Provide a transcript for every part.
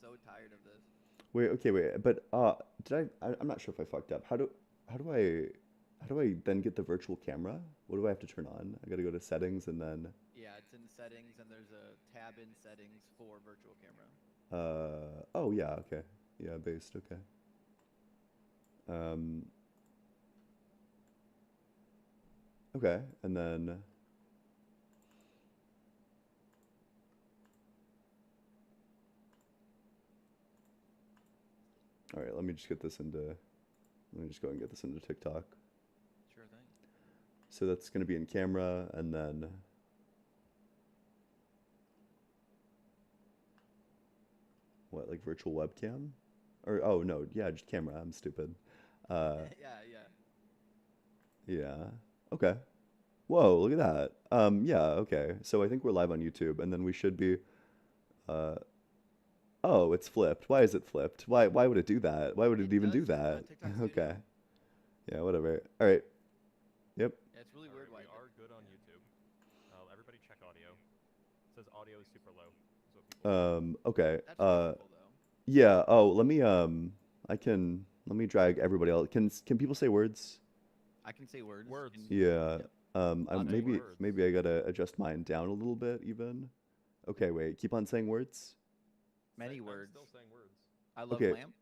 so tired of this. Wait, okay, wait. But I'm not sure if I fucked up. How do how do I then get the virtual camera? What do I have to turn on? I gotta go to settings and then Yeah, it's in settings, and there's a tab in settings for virtual camera. oh yeah, okay. Yeah, based, okay. Um okay, and then all right, let me just go and get this into TikTok. Sure thing. So that's gonna be in camera and then what, like virtual webcam? Or oh no, yeah, just camera. I'm stupid. Uh Yeah, yeah. yeah. Okay. Whoa, look at that. Yeah, okay. So I think we're live on YouTube, and then we should be. Uh, oh, it's flipped. Why is it flipped? Why would it do that? Why would it It even does do that? TikTok Okay. Studio. Yeah, whatever. All right. Yep. Yeah, it's really All weird right, why we it. are good on YouTube. Everybody check audio. It says audio is super low, is what people are saying. Okay. That's normal though. Yeah. Oh, I can let me drag everybody else. Can people say words? I can say words. Words. Yeah. Yep. I Loud and Saying maybe clear. words. maybe I gotta adjust mine down a little bit even. Okay, wait. Keep on saying words. Many I'm words. still saying words. I love Okay. lamp.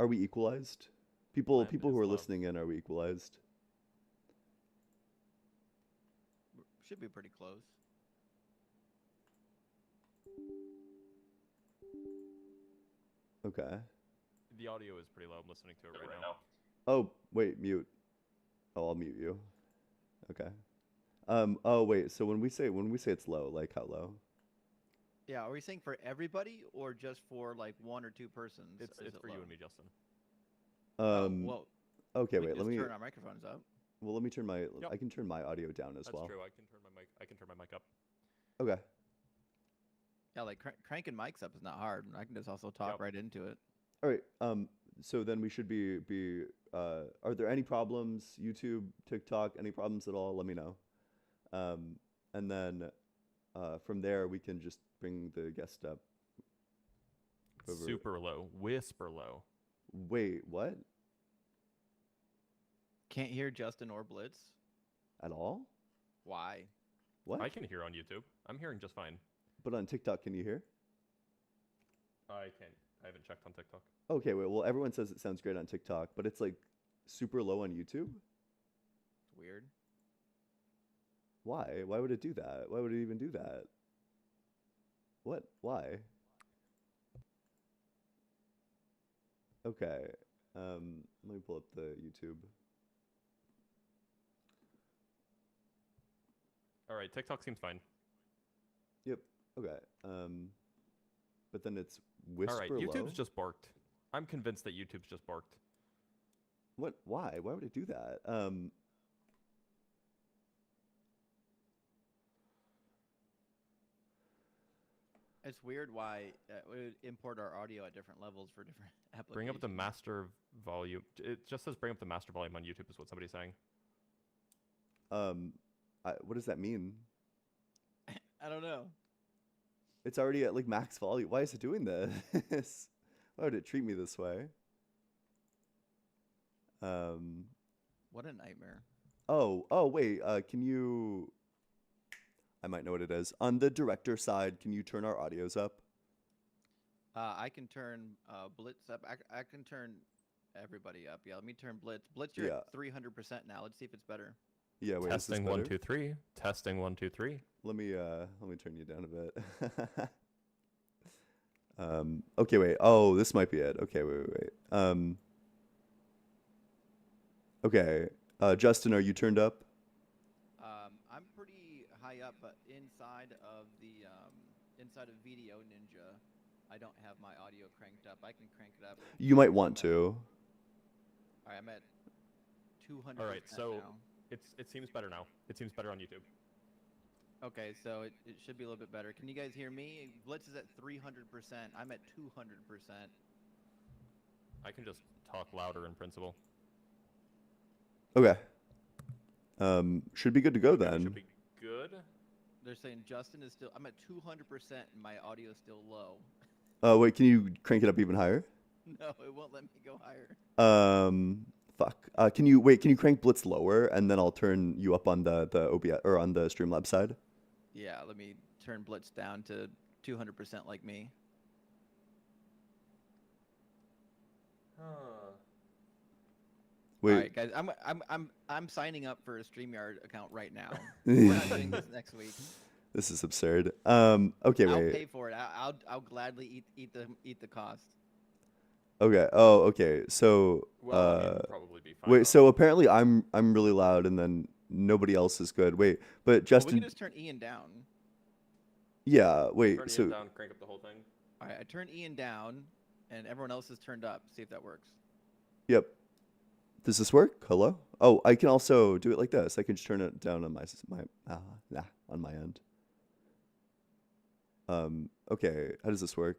Are we equalized? Lamp People who is are love. listening in, are we equalized? Should be pretty close. Okay. The audio is pretty low. I'm listening to it right now. Oh, wait, mute. Oh, I'll mute you. Okay. Oh wait, so when we say it's low, like how low? Yeah, are we saying for everybody or just for like one or two persons? It's Is it's it for low? you and me, Justin. Oh, Um, well, okay, we can wait, just turn our microphones up. let me turn Yep, I can turn my audio down as that's well. true. I can turn my mic up. Okay. Yeah, like cranking mics up is not hard. I can just also talk Yep. right into it. All right. So then we should be are there any problems, YouTube, TikTok, any problems at all? Let me know. Um, and then from there we can just bring the guest up over. Super low. Whisper low. Wait, what? Can't hear Justin or Blitz. At all? Why? What? I can hear on YouTube. I'm hearing just fine. But on TikTok, can you hear? I can't. I haven't checked on TikTok. Okay, wait. Well, everyone says it sounds great on TikTok, but it's like super low on YouTube. It's weird. Why? Why would it do that? Why would it even do that? What? Why? Okay. Let me pull up the YouTube. All right, TikTok seems fine. Yep. Okay. But then it's All right, whisper low. YouTube's just barked. I'm convinced that YouTube's just barked. What? Why? Why would it do that? It's weird why we would import our audio at different levels for different Bring up the applications. master volume. It just says bring up the master volume on YouTube is what somebody's saying. Um, what does that mean? I don't know. It's already at like max volume. Why is it doing this? Why would it treat me this way? Um, What a nightmare. oh, wait. Can you? I might know what it is. On the director side, can you turn our audios up? I can turn Blitz up. I can turn everybody up. Yeah, let me turn Blitz. Blitz, you're Yeah. at 300% now. Let's see if it's better. Yeah. Wait, is this Testing better? 1 2 3. Testing 1 2 3. Let me turn you down a bit. Okay, wait. Oh, this might be it. Okay, wait. Okay. Justin, are you turned up? I'm pretty high up, but inside of Video Ninja, I don't have my audio cranked up. I can crank it up. You might want to. All right, I'm at 200% All right, so now. it seems better now. It seems better on YouTube. Okay, so it should be a little bit better. Can you guys hear me? Blitz is at 300%. I'm at 200%. I can just talk louder in principle. Okay. Should be good to go Okay, we then. should be good. They're saying Justin is still. I'm at 200% and my audio is still low. Wait, can you crank it up even higher? No, it won't let me go higher. Fuck. Can you crank Blitz lower and then I'll turn you up on the OBS or on the Streamlabs side? Yeah, let me turn Blitz down to 200% like me. Huh. Wait. All right, guys, I'm signing up for a StreamYard account right now. We're not doing this next week. This is absurd. Okay, I'll wait. pay for it. I'll gladly eat the cost. Okay. Oh, okay. So, Well, I mean, it'd probably be fine. wait. though. So apparently I'm really loud, and then nobody else is good. Wait, but Well, we Justin. can just turn Ian down. Yeah. Wait. Turn So Ian down, crank up the whole thing. All right, I turned Ian down, and everyone else is turned up. See if that works. yep. Does this work? Hello. Oh, I can also do it like this. I can just turn it down on on my end. Okay. How does this work?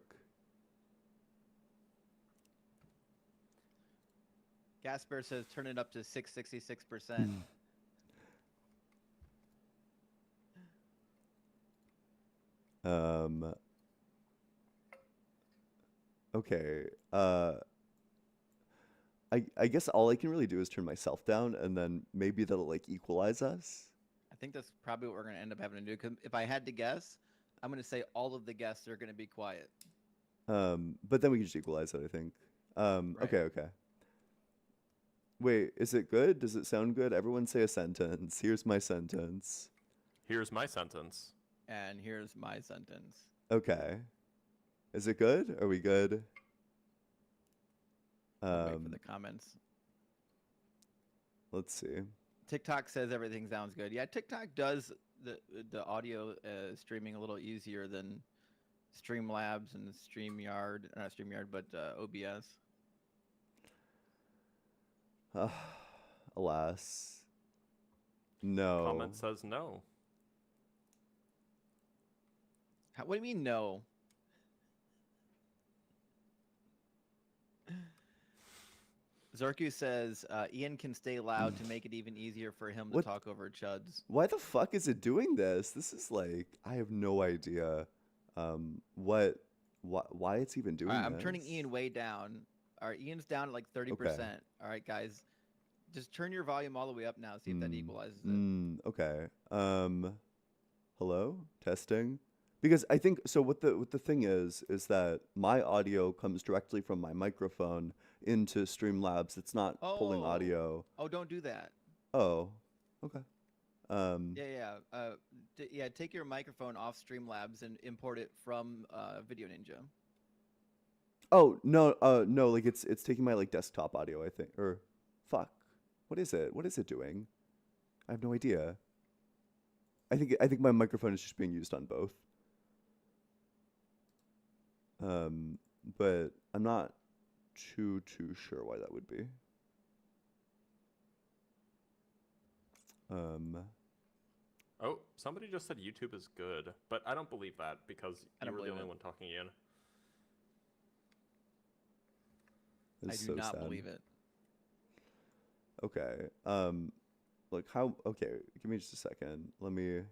Gasper says turn it up to 666%. Okay. I guess all I can really do is turn myself down, and then maybe that'll like equalize us. I think that's probably what we're gonna end up having to do. Because if I had to guess, I'm gonna say all of the guests are gonna be quiet. But then we can just equalize it, I think. Right. Okay. Wait, is it good? Does it sound good? Everyone say a sentence. Here's my sentence. Here's my sentence. And here's my sentence. Okay. Is it good? Are we good? I'll wait for the comments. Let's see. TikTok says everything sounds good. Yeah, TikTok does the audio streaming a little easier than Streamlabs and StreamYard, not StreamYard, but OBS. Alas. No. Comment says no. What do you mean no? Zorku says Ian can stay loud to make it even easier for him to What? talk over Chuds. Why the fuck is it doing this? This is like I have no idea why it's even doing All right, I'm this. turning Ian way down. All right, Ian's down at like 30%. Okay. All right, guys, just turn your volume all the way up now. See if that equalizes it. Okay. Hello? Testing? Because I think so what the thing is that my audio comes directly from my microphone into Streamlabs. It's not pulling audio. Oh, don't do that. Oh. Okay. Yeah. Take your microphone off Streamlabs and import it from Video Ninja. Oh, no, no, like it's taking my like desktop audio, I think. Or fuck. What is it? What is it doing? I have no idea. I think my microphone is just being used on both. But I'm not too sure why that would be. Oh, somebody just said YouTube is good, but I don't believe that because you were the only believe it. one talking in. I do not believe it. Okay. Like how? Okay, give me just a second. Let me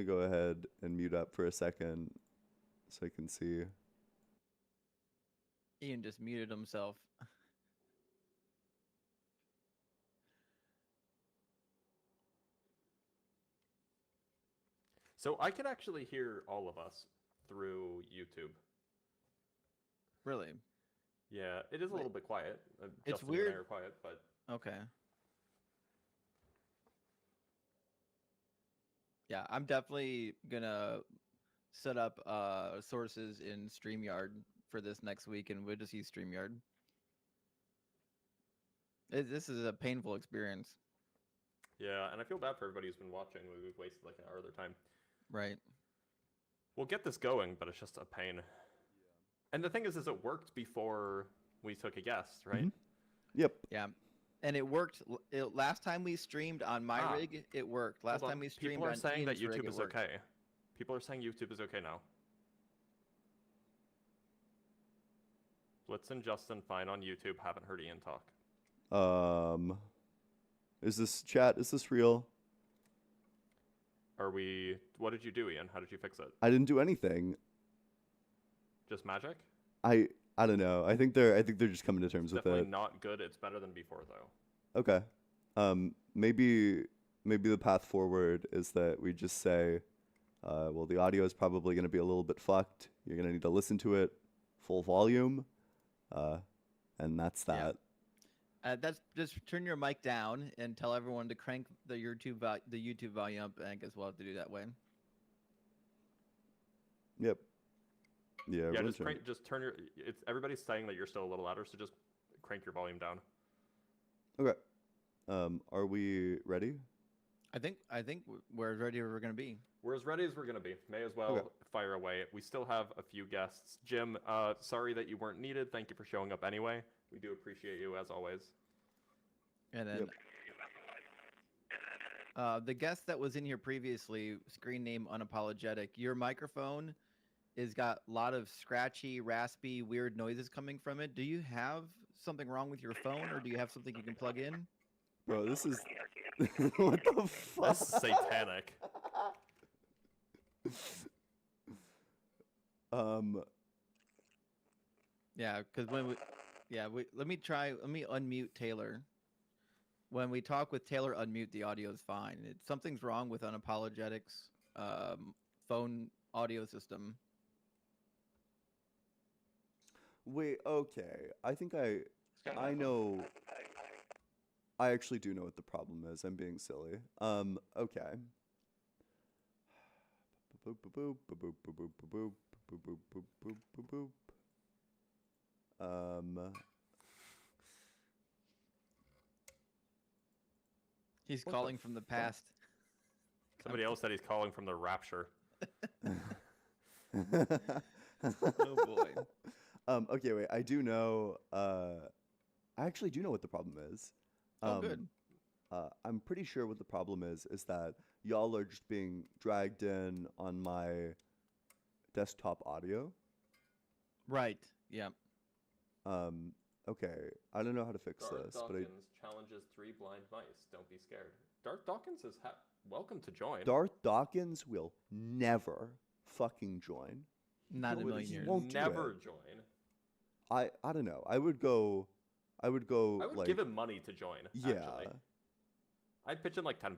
go ahead and mute up for a second, so I can see. Ian just muted himself. So I can actually hear all of us through YouTube. Really? Yeah, it is a little bit quiet. It's Justin weird. and I are quiet, but Okay. Yeah, I'm definitely gonna set up sources in StreamYard for this next week, and we'll just use StreamYard. This is a painful experience. yeah, and I feel bad for everybody who's been watching. We've wasted like an hour of their time. Right. We'll get this going, but it's just a pain. Yeah. And the thing is it worked before we took a guest, right? Yep. Yeah. And it worked. Last time we streamed on my rig, it worked. Last time we streamed People are on saying that Ian's rig, YouTube it is worked. okay. People are saying YouTube is okay now. Blitz and Justin fine on YouTube. Haven't heard Ian talk. Is this chat? Is this real? What did you do, Ian? How did you fix it? I didn't do anything. Just magic? I don't know. I think they're just coming to terms with Definitely it. not good. It's better than before, though. Okay. Maybe the path forward is that we just say, well, the audio is probably going to be a little bit fucked. You're going to need to listen to it full volume, and that's that. That's just turn your mic down and tell everyone to crank the YouTube volume up. I guess we'll have to do that way. Yep. Yeah. Yeah, everyone's just turn your. Everybody's saying that you're still a little louder, so just crank your volume down. Okay. Are we ready? I think we're ready where we're gonna be. We're as ready as we're gonna be. May as well fire away. We still have a few guests. Jim, sorry that you weren't needed. Thank you for showing up anyway. We do appreciate you as always. And then the guest that was in here previously, screen name Unapologetic. Your microphone is got a lot of scratchy, raspy, weird noises coming from it. Do you have something wrong with your phone, or do you have something you can plug in? Bro, this is what the fuck? That's satanic. Yeah, because let me unmute Taylor. When we talk with Taylor, unmute the audio is fine. Something's wrong with Unapologetic's phone audio system. Wait, okay. I think I know. I actually do know what the problem is. I'm being silly. Okay. Boop boop boop boop boop boop boop boop boop boop boop boop boop boop. He's calling from the past. Somebody else said he's calling from the rapture. Oh boy. Okay, wait. I do know. I actually do know what the problem is. Good. I'm pretty sure what the problem is that y'all are just being dragged in on my desktop audio. Right. Yeah. Okay. I don't know how to fix this, but Dawkins challenges 3 blind mice. Don't be scared. Darth Dawkins is welcome to join. Darth Dawkins will never fucking join. Not a million He years. won't do Never it. join. I don't know. I would like, give him money to join. Yeah. Actually. I'd pitch in like $10.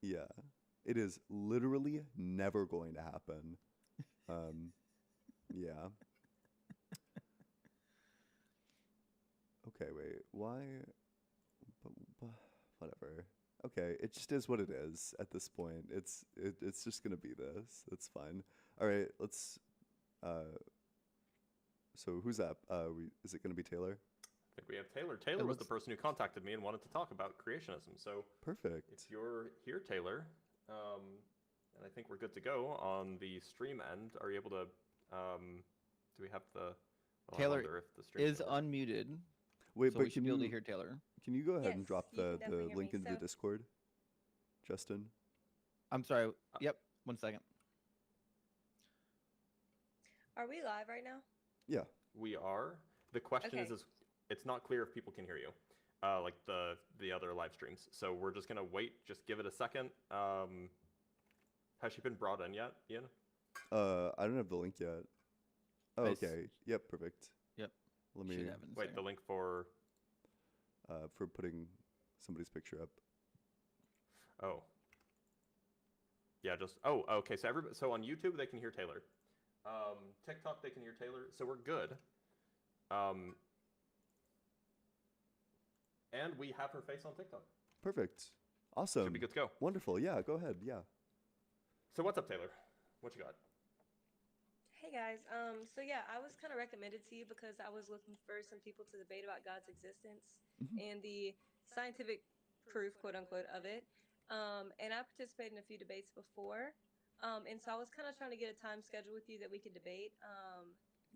Yeah. It is literally never going to happen. Yeah. Okay, wait. Why? Whatever. Okay, it just is what it is at this point. It's just gonna be this. That's fine. All right, let's. So who's up? Is it gonna be Taylor? I think we have Taylor. Taylor was the person who contacted me and wanted to talk about creationism. So perfect. If you're here, Taylor, and I think we're good to go on the stream end. Are you able to? Do we have the? Well, Taylor I wonder if the stream is unmuted. Wait, so but we should be able to hear Taylor. Can you go ahead and Yes, drop you can the definitely hear link me. into the So- Discord, Justin? I'm sorry. Yep. 1 second. Are we live right now? Yeah. We are. The question Okay. is it's not clear if people can hear you, like the other live streams. So we're just gonna wait. Just give it a second. Has she been brought in yet, Ian? I don't have the link yet. Oh, I s- okay. Yep. Perfect. Yep. Let me Should have in a Wait, second. the link for. for putting somebody's picture up. Oh. Yeah. Just. Oh. Okay. So on YouTube they can hear Taylor. TikTok they can hear Taylor. So we're good. And we have her face on TikTok. Perfect. Awesome. Should be good to go. Wonderful. Yeah. Go ahead. Yeah. So what's up, Taylor? What you got? Hey guys. So yeah, I was kind of recommended to you because I was looking for some people to debate about God's existence and the scientific proof, quote unquote, of it. And I participated in a few debates before. And so I was kind of trying to get a time schedule with you that we could debate.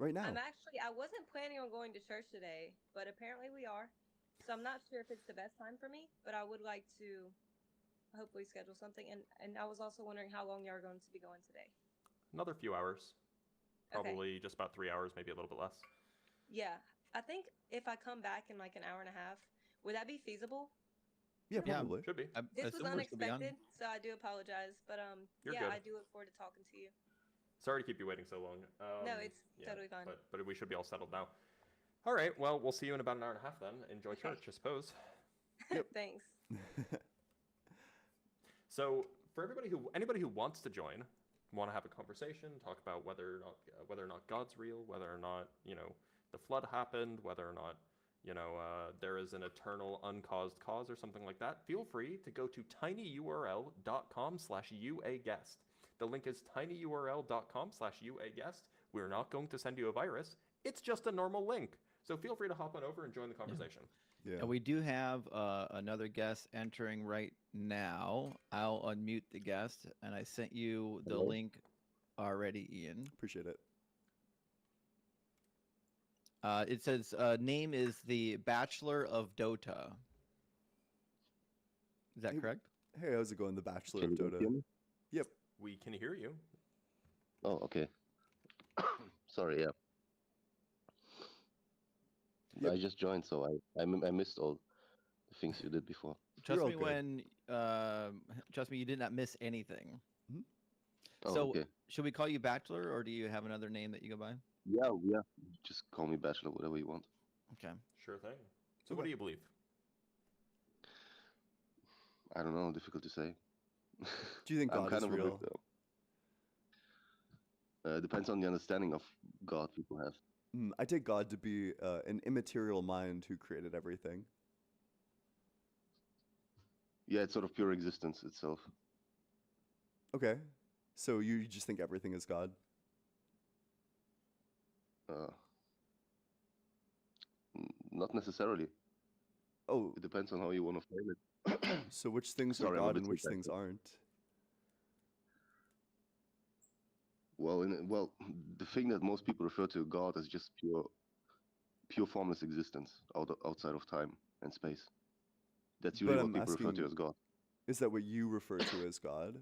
Right now. I wasn't planning on going to church today, but apparently we are. So I'm not sure if it's the best time for me, but I would like to hopefully schedule something. And I was also wondering how long you are going to be going today. Another few hours. Okay. Probably just about 3 hours, maybe a little bit less. Yeah. I think if I come back in like an hour and a half, would that be feasible? Yeah, Yeah. probably. Should be. I This was assume we're still be on. unexpected, so I do apologize. But You're yeah, good. I do look forward to talking to you. Sorry to keep you waiting so long. No, it's Yeah, totally fine. but we should be all settled now. All right. Well, we'll see you in about an hour and a half then. Enjoy Okay. church, I suppose. Thanks. So, for anybody who wants to join, want to have a conversation, talk about whether or not God's real, whether or not the flood happened, whether or not there is an eternal uncaused cause or something like that, feel free to go to tinyurl.com/uaguest. The link is tinyurl.com/uaguest. We're not going to send you a virus. It's just a normal link. So feel free to hop on over and join the conversation. Yeah. And we do have another guest entering right now. I'll unmute the guest, and I sent you the Hello? link already, Ian. Appreciate it. It says name is the Bachelor of Dota. Is that Hey, correct? Hey, how's it going, the Bachelor Can of you guys Dota? hear me? Yep. We can hear you. Oh, okay. Sorry, yeah. Yep. I just joined, so I missed all the things you did before. Trust all me good. trust me, you did not miss anything. Oh, So, okay. should we call you Bachelor, or do you have another name that you go by? Yeah. Just call me Bachelor, whatever you want. Okay. Sure thing. So, what Okay. do you believe? I don't know, difficult to say. Do you think I'm God kind is of a bit, real? depends on the understanding of God people have. I take God to be an immaterial mind who created everything. Yeah, it's sort of pure existence itself. Okay. So you just think everything is God? Not necessarily. Oh, It depends on how you want to frame it. so which things are Sorry, I'm a God bit and which things sarcastic. aren't? Well, the thing that most people refer to God as just pure formless existence outside of time and space. That's But usually what I'm people refer to asking, as God. is that what you refer to as God?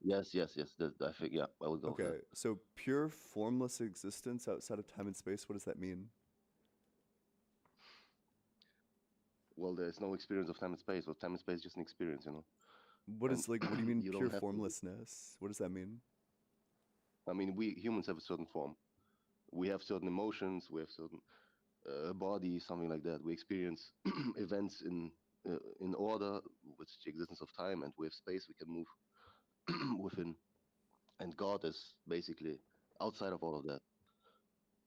Yes. I think, yeah, I would go with Okay, that. so pure formless existence outside of time and space, what does that mean? Well, there's no experience of time and space. Well, time and space is just an experience, What And is what do you mean you pure don't have to. formlessness? What does that mean? I mean, we humans have a certain form. We have certain emotions. We have certain body, something like that. We experience events in order with the existence of time, and we have space we can move within. And God is basically outside of all of that.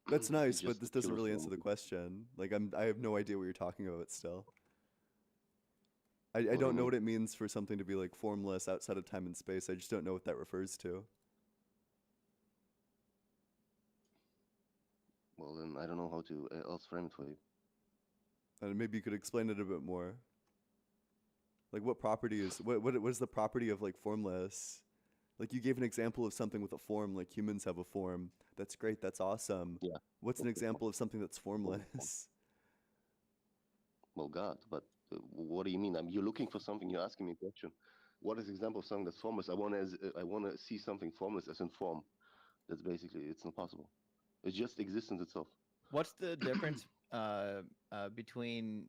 That's He's nice, but just this the doesn't pure really form answer of the it. question. Like I have no idea what you're talking about still. I What do you don't know mean? what it means for something to be like formless outside of time and space. I just don't know what that refers to. Well, then I don't know how to else frame it for you. And maybe you could explain it a bit more. Like what property is what is the property of like formless? Like you gave an example of something with a form, like humans have a form. That's great, that's awesome. Yeah. What's an Okay. example of something that's formless? Well, God, but what do you mean? You're looking for something. You're asking me a question. What is example of something that's formless? I want to see something formless as in form. That's basically it's not possible. It's just existence itself. What's the difference between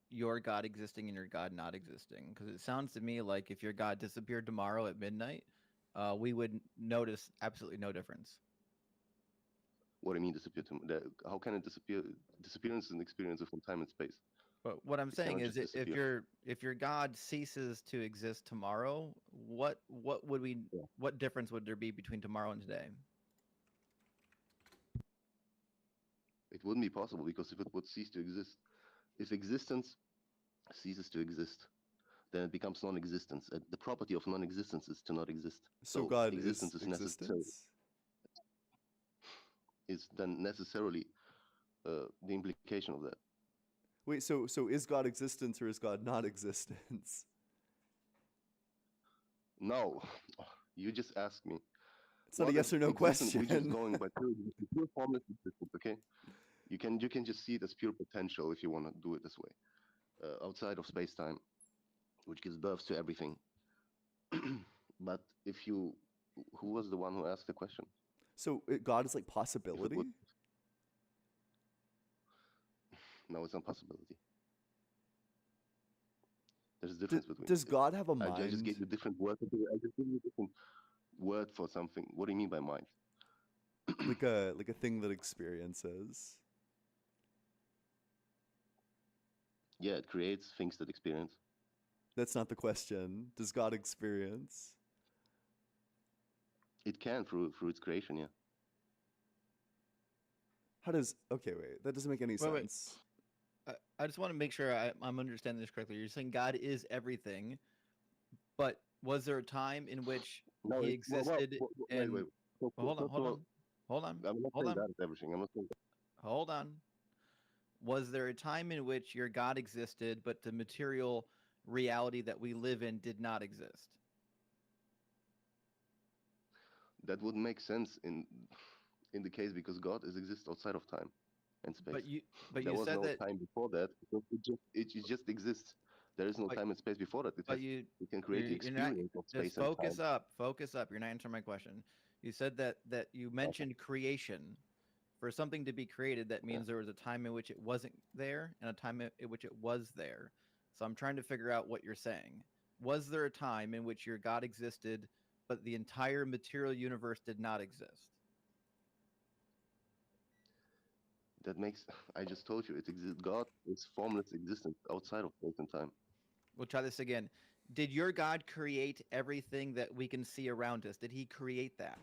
your God existing and your God not existing? Because it sounds to me like if your God disappeared tomorrow at midnight, we would notice absolutely no difference. What do you mean disappear? How can it disappear? Disappearance is an experience from time and space. But what I'm It saying cannot is, just if disappear. your God ceases to exist tomorrow, what would we Yeah. what difference would there be between tomorrow and today? It wouldn't be possible because if it would cease to exist, if existence ceases to exist, then it becomes non-existence. The property of non-existence is to not exist. So So God existence is is necessary. existence? Is then necessarily the implication of that. Wait, so is God existence or is God not existence? No, you just asked me. It's not a What yes is or no existence? We're just question. going by pure formless existence, okay? You can just see it as pure potential if you want to do it this way, outside of space-time, which gives birth to everything. But who was the one who asked the question? So God is like If it possibility? would, no, it's not possibility. There's a difference between. Does God have a I just gave mind? you different word. I just gave you a different word for something. What do you mean by mind? Like a thing that experiences. Yeah, it creates things that experience. That's not the question. Does God experience? It can through its creation. Yeah. How does? Okay, wait. That doesn't make any Wait, wait. sense. I just want to make sure I'm understanding this correctly. You're saying God is everything, but was there a time in which No, he it's, well, existed wait, and wait. So, well, hold on, first hold of on, all, hold on, I'm not hold saying on, that is everything. I'm not saying that. hold on. Was there a time in which your God existed, but the material reality that we live in did not exist? That would make sense in the case because God exists outside of time and space. But you, but There you was said no that, time before that because it just exists. There is no but, time and space before that. but you, We can create the you're not. experience of Just space and time. focus up. You're not answering my question. You said that you mentioned creation. For something to be created, that Yeah. means there was a time in which it wasn't there and a time in which it was there. So I'm trying to figure out what you're saying. Was there a time in which your God existed, but the entire material universe did not exist? That makes. I just told you it exists. God is formless existence outside of space and time. We'll try this again. Did your God create everything that we can see around us? Did he create that?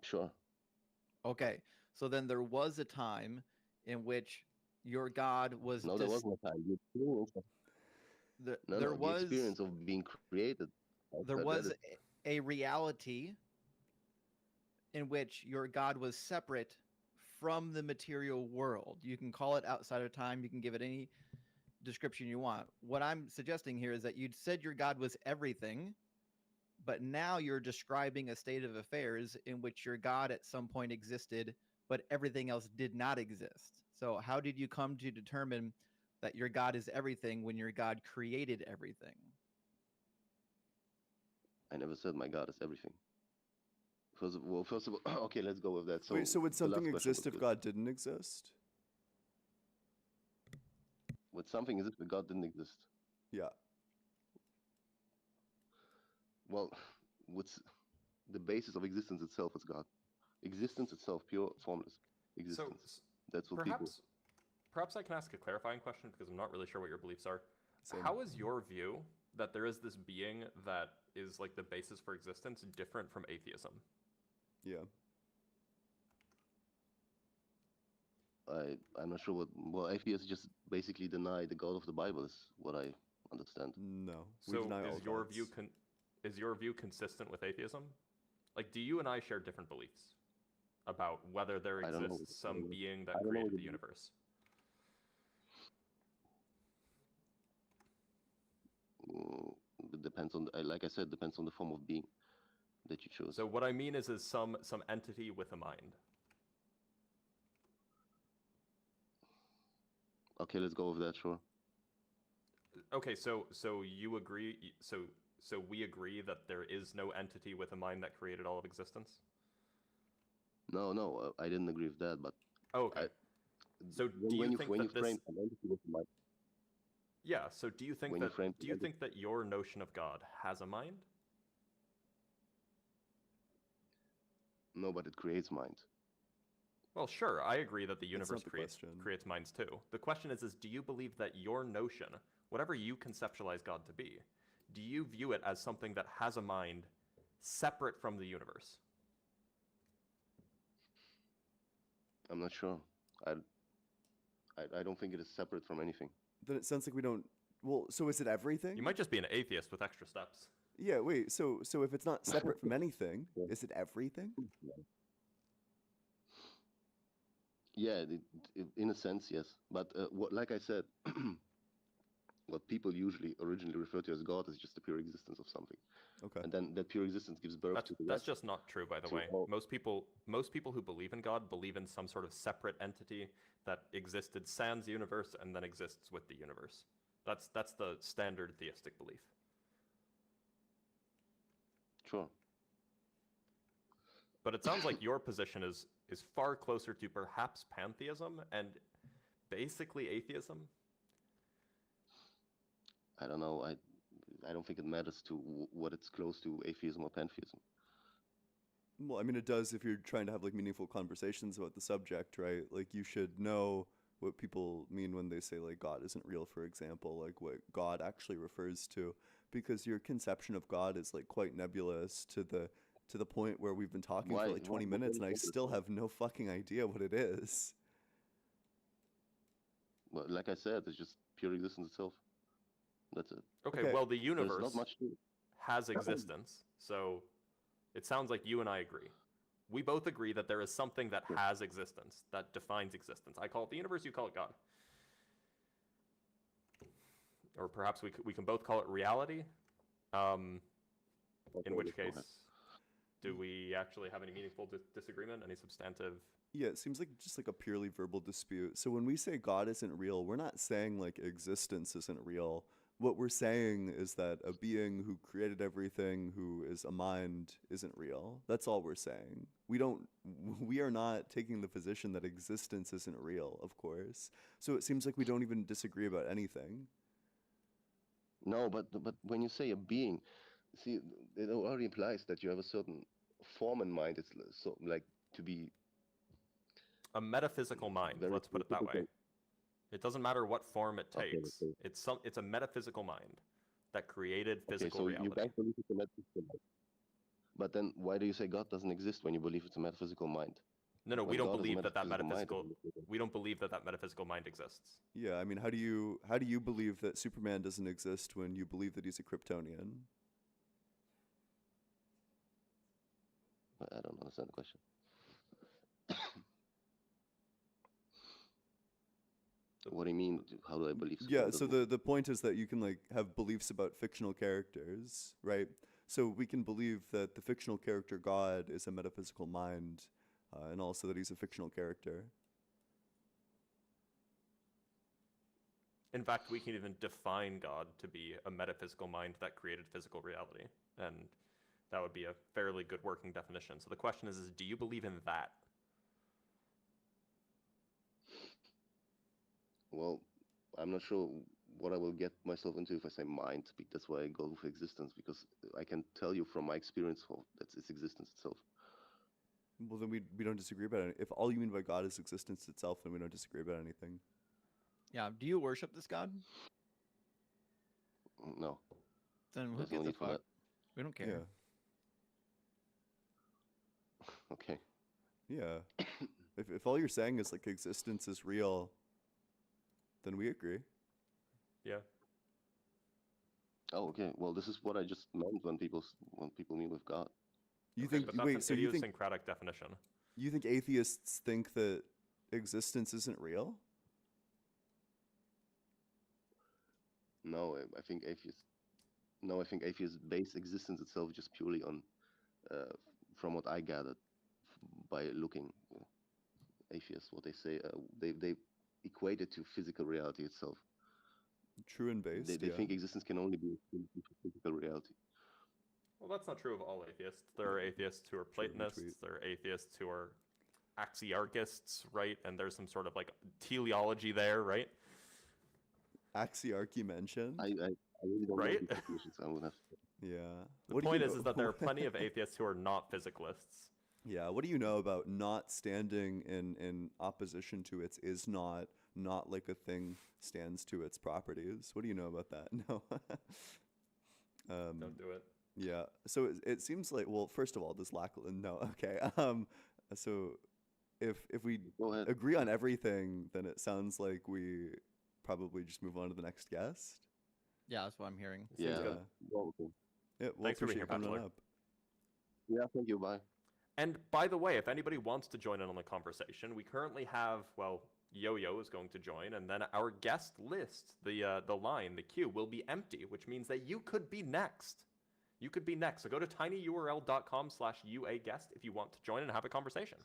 Sure. Okay. So then there was a time in which your God was No, there was no time. The experience. there The was experience of being created. there That was is a reality in which your God was separate from the material world. You can call it outside of time, you can give it any description you want. What I'm suggesting here is that you'd said your God was everything, but now you're describing a state of affairs in which your God at some point existed, but everything else did not exist. So, how did you come to determine that your God is everything when your God created everything? I never said my God is everything. First of all, okay, let's go with that. So Wait, so would the something last question exist was if good. God didn't exist? Would something exist if God didn't exist? Yeah. Well, what's the basis of existence itself is God. Existence itself, pure, formless So existence. That's what people. perhaps I can ask a clarifying question because I'm not really sure what your beliefs are. Same. How is your view that there is this being that is like the basis for existence different from atheism? Yeah. I'm not sure what. Well, atheists just basically deny the God of the Bible, is what I understand. No. We So deny all is your gods. view is your view consistent with atheism? Like, do you and I share different beliefs about whether there I don't know. exists some being that I don't know created what the you- universe? It depends on, like I said, depends on the form of being that you choose. So what I mean is some entity with a mind. Okay, let's go with that. Sure. Okay, so you agree? So we agree that there is no entity with a mind that created all of existence? No, I didn't agree with that. But Oh, okay. So do you think when that you this? frame an entity with a mind, Yeah. So do you think when that you frame do you think that your notion of God has a mind? no, but it creates mind. Well, sure. I agree that the That's universe not the creates question. creates minds too. The question is do you believe that your notion, whatever you conceptualize God to be, do you view it as something that has a mind separate from the universe? I'm not sure. I don't think it is separate from anything. Then it sounds like we don't. Well, so is it everything? You might just be an atheist with extra steps. Yeah. Wait. So if it's not separate from anything, Yeah. is it everything? Yeah, in a sense, yes. But like I said, what people usually originally refer to as God is just the pure existence of something, Okay. and then that pure existence gives birth to the That's rest. just not true, by the to way. all- Most people who believe in God believe in some sort of separate entity that existed sans universe and then exists with the universe. That's the standard theistic belief. Sure. But it sounds like your position is far closer to perhaps pantheism and basically atheism. I don't know. I don't think it matters to what it's close to, atheism or pantheism. Well, I mean, it does if you're trying to have like meaningful conversations about the subject, right? Like you should know what people mean when they say like God isn't real, for example, like what God actually refers to, because your conception of God is like quite nebulous to the point where we've been talking for like 20 minutes and I still have no fucking idea what it is. Well, like I said, it's just pure existence itself. That's it. Okay, Okay. well, the There's universe not much to it. has existence, so it sounds like you and I agree. We both agree that there is something that has existence, that defines existence. I call it the universe, you call it God. Or perhaps we can both call it reality. In which case, do we actually have any meaningful disagreement, any substantive? Yeah, it seems like just like a purely verbal dispute. So when we say God isn't real, we're not saying like existence isn't real. What we're saying is that a being who created everything, who is a mind, isn't real. That's all we're saying. We are not taking the position that existence isn't real, of course. So it seems like we don't even disagree about anything. No, but when you say a being, see, it already implies that you have a certain form in mind. It's so like to be A metaphysical mind, very let's put it that way. specific. It doesn't matter what form it Okay, takes. okay. It's a metaphysical mind that created Okay, physical so reality. you guys believe it's a metaphysical mind. But then why do you say God doesn't exist when you believe it's a metaphysical mind? No, we When don't God is a believe that metaphysical mind, we don't believe that metaphysical mind exists. Yeah, I mean, how do you believe that Superman doesn't exist when you believe that he's a Kryptonian? I don't understand the question. What do you mean? How do I believe? Yeah, Superman so doesn't the point is that you can like have beliefs about fictional characters, right? So we can believe that the fictional character God is a metaphysical mind, and also that he's a fictional character. In fact, we can even define God to be a metaphysical mind that created physical reality. And that would be a fairly good working definition. So the question is do you believe in that? Well, I'm not sure what I will get myself into if I say mind. That's why I go with existence, because I can tell you from my experience that's its existence itself. Well, then we don't disagree about it. If all you mean by God is existence itself, then we don't disagree about anything. Yeah. Do you worship this God? No, Then who there's no gives a need for fuck? that. We don't care. Yeah. Okay. Yeah. If all you're saying is like existence is real, then we agree. Yeah. Oh, okay. Well, this is what I just meant when people mean with God. You Okay, think but that's wait, an so you think idiosyncratic definition. you think atheists think that existence isn't real? No, I think atheists. No, I think atheists base existence itself just purely on, from what I gathered by looking. Atheists, what they say, they equate it to physical reality itself. True and based, They yeah. think existence can only be physical reality. Well, that's not true of all atheists. There are atheists who are Sure, Platonists. retweet. There are atheists who are axiarchists, right? And there's some sort of like teleology there, right? Axiarchy mentioned. I really don't Right? know these definitions. I would have to. Yeah. The What do you point know- is that there are plenty of atheists who are not physicalists. Yeah, what do you know about not standing in opposition to its is not like a thing stands to its properties? What do you know about that? No. Don't do it. Yeah. So it seems like, well, first of all, does Lachlan? No. Okay. So if we Go ahead. agree on everything, then it sounds like we probably just move on to the next guest. Yeah, that's what I'm hearing. Yeah. good. Well, okay. Yeah. Well, Thanks for being appreciate here, you coming on Bachelor. up. Yeah. Thank you. Bye. And by the way, if anybody wants to join in on the conversation, we currently have, well, Yo-Yo is going to join, and then our guest list, the line, the queue, will be empty, which means that you could be next. You could be next. So go to tinyurl.com/UAguest if you want to join and have a conversation.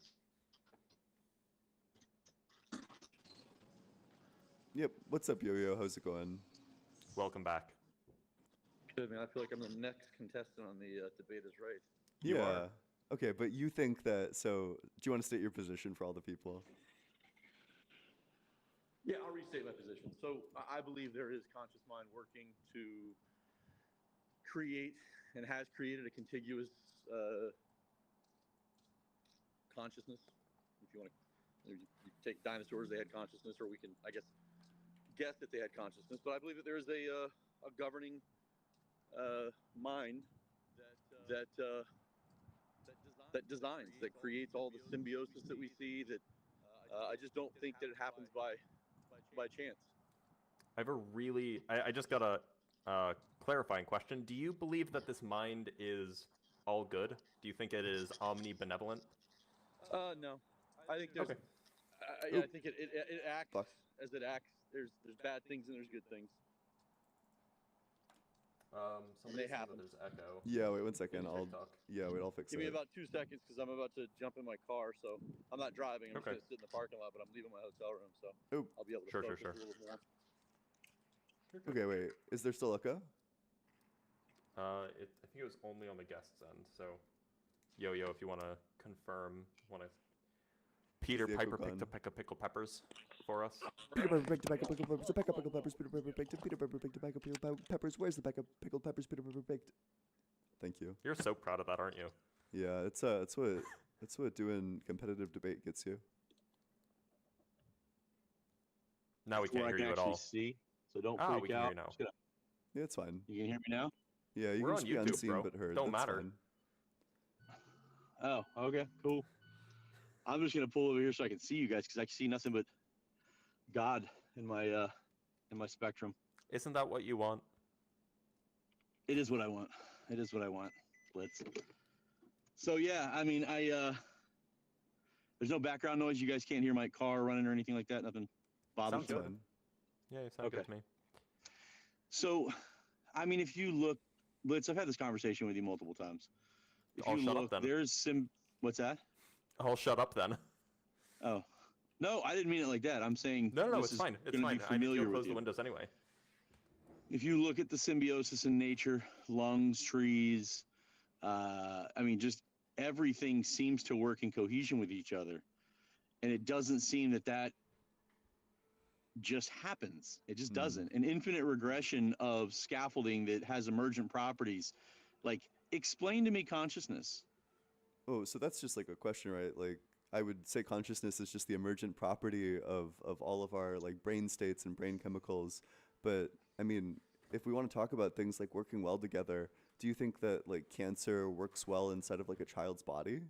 Yep. What's up, Yo-Yo? How's it going? Welcome back. Good, man. I feel like I'm the next contestant on the Debate is Right. You Yeah. are. Okay, but you think that, so do you want to state your position for all the people? Yeah, I'll restate my position. So I believe there is conscious mind working to create and has created a contiguous consciousness. If you want to, you take dinosaurs, they had consciousness, or we can, I guess, guess that they had consciousness. But I believe that there is a governing mind that that designs, that creates all the symbiosis that we see. That I just don't think that it happens by chance. I have a really, I just got a clarifying question. Do you believe that this mind is all good? Do you think it is omnibenevolent? No, I think there's. Okay. I think it acts Fuck. as it acts. There's bad things and there's good things. Somebody They said that happen. there's echo. Yeah, wait 1 second. in I'll TikTok. wait. I'll fix Give me it. about 2 seconds because I'm about to jump in my car. So I'm not driving. I'm Okay. just gonna sit in the parking lot, but I'm leaving my hotel room, so Oh. I'll be able to Sure, focus sure. a little more. Okay, wait. Is there still echo? I think it was only on the guest's end. So, yo, if you want to confirm, Peter the echo Piper picked gone? a peck of pickled peppers for us. Peter Piper picked a bag of pickled peppers. A bag of pickled peppers. Peter Piper picked a Peter Piper picked a bag of pickled peppers. Where's the bag of pickled peppers Peter Piper picked? Thank you. You're so proud of that, aren't you? Yeah, it's what doing competitive debate gets you. Now we can't Where I hear can you at actually all. see, so don't Ah, we freak can hear out. you now. Just gonna- Yeah, it's fine. You can hear me now? Yeah, you We're can on just be YouTube, unseen bro. but heard. Don't That's matter. fine. Oh, okay, cool. I'm just gonna pull over here so I can see you guys because I see nothing but God in my spectrum. Isn't that what you want? It is what I want. It is what I want. Blitz. So yeah, I mean, there's no background noise. You guys can't hear my car running or anything like that. Nothing bothers Sounds you. good. Fine. Yeah, you sound good Okay. to me. So, I mean, if you look, Blitz, I've had this conversation with you multiple times. If I'll you shut up look, then. there's what's that? I'll shut up then. Oh, no, I didn't mean it like that. I'm saying No, this it's is fine. It's gonna fine. be I need to familiar go with close the you. windows anyway. If you look at the symbiosis in nature, lungs, trees, I mean, just everything seems to work in cohesion with each other. And it doesn't seem that just happens. It just doesn't. An infinite regression of scaffolding that has emergent properties. Like, explain to me consciousness. Oh, so that's just like a question, right? Like, I would say consciousness is just the emergent property of all of our like brain states and brain chemicals. But I mean, if we want to talk about things like working well together, do you think that like cancer works well inside of like a child's body?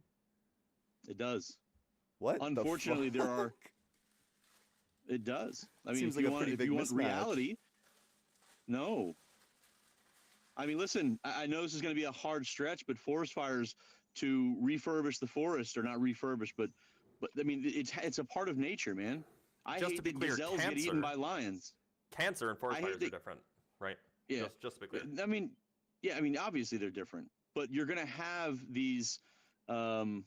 It does. What? the Unfortunately, there are. fuck? It does. I mean, Seems if like you a want, pretty if big you want mismatch. reality, no. I mean, listen. I know this is going to be a hard stretch, but forest fires to refurbish the forest, or not refurbish, but I mean, it's a part of nature, man. I Just hate to be that clear, gazelles get eaten cancer- by lions. Cancer and forest I hate fires are that- different, right? Yeah. Just to be clear. I mean, yeah. I mean, obviously they're different, but you're going to have these. I'm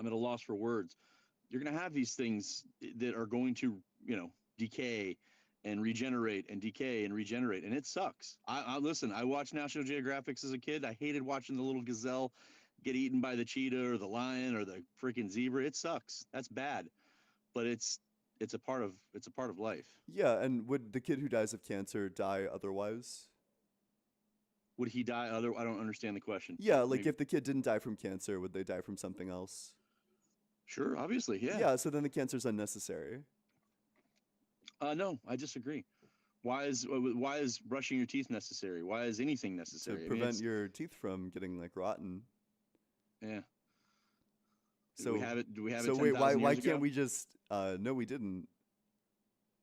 at a loss for words. You're going to have these things that are going to, decay and regenerate and decay and regenerate, and it sucks. I listen. I watched National Geographics as a kid. I hated watching the little gazelle get eaten by the cheetah or the lion or the freaking zebra. It sucks. That's bad, but it's a part of life. Yeah, and would the kid who dies of cancer die otherwise? Would he die? I don't understand the question. Yeah, like Maybe. if the kid didn't die from cancer, would they die from something else? Sure, obviously, yeah. Yeah, so then the cancer's unnecessary. No, I disagree. Why is brushing your teeth necessary? Why is anything necessary? To I mean, prevent it's- your teeth from getting like rotten. Yeah. So Do we have it? Do we have so it? wait, 10,000 why years ago? can't we just? No, we didn't.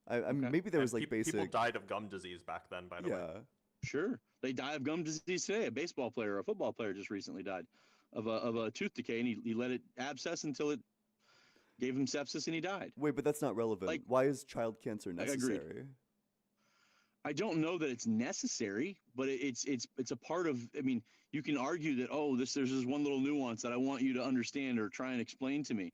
I mean, Okay. maybe there And was like people basic. died of gum disease back then, by the way. Yeah, Sure, they die of gum disease today. A baseball player, or a football player, just recently died of a tooth decay, and he let it abscess until it gave him sepsis, and he died. wait, but that's not relevant. Like- Why is child cancer Agreed. necessary? I don't know that it's necessary, but it's a part of. I mean, you can argue that there's this one little nuance that I want you to understand or try and explain to me,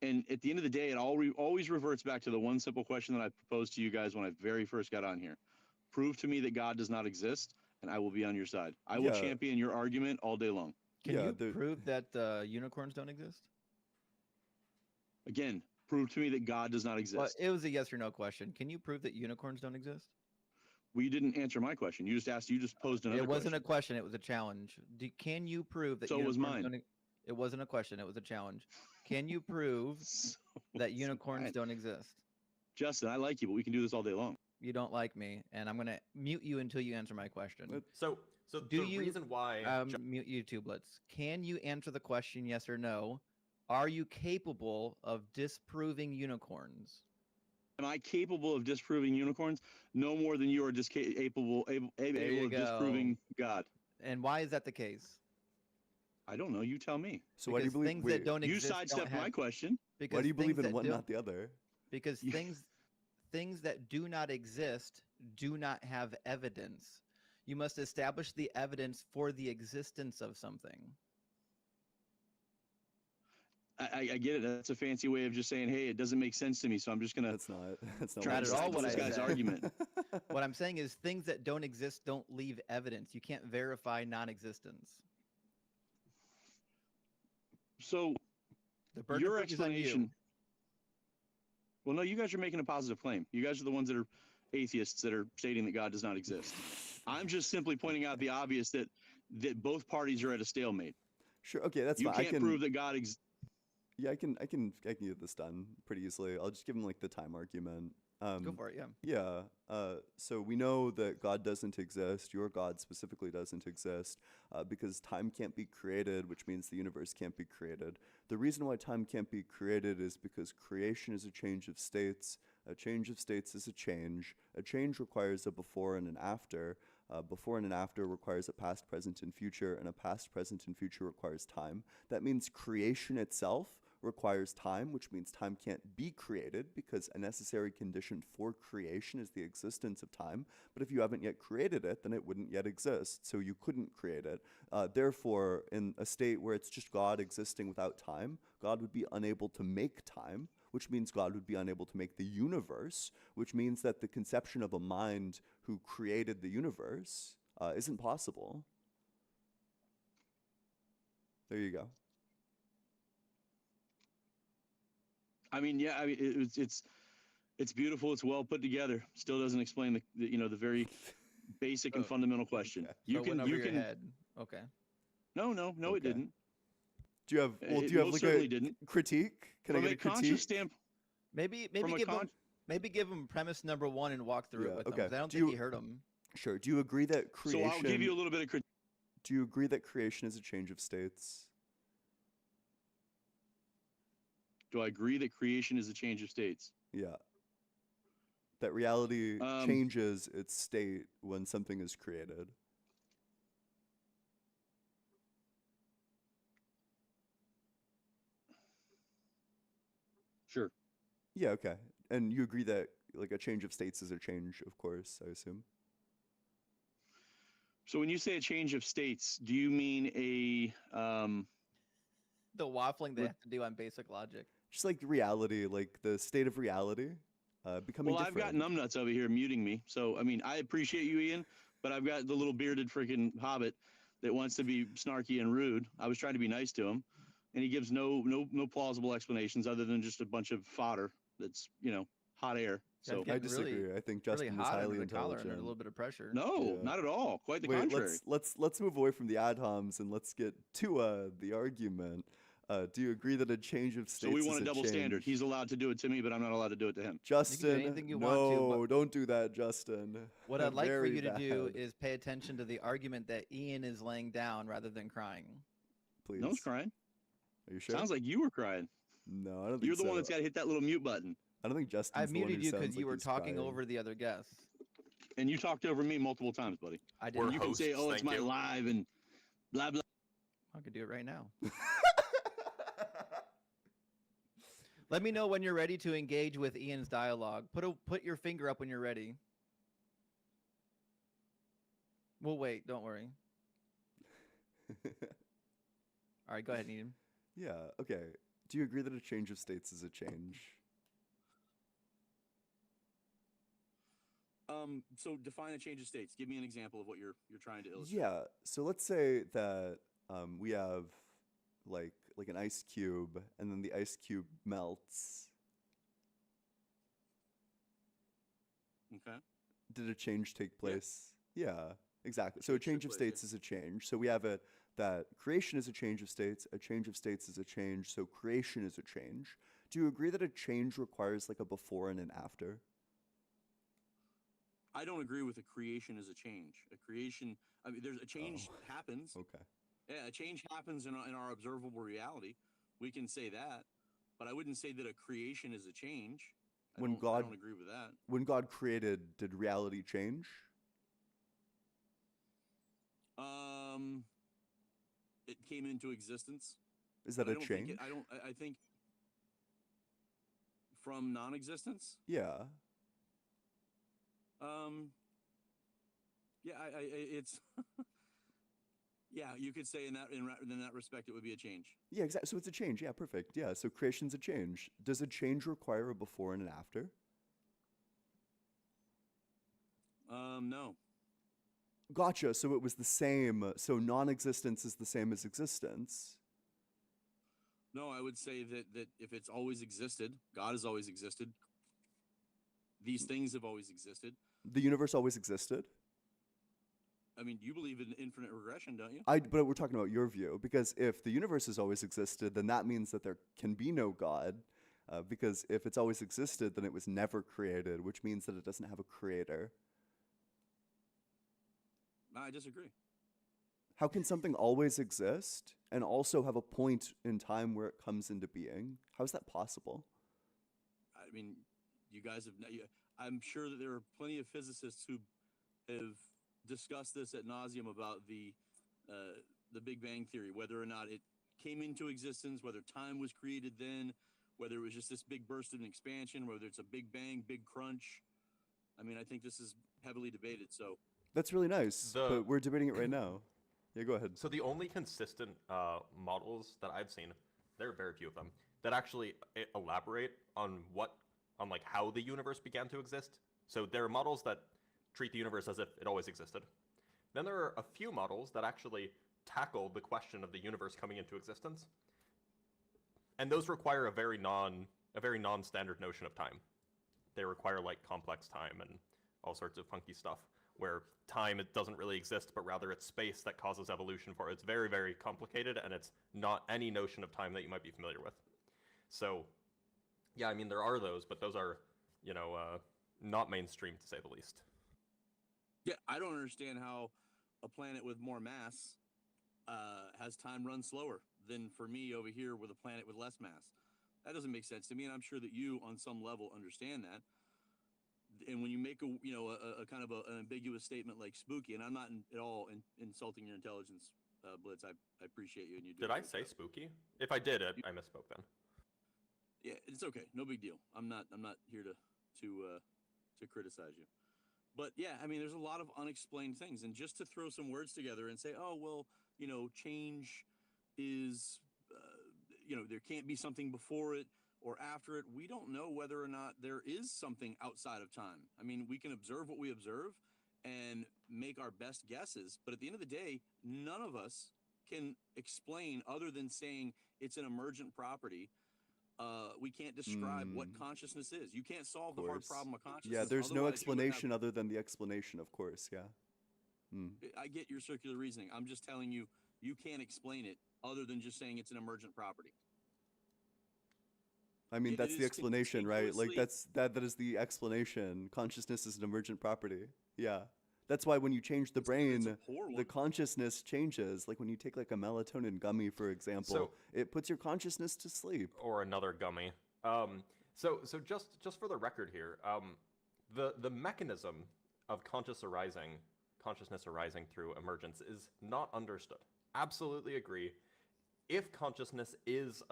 and at the end of the day, it always reverts back to the one simple question that I proposed to you guys when I very first got on here: prove to me that God does not exist, and I will be on your side. I will Yeah. champion your argument all day long. Can Yeah, you prove that unicorns don't exist? Again, Prove to me that God does not exist. Well, it was a yes or no question. Can you prove that unicorns don't exist? Well, you didn't answer my question. You just asked. You just posed another. It wasn't question. a question. It was a challenge. Can you prove that So was unicorns mine. don't? It wasn't a question. It was a challenge. Can you prove So that was unicorns mine. don't exist? Justin, I like you, but we can do this all day long. You don't like me, and I'm gonna mute you until you answer my question. So Do the you- reason why Mute YouTublets. Can you answer the question yes or no? Are you capable of disproving unicorns? Am I capable of disproving unicorns? No more than you are capable you of disproving God. And why is that the case? I don't know. You tell me. So why do you Because believe? things Wait, that don't You exist don't sidestepped have, my question. because why do you believe things in that one, don't- not the other? Because You- things that do not exist do not have evidence. You must establish the evidence for the existence of something. I get it. That's a fancy way of just saying, hey, it doesn't make sense to me, so I'm just gonna That's not. That's not. try Not to at all sidestep what this I guy's said. argument. What I'm saying is things that don't exist don't leave evidence. You can't verify non-existence. So The burden your of proof is on you. explanation. Well, no, you guys are making a positive claim. You guys are the ones that are atheists that are stating that God does not exist. I'm just simply pointing out the obvious that both parties are at a stalemate. Sure. Okay, that's You fine. can't prove that God Yeah, I can get this done pretty easily. I'll just give him like the time argument. Go for it, yeah. Yeah. So we know that God doesn't exist. Your God specifically doesn't exist because time can't be created, which means the universe can't be created. The reason why time can't be created is because creation is a change of states. A change of states is a change. A change requires a before and an after. Before and an after requires a past, present, and future, and a past, present, and future requires time. That means creation itself requires time, which means time can't be created because a necessary condition for creation is the existence of time. But if you haven't yet created it, then it wouldn't yet exist, so you couldn't create it. Therefore, in a state where it's just God existing without time, God would be unable to make time, which means God would be unable to make the universe, which means that the conception of a mind who created the universe isn't possible. There you go. I mean, yeah, I mean, it's beautiful. It's well put together. Still doesn't explain the very basic and fundamental question. Okay. You So can, went over you your can. head. Okay. No, it Okay. didn't. Do you have? Well, It do you have most like certainly a didn't. critique? Can From I a get a conscious critique? standpoint, Maybe From a give him premise number one and walk through Yeah, it with okay. him. 'Cause I don't Do think you- he heard him. Sure. Do you agree that so creation? I'll give you a little bit of critique. Do you agree that creation is a change of states? Do I agree that creation is a change of states? Yeah. That reality Um, changes its state when something is created. Sure. Yeah, okay. And you agree that like a change of states is a change, of course, I assume. So when you say a change of states, do you mean a The waffling they Re- have to do on basic logic. Just like reality, like the state of reality becoming Well, I've got different. numbnuts over here muting me. So I mean, I appreciate you, Ian, but I've got the little bearded freaking hobbit that wants to be snarky and rude. I was trying to be nice to him, and he gives no plausible explanations other than just a bunch of fodder that's hot air. So Getting I disagree. really- I think Really Justin is hot highly under the collar intelligent. under a little bit of pressure. no, Yeah. not at all. Quite the Wait, contrary. let's move away from the ad homs and let's get to the argument. Do you agree that a change of states So we is want a double standard. change? He's allowed to do it to me, but I'm not allowed to do it to him. Justin, anything you no, want to, but- don't do that, Justin. What I'd like for Very you to do bad. is pay attention to the argument that Ian is laying down rather than crying. Please. No one's crying. Are you sure? Sounds like you were crying. No, I don't think You're the so. one that's got to hit that little mute button. I don't think Justin's I the one muted who you sounds because you like were he's talking crying. over the other guests. And you talked over me multiple times, buddy. I We're didn't. You can say, hosts, "Oh, it's thank my you. live," and blah blah. I could do it right now. Let me know when you're ready to engage with Ian's dialogue. Put your finger up when you're ready. We'll wait. Don't worry. All right, go ahead, Ian. Yeah, okay. Do you agree that a change of states is a change? So define a change of states. Give me an example of what you're trying to illustrate. Yeah, so let's say that we have like an ice cube, and then the ice cube melts, Okay. Did a change take Yeah. place? Yeah, exactly. So a Change change took of place, states yeah. is a change. So we have it that creation is a change of states, a change of states is a change, so creation is a change. Do you agree that a change requires like a before and an after? I don't agree with a creation as a change. A creation, I mean, there's a change Oh, happens. okay. Yeah, a change happens in our observable reality. We can say that, but I wouldn't say that a creation is a change. I When don't. I God don't agree with that. when God created, did reality change? Um, it came into existence, Is but that I a don't think it. change? I don't. I think from non-existence. Yeah. Um, yeah, it's yeah. You could say in that respect, it would be a change. Yeah, exactly. So it's a change. Yeah, perfect. Yeah, so creation's a change. Does a change require a before and an after? No. Gotcha. So it was the same. So non-existence is the same as existence. No, I would say that if it's always existed, God has always existed. These things have always existed. The universe always existed. I mean, you believe in infinite regression, don't you? But we're talking about your view, because if the universe has always existed, then that means that there can be no God. Because if it's always existed, then it was never created, which means that it doesn't have a creator. I disagree. How can something always exist and also have a point in time where it comes into being? How is that possible? I mean, you guys have. I'm sure that there are plenty of physicists who have discussed this ad nauseum about the Big Bang Theory, whether or not it came into existence, whether time was created then, whether it was just this big burst of an expansion, whether it's a Big Bang, Big Crunch. I mean, I think this is heavily debated. So That's really nice, but we're debating it right now. Yeah, go ahead. So the only consistent models that I've seen, there are very few of them, that actually elaborate on like how the universe began to exist. So there are models that treat the universe as if it always existed. Then there are a few models that actually tackle the question of the universe coming into existence. And those require a very non-standard notion of time. They require like complex time and all sorts of funky stuff, where time, it doesn't really exist, but rather it's space that causes evolution for it. It's very, very complicated, and it's not any notion of time that you might be familiar with. So, yeah, I mean, there are those, but those are, not mainstream, to say the least. yeah, I don't understand how a planet with more mass has time run slower than for me over here with a planet with less mass. That doesn't make sense to me, and I'm sure that you, on some level, understand that. And when you make a kind of an ambiguous statement like spooky, and I'm not at all insulting your intelligence, Blitz. I appreciate you, and you do. Did I say spooky? If I did, I misspoke then. Yeah, it's okay. No big deal. I'm not here to criticize you. But yeah, I mean, there's a lot of unexplained things, and just to throw some words together and say, oh well, change is, there can't be something before it or after it. We don't know whether or not there is something outside of time. I mean, we can observe what we observe and make our best guesses, but at the end of the day, none of us can explain other than saying it's an emergent property. We can't describe what consciousness is. You can't solve the hard problem of consciousness. Yeah, there's no Otherwise, explanation other than the explanation, of course, yeah. I get your circular reasoning. I'm just telling you, you can't explain it other than just saying it's an emergent property. I mean, that's the explanation, right? Like that is the explanation. Consciousness is an emergent property. Yeah. That's why when you change the brain, the consciousness changes. Like when you take like a melatonin gummy, for example, it puts your consciousness to sleep. Or another gummy. So just for the record here, the mechanism of consciousness arising through emergence is not understood. Absolutely agree. If consciousness is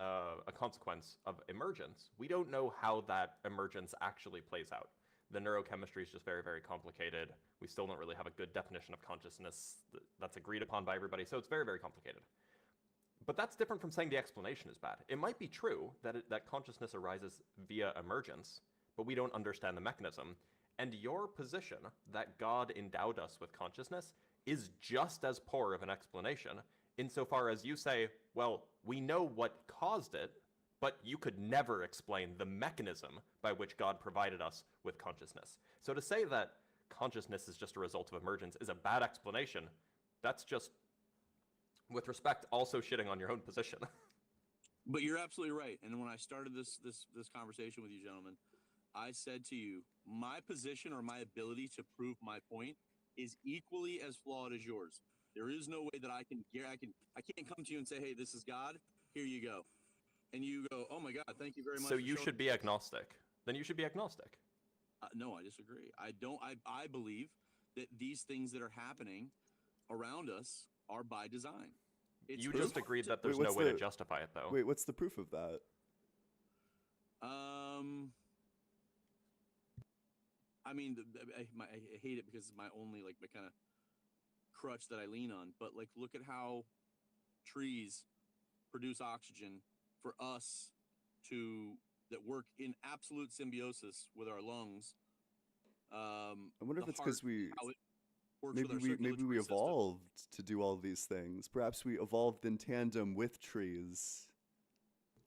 a consequence of emergence, we don't know how that emergence actually plays out. The neurochemistry is just very, very complicated. We still don't really have a good definition of consciousness that's agreed upon by everybody, so it's very, very complicated. But that's different from saying the explanation is bad. It might be true that consciousness arises via emergence, but we don't understand the mechanism. And your position that God endowed us with consciousness is just as poor of an explanation, insofar as you say, well, we know what caused it, but you could never explain the mechanism by which God provided us with consciousness. So to say that consciousness is just a result of emergence is a bad explanation. That's just, with respect, also shitting on your own position. But you're absolutely right. And when I started this conversation with you gentlemen, I said to you, my position or my ability to prove my point is equally as flawed as yours. There is no way that I can't come to you and say, hey, this is God. Here you go. And you go, oh my God, thank you very much. So you should be agnostic. Then you should be agnostic. No, I disagree. I believe that these things that are happening around us are by design. You just agreed that there's no way to justify it, though. Wait, what's the proof of that? I mean, I hate it because it's my only, like, my kind of crutch that I lean on. But, like, look at how trees produce oxygen for us that work in absolute symbiosis with our lungs. I wonder if it's because maybe we system. evolved to do all these things. Perhaps we evolved in tandem with trees.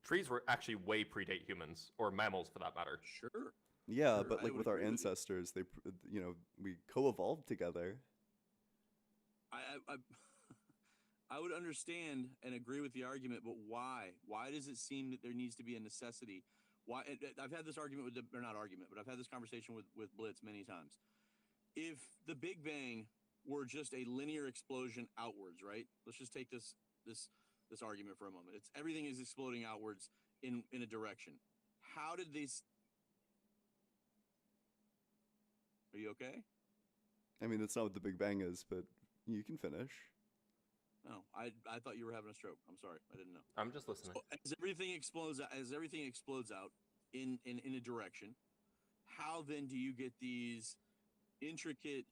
Trees were actually way predate humans, or mammals for that matter. Sure. Yeah, Sure, but like with our ancestors, we co-evolved together. I would understand and agree with the argument, but why? Why does it seem that there needs to be a necessity? Why? I've had this argument or not argument, but I've had this conversation with Blitz many times. If the Big Bang were just a linear explosion outwards, right? Let's just take this argument for a moment. Everything is exploding outwards in a direction. How did these? Are you okay? I mean, that's not what the Big Bang is, but you can finish. No, I thought you were having a stroke. I'm sorry, I didn't know. I'm just listening. So as everything explodes out in a direction, how then do you get these intricate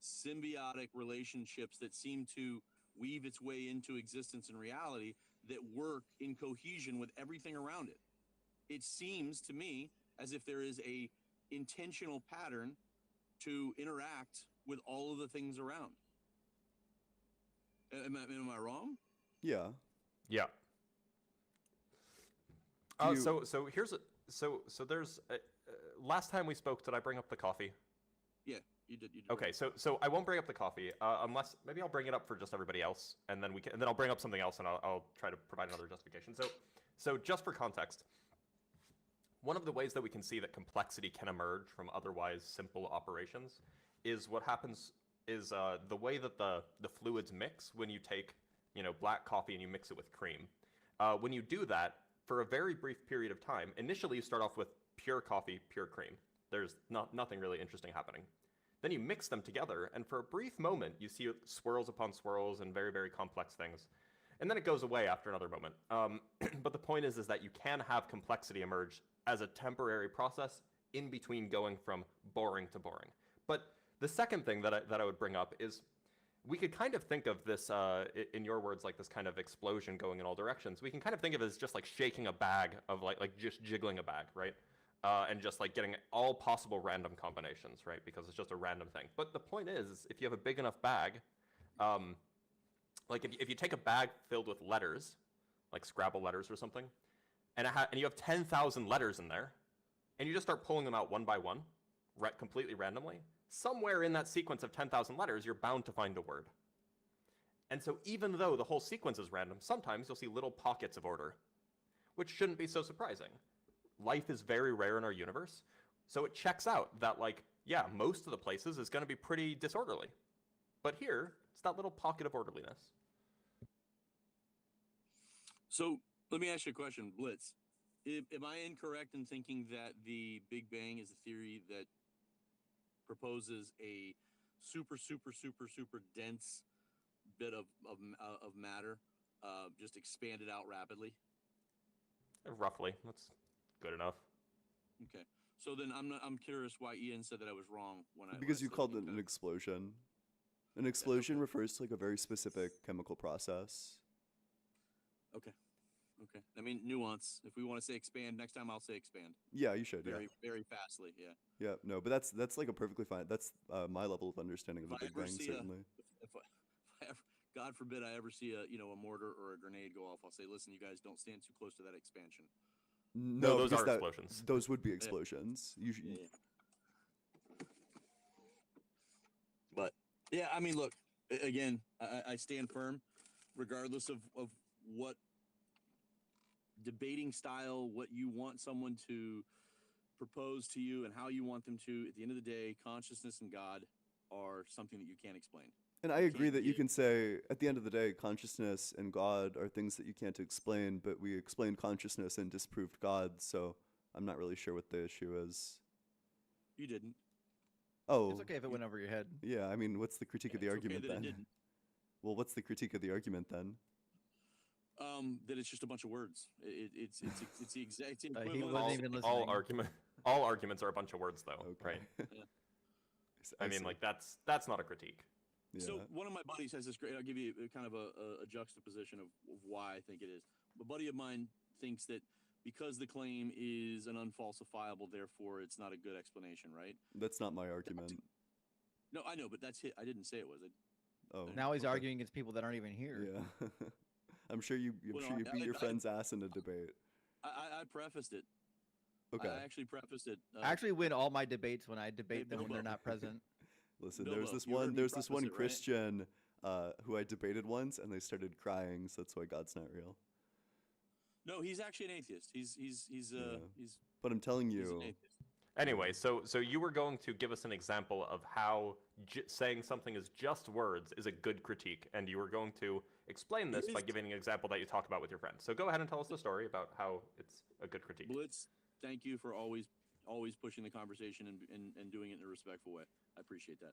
symbiotic relationships that seem to weave its way into existence and reality that work in cohesion with everything around it? It seems to me as if there is a intentional pattern to interact with all of the things around. Am I wrong? Yeah. Yeah. So here's there's last time we spoke, did I bring up the coffee? Yeah, you did. Okay, so I won't bring up the coffee unless maybe I'll bring it up for just everybody else, and then I'll bring up something else, and I'll try to provide another justification. So just for context, one of the ways that we can see that complexity can emerge from otherwise simple operations is what happens is the way that the fluids mix when you take black coffee and you mix it with cream. When you do that for a very brief period of time, initially you start off with pure coffee, pure cream. There's nothing really interesting happening. Then you mix them together, and for a brief moment you see swirls upon swirls and very, very complex things. And then it goes away after another moment. But the point is that you can have complexity emerge as a temporary process in between going from boring to boring. But the second thing that I would bring up is we could kind of think of this, in your words, like this kind of explosion going in all directions. We can kind of think of it as just like shaking a bag of like just jiggling a bag, right? And just like getting all possible random combinations, right? Because it's just a random thing. But the point is, if you have a big enough bag, like if you take a bag filled with letters, like Scrabble letters or something, and you have 10,000 letters in there, and you just start pulling them out one by one, completely randomly, somewhere in that sequence of 10,000 letters, you're bound to find a word. And so even though the whole sequence is random, sometimes you'll see little pockets of order, which shouldn't be so surprising. Life is very rare in our universe, so it checks out that, like, yeah, most of the places is going to be pretty disorderly. But here, it's that little pocket of orderliness. So let me ask you a question, Blitz. Am I incorrect in thinking that the Big Bang is a theory that proposes a super dense bit of matter, just expanded out rapidly? Roughly, that's good enough. Okay, so then I'm curious why Ian said that I was wrong because you called it an explosion. An explosion refers to like a very specific chemical process. Okay. I mean, nuance. If we want to say expand, next time I'll say expand. Yeah, you should. Very fastly. Yeah. Yeah. No, but that's like a perfectly fine. That's my level of understanding of the Big Bang, certainly. God forbid I ever see a mortar or a grenade go off, I'll say, listen, you guys don't stand too close to that expansion. No, those because are explosions. Those would be explosions. You should, Yeah. But yeah, I mean, look, again, I stand firm, regardless of what debating style, what you want someone to propose to you and how you want them to. At the end of the day, consciousness and God are something that you can't explain. And I You agree can't that you get- can say, at the end of the day, consciousness and God are things that you can't explain, but we explained consciousness and disproved God, so I'm not really sure what the issue is. You didn't. Oh, It's okay if it went over your head. yeah, I mean, what's the critique of the It's okay argument that it then? didn't. Well, what's the critique of the argument then? That it's just a bunch of words. It's the exact He equivalent. wasn't of- even all listening. all arguments are a bunch of words, though, Okay. right? I I mean, see. like that's not a critique. Yeah. So one of my buddies has this great. I'll give you a kind of a juxtaposition of why I think it is. A buddy of mine thinks that because the claim is an unfalsifiable, therefore it's not a good explanation, right? That's not my argument. No, I know, but that's it. I didn't say it was. Oh, Now he's okay. arguing against people that aren't even here. Yeah. I'm sure you Well, no, beat your I- friend's ass in a debate. I prefaced it. Okay. I actually prefaced it. I actually win all my debates when I debate them when they're Bilbo. not present. Listen, Bilbo, there's this you heard one me there's this preface one it, right? Christian who I debated once and they started crying, so that's why God's not real. No, he's actually an atheist. He's Yeah. he's But I'm telling he's you, an atheist. Anyway, so you were going to give us an example of how saying something is just words is a good critique, and you were going to explain this by is- giving an example that you talked about with your friend. So go ahead and tell us the story about how it's a good critique. Blitz, thank you for always pushing the conversation and doing it in a respectful way. I appreciate that.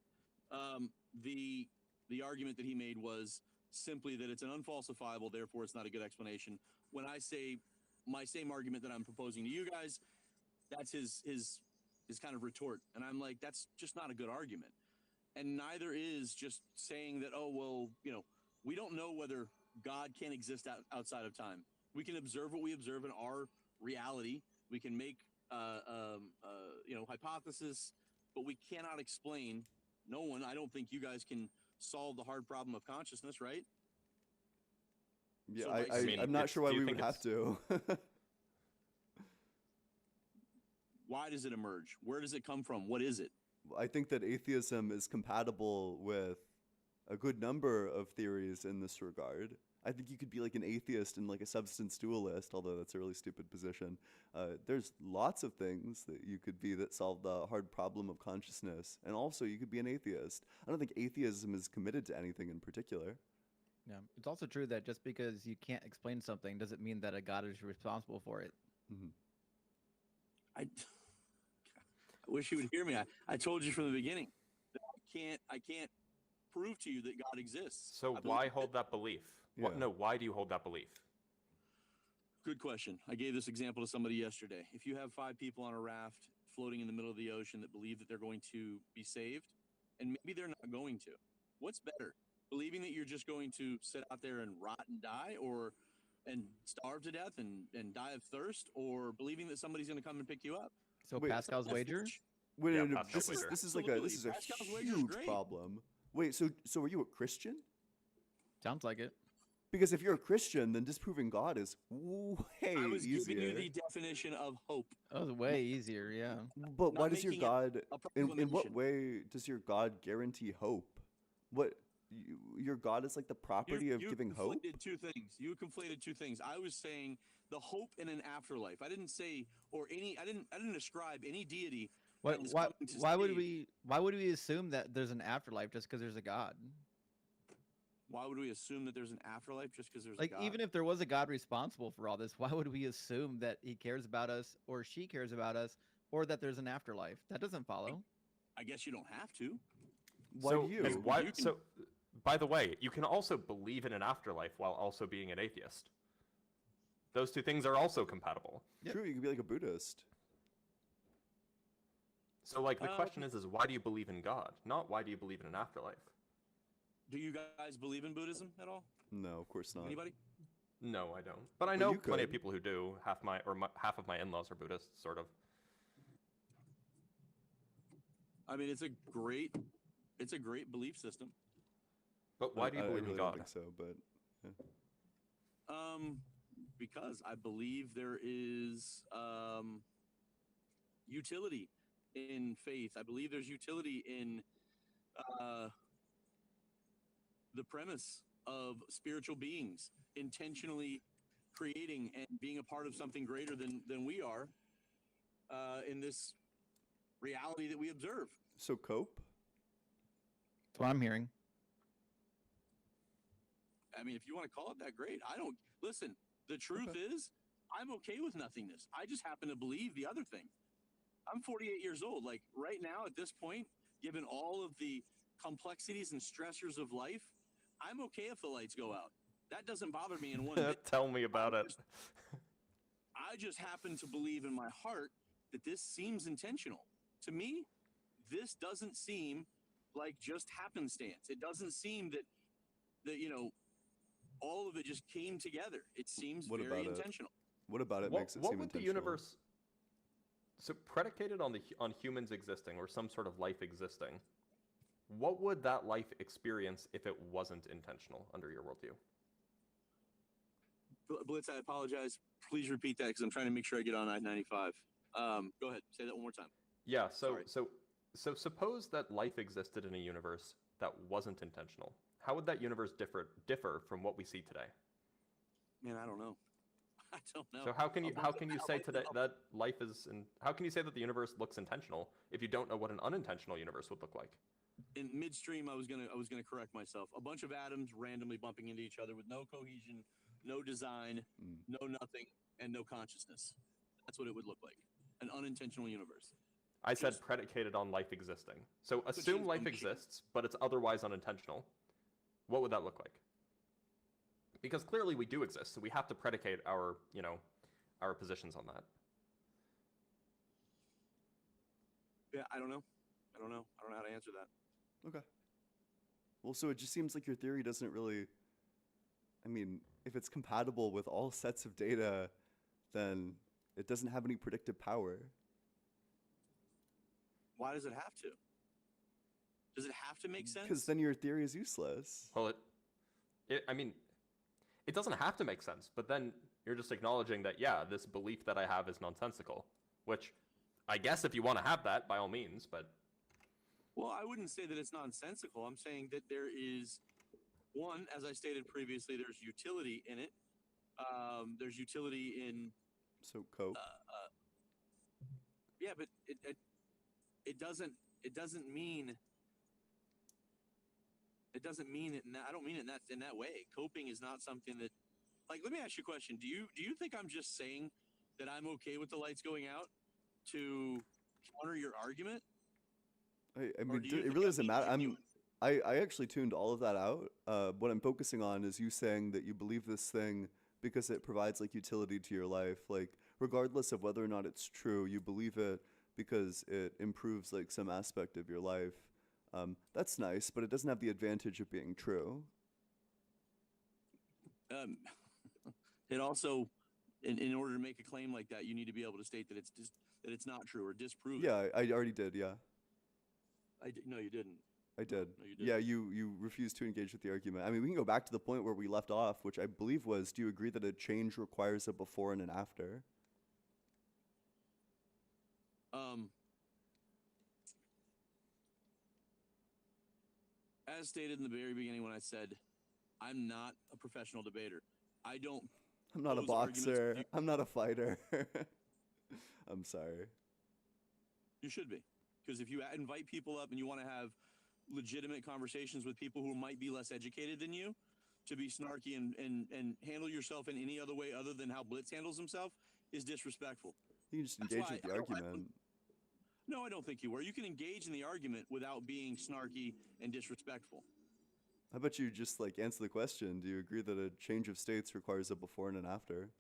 The argument that he made was simply that it's an unfalsifiable, therefore it's not a good explanation. When I say my same argument that I'm proposing to you guys, that's his kind of retort, and I'm like, that's just not a good argument. And neither is just saying that, oh well, we don't know whether God can exist outside of time. We can observe what we observe in our reality. We can make hypothesis, but we cannot explain. No one, I don't think you guys can solve the hard problem of consciousness, right? yeah, So I, by I, saying- I'm not it's- sure why do you we think would have to. Why does it emerge? Where does it come from? What is it? I think that atheism is compatible with a good number of theories in this regard. I think you could be like an atheist and like a substance dualist, although that's a really stupid position. There's lots of things that you could be that solve the hard problem of consciousness, and also you could be an atheist. I don't think atheism is committed to anything in particular. Yeah. It's also true that just because you can't explain something doesn't mean that a god is responsible for it. Hmm. I wish you would hear me. I told you from the beginning that I can't prove to you that God exists. So I believe why that- hold that belief? Yeah. Why do you hold that belief? Good question. I gave this example to somebody yesterday. If you have 5 people on a raft floating in the middle of the ocean that believe that they're going to be saved, and maybe they're not going to, what's better? Believing that you're just going to sit out there and rot and die, and starve to death and die of thirst, or believing that somebody's going to come and pick you up? So Wait, Pascal's wager? Wait, Yeah, no, Pascal this is wager. this is like Absolutely. this is a Pascal's wager's huge great. problem. Wait, so are you a Christian? Sounds like it. Because if you're a Christian, then disproving God is way I was easier. giving you the definition of hope. That was way easier, yeah. But why not does your making it God? a In what proclamation. way does your God guarantee hope? Your God is like the property of giving hope. You conflated two things. You conflated two things. I was saying the hope in an afterlife. I didn't say I didn't ascribe any deity. Why, that is why, coming to why would save. why would we assume that there's an afterlife just because there's a God? Why would we assume that there's an afterlife just because there's Like, a God? even if there was a God responsible for all this, why would we assume that he cares about us or she cares about us or that there's an afterlife? That doesn't follow. I guess you don't have to. Why so, do you? and why, You can- so, by the way, you can also believe in an afterlife while also being an atheist. Those two things are also compatible. Yep. True, you could be like a Buddhist. So, like, the question is why do you believe in God? Not why do you believe in an afterlife? Do you guys believe in Buddhism at all? No, of course not. Anybody? No, I don't. But I But know you plenty of could. people who do. Half of my in-laws are Buddhists, sort of. I mean, it's a great belief system. But why do you I believe really in don't God? think so, but Because I believe there is utility in faith. I believe there's utility in the premise of spiritual beings intentionally creating and being a part of something greater than we are in this reality that we observe. so cope. That's what I'm hearing. I mean, if you want to call it that, great. I don't listen. The truth is, I'm okay with nothingness. I just happen to believe the other thing. I'm 48 years old. Like right now, at this point, given all of the complexities and stressors of life, I'm okay if the lights go out. That doesn't bother me in one bit. Tell me about it. I just happen to believe in my heart that this seems intentional. To me, this doesn't seem like just happenstance. It doesn't seem that all of it just came together. It seems What very about it? intentional. What about it What, makes it what seem would the intentional? universe, so predicated on on humans existing or some sort of life existing, what would that life experience if it wasn't intentional under your worldview? Blitz, I apologize. Please repeat that because I'm trying to make sure I get on I-95. Go ahead. Say that one more time. Yeah, Sorry. so suppose that life existed in a universe that wasn't intentional. How would that universe differ from what we see today? Man, I don't know. I don't know. So how can you say today that life is how can you say that the universe looks intentional if you don't know what an unintentional universe would look like? In midstream, I was gonna correct myself. A bunch of atoms randomly bumping into each other with no cohesion, no design, no nothing, and no consciousness. That's what it would look like. An unintentional universe. I said predicated on life existing. So assume life exists, but it's otherwise unintentional. What would that look like? Because clearly we do exist, so we have to predicate our positions on that. Yeah, I don't know. I don't know how to answer that. Okay. Well, so it just seems like your theory doesn't really. I mean, if it's compatible with all sets of data, then it doesn't have any predictive power. Why does it have to? Does it have to make sense? Because then your theory is useless. Well, I mean, it doesn't have to make sense, but then you're just acknowledging that, yeah, this belief that I have is nonsensical, which I guess if you want to have that, by all means, but... Well, I wouldn't say that it's nonsensical. I'm saying that there is, one, as I stated previously, there's utility in it. There's utility in... So cope. Yeah, but it doesn't mean... It doesn't mean it. I don't mean it in that way. Coping is not something that, like. Let me ask you a question. Do you think I'm just saying that I'm okay with the lights going out to counter your argument? I mean, it really doesn't matter. I actually tuned all of that out. What I'm focusing on is you saying that you believe this thing because it provides like utility to your life. Like regardless of whether or not it's true, you believe it because it improves like some aspect of your life. That's nice, but it doesn't have the advantage of being true. It also, in order to make a claim like that, you need to be able to state that it's not true or disprove it. Yeah, I already did. Yeah. No, you didn't. I did. No, you didn't. Yeah, you refused to engage with the argument. I mean, we can go back to the point where we left off, which I believe was, do you agree that a change requires a before and an after? As stated in the very beginning when I said, I'm not a professional debater. I'm not a boxer. I'm not a fighter. I'm sorry. You should be. Because if you invite people up and you want to have legitimate conversations with people who might be less educated than you, to be snarky and handle yourself in any other way other than how Blitz handles himself is disrespectful. You can just engage with the argument. No, I don't think you were. You can engage in the argument without being snarky and disrespectful. How about you just like answer the question? Do you agree that a change of states requires a before and an after?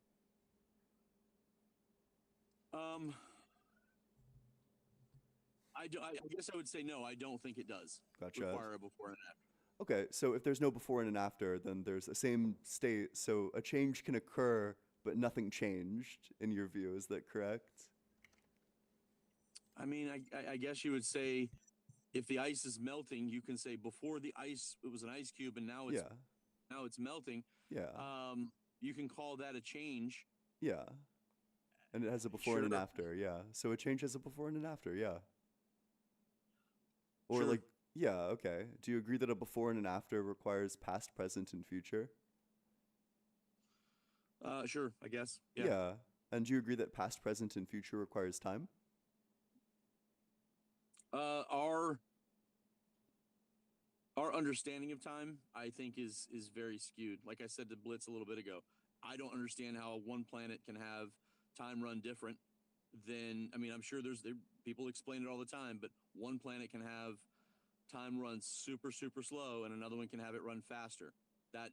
I guess I would say no. I don't think it does. Gotcha. Require a before and an after. Okay, so if there's no before and an after, then there's the same state. So a change can occur, but nothing changed in your view. Is that correct? I mean, I guess you would say if the ice is melting, you can say before the ice, it was an ice cube and now it's melting. Yeah. You can call that a change. Yeah. And it has a before and an after. Yeah. So a change has a before and an after. Yeah. Or Sure. like, yeah. Okay. Do you agree that a before and an after requires past, present, and future? Sure, I guess. Yeah. And do you agree that past, present, and future requires time? Our understanding of time, I think, is very skewed. Like I said to Blitz a little bit ago, I don't understand how one planet can have time run different than. I mean, I'm sure people explain it all the time, but one planet can have time run super slow, and another one can have it run faster. That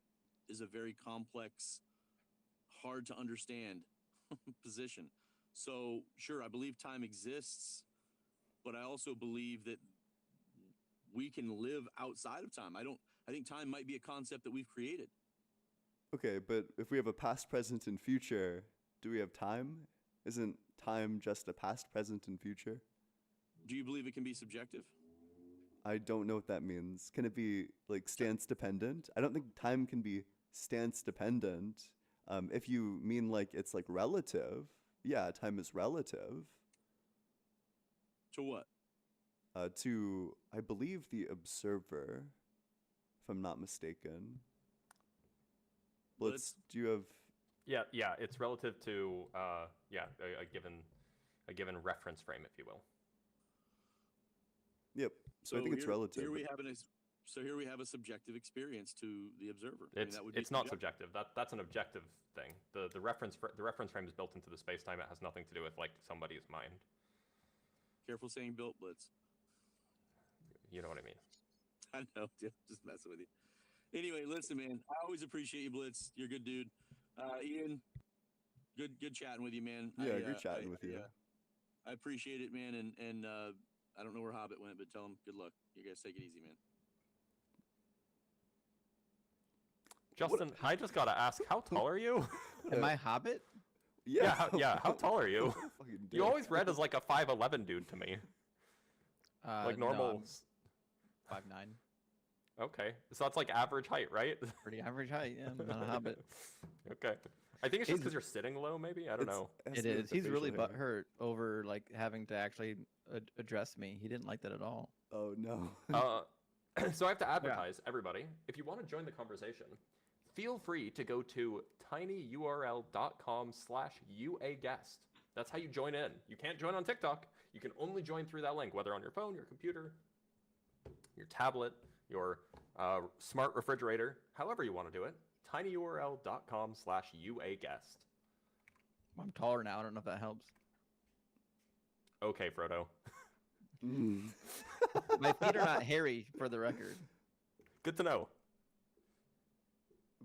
is a very complex, hard to understand position. So sure, I believe time exists, but I also believe that we can live outside of time. I think time might be a concept that we've created. Okay, but if we have a past, present, and future, do we have time? Isn't time just a past, present, and future? Do you believe it can be subjective? I don't know what that means. Can it be like stance dependent? I don't think time can be stance dependent. If you mean like it's like relative, yeah, time is relative. To what? To, I believe, the observer, if I'm not mistaken. Blitz, do you have? Yeah, it's relative to a given reference frame, if you will. Yep. So I think it's relative. Here we have a subjective experience to the observer. It's not subjective. That's an objective thing. The reference frame is built into the space-time. It has nothing to do with like somebody's mind. Careful saying built, Blitz. You know what I mean. I know, just messing with you. Anyway, listen, man. I always appreciate you, Blitz. You're a good dude. Ian, good chatting with you, man. Yeah, good chatting with you. I appreciate it, man. And I don't know where Hobbit went, but tell him good luck. You guys take it easy, man. Justin, I just gotta ask, how tall are you? Am I Hobbit? Yeah. How tall are you? You always read as like a 5'11" dude to me. Like normal. No, 5'9". Okay, so that's like average height, right? Pretty average height, yeah. I'm not a Hobbit. Okay. I think it's just because you're sitting low, maybe? I don't know. It is. He's really butthurt over like having to actually address me. He didn't like that at all. Oh, no. So I have to advertise, everybody. If you want to join the conversation, feel free to go to tinyurl.com/uaguest. That's how you join in. You can't join on TikTok. You can only join through that link, whether on your phone, your computer, your tablet, your smart refrigerator, however you want to do it. tinyurl.com/uaguest. I'm taller now. I don't know if that helps. Okay, Frodo. My feet are not hairy, for the record. Good to know.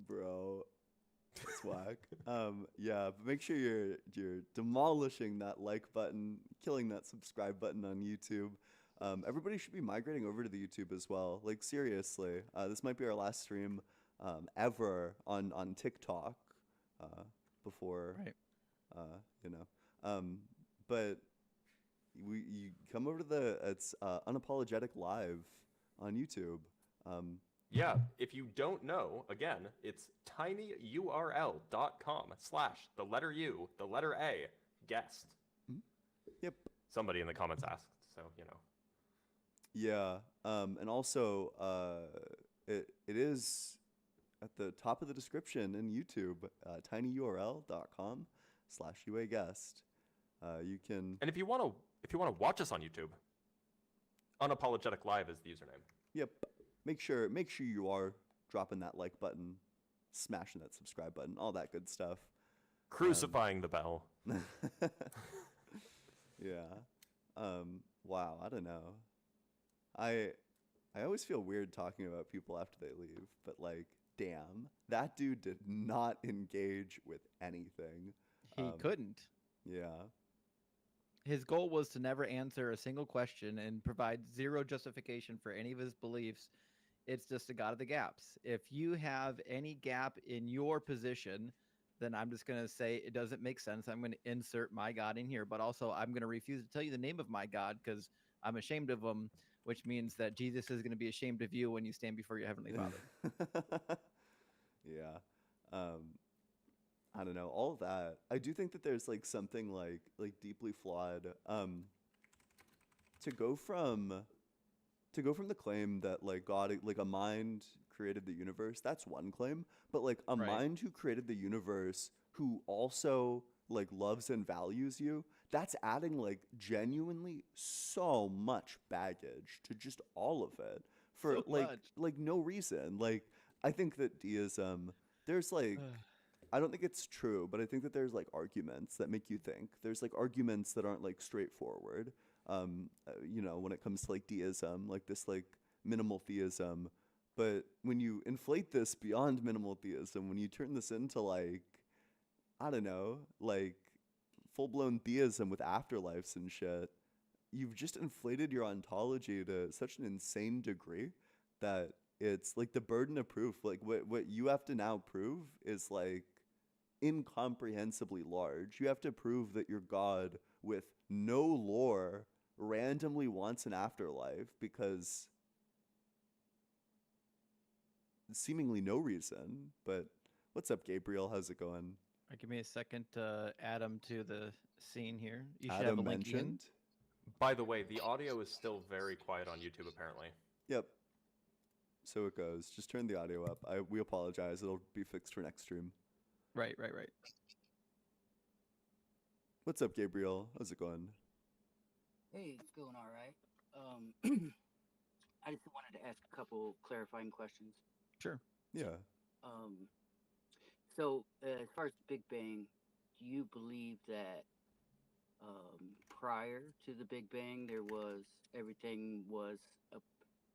Bro, that's whack. Yeah, but make sure you're demolishing that like button, killing that subscribe button on YouTube. Everybody should be migrating over to the YouTube as well. Like seriously, this might be our last stream ever on TikTok before, right? But you come over to it's Unapologetic Live on YouTube. Yeah, if you don't know, again, it's tinyurl.com/U, Yep. Somebody in the comments asked, so you know. Yeah, and also it is at the top of the description in YouTube, tinyurl.com/uaguest. You can. And if you want to watch us on YouTube, Unapologetic Live is the username. Yep. Make sure you are dropping that like button, smashing that subscribe button, all that good stuff. Crucifying the bell. Yeah. Wow, I don't know. I always feel weird talking about people after they leave, but like, damn, that dude did not engage with anything. He couldn't. Yeah. His goal was to never answer a single question and provide zero justification for any of his beliefs. It's just a God of the gaps. If you have any gap in your position, then I'm just going to say it doesn't make sense. I'm going to insert my God in here, but also I'm going to refuse to tell you the name of my God because I'm ashamed of them, which means that Jesus is going to be ashamed of you when you stand before your heavenly Father. Yeah. I don't know, all of that. I do think that there's like something like deeply flawed. To go from the claim that like God, like a mind created the universe, that's one claim. But like a Right. mind who created the universe, who also like loves and values you, that's adding like genuinely so much baggage to just all of it for So like much. no reason. Like I think that deism, there's like I don't think it's true, but I think that there's like arguments that make you think. There's like arguments that aren't like straightforward. You know, when it comes to like deism, like this like minimal theism. But when you inflate this beyond minimal theism, when you turn this into like, I don't know, like full blown theism with afterlives and shit, you've just inflated your ontology to such an insane degree that it's like the burden of proof. Like what you have to now prove is like incomprehensibly large. You have to prove that your God with no lore randomly wants an afterlife because seemingly no reason. But what's up, Gabriel? How's it going? Give me a second to add him to the scene here. You should have a Adam link in. mentioned. By the way, the audio is still very quiet on YouTube, apparently. Yep. So it goes. Just turn the audio up. We apologize. It'll be fixed for next stream. Right. What's up, Gabriel? How's it going? Hey, it's going all right. I just wanted to ask a couple clarifying questions. Sure. Yeah. So, as far as the Big Bang, do you believe that prior to the Big Bang, everything was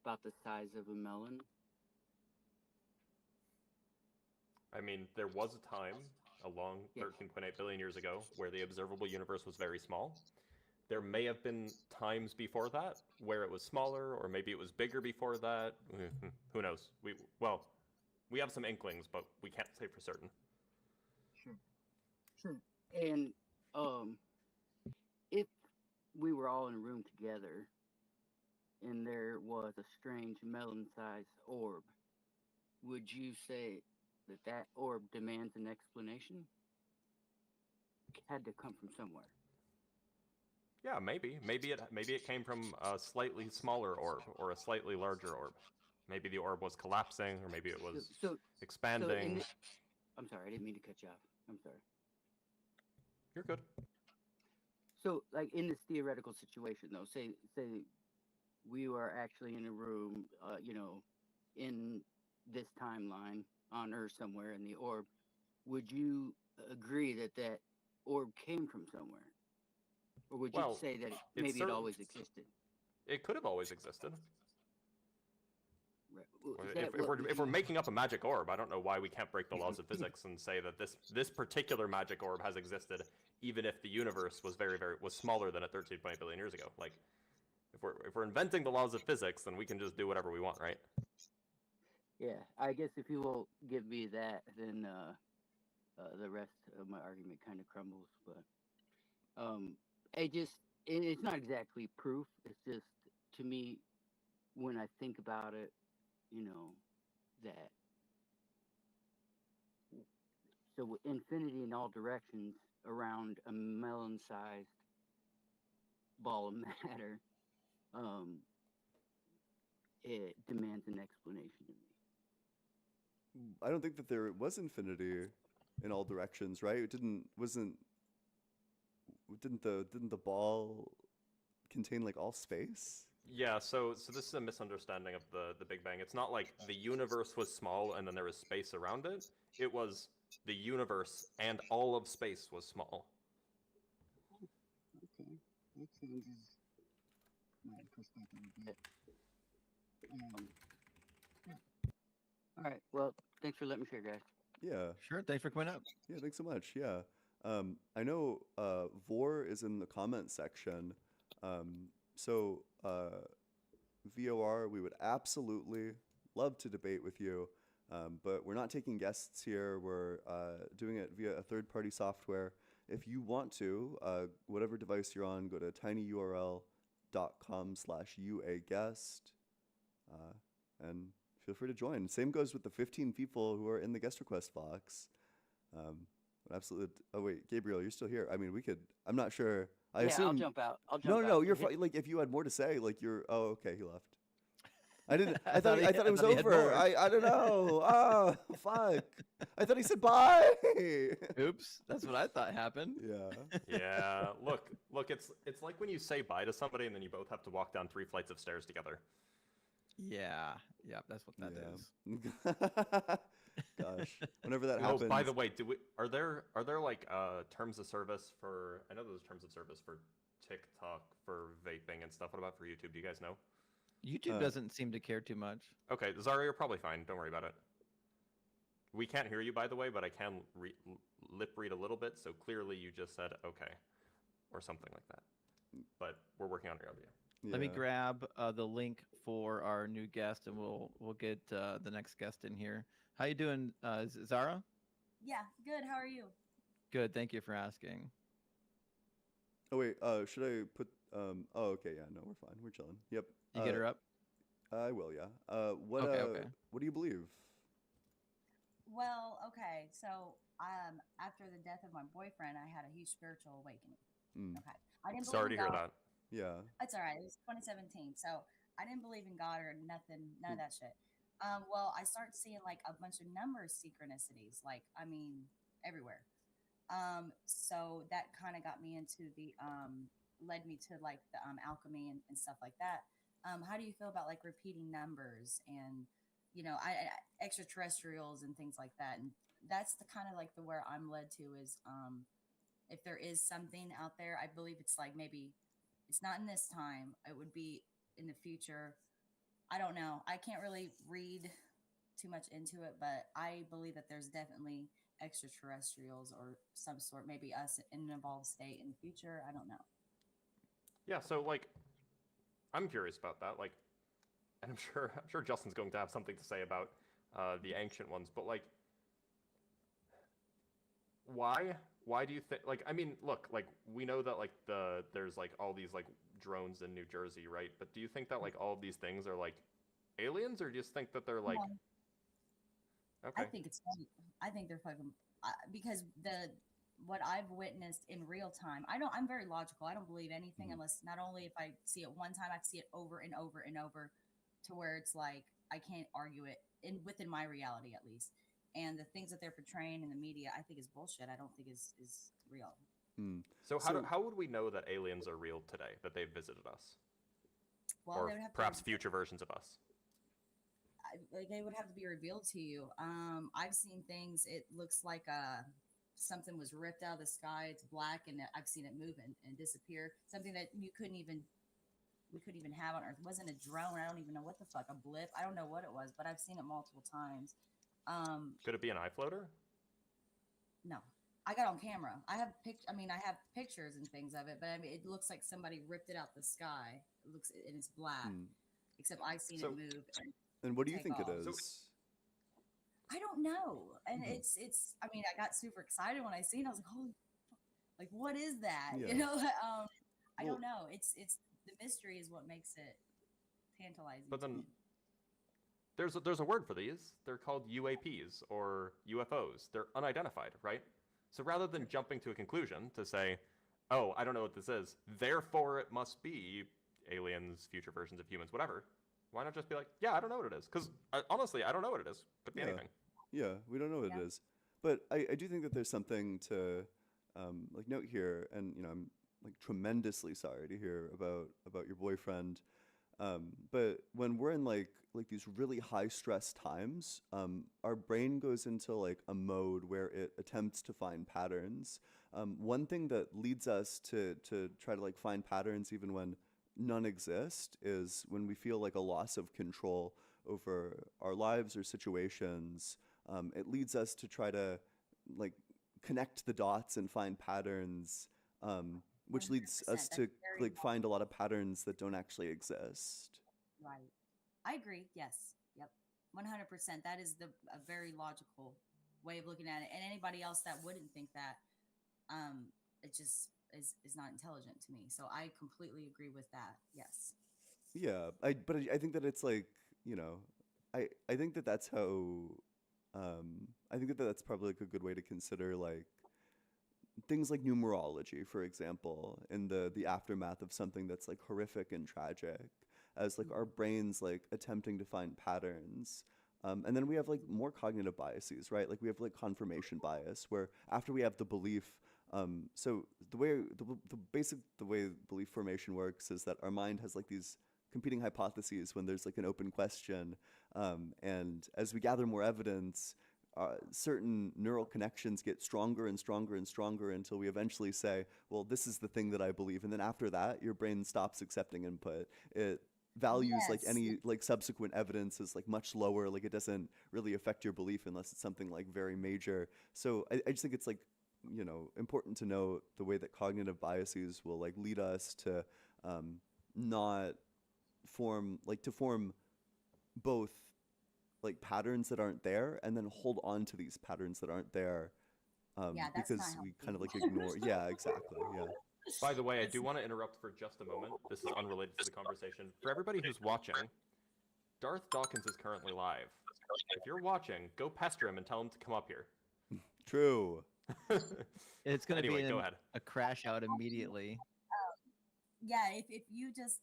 about the size of a melon? I mean, there was a time, a long 13.8 billion years ago, where the observable universe was very small. There may have been times before that where it was smaller, or maybe it was bigger before that. Who knows? We have some inklings, but we can't say for certain. Sure. And if we were all in a room together and there was a strange melon-sized orb, would you say that orb demands an explanation? It had to come from somewhere. Yeah, maybe. Maybe it came from a slightly smaller orb or a slightly larger orb. Maybe the orb was collapsing, or maybe it was expanding. I'm sorry, I didn't mean to cut you off. I'm sorry. You're good. So, like in this theoretical situation, though, say we were actually in a room, in this timeline on Earth somewhere in the orb, would you agree that orb came from somewhere? Or would you say that maybe it always existed? It could have always existed. Right. If we're making up a magic orb, I don't know why we can't break the laws of physics and say that this particular magic orb has existed, even if the universe was was smaller than at 13.8 billion years ago. Like, if we're inventing the laws of physics, then we can just do whatever we want, right? Yeah, I guess if you will give me that, then the rest of my argument kind of crumbles. But it's not exactly proof. It's just, to me, when I think about it, that so infinity in all directions around a melon-sized ball of matter, it demands an explanation to me. I don't think that there was infinity in all directions, right? Didn't the ball contain like all space? Yeah, so this is a misunderstanding of the Big Bang. It's not like the universe was small and then there was space around it. It was the universe and all of space was small. Okay, that changes my perspective a bit. All right, well, thanks for letting me share, guys. Yeah. Sure. Thanks for coming up. Yeah, thanks so much. Yeah. I know Vor is in the comment section. So VOR, we would absolutely love to debate with you, but we're not taking guests here. We're doing it via a third-party software. If you want to, whatever device you're on, go to tinyurl patreon.com/uaguest, and feel free to join. Same goes with the 15 people who are in the guest request box. Absolutely. Oh wait, Gabriel, you're still here. I mean, we could. I'm not sure. I Yeah, assume. I'll jump out. No, you're fine. Like if you had more to say, like you're. Oh, okay, he left. I didn't. I I thought it was he had over. more. I don't know. Oh, fuck. I thought he said bye. Oops, that's what I thought happened. Yeah. Yeah, look, it's like when you say bye to somebody and then you both have to walk down 3 flights of stairs together. Yeah, that's what that is. Gosh, whenever that Oh, happens. by the way, are there like terms of service for? I know there's terms of service for TikTok for vaping and stuff. What about for YouTube? Do you guys know? YouTube doesn't seem to care too much. Okay, Zara, you're probably fine. Don't worry about it. We can't hear you, by the way, but I can lip read a little bit. So clearly, you just said okay, or something like that. But we're working on your audio. Yeah. Let me grab the link for our new guest, and we'll get the next guest in here. How you doing, Zara? Yeah, good. How are you? Good. Thank you for asking. Oh wait. Should I put? Oh, okay. Yeah. No, we're fine. We're chilling. Yep. You get her up. I will. Yeah. What? Okay. What do you believe? Well, okay. So, after the death of my boyfriend, I had a huge spiritual awakening. Okay. I didn't Sorry to believe in hear God. that. Yeah. It's all right. It was 2017. So, I didn't believe in God or nothing, none of that shit. Well, I started seeing like a bunch of number synchronicities, like, I mean, everywhere. So that kind of got me into the, led me to like the alchemy and stuff like that. How do you feel about like repeating numbers and, you know, extraterrestrials and things like that? And that's the kind of like the where I'm led to is, if there is something out there, I believe it's like maybe it's not in this time. It would be in the future. I don't know. I can't really read too much into it, but I believe that there's definitely extraterrestrials or some sort, maybe us in an evolved state in the future. I don't know. Yeah. So like, I'm curious about that. Like, and I'm sure Justin's going to have something to say about the ancient ones, but like, why do you think? Like, I mean, look, like we know that like there's like all these like drones in New Jersey, right? But do you think that like all of these things are like aliens, or do you just think that they're like? Okay. I think it's funny. I think they're fucking because what I've witnessed in real time. I'm very logical. I don't believe anything unless not only if I see it one time, I see it over and over and over, to where it's like I can't argue it within my reality at least. And the things that they're portraying in the media, I think is bullshit. I don't think is real. So how would we know that aliens are real today? That they've visited us, Well, or they would have perhaps to, future versions of us? like they would have to be revealed to you. I've seen things. It looks like something was ripped out of the sky. It's black, and I've seen it move and disappear. Something that we couldn't even have on Earth. It wasn't a drone. I don't even know what the fuck, a blip. I don't know what it was, but I've seen it multiple times. Could it be an eye floater? No, I got on camera. I have pictures and things of it, but I mean, it looks like somebody ripped it out the sky. It looks, and it's black, except I've seen it move. And what do you think it off. is? I don't know. And it's, I mean, I got super excited when I seen it. I was like, holy, like, what is that? Yeah. You know, I don't know. It's the mystery is what makes it tantalizing. But to then me. there's a word for these. They're called UAPs or UFOs. They're unidentified, right? So rather than jumping to a conclusion to say, oh, I don't know what this is, therefore it must be aliens, future versions of humans, whatever. Why not just be like, yeah, I don't know what it is? Because honestly, I don't know what it is. Could be anything. Yeah, we don't know what it is. But I do think that there's something to like note here, and you know, I'm like tremendously sorry to hear about your boyfriend. But when we're in like these really high stress times, our brain goes into like a mode where it attempts to find patterns. One thing that leads us to try to like find patterns even when none exist is when we feel like a loss of control over our lives or situations. It leads us to try to like connect the dots and find patterns, which leads us to like find a lot of patterns that don't actually exist. Right. I agree. Yes. Yep. 100%. That is a very logical way of looking at it. And anybody else that wouldn't think that, it just, is not intelligent to me. So I completely agree with that. Yes. Yeah, I think that it's like, you know, I think that that's how I think that that's probably like a good way to consider like things like numerology, for example, in the aftermath of something that's like horrific and tragic, as like our brains like attempting to find patterns. And then we have like more cognitive biases, right? Like we have like confirmation bias, where after we have the belief, so the way belief formation works is that our mind has like these competing hypotheses when there's like an open question, and as we gather more evidence, certain neural connections get stronger and stronger and stronger until we eventually say, well, this is the thing that I believe. And then after that, your brain stops accepting input. It values like Yes. any like subsequent evidence is like much lower. Like it doesn't really affect your belief unless it's something like very major. So I just think it's like, you know, important to know the way that cognitive biases will like lead us to not form both like patterns that aren't there and then hold on to these patterns that aren't there, Yeah, that's not because we kind of like healthy. ignore. Yeah, exactly. Yeah. By the way, I That's do want to interrupt for just a moment. This is unrelated to the conversation. For everybody who's watching, Darth Dawkins is currently live. If you're watching, go pester him and tell him to come up here. True. It's going to Anyway, be go ahead. a crash out immediately. yeah. If you just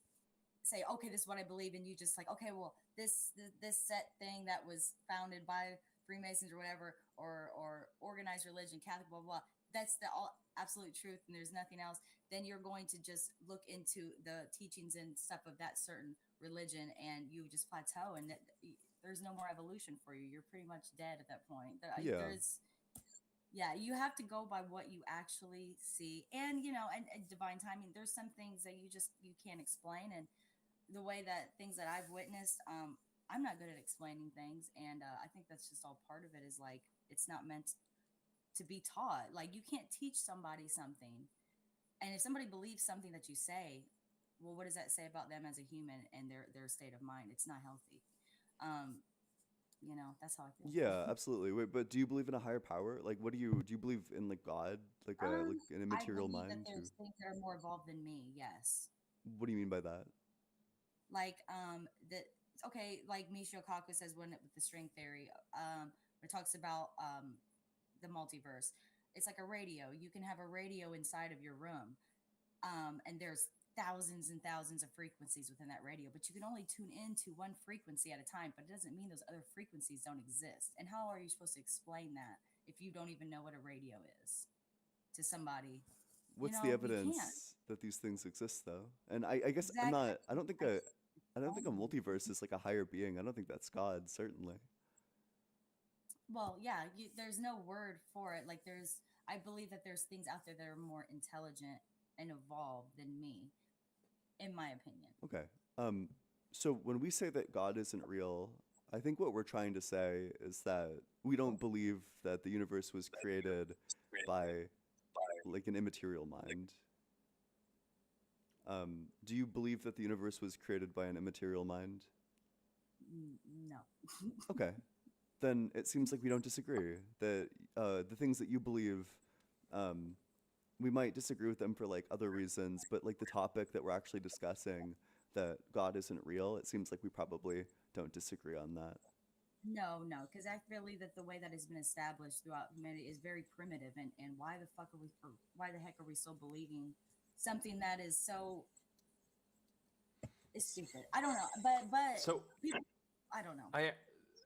say, okay, this is what I believe, and you just like, okay, well, this set thing that was founded by Freemasons or whatever, or organized religion, Catholic, blah blah, blah, that's the absolute truth, and there's nothing else. Then you're going to just look into the teachings and stuff of that certain religion, and you just plateau, and there's no more evolution for you. You're pretty much dead at that point. Yeah. There's yeah, you have to go by what you actually see, and and divine timing. There's some things that you can't explain, and the way that things that I've witnessed, I'm not good at explaining things, and I think that's just all part of it. Is like it's not meant to be taught. Like you can't teach somebody something, and if somebody believes something that you say, well, what does that say about them as a human and their state of mind? It's not healthy. Um, that's how I feel. Yeah, absolutely. Wait, but do you believe in a higher power? Like, what do you believe in like God, like like an I immaterial believe that mind? there's things that are more evolved than me. Yes. What do you mean by that? Like that okay, like Michio Kaku says when with the string theory, it talks about the multiverse. It's like a radio. You can have a radio inside of your room, and there's thousands and thousands of frequencies within that radio, but you can only tune into one frequency at a time. But it doesn't mean those other frequencies don't exist. And how are you supposed to explain that if you don't even know what a radio is to somebody? What's the You can't. evidence that these things exist, though? And I guess I'm Exactly. not. I don't think I don't think a explain them. multiverse is like a higher being. I don't think that's God, certainly. Well, yeah, there's no word for it. Like I believe that there's things out there that are more intelligent and evolved than me, in my opinion. Okay. So when we say that God isn't real, I think what we're trying to say is that we don't believe that the universe was created by like an immaterial mind. Do you believe that the universe was created by an immaterial mind? No. Okay. Then it seems like we don't disagree. That the things that you believe, we might disagree with them for like other reasons, but like the topic that we're actually discussing, that God isn't real, it seems like we probably don't disagree on that. No, because I believe that the way that has been established throughout humanity is very primitive, and why the heck are we still believing something that is so is stupid? I don't know, but So people, I don't know.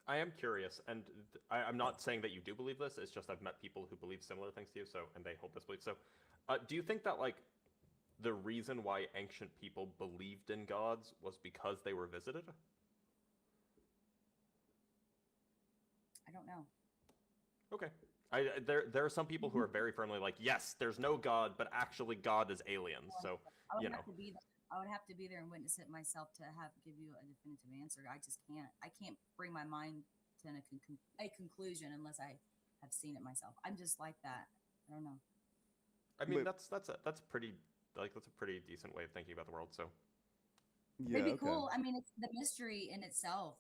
I am curious, and I'm not saying that you do believe this. It's just I've met people who believe similar things to you, and they hold this belief. So, do you think that like the reason why ancient people believed in gods was because they were visited? I don't know. Okay. There are some people who are very firmly like, yes, there's no God, but actually God is aliens. So I would you know. have to be there. I would have to be there and witness it myself to give you a definitive answer. I just can't. I can't bring my mind to a conclusion unless I have seen it myself. I'm just like that. I don't know. I mean, But- that's a pretty decent way of thinking about the world. So Yeah. It'd be Okay. cool. I mean, it's the mystery in itself.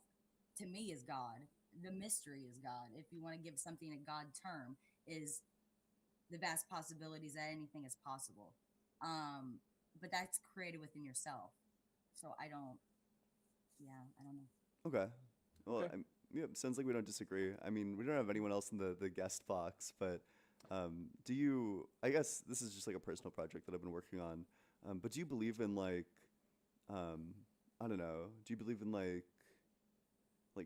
To me, is God. The mystery is God. If you want to give something a God term, is the vast possibilities that anything is possible. But that's created within yourself. So I don't know. Okay. Well, Okay. yeah, sounds like we don't disagree. I mean, we don't have anyone else in the guest box, but do you? I guess this is just like a personal project that I've been working on. But do you believe in like, I don't know. Do you believe in like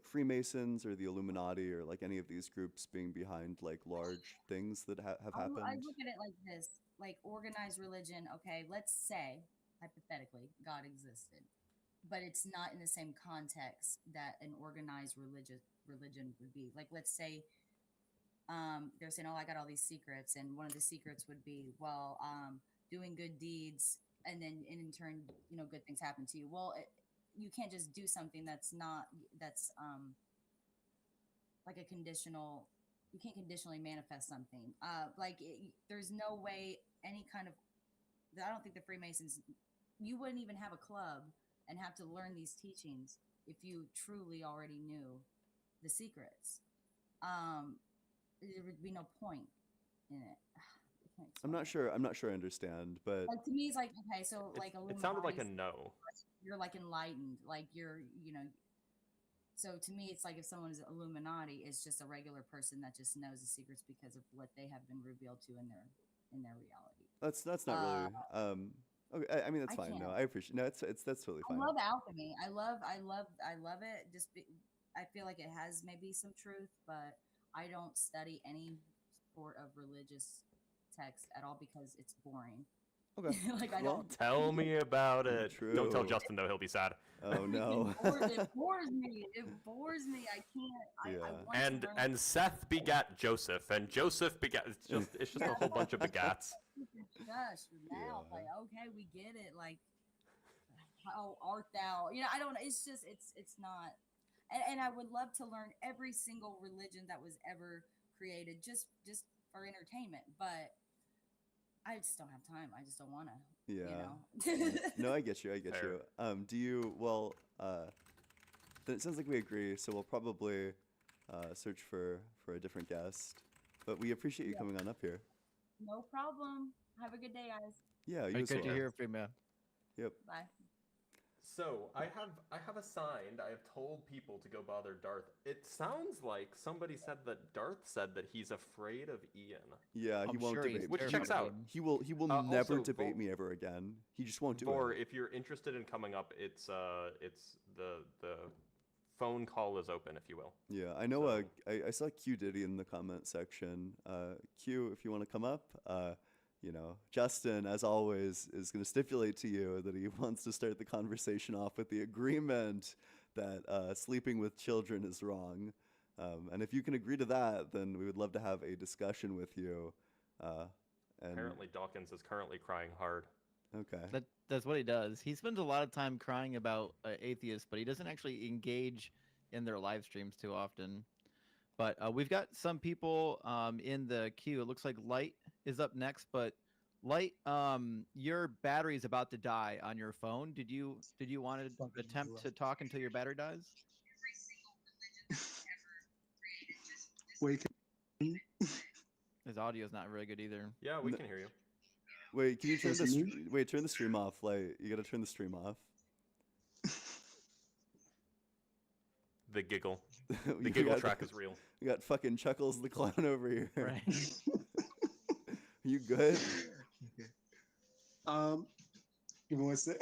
Freemasons or the Illuminati or like any of these groups being behind like large things that have I happened? look at it like this, like organized religion. Okay, let's say hypothetically God existed, but it's not in the same context that an organized religion would be. Like, let's say they're saying, "Oh, I got all these secrets," and one of the secrets would be, well, doing good deeds, and then in turn, good things happen to you. Well, you can't just do something that's not like a conditional. You can't conditionally manifest something. There's no way any kind of. I don't think the Freemasons. You wouldn't even have a club and have to learn these teachings if you truly already knew the secrets. There would be no point in it. I'm not sure. I'm not sure I understand, but Like, to me, it's like, okay, so like It sounded like a Illuminati, no. you're like enlightened, like you're, So to me, it's like if someone is Illuminati, it's just a regular person that just knows the secrets because of what they have been revealed to in their reality. that's not really. Okay, I mean that's I fine. No, can't. I appreciate. No, it's that's totally I fine. love alchemy. I love it. I feel like it has maybe some truth, but I don't study any sort of religious text at all because it's boring. Okay. Like, I Well, don't. Tell me about it. Don't tell True. Justin though; he'll be sad. Oh no. It bores me. It bores me. I can't. I Yeah. want And to learn. and Seth begat Joseph, and Joseph begat. It's just a whole bunch of begats. Gosh, your mouth. Yeah. Like, okay, we get it. Like, how art thou? I don't. It's just. It's not. And I would love to learn every single religion that was ever created, just for entertainment. But I just don't have time. I just don't want to. Yeah. No, I get you. I get Fair. you. Do you? Well, then it sounds like we agree. So we'll probably search for a different guest. But we appreciate you Yeah. coming on up here. No problem. Have a good day, guys. Yeah, you Hey, as good to well. hear from you. Yep. Bye. So I have assigned. I have told people to go bother Darth. It sounds like somebody said that Darth said that he's afraid of Ian. Yeah, he I'm won't sure he's debate. Which me. checks out. He will never Also, debate me ever again. He just won't do Or it. if you're interested in coming up, it's the phone call is open, if you will. Yeah, I know. So- I saw Q Diddy in the comment section. Q, if you want to come up, Justin, as always, is going to stipulate to you that he wants to start the conversation off with the agreement that sleeping with children is wrong. And if you can agree to that, then we would love to have a discussion with you. And Apparently, Dawkins is currently crying hard. okay. That's what he does. He spends a lot of time crying about atheists, but he doesn't actually engage in their live streams too often. But we've got some people in the queue. It looks like Light is up next, but Light, your battery is about to die on your phone. Did you want to attempt to talk until your battery dies? Wait, His audio is not very good either. Yeah, we No. can hear you. Wait, can you turn Listen, turn the stream off? Like, you got to turn the stream off. The giggle. We The giggle got- track is real. We got fucking Chuckles the clown over here. Right. You good? give me one sec.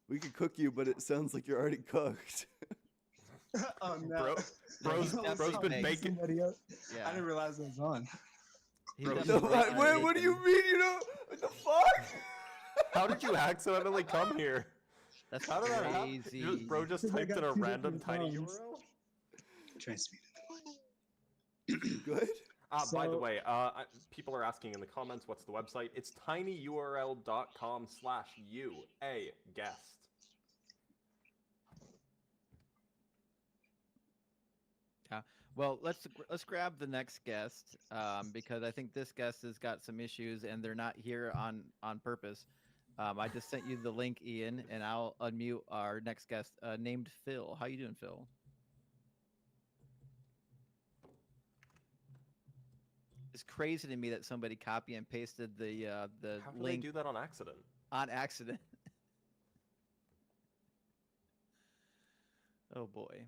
We could cook you, but it sounds like you're already cooked. Oh no. Bro's been Hey. baking. Somebody else. Yeah. I didn't realize it was on. He's Bro, done No, some what, great what do you bacon. mean? What the fuck? How did you accidentally come here? That's How did that happen? crazy. Bro just Because I typed in got a two random different tiny phones. URL. Transmute. Good? By the So- way, people are asking in the comments, what's the website? It's tinyurl.com/guest. Well, let's grab the next guest because I think this guest has got some issues and they're not here on purpose. I just sent you the link, Ian, and I'll unmute our next guest named Phil. How you doing, Phil? It's crazy to me that somebody copy and pasted the How do they link do that on accident? on accident. Oh boy.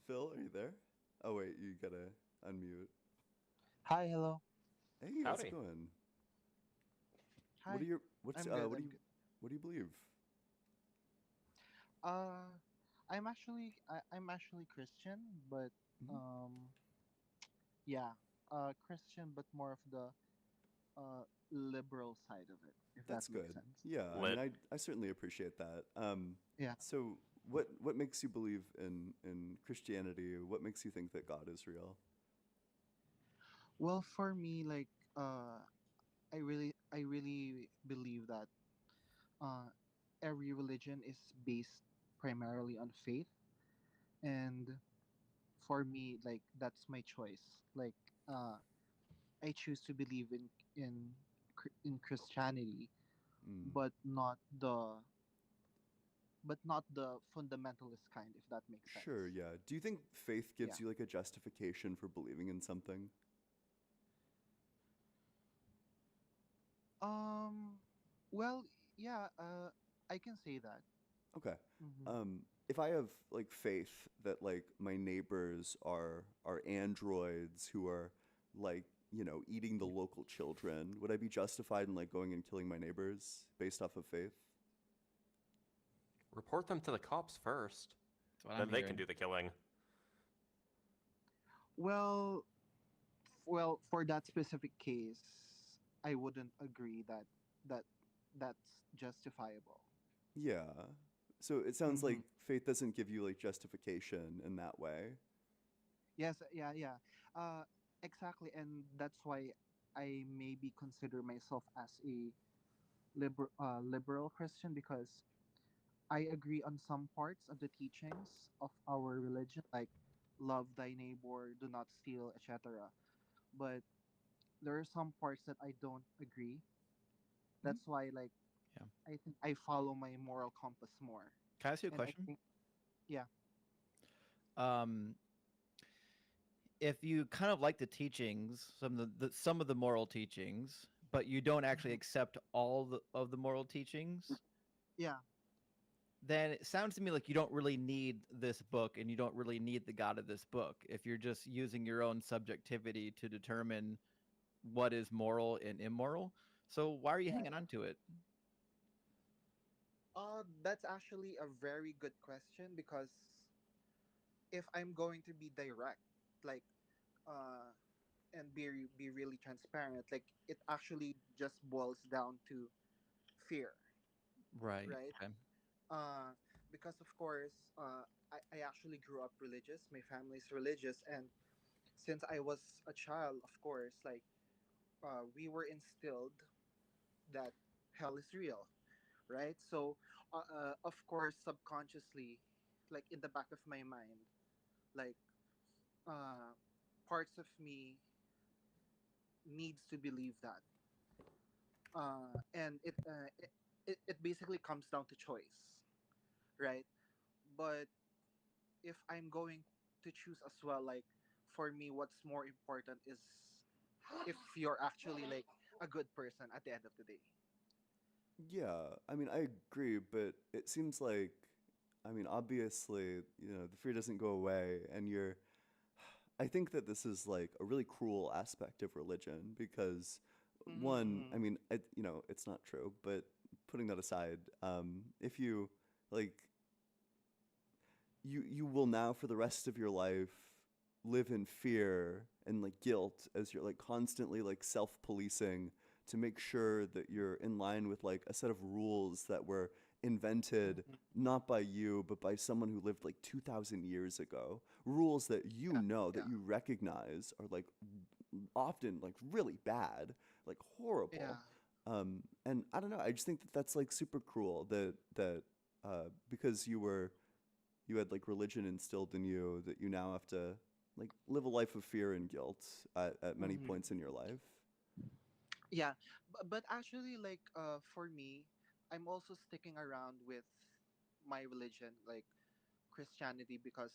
Phil, are you there? Oh wait, you gotta unmute. Hi, hello. Hey, how's it Howdy. going? Hi. What's I'm good. what do I'm you what do you believe? good. I'm actually Christian, but Mhm. um yeah, Christian, but more of the liberal side of it, if that That's makes good. sense. Yeah, I mean, Lit. I certainly appreciate that. Yeah. So what makes you believe in Christianity? What makes you think that God is real? Well, for me, like I really believe that uh every religion is based primarily on faith, and for me, like that's my choice. Like uh I choose to believe in Christianity, Mm. but not the fundamentalist kind, if that makes sense. Sure, yeah. Do you think faith Yeah. gives you like a justification for believing in something? Um. Well, yeah. I can say that. Okay. Hmm. If I have like faith that like my neighbors are androids who are like, eating the Yeah. local children, would I be justified in like going and killing my neighbors based off of faith? Report them to the cops first. That's what Then I'm they can hearing. do the killing. Well, for that specific case, I wouldn't agree that that's justifiable. Yeah. So it sounds like Hmm. faith doesn't give you like justification in that way. Yes. Yeah. Yeah. Uh. Exactly, and that's why I maybe consider myself as a liberal Christian, because I agree on some parts of the teachings of our religion, like love thy neighbor, do not steal, etc. But there are some parts that I don't agree. Mhm. That's why, like, Yeah. I think I follow my moral compass more, Can I ask you a and I question? think, yeah. Um, if you kind of like the teachings, some of the moral teachings, but you don't actually Mhm. accept all of the moral teachings, Yeah. then it sounds to me like you don't really need this book and you don't really need the God of this book if you're just using your own subjectivity to determine what is moral and immoral. So why are you Yeah. hanging on to it? That's actually a very good question, because if I'm going to be direct, like, uh, and be really transparent, like it actually just boils down to fear, Right. right? Okay. uh, because of course, I actually grew up religious. My family's religious, and since I was a child, of course, like we were instilled that hell is real, right? So, of course, subconsciously, like in the back of my mind, like uh, parts of me needs to believe that, and it basically comes down to choice, right? But if I'm going to choose as well, like for me, what's more important is if you're actually like a good person at the end of the day. Yeah, I mean, I agree, but it seems like, I mean, obviously, the fear doesn't go away, and I think that this is like a really cruel aspect of religion because, one, Mm-hmm. I mean, it's not true, but putting that aside, if you like, you will now for the rest of your life live in fear and like guilt as you're like constantly like self-policing to make sure that you're in line with like a set of rules that were invented Mm-hmm. not by you but by someone who lived like 2000 years ago, rules that Yeah, that yeah, you recognize are like often like really bad, like horrible. yeah, And I don't know, I just think that that's like super cruel because you had like religion instilled in you that you now have to like live a life of fear and guilt at many mm-hmm. points in your life. Yeah. But actually, like for me, I'm also sticking around with my religion, like Christianity, because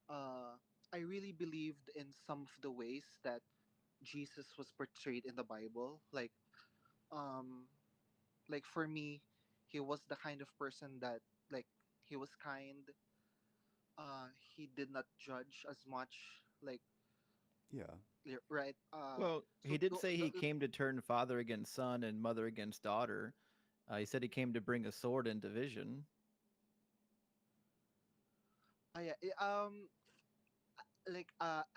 uh, I really believed in some of the ways that Jesus was portrayed in the Bible. Um, like for me, he was the kind of person that like he was kind. He did not judge as much. Like Yeah. right. Well, he did say he came to turn father against son and mother against daughter. He said he came to bring a sword and division. Yeah. Like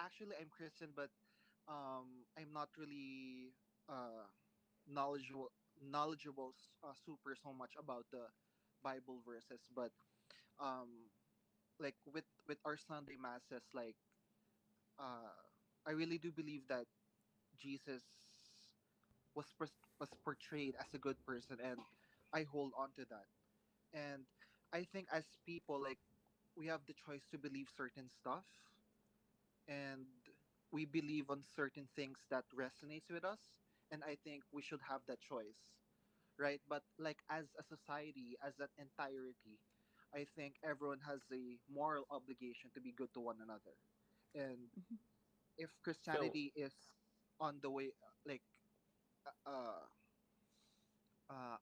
actually, I'm Christian, but I'm not really uh knowledgeable super so much about the Bible verses, but um like with our Sunday masses, like uh I really do believe that Jesus was portrayed as a good person, and I hold on to that. And I think as people, like we have the choice to believe certain stuff, and we believe on certain things that resonates with us, and I think we should have that choice, right? But like as a society, as an entirety, I think everyone has a moral obligation to be good to one another. And if Phil, Christianity is on the way, like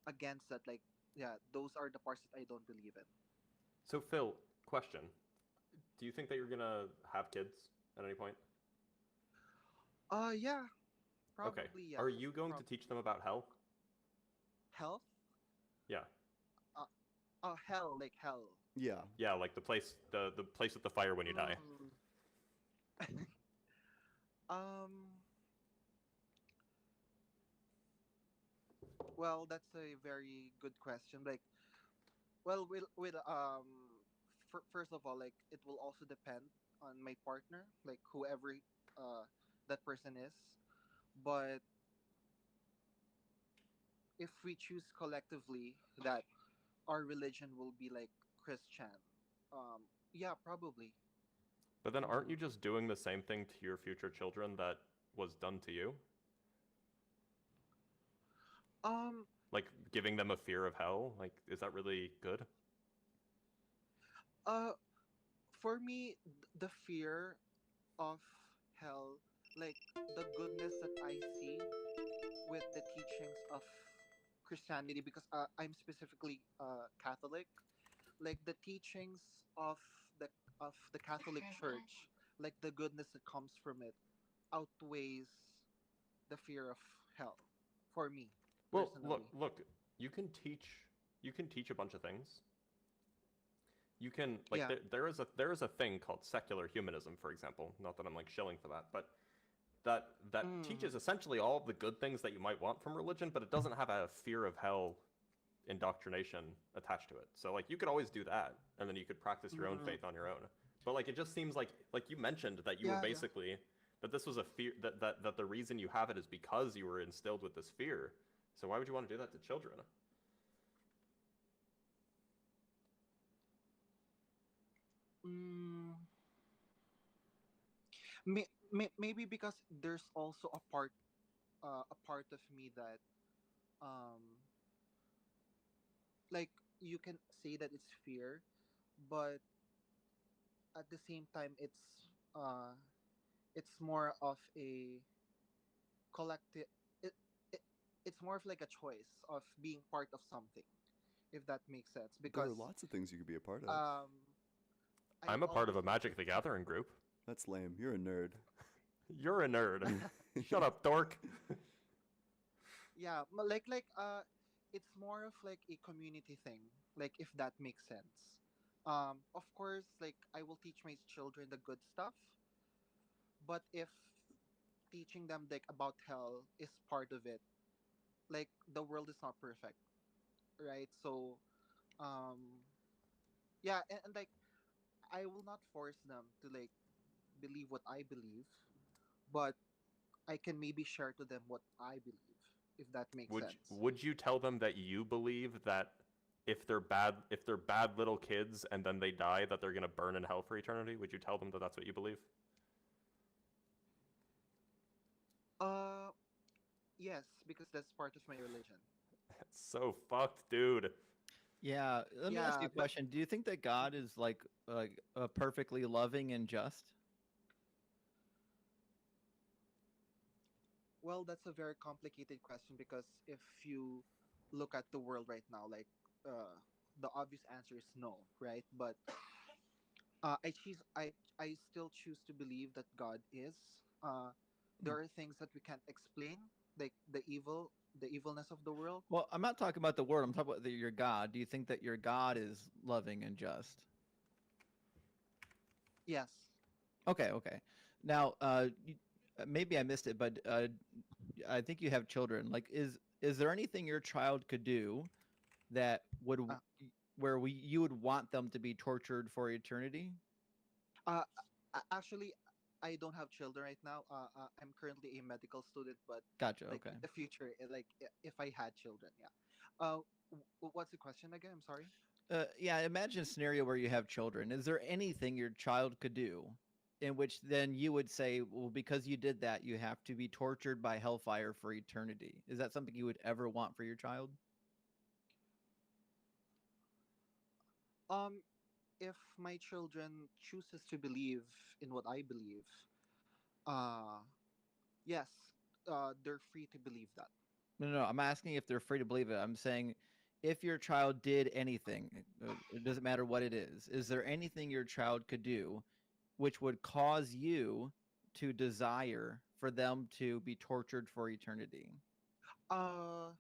against that, like yeah, those are the parts that I don't believe in. so Phil, question: do you think that you're gonna have kids at any point? Yeah, Okay. probably yes. Are you going to teach them about hell? Health? Yeah. Uh, hell, like hell. Yeah. Yeah, like the place with the fire when you die. Mm. um. Well, that's a very good question. Like, well, with first of all, like it will also depend on my partner, like whoever that person is. But if we choose collectively that our religion will be like Christian, yeah, probably. But then aren't Mm. you just doing the same thing to your future children that was done to you? Um, Like giving them a fear of hell? Like is that really good? uh, for me, the fear of hell, like the goodness that I see with the teachings of Christianity, because I'm specifically Catholic, like the teachings of the of the Catholic Church, like the goodness that comes from it outweighs the fear of hell for me Well, look, personally. look, you can teach you can teach a bunch of things. You can like Yeah. there is a thing called secular humanism, for example. Not that I'm like shilling for that, but that Mm. teaches essentially all of the good things that you might want from religion, but it doesn't have a fear of hell indoctrination attached to it. So like you could always do that, and then you could practice your own Mm. faith on your own. But like it just seems like you mentioned that you were Yeah, yeah. basically that this was a fear that the reason you have it is because you were instilled with this fear. So why would you want to do that to children? Mm. Maybe because there's also a part of me that um like you can say that it's fear, but at the same time uh it's more of a collective it, it it's more of like a choice of being part of something, if that makes sense, There because are lots of things you could be a part of. um I I'm a part of always a Magic wanted the Gathering group. That's lame. You're a nerd. You're a nerd. Shut up, dork. yeah, it's more of like a community thing, like if that makes sense. Of course, like I will teach my children the good stuff, but if teaching them like about hell is part of it, like the world is not perfect, right? So um yeah, and like I will not force them to like believe what I believe, but I can maybe share to them what I believe, if that makes sense. Would you tell them that you believe that if they're bad little kids and then they die that they're going to burn in hell for eternity? Would you tell them that that's what you believe? uh yes, because that's part of my religion. That's so fucked, dude. Yeah, let me ask you Yeah, a but question. Do you think that God is like perfectly loving and just? Well, that's a very complicated question because if you look at the world right now, like the obvious answer is no, right? But I still choose to believe that God is. There are things that we can't explain, like the evilness of the world. Well, I'm not talking about the word. I'm talking about your God. Do you think that your God is loving and just? Yes. Okay, okay. Now, maybe I missed it, but I think you have children. Like, is there anything your child could do that would Uh, where you would want them to be tortured for eternity? uh, actually, I don't have children right now. I'm currently a medical student, but Gotcha. like Okay. in the future, if I had children, yeah. What's the question again? I'm sorry. Yeah, imagine a scenario where you have children. Is there anything your child could do in which then you would say, well, because you did that, you have to be tortured by hellfire for eternity? Is that something you would ever want for your child? Um, if my children chooses to believe in what I believe, uh, yes, they're free to believe that. No, no, no. I'm asking if they're free to believe it. I'm saying if your child did anything, it doesn't matter what it is there anything your child could do which would cause you to desire for them to be tortured for eternity? Uh,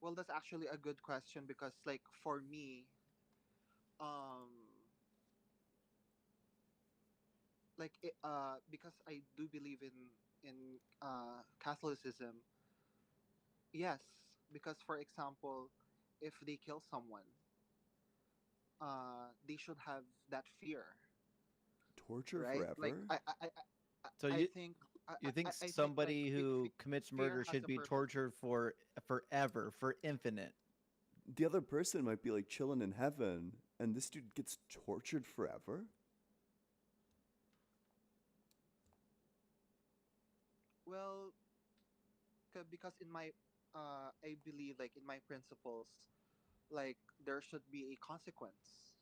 well, that's actually a good question because, like, for me, um, because I do believe in Catholicism. Yes, because for example, if they kill someone, they should have that fear, Torture right? Like forever? So I think you think I think like somebody who commits fear murder has should a be purpose. tortured for forever, for infinite? The other person might be like chilling in heaven, and this dude gets tortured forever? Well, because in my I believe like in my principles, like there should be a consequence,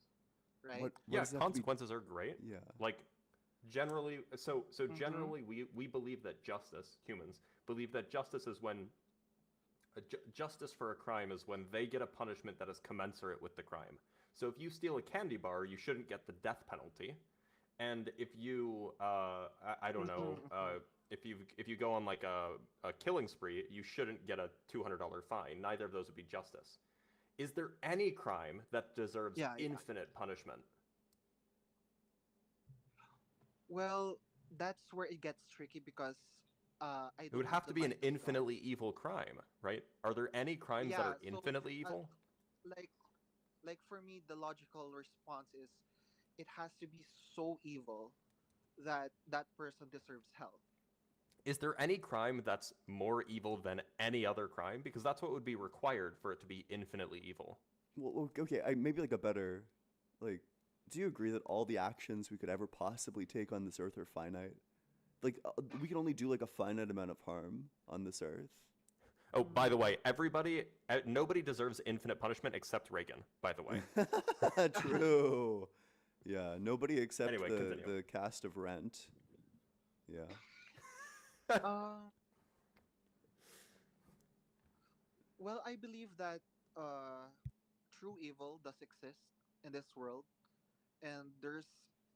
right? What Yeah, does it have to be? consequences are great. Yeah. Like generally, so Mm-hmm. generally, we believe that justice, humans believe that justice is when justice for a crime is when they get a punishment that is commensurate with the crime. So if you steal a candy bar, you shouldn't get the death penalty. And if you, I don't know, Mm-hmm. if you go on like a killing spree, you shouldn't get a $200 fine. Neither of those would be justice. Is there any crime that deserves Yeah, yeah. infinite punishment? Well, that's where it gets tricky because I It don't would have have the to be an mind of God. infinitely evil crime, right? Are there any crimes that Yeah, are so infinitely uh, evil? like for me, the logical response is it has to be so evil that that person deserves hell. Is there any crime that's more evil than any other crime? Because that's what would be required for it to be infinitely evil. Well, okay, maybe like a better, like, do you agree that all the actions we could ever possibly take on this earth are finite? Like, we can only do like a finite amount of harm on this earth. Oh, by the way, nobody deserves infinite punishment except Reagan, by the way. True. Yeah, nobody except Anyway, continue. the cast of Rent. Yeah. Uh, well, I believe that uh, true evil does exist in this world, and there's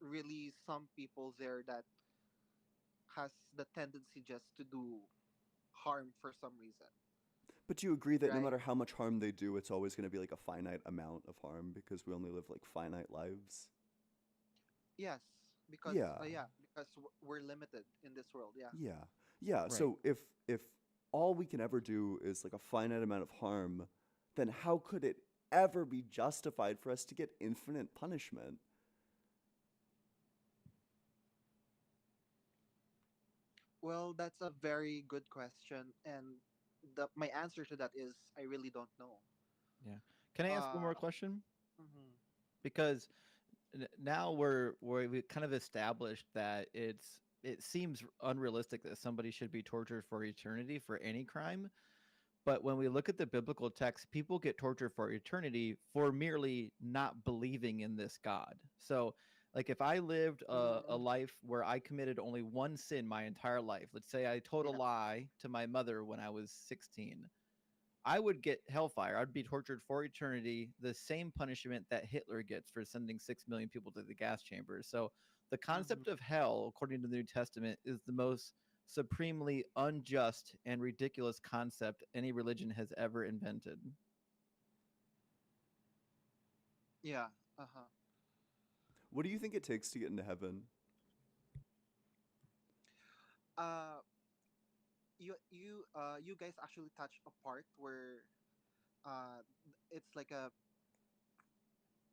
really some people there that has the tendency just to do harm for some reason, But do you agree that no right? matter how much harm they do, it's always going to be like a finite amount of harm because we only live like finite lives? Yes, because Yeah. because we're limited in this world. Yeah. Yeah. Yeah. Right. So if all we can ever do is like a finite amount of harm, then how could it ever be justified for us to get infinite punishment? Well, that's a very good question, and my answer to that is I really don't know. Yeah. Can I ask one more Uh, question? mhm. Because now we kind of established that it seems unrealistic that somebody should be tortured for eternity for any crime. But when we look at the biblical text, people get tortured for eternity for merely not believing in this God. So Like if I lived a Mm, life where I committed only one sin my entire life, let's say I told a yeah. lie to my mother when I was 16, I would get hellfire. I'd be tortured for eternity, the same punishment that Hitler gets for sending 6 million people to the gas chambers. So the Hmm. concept of hell, according to the New Testament, is the most supremely unjust and ridiculous concept any religion has ever invented. Yeah. Uh-huh. What do you think it takes to get into heaven? Uh, you guys actually touch a part where it's like a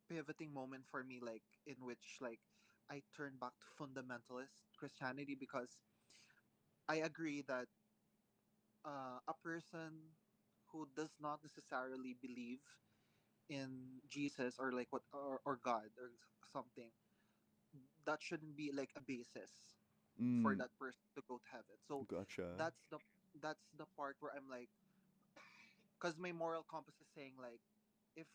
pivoting moment for me, like in which like I turn back to fundamentalist Christianity because I agree that a person who does not necessarily believe in Jesus or like or God or something, that shouldn't be like a basis for Mm, that person to go to heaven. So gotcha. that's the that's the part where I'm like, because my moral compass is saying like, if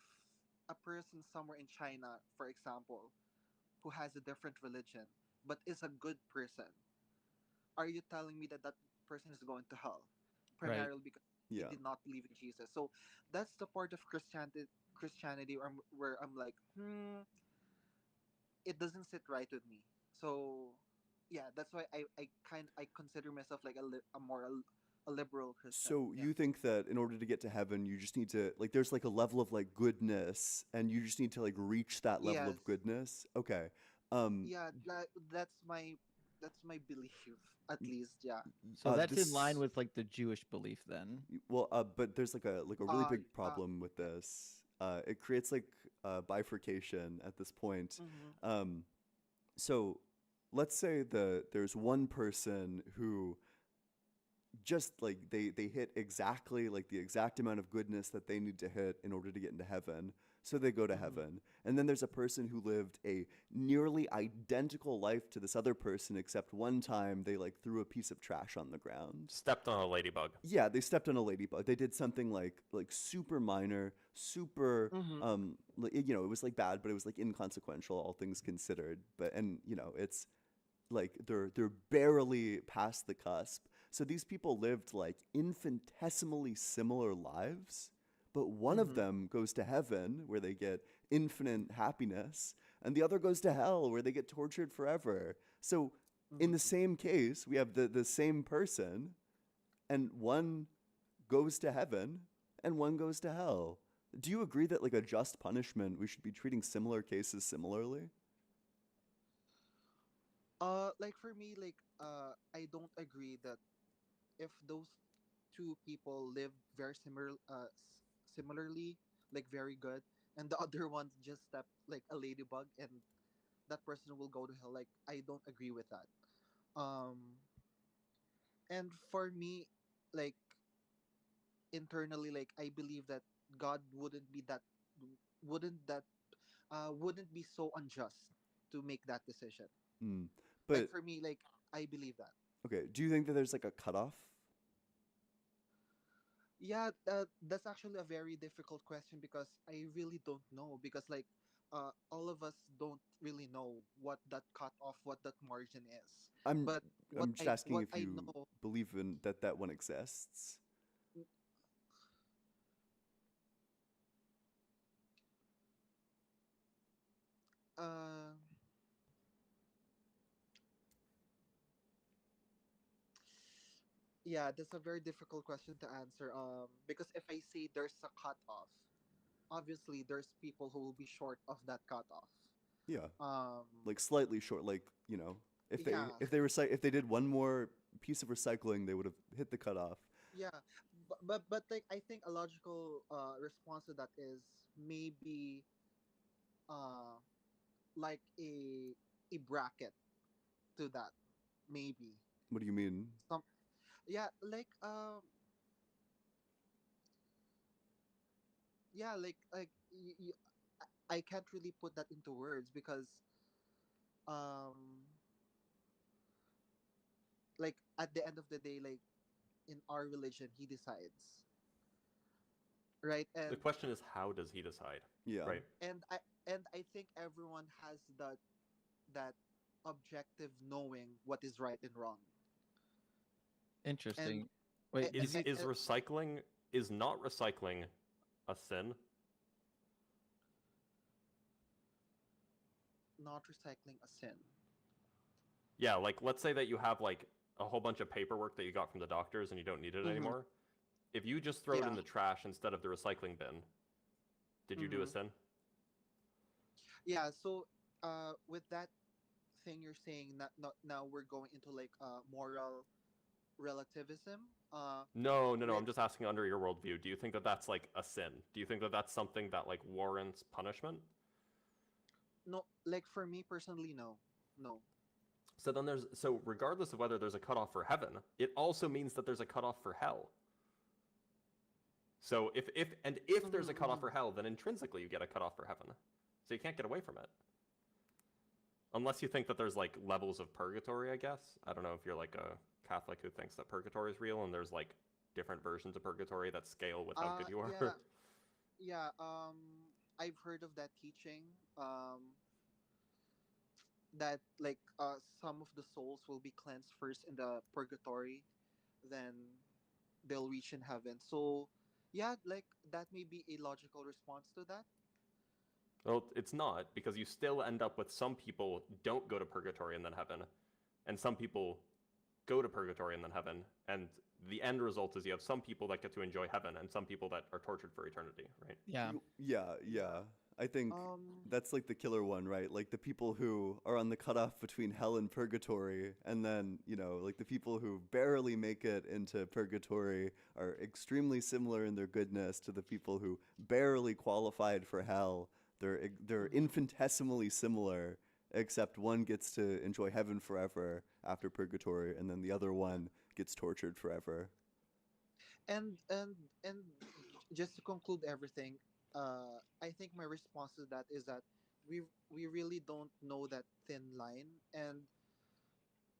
a person somewhere in China, for example, who has a different religion but is a good person, are you telling me that that person is going to hell Right. primarily because he Yeah. did not believe in Jesus? So that's the part of Christianity where I'm like, it doesn't sit right with me. So yeah, that's why I consider myself like a moral, a liberal Christian. So Yeah. you think that in order to get to heaven, you just need to like there's like a level of like goodness, and you just need to like reach that level Yes. of goodness. Okay. Um. Yeah. That's my belief, at least. Yeah. So that's in line This with like the Jewish belief then. well, but there's like a really Uh. big Uh. problem with Yeah. this. It creates like bifurcation at this point. Mm-hmm. Um. So let's say there's one person who just like they hit exactly like the exact amount of goodness that they need to hit in order to get into heaven, so they go to Mm-hmm. heaven. And then there's a person who lived a nearly identical life to this other person, except one time they like threw a piece of trash on the ground. Stepped on a ladybug. Yeah, they stepped on a ladybug. They did something like super minor, super Mm-hmm. you know, it was like bad, but it was like inconsequential, all things considered. But and you know, it's like they're barely past the cusp. So these people lived like infinitesimally similar lives, but one of Mm-hmm. them goes to heaven where they get infinite happiness, and the other goes to hell where they get tortured forever. So in the Mm-hmm. same case, we have the same person, and one goes to heaven and one goes to hell. Do you agree that like a just punishment, we should be treating similar cases similarly? Like for me, like I don't agree that if those two people live very similarly, like very good, and the other one just stepped like a ladybug, and that person will go to hell. Like I don't agree with that. Um, and for me, like internally, like I believe that God wouldn't be so unjust to make that decision. Hmm. Like But for me, like I believe that. okay, do you think that there's like a cutoff? Yeah, that's actually a very difficult question because I really don't know because like all of us don't really know what that cutoff, what that margin is. I'm But I'm just asking what if I you know, believe in that one exists. uh yeah, that's a very difficult question to answer. Because if I say there's a cutoff, obviously there's people who will be short of that cutoff. Yeah, Um, like slightly short. Like you know, yeah, if they did one more piece of recycling, they would have hit the cutoff. yeah, but like I think a logical response to that is maybe uh like a bracket to that, maybe What do you mean? some, yeah, like yeah, I can't really put that into words because um like at the end of the day, like in our religion he decides, right? The question is, how does he decide? Yeah. Right. And I and I think everyone has that that objective knowing what is right and wrong. Interesting. And Wait, Is did you, recycling is not recycling a sin? not recycling a sin. Yeah, like let's say that you have like a whole bunch of paperwork that you got from the doctors and you don't need it Mm-hmm. anymore. If you just throw it Yeah. in the trash instead of the recycling bin, did you do a Mm-hmm. sin? Yeah. So, with that thing you're saying, not now we're going into like moral relativism. No, no, no. With I'm just asking under your worldview. Do you think that that's like a sin? Do you think that that's something that like warrants punishment? no, like for me personally, no, no. So then so regardless of whether there's a cutoff for heaven, it also means that there's a cutoff for hell. So if there's a cutoff Mm-hmm. for hell, then intrinsically you get a cutoff for heaven. So you can't get away from it. Unless you think that there's like levels of purgatory, I guess. I don't know if you're like a Catholic who thinks that purgatory is real and there's like different versions of purgatory that scale with how good you are. Yeah, yeah. I've heard of that teaching. That like some of the souls will be cleansed first in the purgatory, then they'll reach in heaven. So yeah, like that may be a logical response to that. Well, it's not, because you still end up with some people don't go to purgatory and then heaven, and some people go to purgatory and then heaven, and the end result is you have some people that get to enjoy heaven and some people that are tortured for eternity, right? yeah. Yeah. I think that's like the killer one, right? Like the people who are on the cutoff between hell and purgatory, and then, like the people who barely make it into purgatory are extremely similar in their goodness to the people who barely qualified for hell. They're infinitesimally similar, except one gets to enjoy heaven forever after purgatory, and then the other one gets tortured forever. And just to conclude everything, I think my response to that is that we really don't know that thin line. And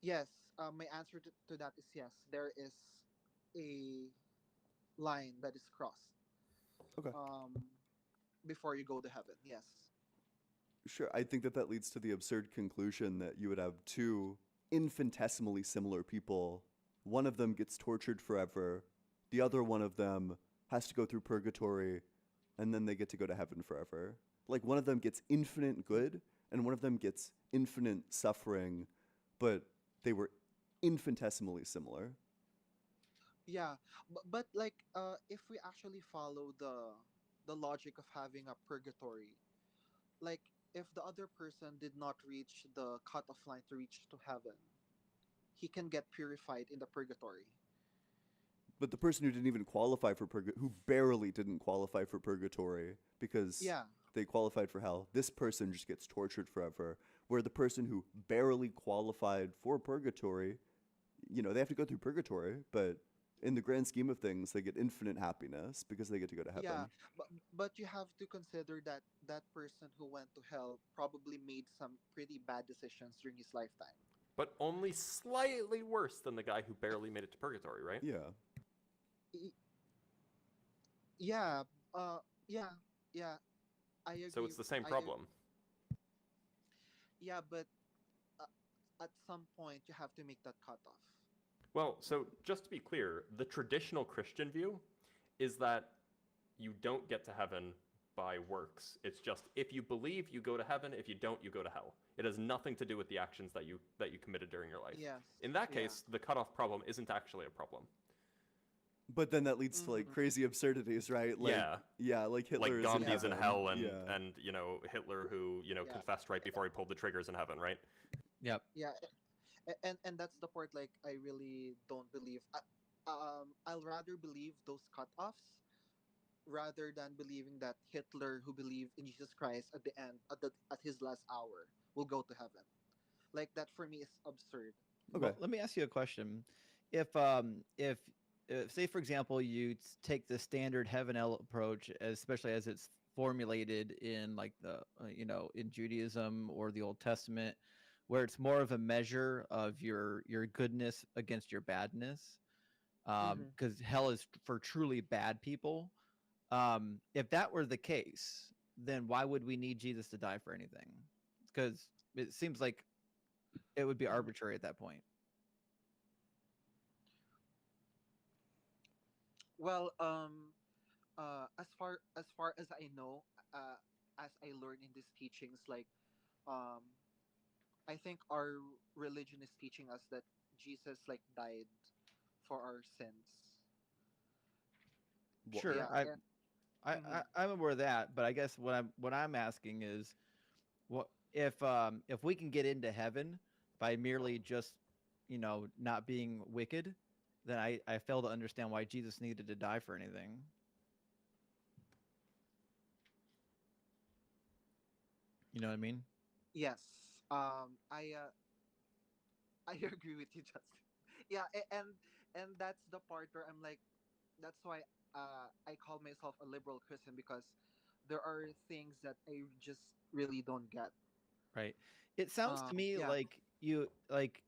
yes, my answer to that is yes, there is a line that is crossed Okay. before you go to heaven. Yes. Sure, I think that leads to the absurd conclusion that you would have two infinitesimally similar people. One of them gets tortured forever. The other one of them has to go through purgatory, and then they get to go to heaven forever. Like one of them gets infinite good, and one of them gets infinite suffering, but they were infinitesimally similar. Yeah, but like if we actually follow the logic of having a purgatory, like if the other person did not reach the cutoff line to reach to heaven, he can get purified in the purgatory. But the person who didn't even qualify for who barely didn't qualify for purgatory because Yeah. they qualified for hell, this person just gets tortured forever. Where the person who barely qualified for purgatory, they have to go through purgatory, but in the grand scheme of things, they get infinite happiness because they get to go to heaven. Yeah, but you have to consider that that person who went to hell probably made some pretty bad decisions during his lifetime. But only slightly worse than the guy who barely made it to purgatory, right? Yeah. Yeah, yeah, yeah. I agree. So it's the same I problem. Yeah, but at some point you have to make that cutoff. Well, so just to be clear, the traditional Christian view is that you don't get to heaven by works. It's just if you believe, you go to heaven. If you don't, you go to hell. It has nothing to do with the actions that you committed during your life. Yes. In that Yeah. case, the cutoff problem isn't actually a problem. But then that leads to like crazy absurdities, right? Like, Yeah. like Hitler Like is in Gandhi's in heaven. hell, and Yeah. and Hitler who confessed right before he pulled the triggers in heaven, right? Yep. Yeah, and that's the part like I really don't believe. I'll rather believe those cutoffs rather than believing that Hitler, who believed in Jesus Christ at the end, at his last hour, will go to heaven. Like that for me is absurd. Okay. Well, let me ask you a question. If say for example you take the standard heaven hell approach, especially as it's formulated in like the in Judaism or the Old Testament, where it's more of a measure of your goodness against your badness, because hell is for truly bad people. If that were the case, then why would we need Jesus to die for anything? Because it seems like it would be arbitrary at that point. Well, as far as I know, as I learned in these teachings, like, um, I think our religion is teaching us that Jesus like died for our sins. Sure, Yeah, and mhm. I'm aware of that, but I guess what I'm asking is, what if we can get into heaven by merely just, not being wicked, then I fail to understand why Jesus needed to die for anything. You know what I mean? Yes, I agree with you, Justin. Yeah, and that's the part where I'm like, that's why I call myself a liberal Christian, because there are things that I just really don't get. Right. It sounds to me Yeah, like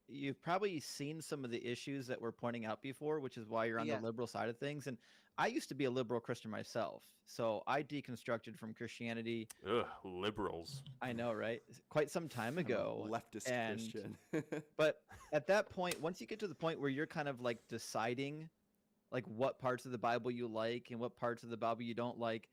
you've probably seen some of the issues that we're pointing out before, which is why you're on the yes, liberal side of things. And I used to be a liberal Christian myself, so I deconstructed from Christianity. Ugh, liberals. I know, right? Quite some time I'm a ago, leftist and Christian. but at that point, once you get to the point where you're kind of like deciding like what parts of the Bible you like and what parts of the Bible you don't like,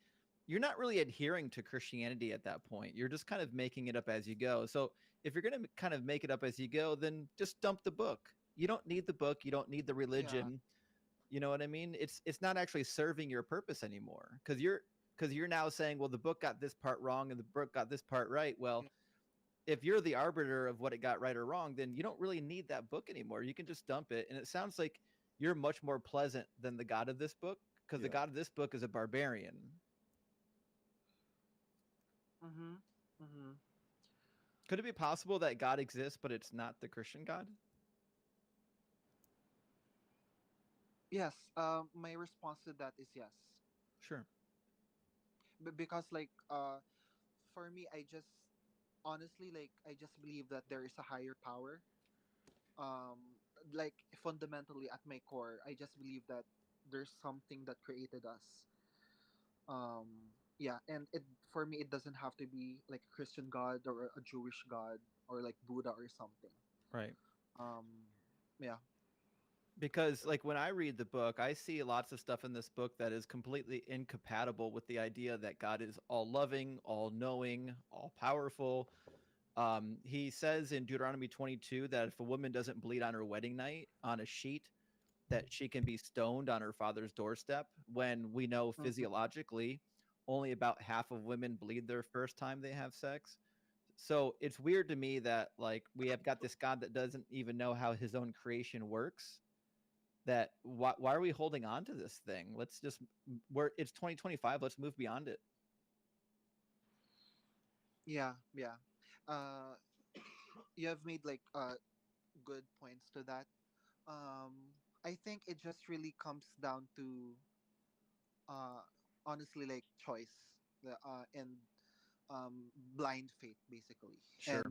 you're not really adhering to Christianity at that point. You're just kind of making it up as you go. So if you're going to kind of make it up as you go, then just dump the book. You don't need the book. You don't need the yeah, religion. You know what I mean? It's not actually serving your purpose anymore, because you're now saying, well, the book got this part wrong and the book got this part right. Well, yeah, if you're the arbiter of what it got right or wrong, then you don't really need that book anymore. You can just dump it. And it sounds like you're much more pleasant than the God of this book, because the Yeah. God of this book is a barbarian. mhm, mhm. Could it be possible that God exists, but it's not the Christian God? Yes. My response to that is yes. Sure. Because like for me, I just honestly, like, I just believe that there is a higher power. Like, fundamentally at my core, I just believe that there's something that created us. Yeah, and it for me, it doesn't have to be like a Christian God or a Jewish God or like Buddha or something. Right. Um, yeah. Because like when I read the book, I see lots of stuff in this book that is completely incompatible with the idea that God is all loving, all knowing, all powerful. He says in Deuteronomy 22 that if a woman doesn't bleed on her wedding night on a sheet, that she can be stoned on her father's doorstep, when we know Mhm. physiologically only about half of women bleed their first time they have sex. So it's weird to me that like we have got this God that doesn't even know how his own creation works. That why are we holding on to this thing? Let's just, it's 2025. Let's move beyond it. Yeah, yeah. Uh, you have made like good points to that. I think it just really comes down to uh honestly, like, choice, and blind faith, basically. Sure.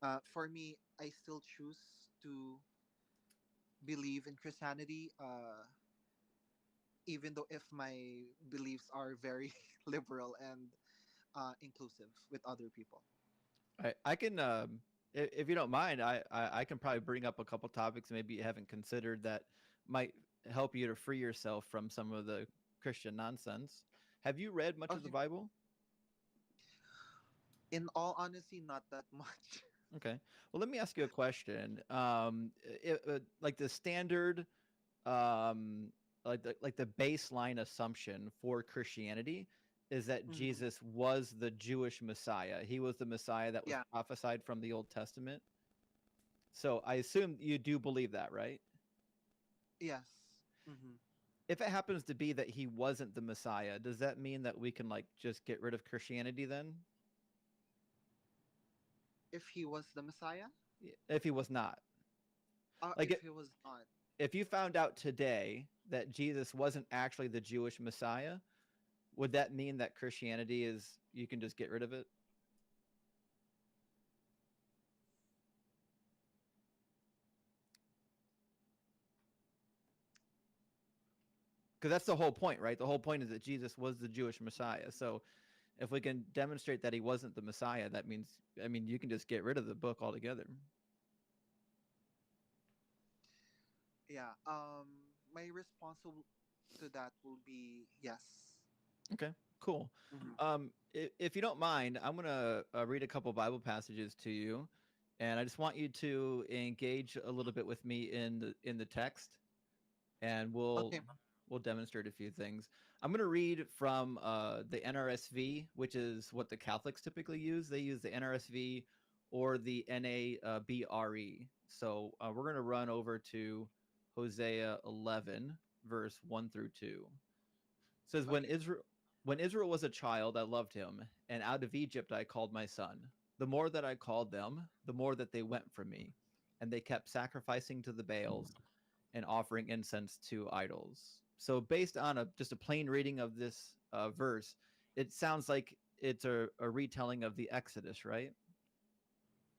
And for me, I still choose to believe in Christianity, even though if my beliefs are very liberal and inclusive with other people. I can, if you don't mind, I can probably bring up a couple topics maybe you haven't considered that might help you to free yourself from some of the Christian nonsense. Have you read much of the Okay. Bible? In all honesty, not that much. Okay. Well, let me ask you a question. Like the standard, um, like the baseline assumption for Christianity is that Mhm. Jesus was the Jewish Messiah. He was the Messiah that was Yeah. prophesied from the Old Testament. So I assume you do believe that, right? Yes. Hmm. If it happens to be that he wasn't the Messiah, does that mean that we can like just get rid of Christianity then? If he was the Messiah, If he was not, like if he was not, if you found out today that Jesus wasn't actually the Jewish Messiah, would that mean that Christianity is, you can just get rid of it? Because that's the whole point, right? The whole point is that Jesus was the Jewish Messiah. So If we can demonstrate that he wasn't the Messiah, that means, I mean, you can just get rid of the book altogether. Yeah. My response to that will be yes. Okay, cool. Mhm. If you don't mind, I'm gonna read a couple Bible passages to you, and I just want you to engage a little bit with me in the text, and Okay. we'll demonstrate a few things. I'm gonna read from the NRSV, which is what the Catholics typically use. They use the NRSV or the NABRE. So we're gonna run over to Hosea 11, verse 1 through 2. It says, Okay. when Israel was a child, I loved him, and out of Egypt I called my son. The more that I called them, the more that they went from me, and they kept sacrificing to the Baals and offering incense to idols. So, based on just a plain reading of this verse, it sounds like it's a retelling of the Exodus, right?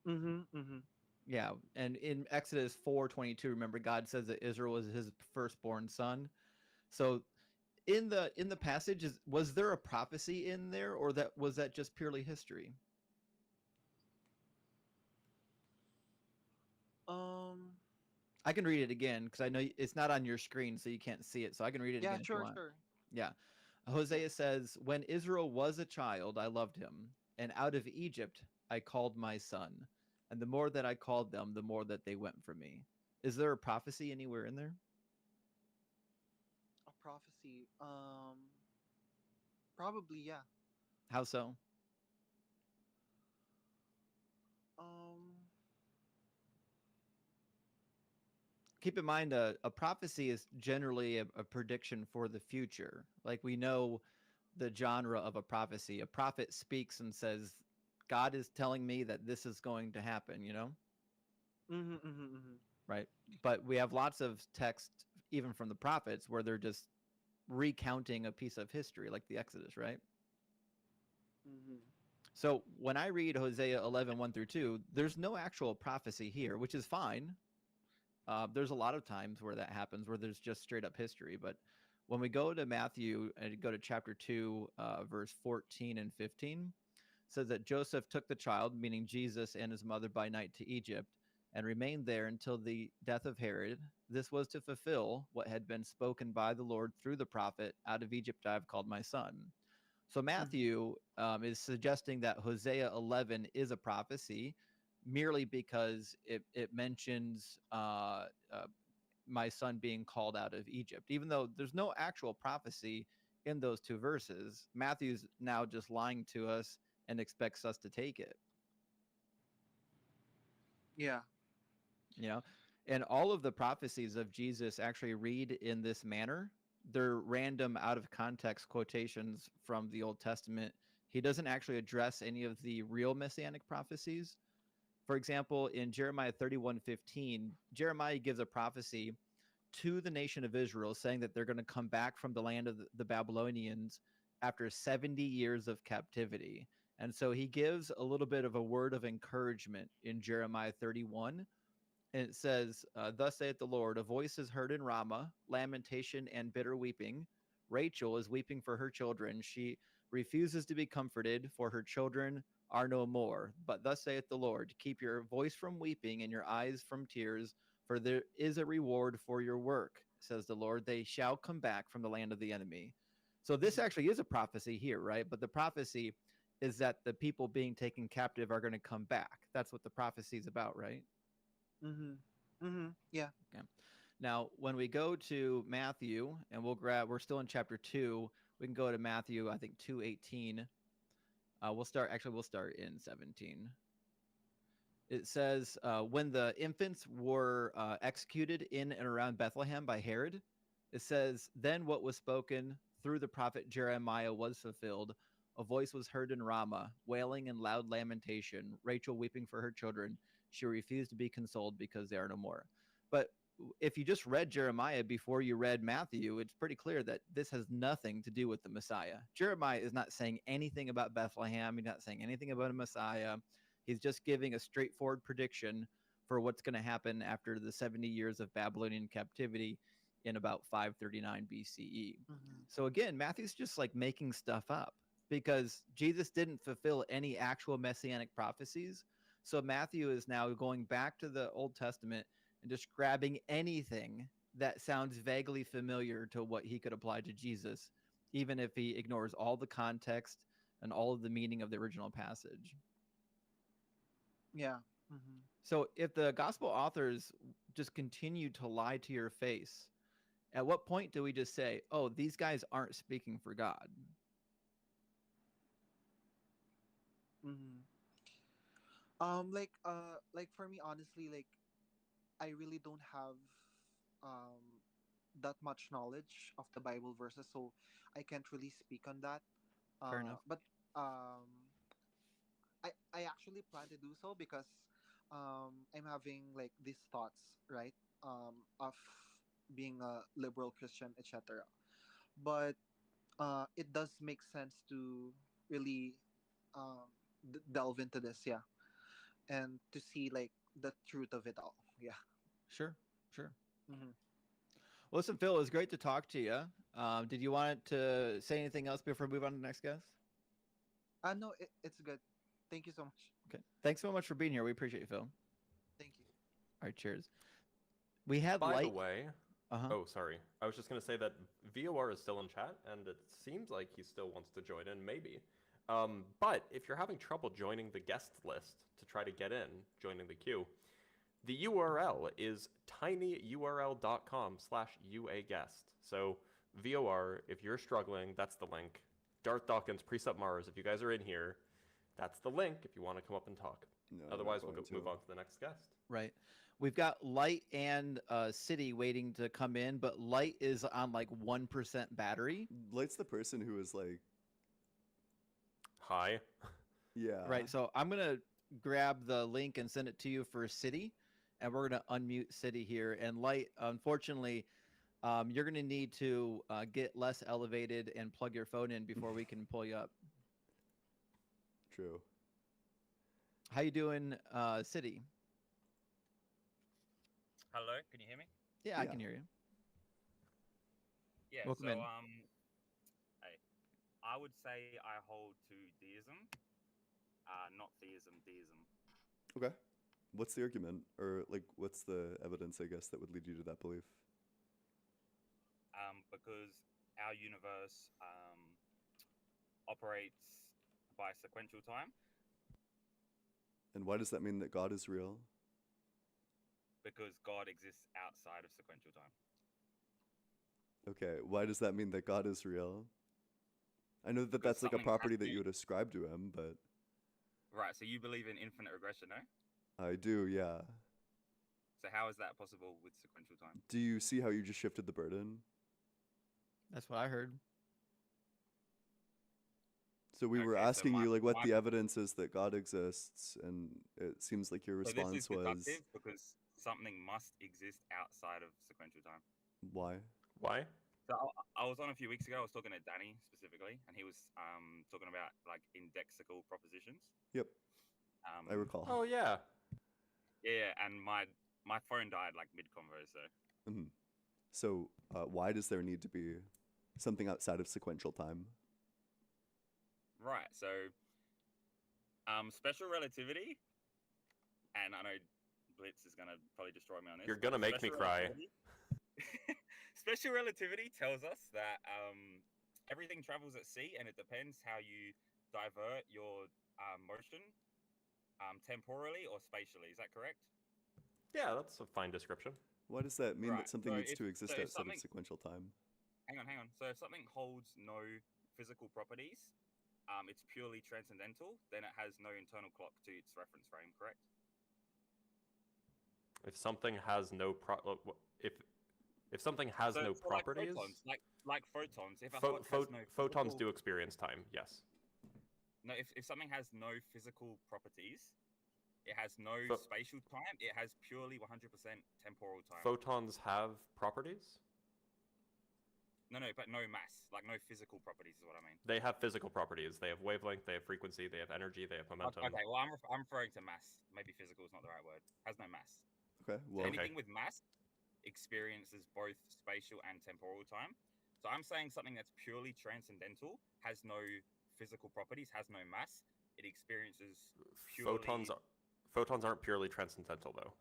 Mhm. Mhm. Yeah, and in Exodus 4:22, remember God says that Israel was his firstborn son. So in the passage, was there a prophecy in there, or that just purely history? Um. I can read it again because I know it's not on your screen, so you can't see it. So I can read it Yeah. again if you Sure. want. Sure. Yeah. Yeah. Hosea says, when Israel was a child, I loved him, and out of Egypt I called my son. And the more that I called them, the more that they went from me. Is there a prophecy anywhere in there? A prophecy. Probably yeah. How so? Um. Keep in mind, a prophecy is generally a prediction for the future. Like we know the genre of a prophecy. A prophet speaks and says, God is telling me that this is going to happen, Mhm. Mhm. Mhm. right? But we have lots of text, even from the prophets, where they're just recounting a piece of history, like the Exodus, right? Mhm. So when I read Hosea 11, 1 through 2, there's no actual prophecy here, which is fine. There's a lot of times where that happens, where there's just straight up history. But when we go to Matthew and go to chapter 2, verse 14 and 15, says that Joseph took the child, meaning Jesus, and his mother by night to Egypt and remained there until the death of Herod. This was to fulfill what had been spoken by the Lord through the prophet, out of Egypt I have called my son. So Mhm. Matthew is suggesting that Hosea 11 is a prophecy merely because it mentions my son being called out of Egypt. Even though there's no actual prophecy in those two verses, Matthew's now just lying to us and expects us to take it, Yeah. you know? And all of the prophecies of Jesus actually read in this manner. They're random, out of context quotations from the Old Testament. He doesn't actually address any of the real messianic prophecies. For example, in Jeremiah 31:15, Jeremiah gives a prophecy to the nation of Israel, saying that they're going to come back from the land of the Babylonians after 70 years of captivity. And so he gives a little bit of a word of encouragement in Jeremiah 31. And it says, thus saith the Lord, a voice is heard in Ramah, lamentation and bitter weeping. Rachel is weeping for her children. She refuses to be comforted, for her children are no more. But thus saith the Lord, keep your voice from weeping and your eyes from tears, for there is a reward for your work, says the Lord. They shall come back from the land of the enemy. So this Mhm. actually is a prophecy here, right? But the prophecy is that the people being taken captive are going to come back. That's what the prophecy is about, right? Mhm. Mhm. Yeah. Okay. Now, when we go to Matthew, and we're still in chapter 2, we can go to Matthew, I think 2:18. We'll start in 17. It says, when the infants were executed in and around Bethlehem by Herod, it says, then what was spoken through the prophet Jeremiah was fulfilled. A voice was heard in Ramah, wailing and loud lamentation, Rachel weeping for her children. She refused to be consoled because they are no more. But if you just read Jeremiah before you read Matthew, it's pretty clear that this has nothing to do with the Messiah. Jeremiah is not saying anything about Bethlehem. He's not saying anything about a Messiah. He's just giving a straightforward prediction for what's going to happen after the 70 years of Babylonian captivity in about 539 BCE. Mhm. So again, Matthew's just like making stuff up. because Jesus didn't fulfill any actual messianic prophecies. So Matthew is now going back to the Old Testament and just grabbing anything that sounds vaguely familiar to what he could apply to Jesus, even if he ignores all the context and all of the meaning of the original passage. Yeah. Hmm. So if the gospel authors just continue to lie to your face, at what point do we just say, oh, these guys aren't speaking for God? Hmm. Like for me, honestly, like I really don't have um that much knowledge of the Bible verses, so I can't really speak on that. Fair enough. But um, I actually plan to do so because I'm having like these thoughts, right? Of being a liberal Christian, etc. But it does make sense to really um, delve into this, yeah, and to see like the truth of it all, yeah. Sure, sure. Hmm. Well, listen, Phil, it was great to talk to you. Did you want to say anything else before we move on to the next guest? No, it's good. Thank you so much. Okay. Thanks so much for being here. We appreciate you, Phil. Thank you. All right, cheers. We had By light. the way, Uh-huh. oh, sorry. I was just going to say that VOR is still in chat, and it seems like he still wants to join in, maybe. But if you're having trouble joining the guest list to try to get in, joining the queue, the URL is tinyurl.com/UAguest. So VOR, if you're struggling, that's the link. Darth Dawkins, Precept Mars, if you guys are in here, that's the link if you want to come up and talk. No, Otherwise, I'm we'll going move to. on to the next guest. Right. We've got Light and City waiting to come in, but Light is on like 1% battery. Light's the person who is like, Hi. yeah. Right. So I'm going to grab the link and send it to you for City, and we're going to unmute City here. And Light, unfortunately, you're going to need to get less elevated and plug your phone in before we can pull you up. True. How you doing, City? Hello, can you hear me? Yeah, I Yeah. can hear you. Yeah, Welcome so in. hey, I would say I hold to deism, not theism, deism. Okay. What's the argument, or like, what's the evidence, I guess, that would lead you to that belief? Because our universe operates by sequential time. And why does that mean that God is real? Because God exists outside of sequential time. Okay, why does that mean that God is real? I know that Because that's like a something has property that to- you would ascribe to him, but Right, so you believe in infinite regression, no? I do, yeah. So how is that possible with sequential time? Do you see how you just shifted the burden? That's what I heard. So we were Okay, so asking my- you like what my- the evidence is that God exists, and it seems like your So this response is was deductive because something must exist outside of sequential time. why? Why? So I was on a few weeks ago. I was talking to Danny specifically, and he was talking about like indexical propositions. Yep, I recall. Oh, yeah. Yeah, and my phone died like mid convo. So Mhm. So why does there need to be something outside of sequential time? right, so special relativity, and I know Blitz is gonna probably destroy me on this. You're but gonna make me special cry. relativity- Special relativity tells us that everything travels at sea, and it depends how you divert your motion temporally or spatially. Is that correct? Yeah, that's a fine description. Why does that mean that Right, something so needs if- to exist so if outside of something- sequential time? Hang on. So if something holds no physical properties, it's purely transcendental, then it has no internal clock to its reference frame, correct? If something has no if something has no properties, like photons. If a pho- hot pho- has no photons physical- do experience time. Yes. No, if something has no physical properties, it has no Pho- spatial time. It has purely 100% temporal time. Photons have properties. No, but no mass, like no physical properties is what I mean. They have physical properties. They have wavelength. They have frequency. They have energy. They have momentum. Okay, well, I'm referring to mass. Maybe physical is not the right word. Has no mass. Okay, So well, anything with mass experiences both spatial and temporal time. So I'm saying something that's purely transcendental has no physical properties, has no mass. It experiences purely... Photons aren't purely transcendental, though.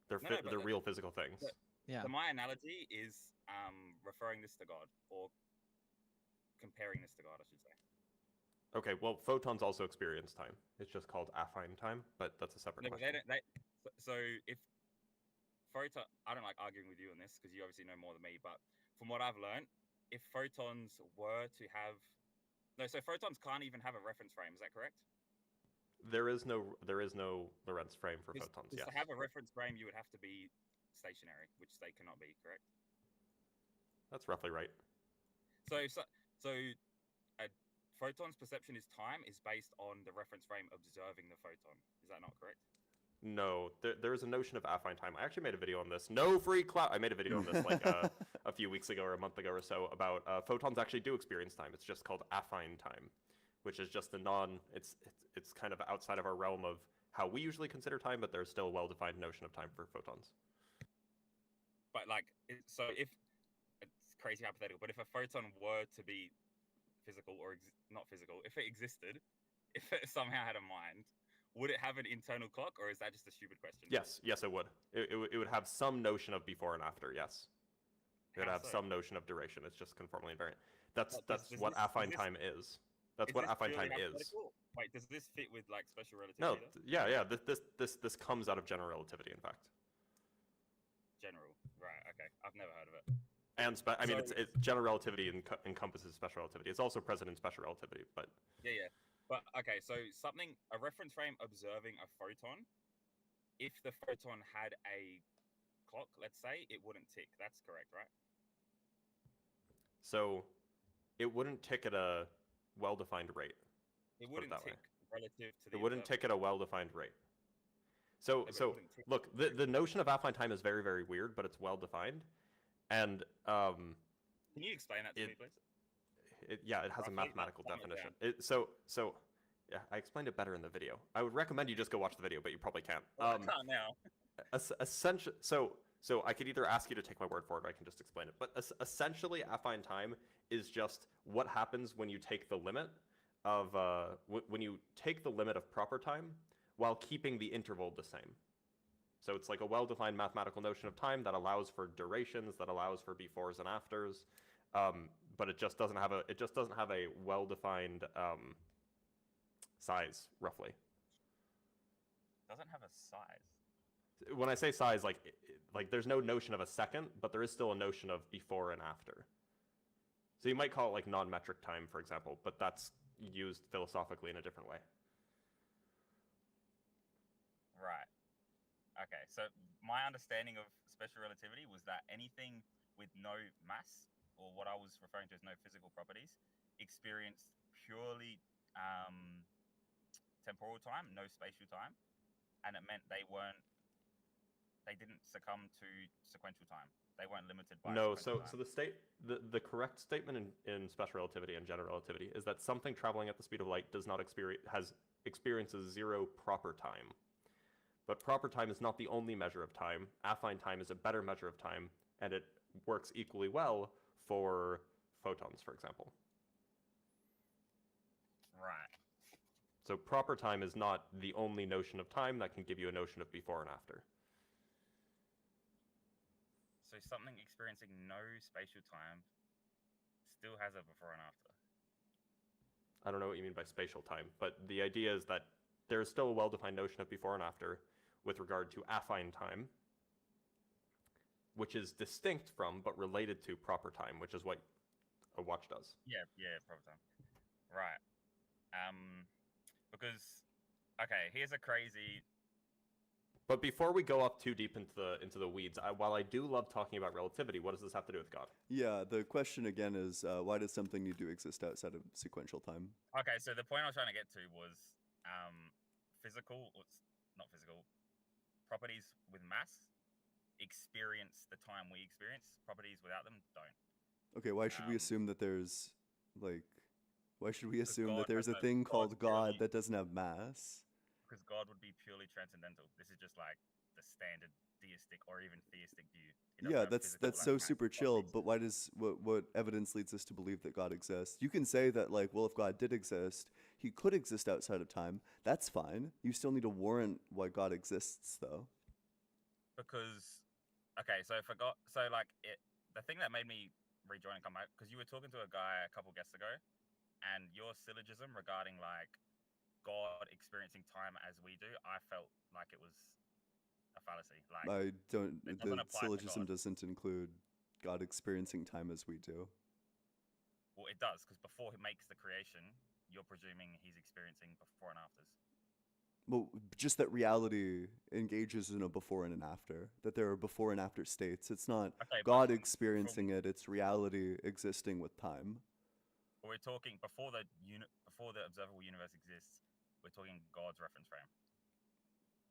They're real physical things. Yeah. So my analogy is referring this to God, or comparing this to God, I should say. Okay, well, photons also experience time. It's just called affine time, but that's a separate question. So if photon, I don't like arguing with you on this because you obviously know more than me, but from what I've learned, if photons were to have... No, so photons can't even have a reference frame, is that correct? There is no Lorentz frame for photons, yes. To have a reference frame, you would have to be stationary, which they cannot be, correct? That's roughly right. So photon's perception is time is based on the reference frame observing the photon. Is that not correct? No, there is a notion of affine time. I actually made a video on this. No free clout. I made a video on this like a few weeks ago or a month ago or so about photons actually do experience time. It's just called affine time, which is just it's kind of outside of our realm of how we usually consider time, but there's still a well-defined notion of time for photons. But so if it's crazy hypothetical, but if a photon were to be physical or not physical, if it existed, if it somehow had a mind, would it have an internal clock, or is that just a stupid question? Yes, it would. It would have some notion of before and after. Yes, it would have some notion of duration. It's just conformally invariant. That's what affine time is. That's what affine time is. Wait, does this fit with like special relativity? No, yeah. This comes out of general relativity, in fact. General, right? Okay, I've never heard of it. And it's general relativity encompasses special relativity. It's also present in special relativity, but yeah. But okay, so a reference frame observing a photon. If the photon had a clock, let's say, it wouldn't tick. That's correct, right? So, it wouldn't tick at a well-defined rate. It wouldn't tick relative to the... It wouldn't tick at a well-defined rate. So look, the notion of affine time is very, very weird, but it's well-defined. And can you explain that to me, please? It has a mathematical definition. So yeah, I explained it better in the video. I would recommend you just go watch the video, but you probably can't. I can't now. Essentially, so I could either ask you to take my word for it, or I can just explain it. But essentially, affine time is just what happens when you take the limit of proper time while keeping the interval the same. So it's like a well-defined mathematical notion of time that allows for durations, that allows for befores and afters, but it just doesn't have a well-defined size, roughly. Doesn't have a size. When I say size, like there's no notion of a second, but there is still a notion of before and after. So you might call it like non-metric time, for example, but that's used philosophically in a different way. Right. Okay, so my understanding of special relativity was that anything with no mass, or what I was referring to as no physical properties, experienced purely temporal time, no spatial time, and it meant they didn't succumb to sequential time. They weren't limited by so the correct statement in special relativity and general relativity is that something traveling at the speed of light experiences zero proper time. But proper time is not the only measure of time. Affine time is a better measure of time, and it works equally well for photons, for example. Right. So proper time is not the only notion of time that can give you a notion of before and after. So something experiencing no spatial time still has a before and after. I don't know what you mean by spatial time, but the idea is that there's still a well-defined notion of before and after with regard to affine time, which is distinct from but related to proper time, which is what a watch does. Yeah, proper time. Right. Because, okay, here's a crazy... But before we go up too deep into the weeds, while I do love talking about relativity, what does this have to do with God? Yeah, the question again is, why does something need to exist outside of sequential time? Okay, so the point I was trying to get to was properties with mass experience the time we experience. Properties without them don't. Okay, why should we assume that there's, why should we assume that God there's a thing called God that doesn't have mass? Because God would be purely transcendental. This is just like the standard deistic or even theistic view. It doesn't Yeah, have that's physical, so like, super practical chill. properties. But why does what evidence leads us to believe that God exists? You can say that like, well, if God did exist, he could exist outside of time. That's fine. You still need to warrant why God exists, though. Because, okay, so the thing that made me rejoin and come back, because you were talking to a guy a couple guests ago, and your syllogism regarding like God experiencing time as we do, I felt like it was a fallacy. Like, I don't. it doesn't The apply to syllogism God. doesn't include God experiencing time as we do. Well, it does, because before he makes the creation, you're presuming he's experiencing before and afters. Well, just that reality engages in a before and an after. That there are before and after states. It's not Okay, but God from experiencing it. It's reality existing with time. we're talking before the observable universe exists. We're talking God's reference frame.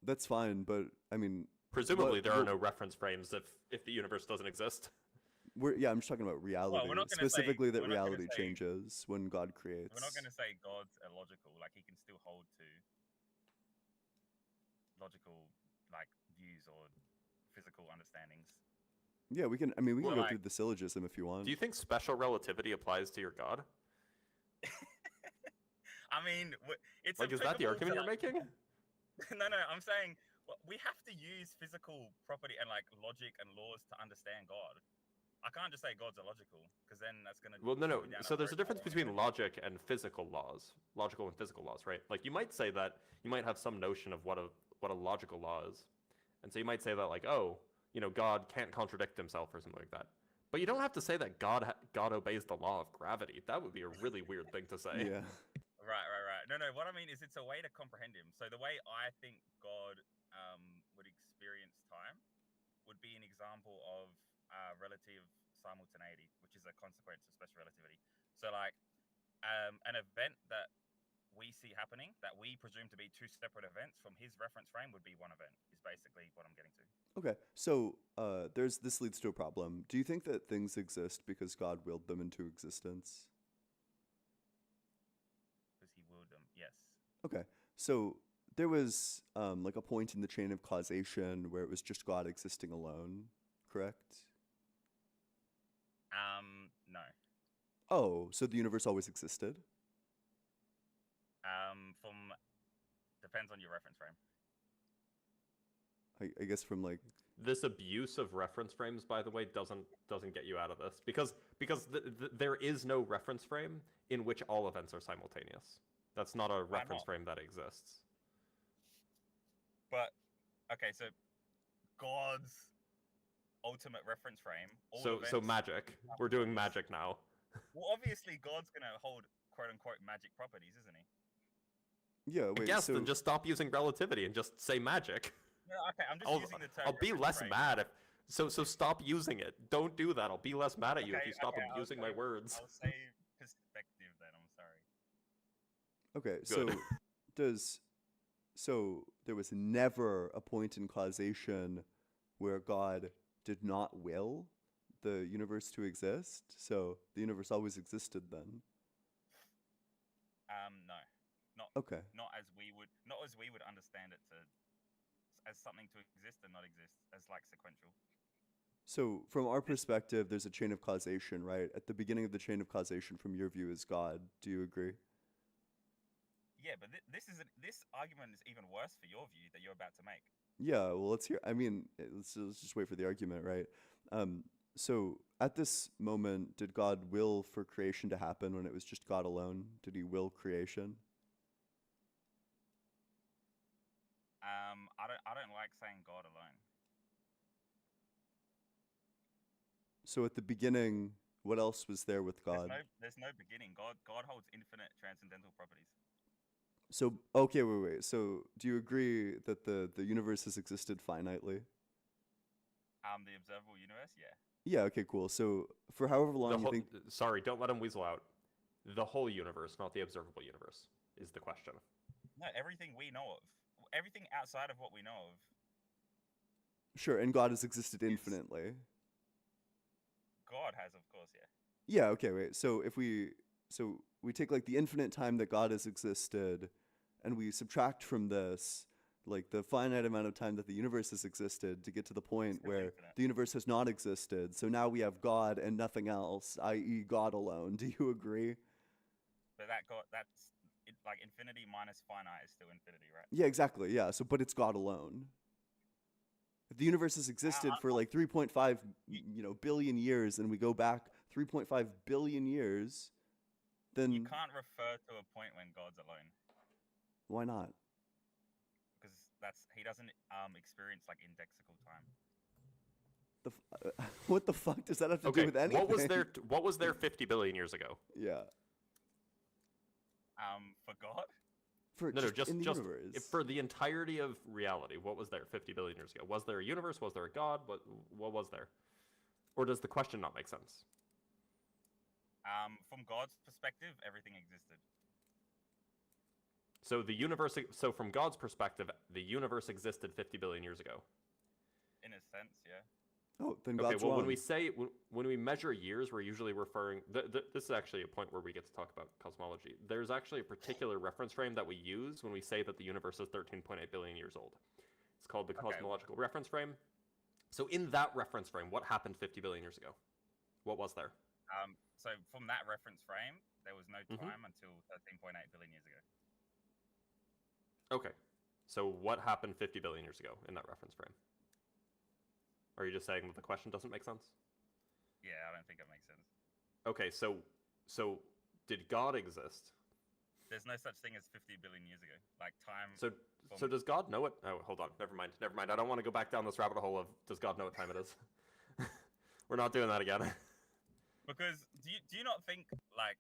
That's fine, but I mean, Presumably, there are no reference frames if the universe doesn't exist. I'm just talking about reality. Well, we're not gonna Specifically, that we're not gonna reality say- changes when God creates. We're not going to say God's illogical. Like, he can still hold to logical, like, views or physical understandings. Yeah, we can. I mean, we can Well, go like- through the syllogism if you want. Do you think special relativity applies to your God? I mean, it's Like, is that the applicable argument to, you're making? No, I'm saying we have to use physical property and like logic and laws to understand God. I can't just say God's illogical, because then that's gonna. Well, no. go down So there's a road difference I don't between wanna go. logic and physical laws, logical and physical laws, right? Like, you might say that you might have some notion of what a logical law is, and so you might say that, like, oh, God can't contradict himself or something like that. But you don't have to say that God obeys the law of gravity. That would be a really weird thing to say. Yeah. Right. No. What I mean is, it's a way to comprehend him. So the way I think God would experience time would be an example of relative simultaneity, which is a consequence of special relativity. So, like, an event that we see happening, that we presume to be two separate events from his reference frame, would be one event, is basically what I'm getting to. Okay, so this leads to a problem. Do you think that things exist because God willed them into existence? Because he willed them, yes. Okay, so there was like a point in the chain of causation where it was just God existing alone, correct? No. Oh, so the universe always existed? From depends on your reference frame. I guess from like This abuse of reference frames, by the way, doesn't get you out of this because there is no reference frame in which all events are simultaneous. That's not a reference frame that exists. But okay, so God's ultimate reference frame. All So events, magic. We're doing magic now. Well, obviously, God's gonna hold quote unquote magic properties, isn't he? Yeah, I wait, guess so then just stop using relativity and just say magic. No, okay, I'm just using the term. I'll be reference less frame. mad if so stop using it. Don't do that. I'll be less mad at you if Okay, you stop okay, I'll abusing my say- words. I'll say perspective then. I'm sorry. okay, Good. so there was never a point in causation where God did not will the universe to exist. So the universe always existed then. No, not Okay. not as we would understand it as something to exist and not exist as like sequential. So from our perspective, there's a chain of causation, right? At the beginning of the chain of causation, from your view, is God. Do you agree? Yeah, but this argument is even worse for your view that you're about to make. Yeah, well, let's hear. I mean, let's just wait for the argument, right? So at this moment, did God will for creation to happen when it was just God alone? Did he will creation? I don't like saying God alone. So at the beginning, what else was there with God? There's no beginning. God holds infinite transcendental properties. So, okay, wait. So do you agree that the universe has existed finitely? The observable universe, yeah. Yeah, okay, cool. So for however long you think... Sorry, don't let him weasel out. The whole universe, not the observable universe, is the question. No, everything we know of. Everything outside of what we know of. Sure, and God has existed infinitely. God has, of course, yeah. Yeah, okay, wait. So if we take like the infinite time that God has existed and we subtract from this like the finite amount of time that the universe has existed to get to the point Still where infinite. the universe has not existed. So now we have God and nothing else, i.e., God alone. Do you agree? But like infinity minus finite is still infinity, right? Yeah, exactly. Yeah. So, but it's God alone. If the universe has existed for like 3.5, billion years, and we go back 3.5 billion years, then You can't refer to a point when God's alone, why not? because he doesn't experience like indexical time. What the fuck does that have to do Okay, with anything? what was there 50 billion years ago? Yeah. For God, For No, just in the just universe. for the entirety of reality, what was there 50 billion years ago? Was there a universe? Was there a God? What was there? Or does the question not make sense? from God's perspective, everything existed. So from God's perspective, the universe existed 50 billion years ago. In a sense, yeah. Oh, then Okay, God's well, wrong. when we measure years, we're usually referring. This is actually a point where we get to talk about cosmology. There's actually a particular reference frame that we use when we say that the universe is 13.8 billion years old. It's called the cosmological reference frame. So in that reference frame, what happened 50 billion years ago? What was there? So from that reference frame, there was no Mhm. time until 13.8 billion years ago. Okay, so what happened 50 billion years ago in that reference frame? Are you just saying that the question doesn't make sense? Yeah, I don't think it makes sense. Okay, so did God exist? There's no such thing as 50 billion years ago. Like time. So does God know it? Oh, hold on. Never mind. I don't want to go back down this rabbit hole of does God know what time it is? We're not doing that again. Because do you not think like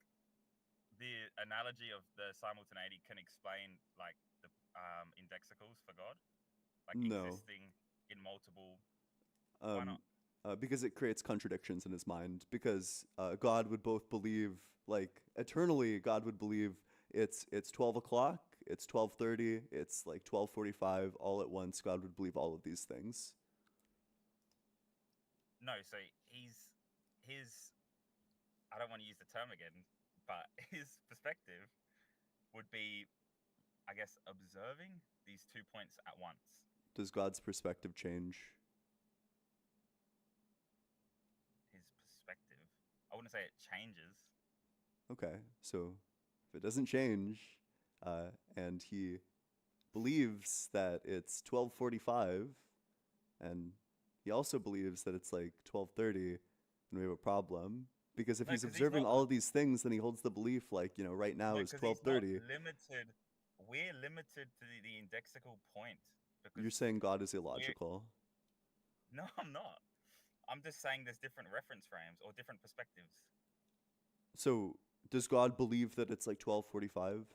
the analogy of the simultaneity can explain like the indexicals for God, like No. existing in multiple? Why not? Because it creates contradictions in his mind. Because God would both believe, like eternally, God would believe it's 12 o'clock, it's 12:30, it's like 12:45, all at once. God would believe all of these things. No, so his I don't want to use the term again, but his perspective would be, I guess, observing these 2 points at once. Does God's perspective change? His perspective, I wouldn't say it changes. Okay, so if it doesn't change, and he believes that it's 12:45, and he also believes that it's like 12:30, then we have a problem. Because if No, he's 'cause observing not- all of these things, then he holds the belief like, right now No, is 'cause he's not 12:30. limited. We're limited to the indexical point. Because You're saying God is illogical. No, I'm not. I'm just saying there's different reference frames or different perspectives. So does God believe that it's like 12:45?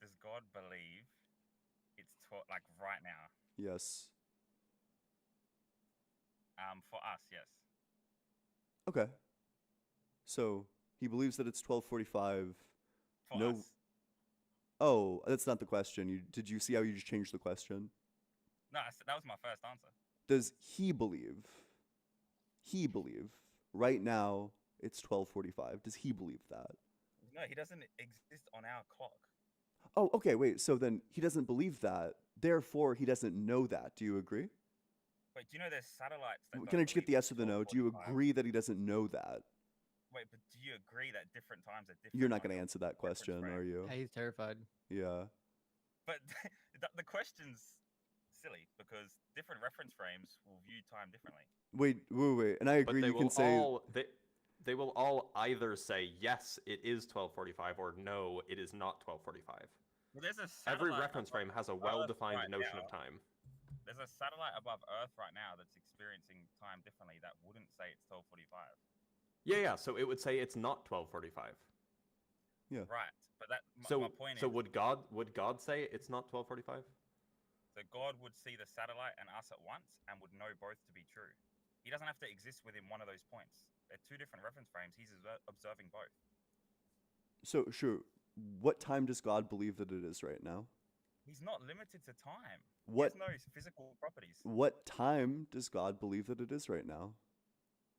Does God believe it's 12, like right now? Yes. For us, yes. Okay. So he believes that it's 12:45. For No. us. Oh, that's not the question. Did you see how you just changed the question? No, that was my first answer. Does he believe? He believe right now it's 12:45. Does he believe that? No, he doesn't exist on our clock. Oh, okay, wait. So then he doesn't believe that. Therefore, he doesn't know that. Do you agree? Wait, do you know there's satellites that Can I don't just get believe the yes it's or the no? Do you 12:45? agree that he doesn't know that? Wait, but do you agree that different times are different? You're not on going to your answer that reference question, frame? are you? Hey, he's terrified. Yeah. But the question's silly because different reference frames will view time differently. Wait. And I agree. But You can say they will all either say yes, it is 12:45, or no, it is not 12:45. Well, there's a Every satellite reference above frame has a Earth well-defined right notion now. of time. There's a satellite above Earth right now that's experiencing time differently that wouldn't say it's 12:45. Yeah. So it would say it's not 12:45. Yeah. Right, but So my point so is, would God say it's not 12:45? so God would see the satellite and us at once and would know both to be true. He doesn't have to exist within one of those points. They're two different reference frames. He's observing both. So sure. What time does God believe that it is right now? He's not limited to time. What He has no physical properties. What time does God believe that it is right now?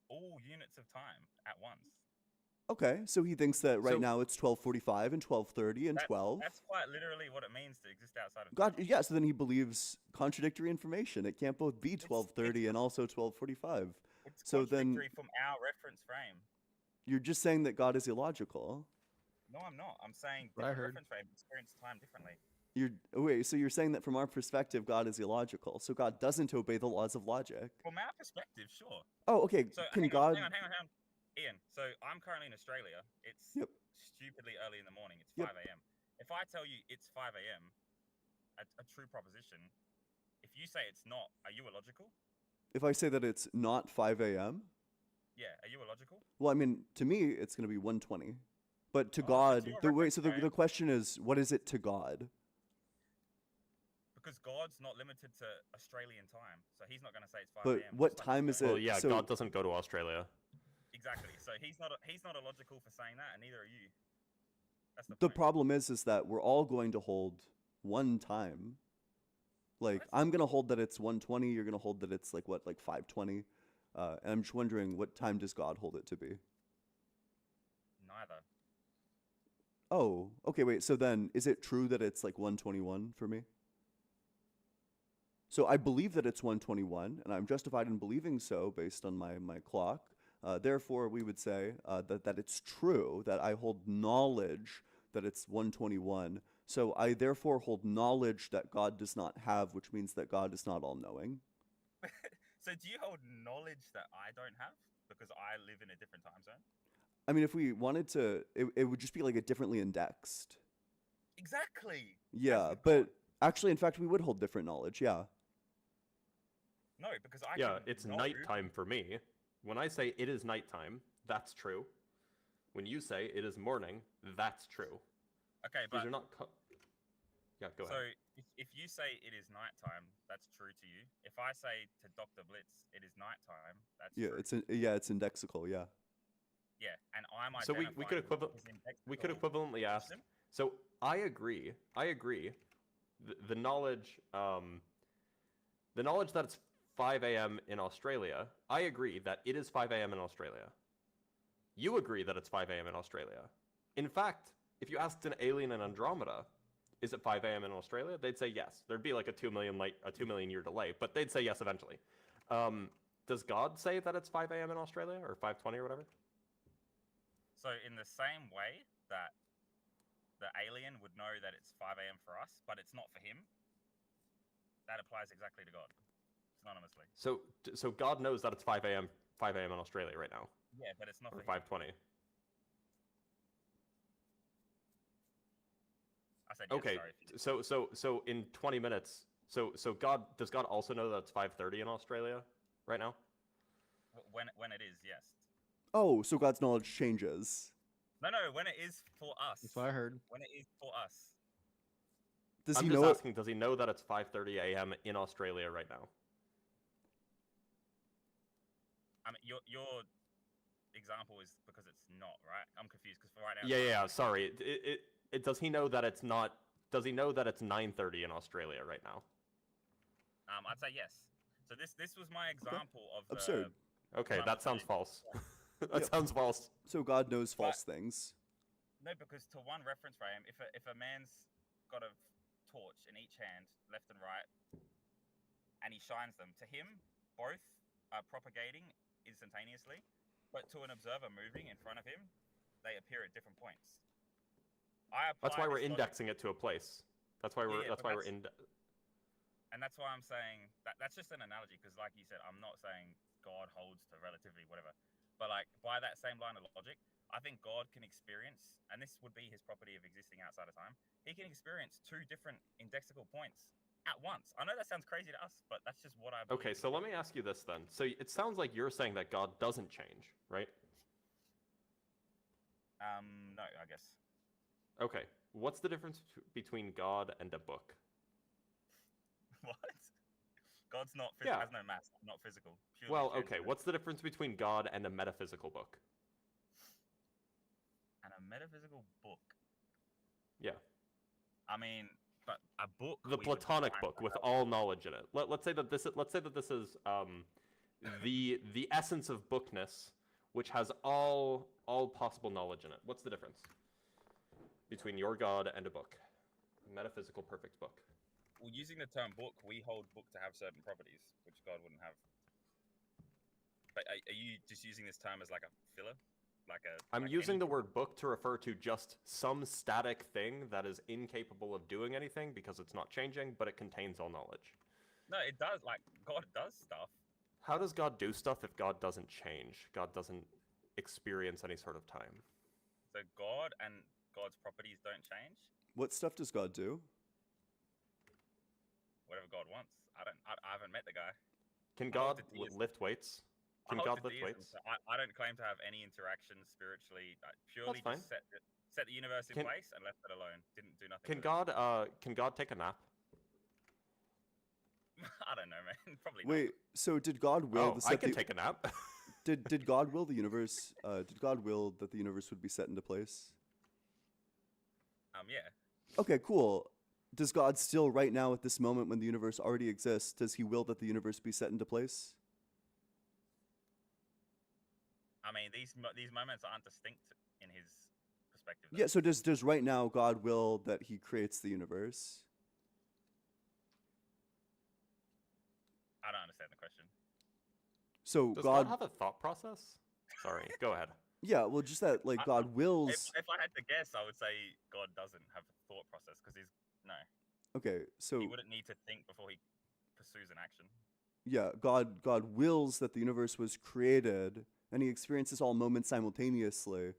All units of time at once. Okay, so he thinks that right So- now it's 12:45 and 12:30 and 12. That's quite literally what it means to exist outside of God, time. yeah, so then he believes contradictory information. It can't both be 12:30 and also 12:45. It's So then contradictory from our reference frame. you're just saying that God is illogical. No, I'm not. I'm saying What I different heard. reference frame experience time differently. Wait, so you're saying that from our perspective God is illogical. So God doesn't obey the laws of logic. From our perspective, sure. Oh, okay. So Can hang God on, hang on. Ian, so I'm currently in Australia. It's Yep. stupidly early in the morning. It's Yep. 5 a.m. If I tell you it's 5 a.m., a true proposition, if you say it's not, are you illogical? if I say that it's not 5 a.m.? Yeah, are you illogical? Well, I mean, to me it's going to be 1:20. But to Oh, God, to your the reference the frame. question is, what is it to God? Because God's not limited to Australian time, so he's not going to say it's 5 But a.m. what just like time we is don't. Well, it? yeah, So God doesn't go to Australia. Exactly. So he's not illogical for saying that, and neither are you. That's the the point. problem is that we're all going to hold one time. Like What? I'm gonna hold that it's 1:20. You're gonna hold that it's like 5:20. And I'm just wondering, what time does God hold it to be? Neither. Oh, okay. Wait. So then, is it true that it's like 1:21 for me? So I believe that it's 1:21, and I'm justified in believing so based on my clock. Therefore, we would say that it's true that I hold knowledge that it's 1:21. So I therefore hold knowledge that God does not have, which means that God is not all-knowing. So do you hold knowledge that I don't have because I live in a different time zone? I mean, if we wanted to, it would just be like a differently indexed. Exactly. Yeah, with but God. actually, in fact, we would hold different knowledge. Yeah. No, because I Yeah, can it's know- nighttime for me. When I say it is nighttime, that's true. When you say it is morning, that's true. Okay, These but are not. Yeah, go so ahead. if you say it is nighttime, that's true to you. If I say to Dr. Blitz it is nighttime, that's Yeah, true. it's indexical. Yeah. Yeah, and I'm So we identifying could his equivalently ask. system. So I agree. The knowledge that it's 5 a.m. in Australia. I agree that it is 5 a.m. in Australia. You agree that it's 5 a.m. in Australia. In fact, if you asked an alien in Andromeda, is it 5 a.m. in Australia? They'd say yes. There'd be like a 2 million year delay, but they'd say yes eventually. Does God say that it's 5 a.m. in Australia or 5:20 or whatever? So in the same way that the alien would know that it's 5 a.m. for us, but it's not for him, that applies exactly to God, synonymously. So God knows that it's 5 a.m. in Australia right now, Yeah, but it's not or for him. 5:20. I said yes, Okay, sorry. If you didn't. so in 20 minutes, so does God also know that it's 5:30 in Australia right now? When it is, yes. Oh, so God's knowledge changes. No, when it is for us. That's what I heard. When it is for us. Does I'm he just know asking, does he know that it's 5:30 a.m. in Australia right now? I mean, your example is because it's not, right? I'm confused because for right now. Yeah. Sorry. Does he know that it's not? Does he know that it's 9:30 in Australia right now? I'd say yes. So this was my example of the. Absurd. Okay, that sounds false. That Yep. sounds false. So God knows false things. No, because to one reference frame, if a man's got a torch in each hand, left and right, and he shines them, to him, both are propagating instantaneously, but to an observer moving in front of him, they appear at different points. That's why we're this logic- indexing it to a place. That's why we're. Yeah, that's but why we're And that's why I'm saying that's just an analogy, because like you said, I'm not saying God holds to relativity, whatever. But like by that same line of logic, I think God can experience, and this would be his property of existing outside of time, he can experience two different indexical points at once. I know that sounds crazy to us, but that's just what I believe. Okay, so let me ask you this then. So it sounds like you're saying that God doesn't change, right? No, I guess. Okay. What's the difference between God and a book? What? God's not Yeah. has no mass, not physical. Purely Well, okay. transcendent. What's the difference between God and a metaphysical book? And a metaphysical book. Yeah. I mean, but a book. The we would Platonic define book with as- all knowledge in it. Let's say that this is the essence of bookness, which has all possible knowledge in it. What's the difference between your God and a book? A metaphysical perfect book. Well, using the term book, we hold book to have certain properties, which God wouldn't have. But are you just using this term as like a filler? I'm using the word book to refer to just some static thing that is incapable of doing anything because it's not changing, but it contains all knowledge. No, it does. Like, God does stuff. How does God do stuff if God doesn't change? God doesn't experience any sort of time. So God and God's properties don't change? What stuff does God do? Whatever God wants. I haven't met the guy. Can God lift weights? Can God lift weights? I don't claim to have any interaction spiritually. I purely That's just set the universe in place and left it alone. Didn't do nothing. Can God take a nap? I don't know, man. Probably Wait, so did God will I can take a nap. did God will the universe did God will that the universe would be set into place? Yeah. Okay, cool. Does God still right now at this moment when the universe already exists, does he will that the universe be set into place? I mean, these moments aren't distinct in his perspective. Yeah, so does right now God will that he creates the universe? I don't understand the question. So Does God have a thought process? Sorry, go ahead. Yeah, well, just that like God wills. If I had to guess, I would say God doesn't have a thought process because no. Okay, so he wouldn't need to think before he pursues an action. Yeah, God wills that the universe was created, and he experiences all moments simultaneously.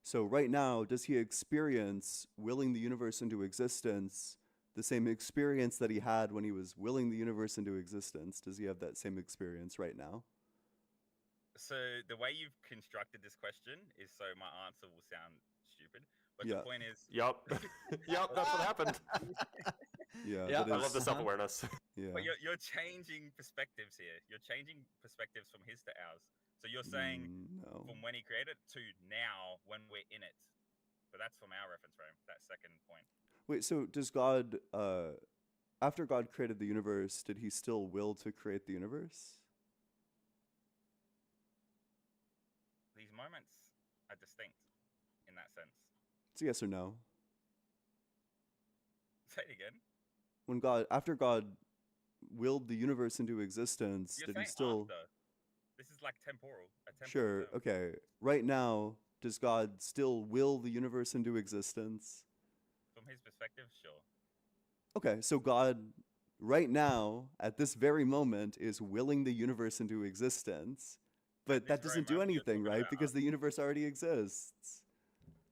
So right now, does he experience willing the universe into existence the same experience that he had when he was willing the universe into existence? Does he have that same experience right now? So the way you've constructed this question is so my answer will sound stupid. But Yeah. the point is... Yup. Yup, that's what happened. Yeah, I love the self-awareness. Yeah. But you're changing perspectives here. You're changing perspectives from his to ours. So you're saying No. from when he created to now when we're in it. But that's from our reference frame, that second point. Wait, so does God, after God created the universe, did he still will to create the universe? These moments are distinct in that sense. It's a yes or no. Say it again. When God, after God willed the universe into existence, You're did he saying still... after. This is like temporal. Sure, okay. Right now, does God still will the universe into existence? From his perspective, sure. Okay, so God, right now, at this very moment, is willing the universe into existence, but that doesn't do anything, right? Because the universe already exists.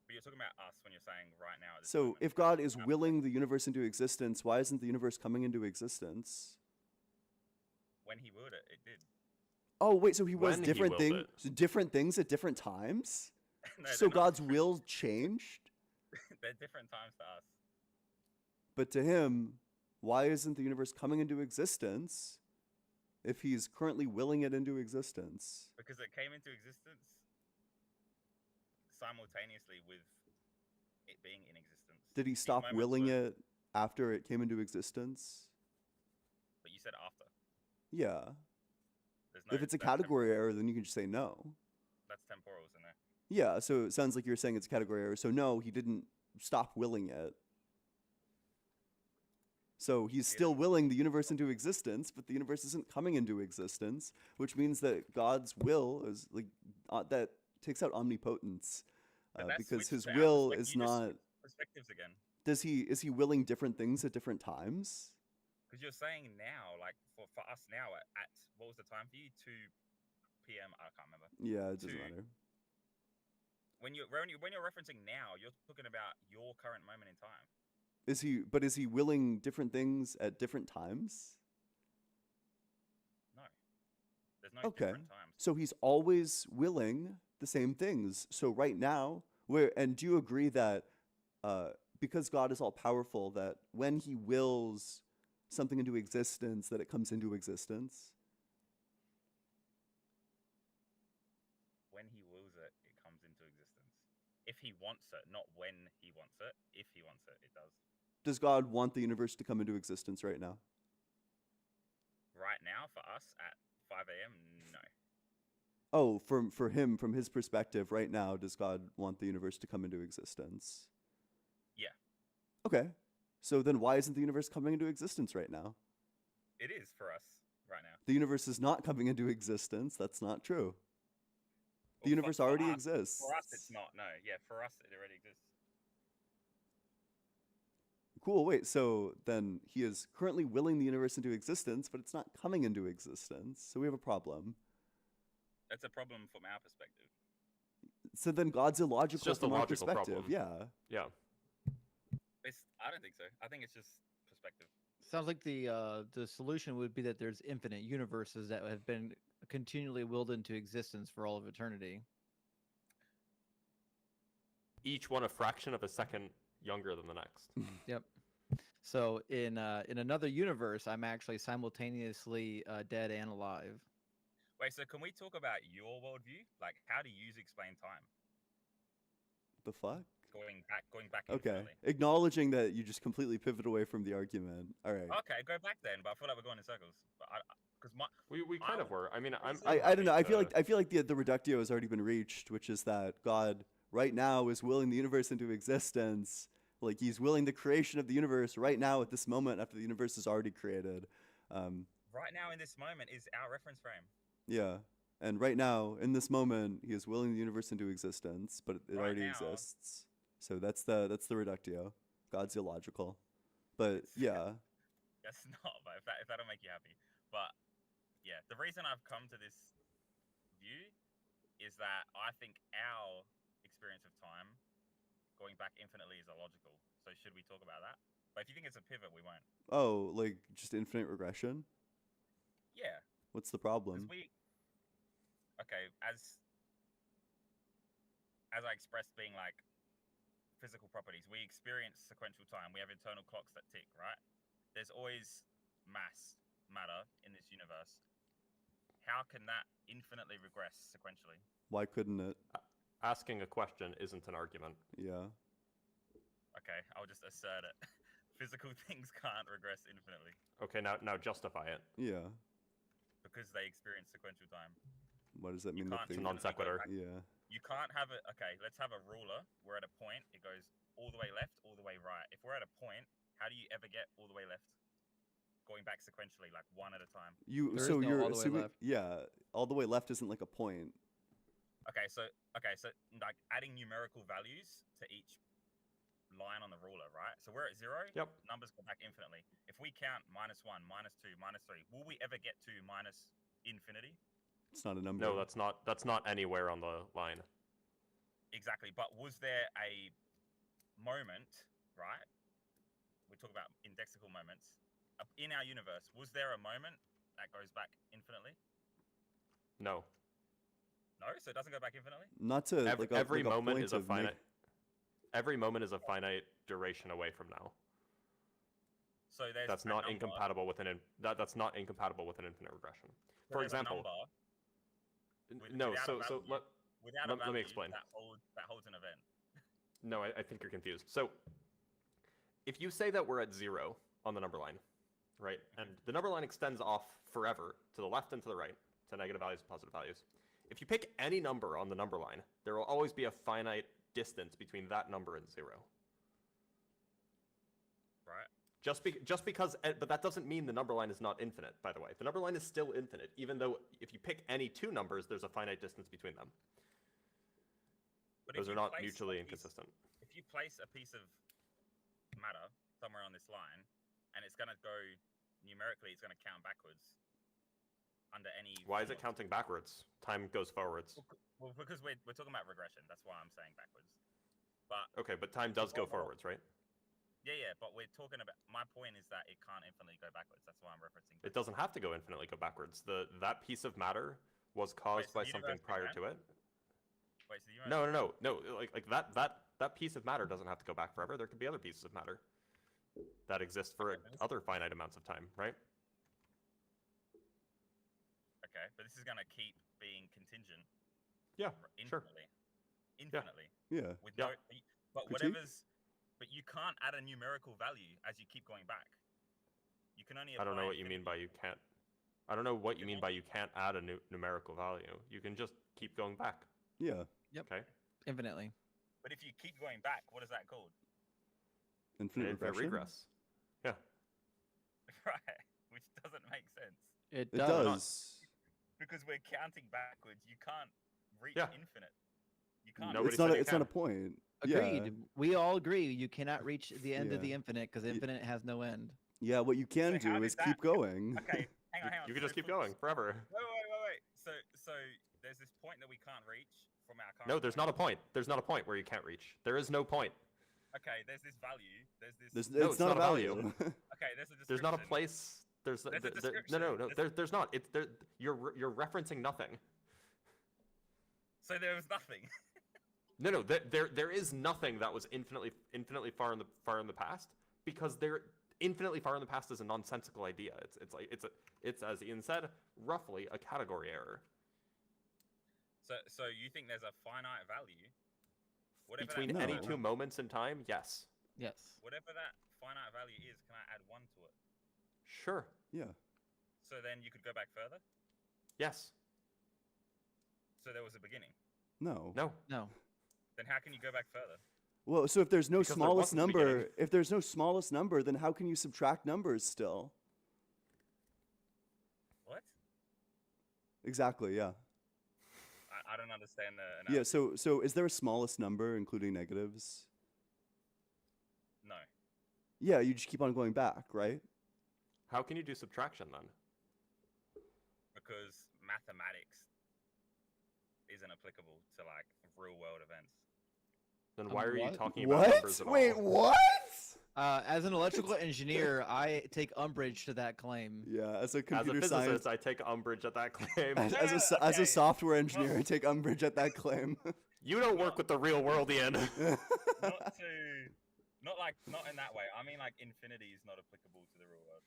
But you're talking about us when you're saying right now. At this So moment. if God is willing the universe into existence, why isn't the universe coming into existence? When he willed it, it did. Oh, wait, so he wills When he different willed different things at different times? No, So they're not. God's will changed? They're different times to us. But to him, why isn't the universe coming into existence if he's currently willing it into existence? Because it came into existence simultaneously with it being in existence. Did he These stop moments willing were- it after it came into existence? But you said after. Yeah. There's no, If it's a that's category error, then you can just say no. That's temporal, isn't there? Yeah, so it sounds like you're saying it's a category error. So no, he didn't stop willing it. So he's still willing the universe into existence, but the universe isn't coming into existence, which means that God's will is like that takes out omnipotence, But that's because switched his to our will perspective. is You just not. switched perspectives again. Is he willing different things at different times? Because you're saying now, like for us now at what was the time for you? 2 p.m. I can't remember. Yeah, it doesn't To- matter. When you're referencing now, you're talking about your current moment in time. Is he willing different things at different times? No, there's no different times. So he's always willing the same things. So right now, and do you agree that because God is all powerful, that when he wills something into existence, that it comes into existence? When he wills it, it comes into existence. If he wants it, not when he wants it. If he wants it, it does. Does God want the universe to come into existence right now? Right now, for us at 5 a.m., no. Oh, for him, from his perspective, right now, does God want the universe to come into existence? Yeah, Okay. So then why isn't the universe coming into existence right now? it is for us right now. The universe is not coming into existence. That's not true. The Well, universe for already us, exists. For us, it's not. No, yeah, for us, it already exists. Cool. Wait, so then he is currently willing the universe into existence, but it's not coming into existence. So we have a problem. That's a problem from our perspective. So then God's illogical It's just a from our logical perspective. problem. Yeah. Yeah. I don't think so. I think it's just perspective. Sounds like the solution would be that there's infinite universes that have been continually willed into existence for all of eternity. Each one a fraction of a second younger than the next. Yep. So in another universe, I'm actually simultaneously dead and alive. Wait, so can we talk about your worldview? Like, how do you explain time? The fuck? Going back Okay. infinitely. Acknowledging that you just completely pivot away from the argument. All right. Okay, go back then. But I feel like we're going in circles. But because we kind of were. I mean, I don't know. I feel like the reductio has already been reached, which is that God right now is willing the universe into existence. Like he's willing the creation of the universe right now at this moment after the universe is already created. right now in this moment is our reference frame. Yeah. And right now, in this moment, he is willing the universe into existence, but it Right already now. exists. So that's the reductio. God's illogical. But yeah. That's not, but if that'll make you happy. But yeah, the reason I've come to this view is that I think our experience of time going back infinitely is illogical. So should we talk about that? But if you think it's a pivot, we won't. Oh, like just infinite regression? Yeah. What's the problem? Okay, as I expressed being like physical properties, we experience sequential time. We have internal clocks that tick, right? There's always matter in this universe. How can that infinitely regress sequentially? Why couldn't it? Asking a question isn't an argument. Yeah. Okay, I'll just assert it. Physical things can't regress infinitely. Okay, now justify it. Yeah. Because they experience sequential time. What does that mean? Can't It's a non sequitur. Yeah. You can't have it. Okay, let's have a ruler. We're at a point. It goes all the way left, all the way right. If we're at a point, how do you ever get all the way left? Going back sequentially, like one at a time. You're assuming, yeah, all the way left isn't like a point. Okay, so like adding numerical values to each line on the ruler, right? So we're at 0. Yep. Numbers go back infinitely. If we count -1, -2, -3, will we ever get to minus infinity? It's not a number. No, that's not anywhere on the line. Exactly. But was there a moment, right? We talk about indexical moments in our universe. Was there a moment that goes back infinitely? No. No, so it doesn't go back infinitely. Not to every like a moment point is a of finite. Every moment is a finite duration away from now. So there's that's not incompatible with that's not incompatible with an infinite regression. So For example, let me explain. That holds an event. No, I think you're confused. So if you say that we're at 0 on the number line, right, and the number line extends off forever to the left and to the right, to negative values and positive values. If you pick any number on the number line, there will always be a finite distance between that number and 0. Right. Just because, but that doesn't mean the number line is not infinite, by the way. The number line is still infinite, even though if you pick any two numbers, there's a finite distance between them. But those are not mutually inconsistent. If you place a piece of matter somewhere on this line, and it's going to go numerically, it's going to count backwards under any... Why is it counting backwards? Time goes forwards. Well, because we're talking about regression. That's why I'm saying backwards. But okay, but time does go forwards, right? Yeah, but we're talking about... My point is that it can't infinitely go backwards. That's why I'm referencing backwards. It doesn't have to go infinitely go backwards. That piece of matter was caused by something prior to it. Wait, so no. Like that piece of matter doesn't have to go back forever. There could be other pieces of matter that exist for other finite amounts of time, right? Okay, but this is going to keep being contingent. Yeah, infinitely. Sure. Infinitely. Yeah. With no, but whatever's... But you can't add a numerical value as you keep going back. You can only... I don't know what you mean by you can't... I don't know what you mean by you can't add a numerical value. You can just keep going back. Yeah. Yep. Okay. Infinitely. But if you keep going back, what is that called? Infinite regression. regress. Yeah. Right, which doesn't make sense. It It does. does. Because we're counting backwards. You can't reach Yeah. infinite. You can't. Nobody It's not. said you It's not a can. point. Agreed. Yeah. We all agree you cannot reach the end of Yeah. the infinite because infinite has no end. Yeah. What you can So how do did is that- keep going. Okay, hang on. You could So just keep for- going forever. Wait. So there's this point that we can't reach from our current. No, there's not a point. There's not a point where you can't reach. There is no point. Okay, there's this value. There's this. It's not a value. Okay, there's a description. There's not a place. There's There's a no. description. There's not. It's there. You're referencing nothing. So there was nothing. No. There is nothing that was infinitely far in the past, because infinitely far in the past is a nonsensical idea. It's as Ian said, roughly a category error. So you think there's a finite value? Whatever Between that any No. two moments in time, yes. Yes. Whatever that finite value is, can I add 1 to it? Sure. Yeah. So then you could go back further? Yes. So there was a beginning. No. No. No. Then how can you go back further? Well, so if there's no Because there smallest wasn't a number, beginning. if there's no smallest number, then how can you subtract numbers still? What? Exactly. Yeah. I don't understand the Yeah. analogy. So is there a smallest number including negatives? No. Yeah. You just keep on going back, right? How can you do subtraction then? Because mathematics isn't applicable to like real world events. Then why are you What? talking about numbers at Wait. all? What? As an electrical engineer, I take umbrage to that claim. Yeah. As a As a computer physicist, science, I take umbrage at that claim. as a Okay. software engineer, I take umbrage at that claim. You don't work with the real world, Ian. Not in that way. I mean, like infinity is not applicable to the real world.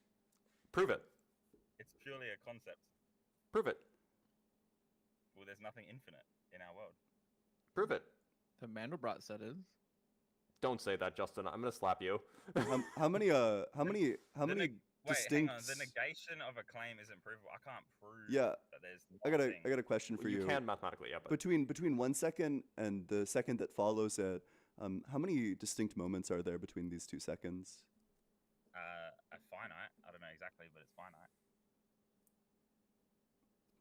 Prove it. It's purely a concept. Prove it. Well, there's nothing infinite in our world. Prove it. The Mandelbrot said it. Don't say that, Justin. I'm gonna slap you. How many Wait, distinct? hang on. The negation of a claim isn't provable. I can't prove Yeah. that there's I nothing. got a question for You you. can mathematically, yeah, but Between 1 second and the second that follows it, how many distinct moments are there between these 2 seconds? A finite. I don't know exactly, but it's finite.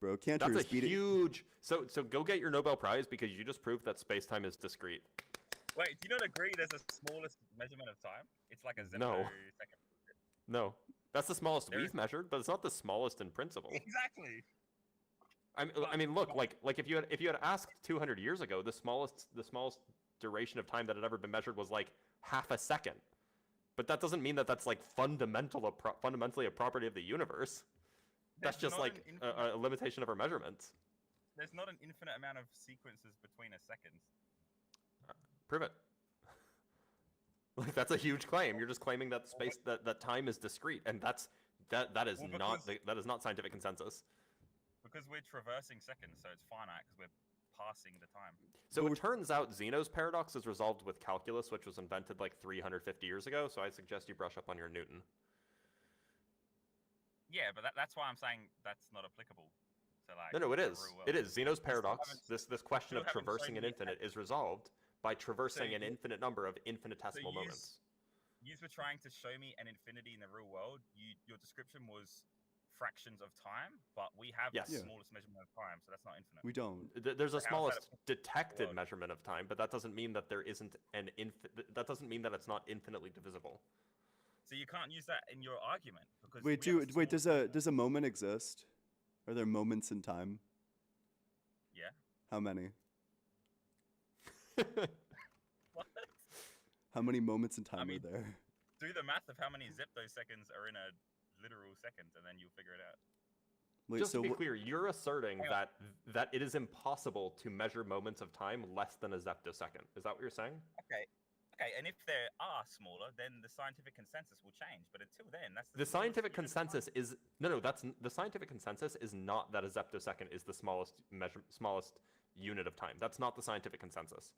Bro, Cantor that's is a beating. huge. So go get your Nobel Prize because you just proved that space-time is discrete. Wait, do you not agree there's a smallest measurement of time? It's like a No. zeptosecond. No, that's the smallest There we've is- measured, but it's not the smallest in principle. Exactly. I mean, look, like if you had asked 200 years ago, the smallest duration of time that had ever been measured was like half a second. But that doesn't mean that that's like fundamentally a property of the universe. That's There's just not like an infinite- a limitation of our measurements. There's not an infinite amount of sequences between a second. Prove it. Like that's a huge claim. You're just claiming that space that time is discrete, and that is Well, not because- that is not scientific consensus. Because we're traversing seconds, so it's finite because we're passing the time. So it turns out Zeno's paradox is resolved with calculus, which was invented like 350 years ago. So I suggest you brush up on your Newton. Yeah, but that's why I'm saying that's not applicable. So like. No, it the is. real world. It is. Zeno's still paradox, haven't- this question still of haven't traversing shown an me infinite is resolved by traversing an you- infinite number of infinitesimal yous- moments. You were trying to show me an infinity in the real world. Your description was fractions of time, but we have Yes. the Yeah. smallest measurement of time, so that's not infinite. We don't. There's a How is that smallest applicable? detected World. measurement of time, but that doesn't mean that there isn't an that doesn't mean that it's not infinitely divisible. So you can't use that in your argument because Wait, we have wait. small- Does a moment exist? Are there moments in time? Yeah. How many? What? How many moments in time mean- are there? Do the math of how many zeptoseconds are in a literal second, and then you'll figure it out. Wait, Just so to be wh- clear, you're asserting Hang on. that it is impossible to measure moments of time less than a zeptosecond. Is that what you're saying? Okay. Okay, and if they are smaller, then the scientific consensus will change. But until then, that's The smallest scientific unit of time. consensus is the scientific consensus is not that a zeptosecond is the smallest unit of time. That's not the scientific consensus.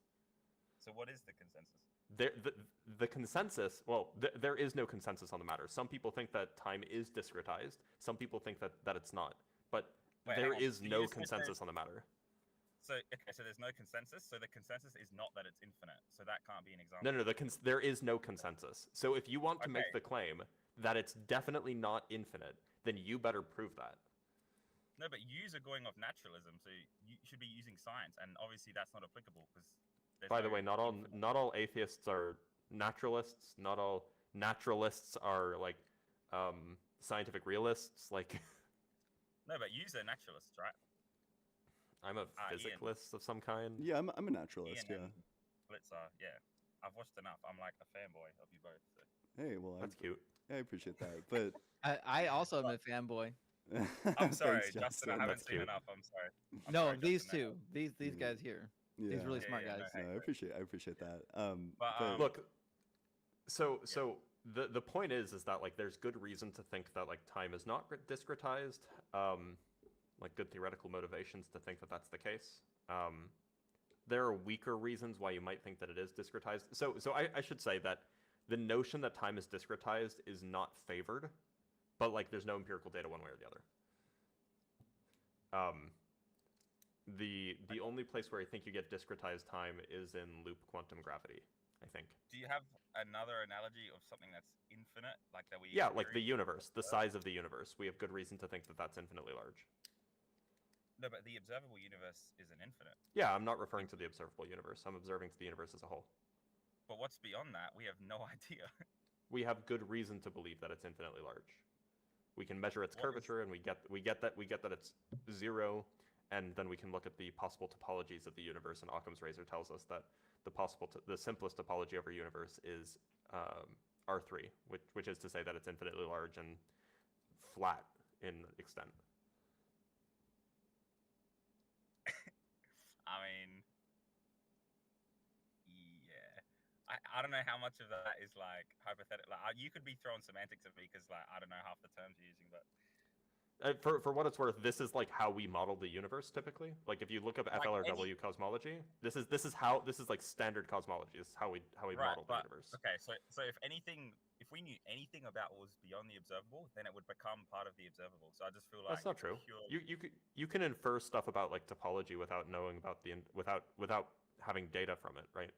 So what is the consensus? The consensus, well, there is no consensus on the matter. Some people think that time is discretized. Some people think that it's not. But Wait, there hang on. is So you no just said consensus on the matter. So okay, so there's no consensus. So the consensus is not that it's infinite. So that can't be an example. No, there is no consensus. So if you want to make the claim that it's definitely not infinite, then you better prove that. No, but yous are going off naturalism, so you should be using science, and obviously that's not applicable because. By the way, not all atheists are naturalists. Not all naturalists are like scientific realists. Like. No, but yous are naturalists, right? I'm a physicalist of some kind. Yeah, I'm a naturalist. Ian and Blitzer, yeah. I've watched enough. I'm like a fanboy of you both. So. Hey, well, that's cute. I appreciate that, but I also am a fanboy. I'm sorry, Thanks, Justin. I haven't seen enough. I'm sorry. No, these two. These guys here. Yeah. These really smart guys. No, I appreciate that. But look, so the point is that like there's good reason to think that like time is not discretized. Like good theoretical motivations to think that that's the case. There are weaker reasons why you might think that it is discretized. So I should say that the notion that time is discretized is not favored, but like there's no empirical data one way or the other. The only place where I think you get discretized time is in loop quantum gravity, I think. Do you have another analogy of something that's infinite, like that we? Yeah, like the universe, the size of the universe. We have good reason to think that that's infinitely large. No, but the observable universe isn't infinite. Yeah, I'm not referring to the observable universe. I'm observing to the universe as a whole. But what's beyond that? We have no idea. We have good reason to believe that it's infinitely large. We can measure its curvature, and we get that it's zero, and then we can look at the possible topologies of the universe. And Occam's razor tells us that the simplest topology of our universe is R3, which is to say that it's infinitely large and flat in extent. I mean, yeah. I don't know how much of that is like hypothetical. Like, you could be throwing semantics at me because like I don't know half the terms you're using, but for what it's worth, this is like how we model the universe typically. Like if you look up FLRW cosmology, this is like standard cosmology. This is how we model the universe. Okay, so if we knew anything about what was beyond the observable, then it would become part of the observable. So I just feel like that's not true. You can infer stuff about like topology without knowing about without having data from it, right?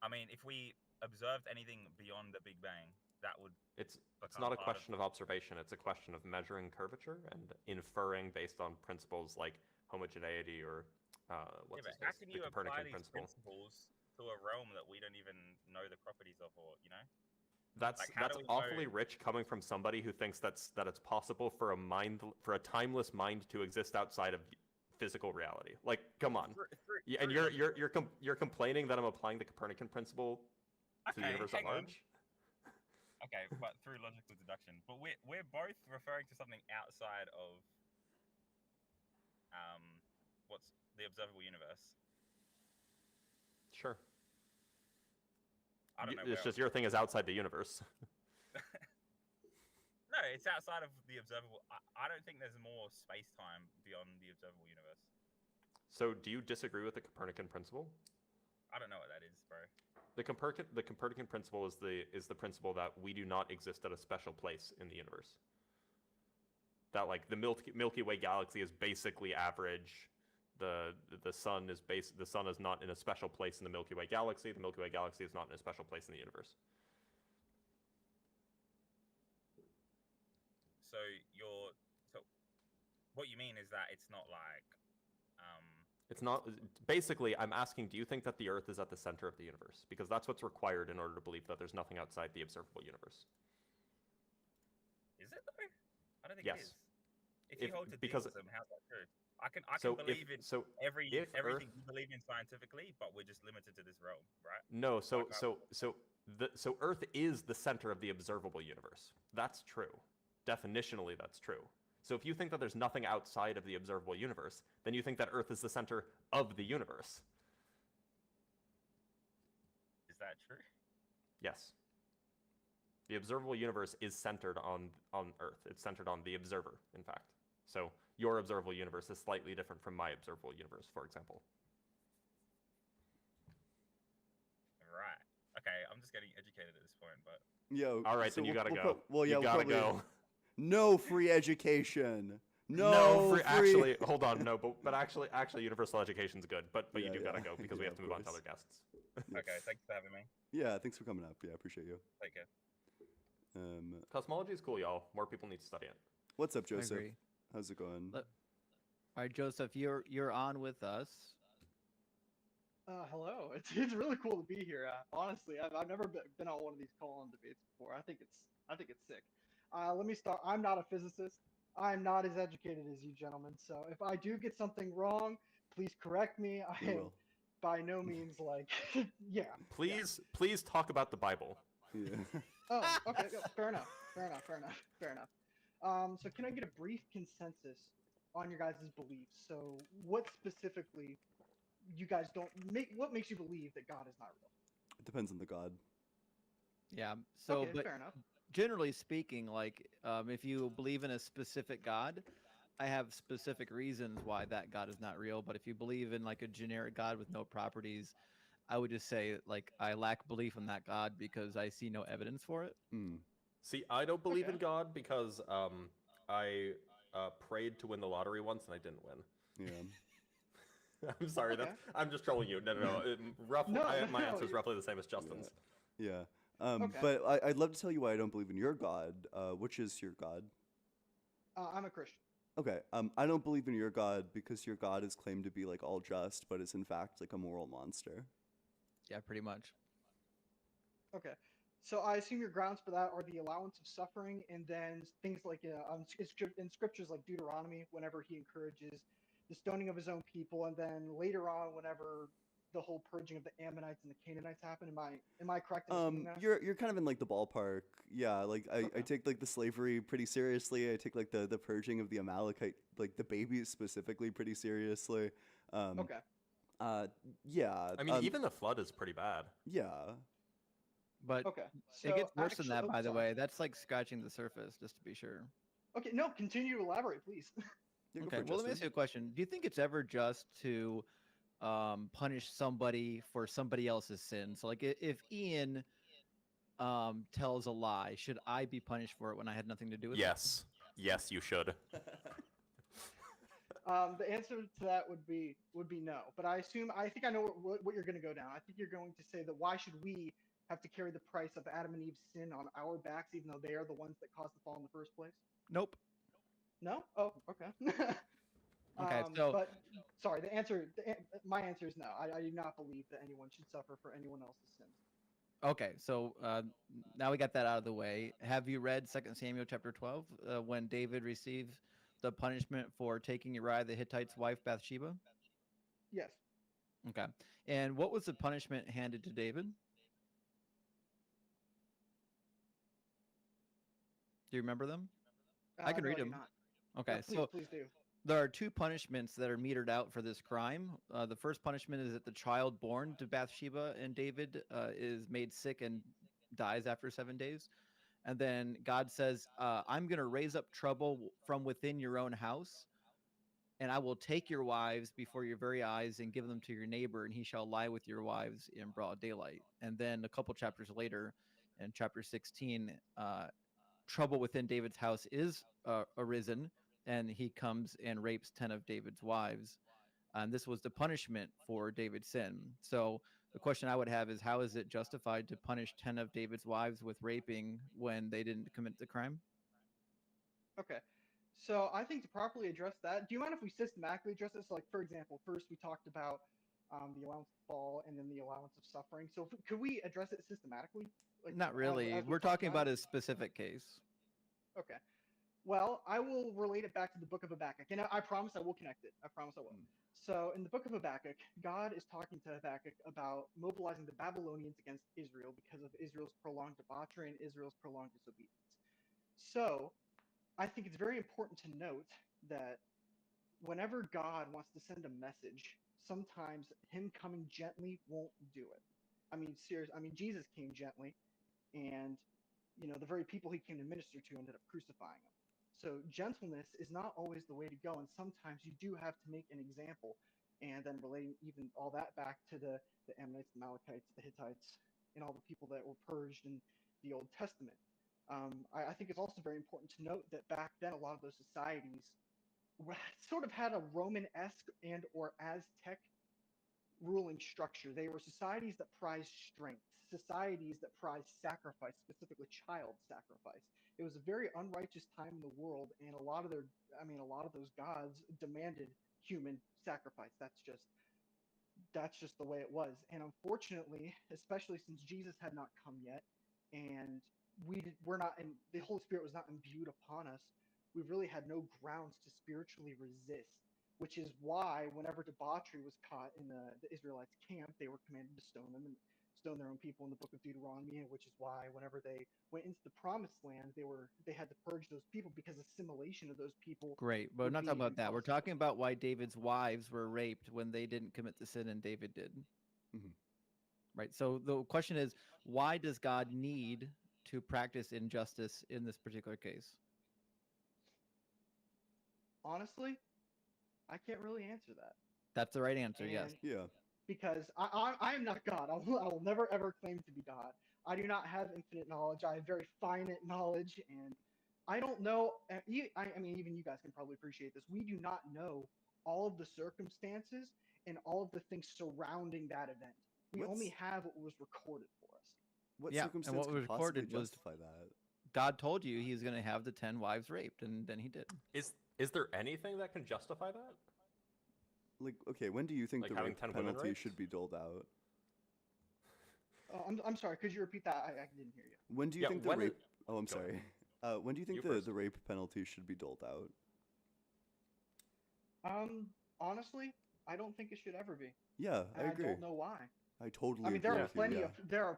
I mean, if we observed anything beyond the Big Bang, that would it's not a question of observation. It's a question of measuring curvature and inferring based on principles like homogeneity or how can you apply these principles to a realm that we don't even know the properties of, or you know? That's awfully rich coming from somebody who thinks that it's possible for a timeless mind to exist outside of physical reality. Like, come on. And you're complaining that I'm applying the Copernican principle to the universe at large? Okay, but through logical deduction. But we're both referring to something outside of what's the observable universe. Sure. I don't know. It's just your thing is outside the universe. No, it's outside of the observable. I don't think there's more space-time beyond the observable universe. So do you disagree with the Copernican principle? I don't know what that is, bro. The Copernican principle is the principle that we do not exist at a special place in the universe. That like the Milky Way galaxy is basically average. The sun is not in a special place in the Milky Way galaxy. The Milky Way galaxy is not in a special place in the universe. So what you mean is that it's not like It's not basically. I'm asking, do you think that the Earth is at the center of the universe? Because that's what's required in order to believe that there's nothing outside the observable universe. Is it though? I don't think yes. it is. If you hold to deism, how's that true? I can believe in everything you believe in scientifically, but we're just limited to this realm, right? No, so Earth is the center of the observable universe. That's true. Definitionally, that's true. So if you think that there's nothing outside of the observable universe, then you think that Earth is the center of the universe. Is that true? Yes. The observable universe is centered on Earth. It's centered on the observer, in fact. So your observable universe is slightly different from my observable universe, for example. Right. Okay, I'm just getting educated at this point, but... Yo, all right, then you gotta go. Well, yeah, you gotta go. No free education. No, free. actually, hold on, no, but actually, universal education's good, but Yeah, you do gotta yeah. go because we Yeah, have to of move on to course. other guests. Yeah. Okay, thanks for having me. Yeah, thanks for coming up. Yeah, appreciate you. Take care. Cosmology is cool, y'all. More people need to study it. What's up, I Joseph? agree. How's it going? All right, Joseph, you're on with us. Hello. It's really cool to be here. Honestly, I've never been on one of these call-in debates before. I think it's sick. Let me start. I'm not a physicist. I'm not as educated as you gentlemen. So if I do get something wrong, please correct me. I We am will. by no means like yeah. Please talk about the Bible. Yeah. Oh, okay. Fair enough. So can I get a brief consensus on your guys' beliefs? So what specifically you guys what makes you believe that God is not real? It depends on the god. Yeah. So, Okay, but fair enough. generally speaking, like if you believe in a specific God, I have specific reasons why that God is not real. But if you believe in like a generic God with no properties, I would just say like I lack belief in that God because I see no evidence for it. See, I don't believe in God because I prayed to win the lottery once and I didn't win. Yeah. I'm sorry. Okay. I'm just trolling you. No. Roughly, my answer is roughly the same as Justin's. Yeah. Okay. But I'd love to tell you why I don't believe in your God. Which is your God? I'm a Christian. Okay. I don't believe in your God because your God is claimed to be like all just, but is in fact like a moral monster. Yeah, pretty much. Okay. So I assume your grounds for that are the allowance of suffering, and then things like in scriptures like Deuteronomy, whenever he encourages the stoning of his own people, and then later on, whenever the whole purging of the Ammonites and the Canaanites happened. Am I correct in assuming that? You're kind of in like the ballpark. Yeah, like I take like the slavery pretty seriously. I take like the purging of the Amalekite, like the babies specifically, pretty seriously. Okay. Yeah. I mean, even the flood is pretty bad. Yeah. But okay. So it gets worse than that, by the sorry. way. That's like scratching the surface, just to be sure. Okay, no, continue to elaborate, please. Okay, well, let me ask you a question. Do you think it's ever just to punish somebody for somebody else's sin? So, like, if Ian tells a lie, should I be punished for it when I had nothing to do with it? Yes, you should. The answer to that would be no. But I think I know what you're going to go down. I think you're going to say that why should we have to carry the price of Adam and Eve's sin on our backs, even though they are the ones that caused the fall in the first place? Nope. No? Oh, okay. Okay, so but sorry, my answer is no. I do not believe that anyone should suffer for anyone else's sins. okay, so now we got that out of the way. Have you read 2 Samuel chapter 12 when David received the punishment for taking Uriah the Hittite's wife Bathsheba? Yes. Okay. And what was the punishment handed to David? Do you remember them? I can no, read I do them. not. Okay, No, please do. there are two punishments that are metered out for this crime. The first punishment is that the child born to Bathsheba and David is made sick and dies after 7 days. And then God says, I'm going to raise up trouble from within your own house, and I will take your wives before your very eyes and give them to your neighbor, and he shall lie with your wives in broad daylight. And then a couple chapters later, in chapter 16, trouble within David's house is arisen, and he comes and rapes 10 of David's wives. And this was the punishment for David's sin. So the question I would have is, how is it justified to punish 10 of David's wives with raping when they didn't commit the crime? Okay. So I think to properly address that, do you mind if we systematically address this? Like, for example, first we talked about the allowance of fall and then the allowance of suffering. So could we address it systematically? Like, Not really. as we We're talked talking about a specific case. Okay. Well, I will relate it back to the book of Habakkuk, and I promise I will connect it. I promise I will. So, in the book of Habakkuk, God is talking to Habakkuk about mobilizing the Babylonians against Israel because of Israel's prolonged debauchery and Israel's prolonged disobedience. So, I think it's very important to note that whenever God wants to send a message, sometimes him coming gently won't do it. I mean, seriously, Jesus came gently, and the very people he came to minister to ended up crucifying him. So gentleness is not always the way to go, and sometimes you do have to make an example. And then relating even all that back to the Ammonites, the Amalekites, the Hittites, and all the people that were purged in the Old Testament. I think it's also very important to note that back then a lot of those societies sort of had a Roman-esque and or Aztec ruling structure. They were societies that prized strength, societies that prized sacrifice, specifically child sacrifice. It was a very unrighteous time in the world, and a lot of those gods demanded human sacrifice. That's just the way it was. And unfortunately, especially since Jesus had not come yet, and we're not, and the Holy Spirit was not imbued upon us, we really had no grounds to spiritually resist. Which is why, whenever debauchery was caught in the Israelites' camp, they were commanded to stone them and stone their own people in the book of Deuteronomy. And which is why, whenever they went into the Promised Land, they had to purge those people because assimilation of those people Great, but we're would not be talking about that. We're impossible. talking about why David's wives were raped when they didn't commit the sin and David did. Mhm. Right. So the question is, why does God need to practice injustice in this particular case? Honestly, I can't really answer that. That's the right answer. Yes. And Yeah. because I am not God. I will never ever claim to be God. I do not have infinite knowledge. I have very finite knowledge, and I don't know. I mean, even you guys can probably appreciate this. We do not know all of the circumstances and all of the things surrounding that event. We only What's have what was recorded for us. what Yeah. And circumstance what was could possibly recorded was justify that? God told you he was going to have the 10 wives raped, and then he did. Is there anything that can justify that? Like, okay, when do you think Like the having rape 10 women penalty raped? should be doled out? Oh, I'm sorry. Could you repeat that? I didn't hear you. When do you Yeah, think the when rape? it- Oh, I'm Go ahead. sorry. When do you think You first. the rape penalty should be doled out? Honestly, I don't think it should ever be, Yeah, I and I agree. don't know why. I totally I mean, agree there are with you. plenty Yeah. of there are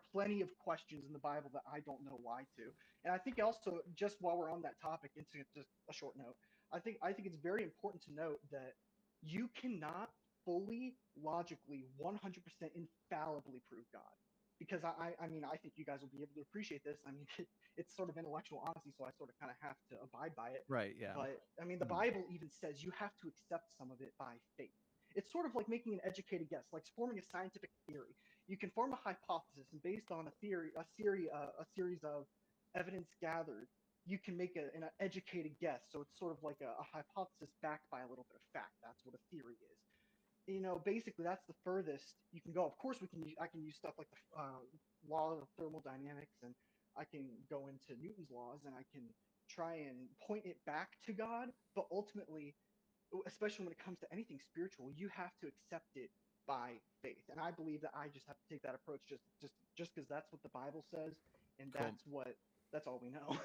questions in the Bible that I don't know why to, and I think also, just while we're on that topic, into just a short note, I think it's very important to note that you cannot fully, logically, 100% infallibly prove God, because I mean, I think you guys will be able to appreciate this. I mean, it's sort of intellectual honesty, so I sort of kind of have to abide by it. Right. Yeah. But I mean, the Mhm. Bible even says you have to accept some of it by faith. It's sort of like making an educated guess, like forming a scientific theory. You can form a hypothesis, and based on a series of evidence gathered, you can make an educated guess. So it's sort of like a hypothesis backed by a little bit of fact. That's what a theory is. Basically, that's the furthest you can go. Of course, I can use stuff like the law of thermodynamics, and I can go into Newton's laws, and I can try and point it back to God. But ultimately, especially when it comes to anything spiritual, you have to accept it by faith. And I believe that I just have to take that approach, just because that's what the Bible says, and Cool. that's all we know.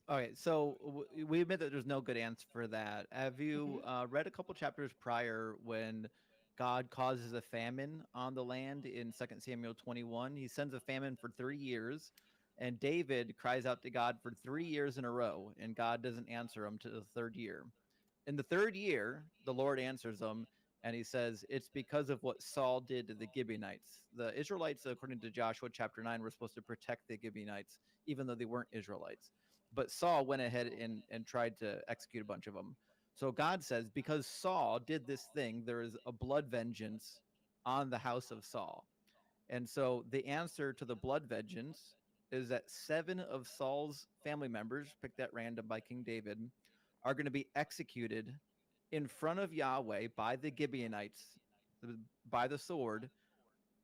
All right, so we admit that there's no good answer for that. Have you read a couple chapters prior when God causes a famine on the land in 2 Samuel 21? He sends a famine for 3 years, and David cries out to God for 3 years in a row, and God doesn't answer him to the third year. In the third year, the Lord answers him, and he says, it's because of what Saul did to the Gibeonites. The Israelites, according to Joshua chapter 9, were supposed to protect the Gibeonites, even though they weren't Israelites. But Saul went ahead and tried to execute a bunch of them. So God says, because Saul did this thing, there is a blood vengeance on the house of Saul. And so the answer to the blood vengeance is that 7 of Saul's family members, picked at random by King David, are going to be executed in front of Yahweh by the Gibeonites, by the sword,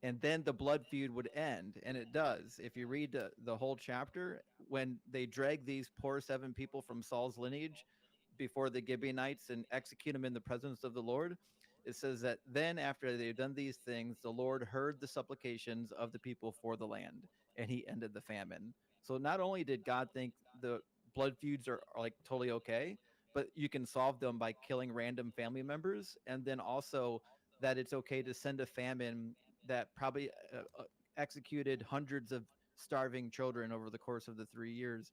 and then the blood feud would end. And it does. If you read the whole chapter, when they drag these poor 7 people from Saul's lineage before the Gibeonites and execute them in the presence of the Lord, it says that then after they've done these things, the Lord heard the supplications of the people for the land, and he ended the famine. So not only did God think the blood feuds are like totally okay, but you can solve them by killing random family members, and then also that it's okay to send a famine that probably executed hundreds of starving children over the course of the 3 years,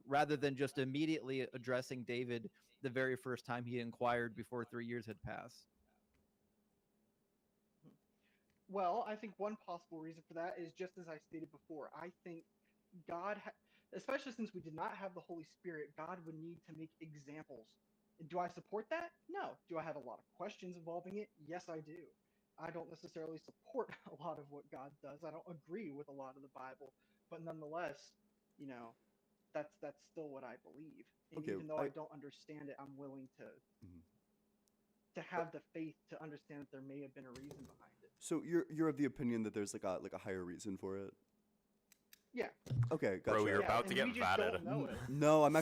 rather than just immediately addressing David the very first time he inquired before 3 years had passed. Well, I think one possible reason for that is just as I stated before. I think especially since we did not have the Holy Spirit, God would need to make examples. And do I support that? No. Do I have a lot of questions involving it? Yes, I do. I don't necessarily support a lot of what God does. I don't agree with a lot of the Bible, but nonetheless, you know, that's still what I believe. And Okay, even though I don't understand it, I'm willing to Mhm. have the faith to understand that there may have been a reason behind it. So you're of the opinion that there's like a higher reason for it? Yeah. Okay, gotcha. Bro, you're Yeah, about to and get we just vatted. don't know it. No, I'm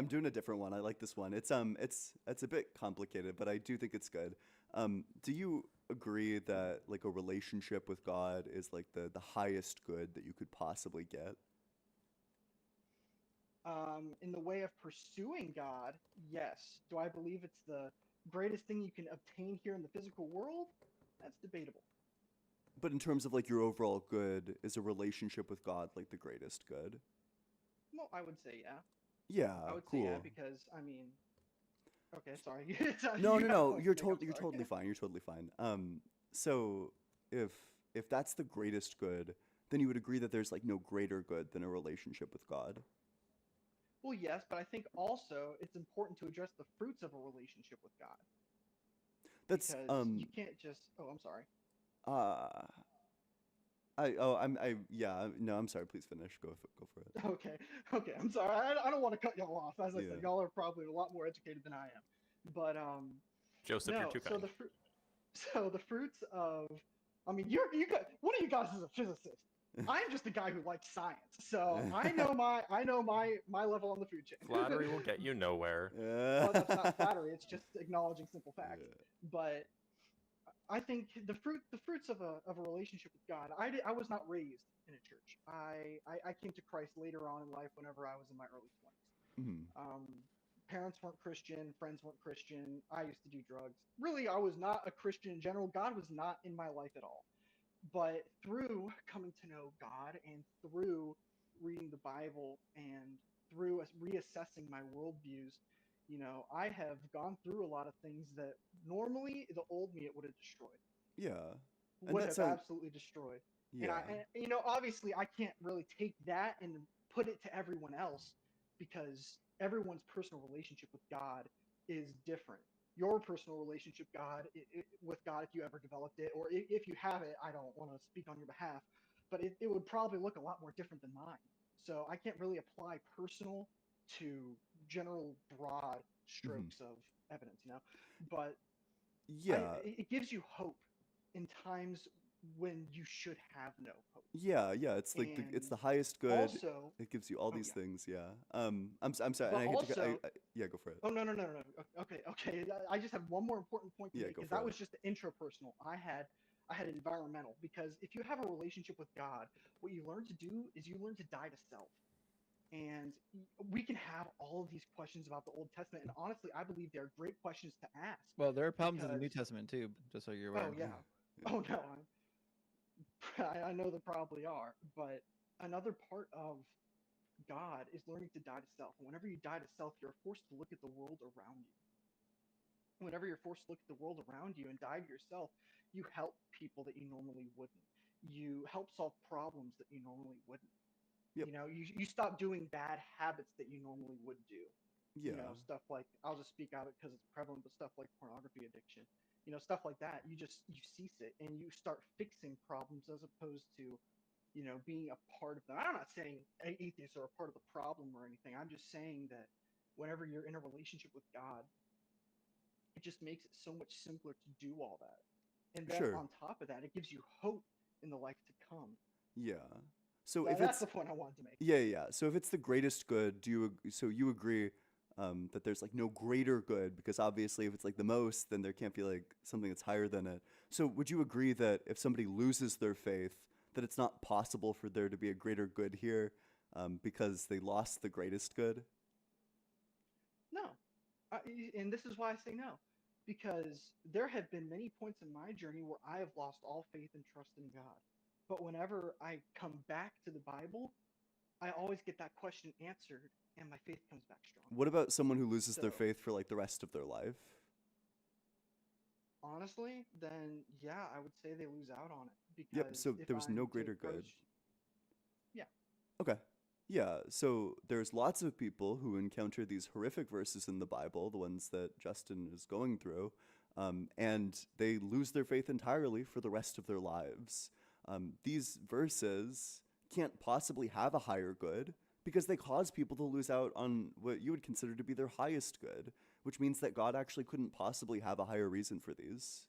doing a different one. I like this one. It's a bit complicated, but I do think it's good. Do you agree that like a relationship with God is like the highest good that you could possibly get? In the way of pursuing God, yes. Do I believe it's the greatest thing you can obtain here in the physical world? That's debatable. But in terms of like your overall good, is a relationship with God like the greatest good? Well, I would say yeah. Yeah, I would cool. say yeah because I mean, okay, sorry. No, You no, have a no. point You're to make, I'm you're sorry. totally fine. You're totally fine. So if that's the greatest good, then you would agree that there's like no greater good than a relationship with God. Well, yes, but I think also it's important to address the fruits of a relationship with God That's because you can't just. Oh, I'm sorry. uh yeah, no, I'm sorry. Please finish. Go for it. Okay, okay. I'm sorry. I don't want to cut y'all off. As I Yeah. said, y'all are probably a lot more educated than I am. But Joseph, you're no. too So kind. the fruits of. I mean, you guys. One of you guys is a physicist. I'm just a guy who likes science, so I know my level on the food chain. Flattery will get you nowhere. Well, that's not flattery. It's just acknowledging simple facts. But I think the fruits of a relationship with God. I was not raised in a church. I came to Christ later on in life whenever I was in my early 20s. Mhm. Parents weren't Christian, friends weren't Christian. I used to do drugs. Really, I was not a Christian in general. God was not in my life at all. But through coming to know God and through reading the Bible and through reassessing my worldviews, I have gone through a lot of things that normally the old me it would have destroyed. Yeah. And Would that have sounds absolutely destroyed. yeah. And obviously I can't really take that and put it to everyone else because everyone's personal relationship with God is different. Your personal relationship with God, if you ever developed it, or if you have it, I don't want to speak on your behalf, but it would probably look a lot more different than mine. So I can't really apply personal to general broad Mhm. strokes of evidence, But Yeah. it gives you hope in times when you should have no hope. Yeah, it's like it's And the highest good. also, It gives you all oh these yeah, things, yeah. I'm sorry, and but I hate to also, yeah, go for it. oh no, no, no, no, no. Okay, okay. I just have one more important point to Yeah, make go because for that it. was just the intrapersonal. I had environmental because if you have a relationship with God, what you learn to do is you learn to die to self. And we can have all of these questions about the Old Testament, and honestly, I believe they are great questions to ask. Well, there are problems in the New Because, Testament too, just so you're oh aware. yeah, oh no, I know there probably are, but another part of God is learning to die to self. And whenever you die to self, you're forced to look at the world around you. Whenever you're forced to look at the world around you and die to yourself, you help people that you normally wouldn't. You help solve problems that you normally wouldn't. Yep. You stop doing bad habits that you normally would do. Yeah. Stuff like, I'll just speak out it because it's prevalent, but stuff like pornography addiction, stuff like that. You cease it and you start fixing problems as opposed to, being a part of them. I'm not saying atheists are a part of the problem or anything. I'm just saying that whenever you're in a relationship with God, it just makes it so much simpler to do all that. And then Sure. on top of that, it gives you hope in the life to come. Yeah. So That's if it's the point I wanted to make. yeah. So if it's the greatest good, so you agree that there's like no greater good because obviously if it's like the most, then there can't be like something that's higher than it. So would you agree that if somebody loses their faith, that it's not possible for there to be a greater good here because they lost the greatest good? No. And this is why I say no. Because there have been many points in my journey where I have lost all faith and trust in God. But whenever I come back to the Bible, I always get that question answered and my faith comes back strong. What about someone who loses their So, faith for like the rest of their life? honestly, then yeah, I would say they lose out on it. Yep. Because So if there was I'm no to greater good. approach, yeah, Okay. Yeah, so there's lots of people who encounter these horrific verses in the Bible, the ones that Justin is going through, and they lose their faith entirely for the rest of their lives. These verses can't possibly have a higher good because they cause people to lose out on what you would consider to be their highest good, which means that God actually couldn't possibly have a higher reason for these.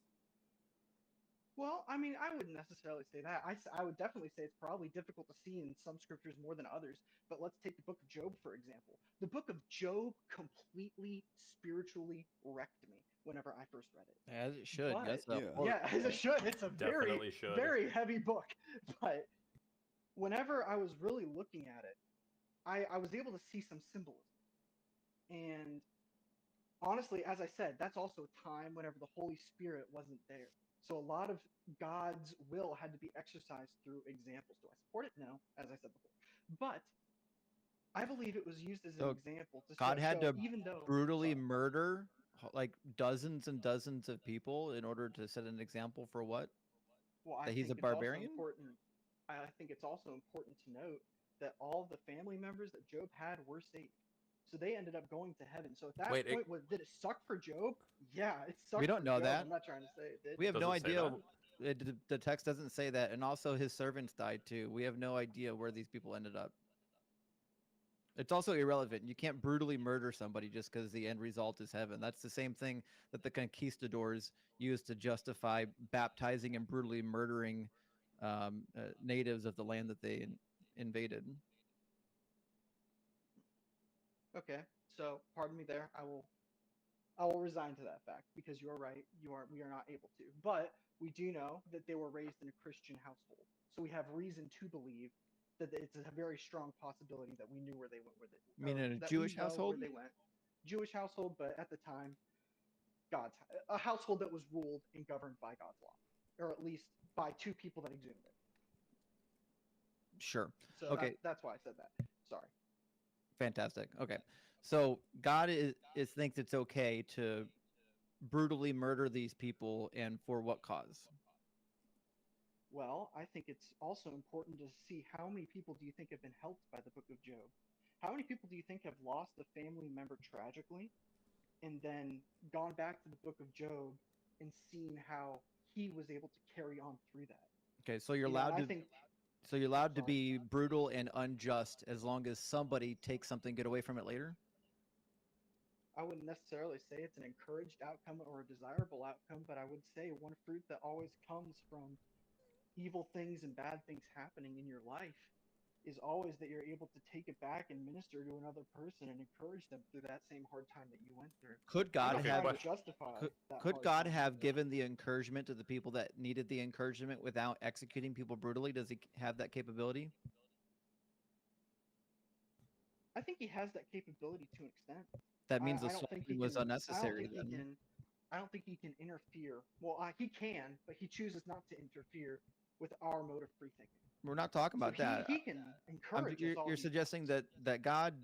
Well, I mean, I wouldn't necessarily say that. I would definitely say it's probably difficult to see in some scriptures more than others. But let's take the book of Job, for example. The book of Job completely spiritually wrecked me whenever I first read it. As it should. But, That's a Yeah. horror. yeah, as it should. It's a very, Definitely should. very heavy book. But whenever I was really looking at it, I was able to see some symbolism. And honestly, as I said, that's also a time whenever the Holy Spirit wasn't there. So a lot of God's will had to be exercised through examples. Do I support it? No, as I said before. But I believe it was used as an So example to God had show, to even though brutally sorry. murder like dozens and dozens of people in order to set an example for what? Well, I That he's a think it's also barbarian? important. I think it's also important to note that all the family members that Job had were saved. So they ended up going to heaven. So at that Wait, point, did it suck for Job? Yeah, it sucked We don't for know Job. that. I'm not trying to say it did. We have Does no it say idea. that? The text doesn't say that, and also his servants died too. We have no idea where these people ended up. It's also irrelevant. You can't brutally murder somebody just because the end result is heaven. That's the same thing that the conquistadors used to justify baptizing and brutally murdering natives of the land that they invaded. Okay, so pardon me there. I will resign to that fact because you are right. We are not able to. But we do know that they were raised in a Christian household. So we have reason to believe that it's a very strong possibility that we knew where they went, You mean in a that Jewish we know household? where they went. Jewish household, but at the time, a household that was ruled and governed by God's law, or at least by two people that exhumed it. Sure. So Okay. that's why I said that. Sorry. Fantastic. Okay. So God is thinks it's okay to brutally murder these people, and for what cause? Well, I think it's also important to see how many people do you think have been helped by the book of Job? How many people do you think have lost a family member tragically and then gone back to the book of Job and seen how he was able to carry on through that? Okay, so you're You know, allowed I to think so you're allowed to sorry. be brutal and unjust as long as somebody takes something good away from it later? I wouldn't necessarily say it's an encouraged outcome or a desirable outcome, but I would say one fruit that always comes from evil things and bad things happening in your life is always that you're able to take it back and minister to another person and encourage them through that same hard time that you went through. Could God Okay, have Trying to justify that could hard God time. have given the encouragement to the people that needed the encouragement without executing people brutally? Does he have that capability? I think he has that capability to an extent. That means the I don't think he slaughtering was can. I don't unnecessary think he then. can. I don't think he can interfere. Well, he can, but he chooses not to interfere with our mode of free thinking. We're not talking So about that. he can encourage us all You're he suggesting wants. that God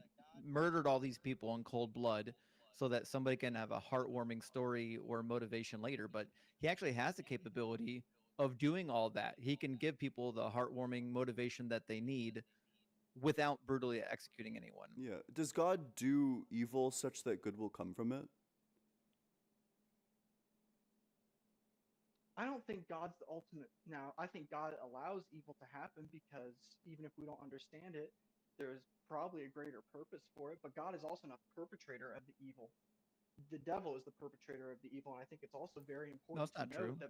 murdered all these people in cold blood so that somebody can have a heartwarming story or motivation later, but he actually has the capability of doing all that. He can give people the heartwarming motivation that they need without brutally executing anyone. Yeah. Does God do evil such that good will come from it? I don't think God's the ultimate. Now, I think God allows evil to happen because even if we don't understand it, there's probably a greater purpose for it. But God is also not the perpetrator of the evil. The devil is the perpetrator of the evil, and I think it's also very No, important it's not to note true.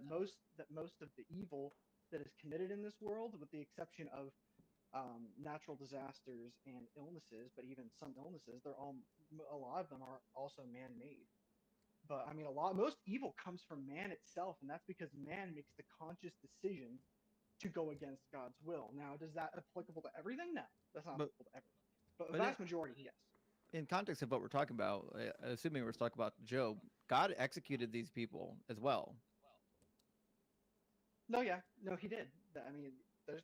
that most of the evil that is committed in this world, with the exception of natural disasters and illnesses, but even some illnesses, a lot of them are also man-made. But I mean, most evil comes from man itself, and that's because man makes the conscious decision to go against God's will. Now, does that applicable to everything? No, that's not But applicable to everything. But a but vast majority, yes. in context of what we're talking about, assuming we're talking about Job, God executed these people as well. No, yeah, no, he did. I mean,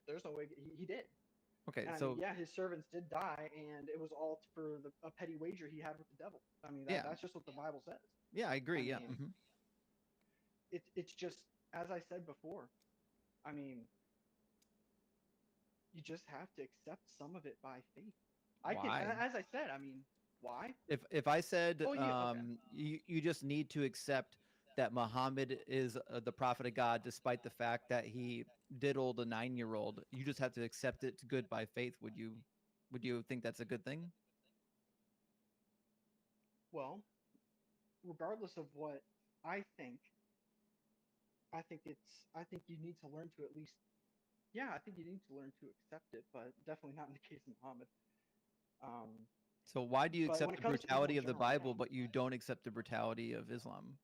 there's no way he did. Okay, And I so mean, yeah, his servants did die, and it was all for a petty wager he had with the devil. I mean, yeah, that's just what the Bible says. yeah, I agree. I Yeah. mean, it's just as I said before. I mean, you just have to accept some of it by faith. Why? As I said, I mean, why? If I said Oh, yeah, okay. you just need to accept that Muhammad is the prophet of God, despite the fact that he diddled a 9-year-old, you just have to accept it good by faith. Would you Would you think that's a good thing? Well, regardless of what I think, I think you need to learn to at least, yeah, I think you need to learn to accept it, but definitely not in the case of Muhammad. Um, So why do you but when accept it the comes to people brutality in of the general, yeah. Bible, but you don't accept the brutality of Islam?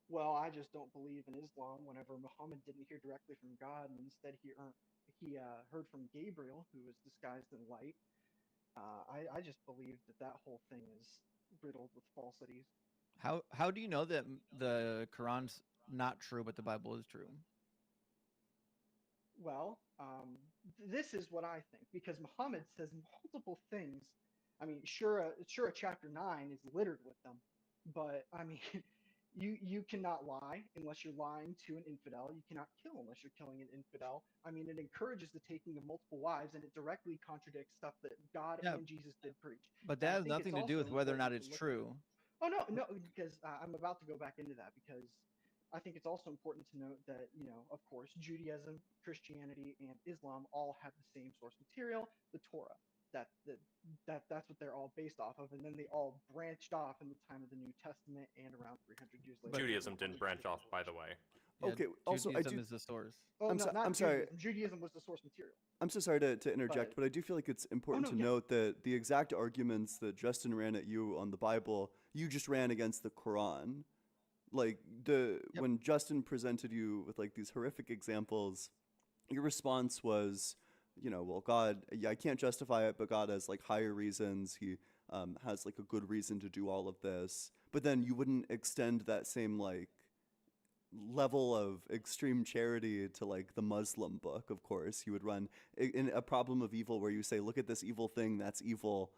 Well, I just don't believe in Islam. Whenever Muhammad didn't hear directly from God, and instead he heard from Gabriel, who was disguised in light. I just believe that that whole thing is riddled with falsities. How do you know that the Quran's not true, but the Bible is true? Well, this is what I think, because Muhammad says multiple things. I mean, sure, chapter 9 is littered with them, but I mean, you cannot lie unless you're lying to an infidel. You cannot kill unless you're killing an infidel. I mean, it encourages the taking of multiple wives, and it directly contradicts stuff that God Yeah, and Jesus did preach. but And that I has think it's nothing to do also with whether or not important to it's look at. true. Oh no, because I'm about to go back into that because I think it's also important to note that, of course, Judaism, Christianity, and Islam all have the same source material, the Torah. That's what they're all based off of, and then they all branched off in the time of the New Testament and around 300 years later. Judaism didn't branch off, by the way. Yeah, Okay. Also, I Judaism do. is the source. Oh, I'm no, so, not I'm sorry. Judaism. Judaism was the source material. I'm so sorry to interject, But but I do feel like it's important no, to yeah. note that the exact arguments that Justin ran at you on the Bible, you just ran against the Quran. Like Yep. when Justin presented you with like these horrific examples, your response was, well, God, yeah, I can't justify it, but God has like higher reasons. He has like a good reason to do all of this. But then you wouldn't extend that same like level of extreme charity to like the Muslim book. Of course, you would run in a problem of evil where you say, look at this evil thing, that's evil,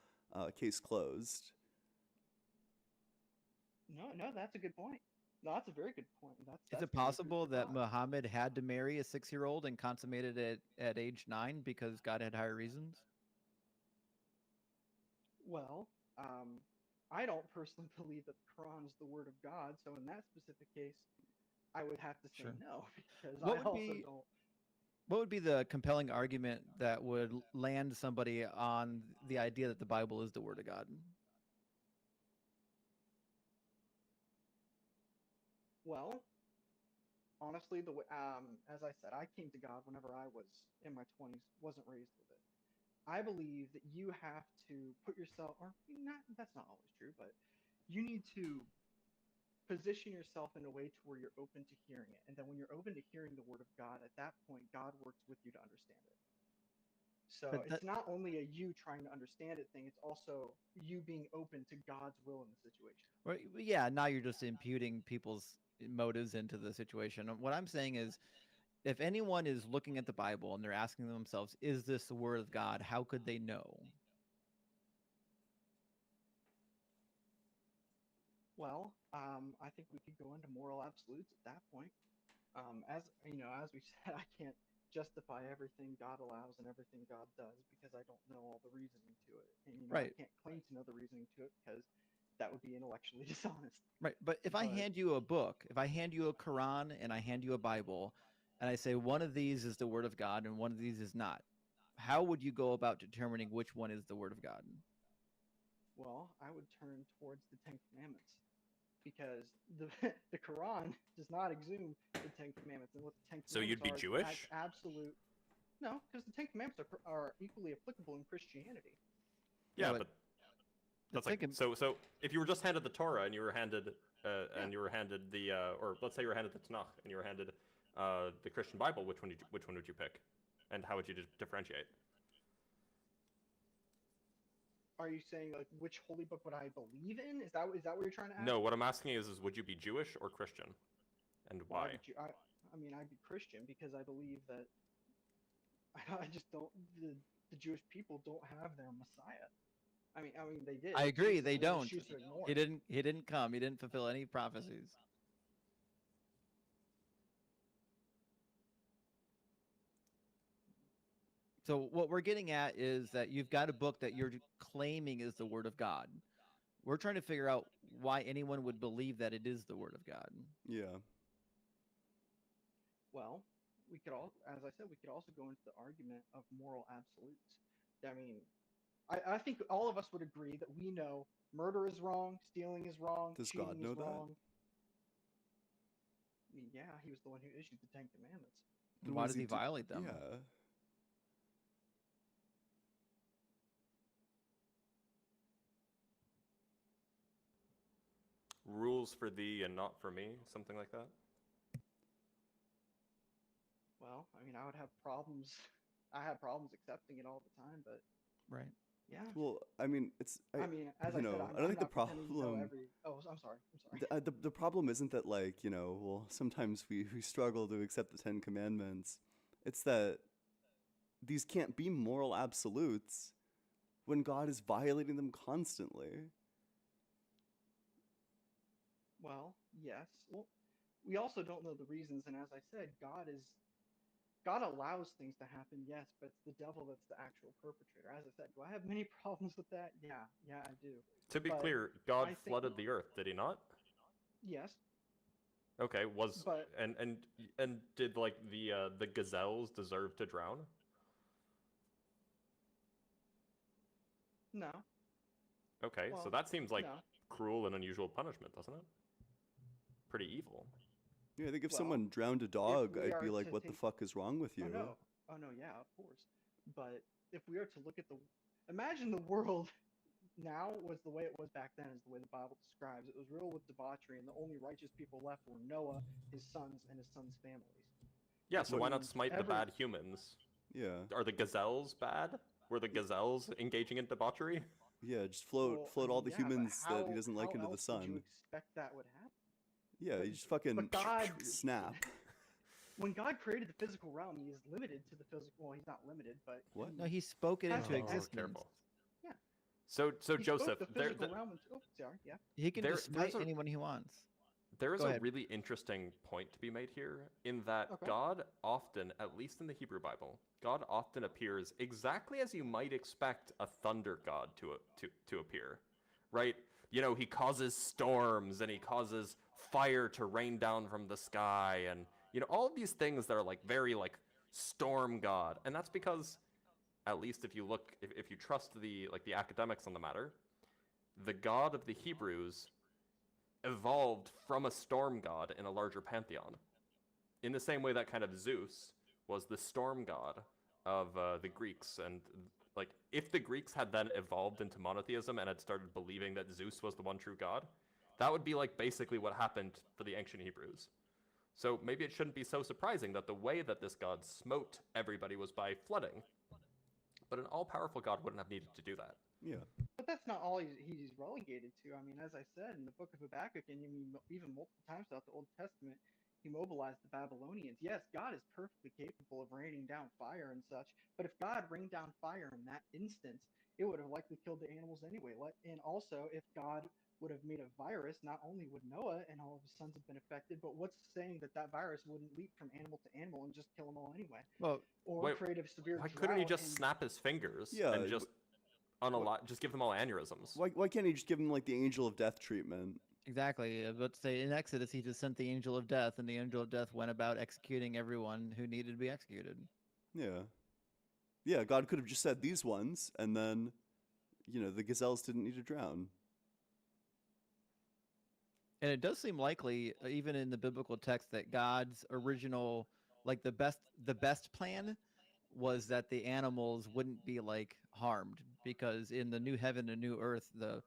case closed. No, that's a good point. No, that's a very good point. Is That's it gonna be food possible for that thought. Muhammad had to marry a 6-year-old and consummated it at age 9 because God had higher reasons? Well, I don't personally believe that the Quran is the word of God, so in that specific case, I would have to say Sure. no because What I would also be don't. what would be the compelling argument that would land somebody on the idea that the Bible is the word of God? Well, honestly, as I said, I came to God whenever I was in my 20s, wasn't raised with it. I believe that you have to put yourself, or not, that's not always true, but you need to position yourself in a way to where you're open to hearing it. And then when you're open to hearing the word of God, at that point, God works with you to understand it. So But that, it's not only a you trying to understand it thing, it's also you being open to God's will in the situation. right, yeah, now you're just imputing people's motives into the situation. What I'm saying is, if anyone is looking at the Bible and they're asking themselves, is this the word of God? How could they know? Well, I think we could go into moral absolutes at that point. As as we said, I can't justify everything God allows and everything God does because I don't know all the reasoning to it, and I Right. can't claim to know the reasoning to it because that would be intellectually dishonest. Right. But if I But hand you a book, if I hand you a Quran and I hand you a Bible, and I say one of these is the word of God and one of these is not, how would you go about determining which one is the word of God? well, I would turn towards the Ten Commandments because the the Quran does not exhume the Ten Commandments, and what the Ten So you'd Commandments be are as Jewish? absolute. No, because the Ten Commandments are equally applicable in Christianity. Yeah, but but the that's like Ten Com- so. If you were just handed the Torah and you were handed Yeah. and you were handed the or let's say you were handed the Tanakh and you were handed the Christian Bible, which one would you pick, and how would you differentiate? Are you saying like which holy book would I believe in? Is that what you're trying to ask? No, what I'm asking is would you be Jewish or Christian, and Well, why? I mean, I'd be Christian because I believe that I just don't the Jewish people don't have their Messiah. I mean they did. I agree, Jesus they only don't. choose to ignore He it. didn't come. He didn't fulfill any prophecies. So what we're getting at is that you've got a book that you're claiming is the word of God. We're trying to figure out why anyone would believe that it is the word of God. Yeah. Well, we could all, as I said, we could also go into the argument of moral absolutes. I mean, I think all of us would agree that we know murder is wrong, stealing is wrong, Does cheating God is know that? wrong. I mean, yeah, he was the one who issued the Ten Commandments. Then Why what does he do? violate them? Yeah. Rules for thee and not for me, something like that. Well, I mean, I would have problems. I have problems accepting it all the time, but Right. yeah. Well, I mean, it's I mean, as I you said, know, I'm, I don't I'm think the not pretending to know problem. every. Oh, I'm sorry. I'm sorry. The problem isn't that, like, you know, well, sometimes we struggle to accept the Ten Commandments. It's that these can't be moral absolutes when God is violating them constantly. Well, yes. Well, we also don't know the reasons, and as I said, God allows things to happen, yes, but it's the devil that's the actual perpetrator. As I said, do I have many problems with that? Yeah, I do. To be But clear, God I think flooded the earth, did he not? yes, Okay, but and did like the gazelles deserve to drown? no. Okay, so Well, that seems like no. cruel and unusual punishment, doesn't it? Pretty evil. Yeah, I think if Well, someone drowned a if dog, we I'd are be like, to "What the take, fuck is wrong with oh you?" no, yeah, of course. But if we are to look at imagine the world now was the way it was back then, is the way the Bible describes. It was riddled with debauchery, and the only righteous people left were Noah, his sons, and his sons' families. Yeah, Which so why not means smite the bad humans? Yeah. Are the gazelles bad? Were the gazelles engaging in debauchery? Yeah, just Well, I float all mean, the yeah, but humans that he doesn't like how into the else would you sun. expect that would happen? Yeah, But you just fucking but God, snap. when God created the physical realm, He is limited to the physical. Well, He's not limited, but What? No, he spoke it has into to- existence. Careful. Yeah. So He Joseph, spoke the physical realm into. Oh, sorry. Yeah. He can just smite there's a anyone he wants. there is Go a ahead. really interesting point to be made here in that Okay. God often, at least in the Hebrew Bible, God often appears exactly as you might expect a thunder god to appear, right? You know, he causes storms and he causes fire to rain down from the sky, and you know all of these things that are like very like storm god, and that's because at least if you look if you trust the academics on the matter, the God of the Hebrews evolved from a storm god in a larger pantheon. In the same way that kind of Zeus was the storm god of the Greeks. And like, if the Greeks had then evolved into monotheism and had started believing that Zeus was the one true god, that would be like basically what happened for the ancient Hebrews. So maybe it shouldn't be so surprising that the way that this god smote everybody was by flooding. But an all-powerful god wouldn't have needed to do that. Yeah. But that's not all he's relegated to. I mean, as I said in the book of Habakkuk, and even multiple times throughout the Old Testament, he mobilized the Babylonians. Yes, God is perfectly capable of raining down fire and such, but if God rained down fire in that instance, it would have likely killed the animals anyway. And also, if God would have made a virus, not only would Noah and all of his sons have been affected, but what's saying that that virus wouldn't leap from animal to animal and just kill them all anyway? Well, Or Wait, create a severe why drought couldn't he just and snap his fingers Yeah. and just just give them all aneurysms? Why can't he just give him like the angel of death treatment? exactly. Let's say in Exodus, he just sent the angel of death, and the angel of death went about executing everyone who needed to be executed. Yeah. Yeah, God could have just said these ones, and then, you know, the gazelles didn't need to drown. And it does seem likely, even in the biblical text, that God's original, like the best plan, was that the animals wouldn't be like harmed, because in the new heaven and new earth, the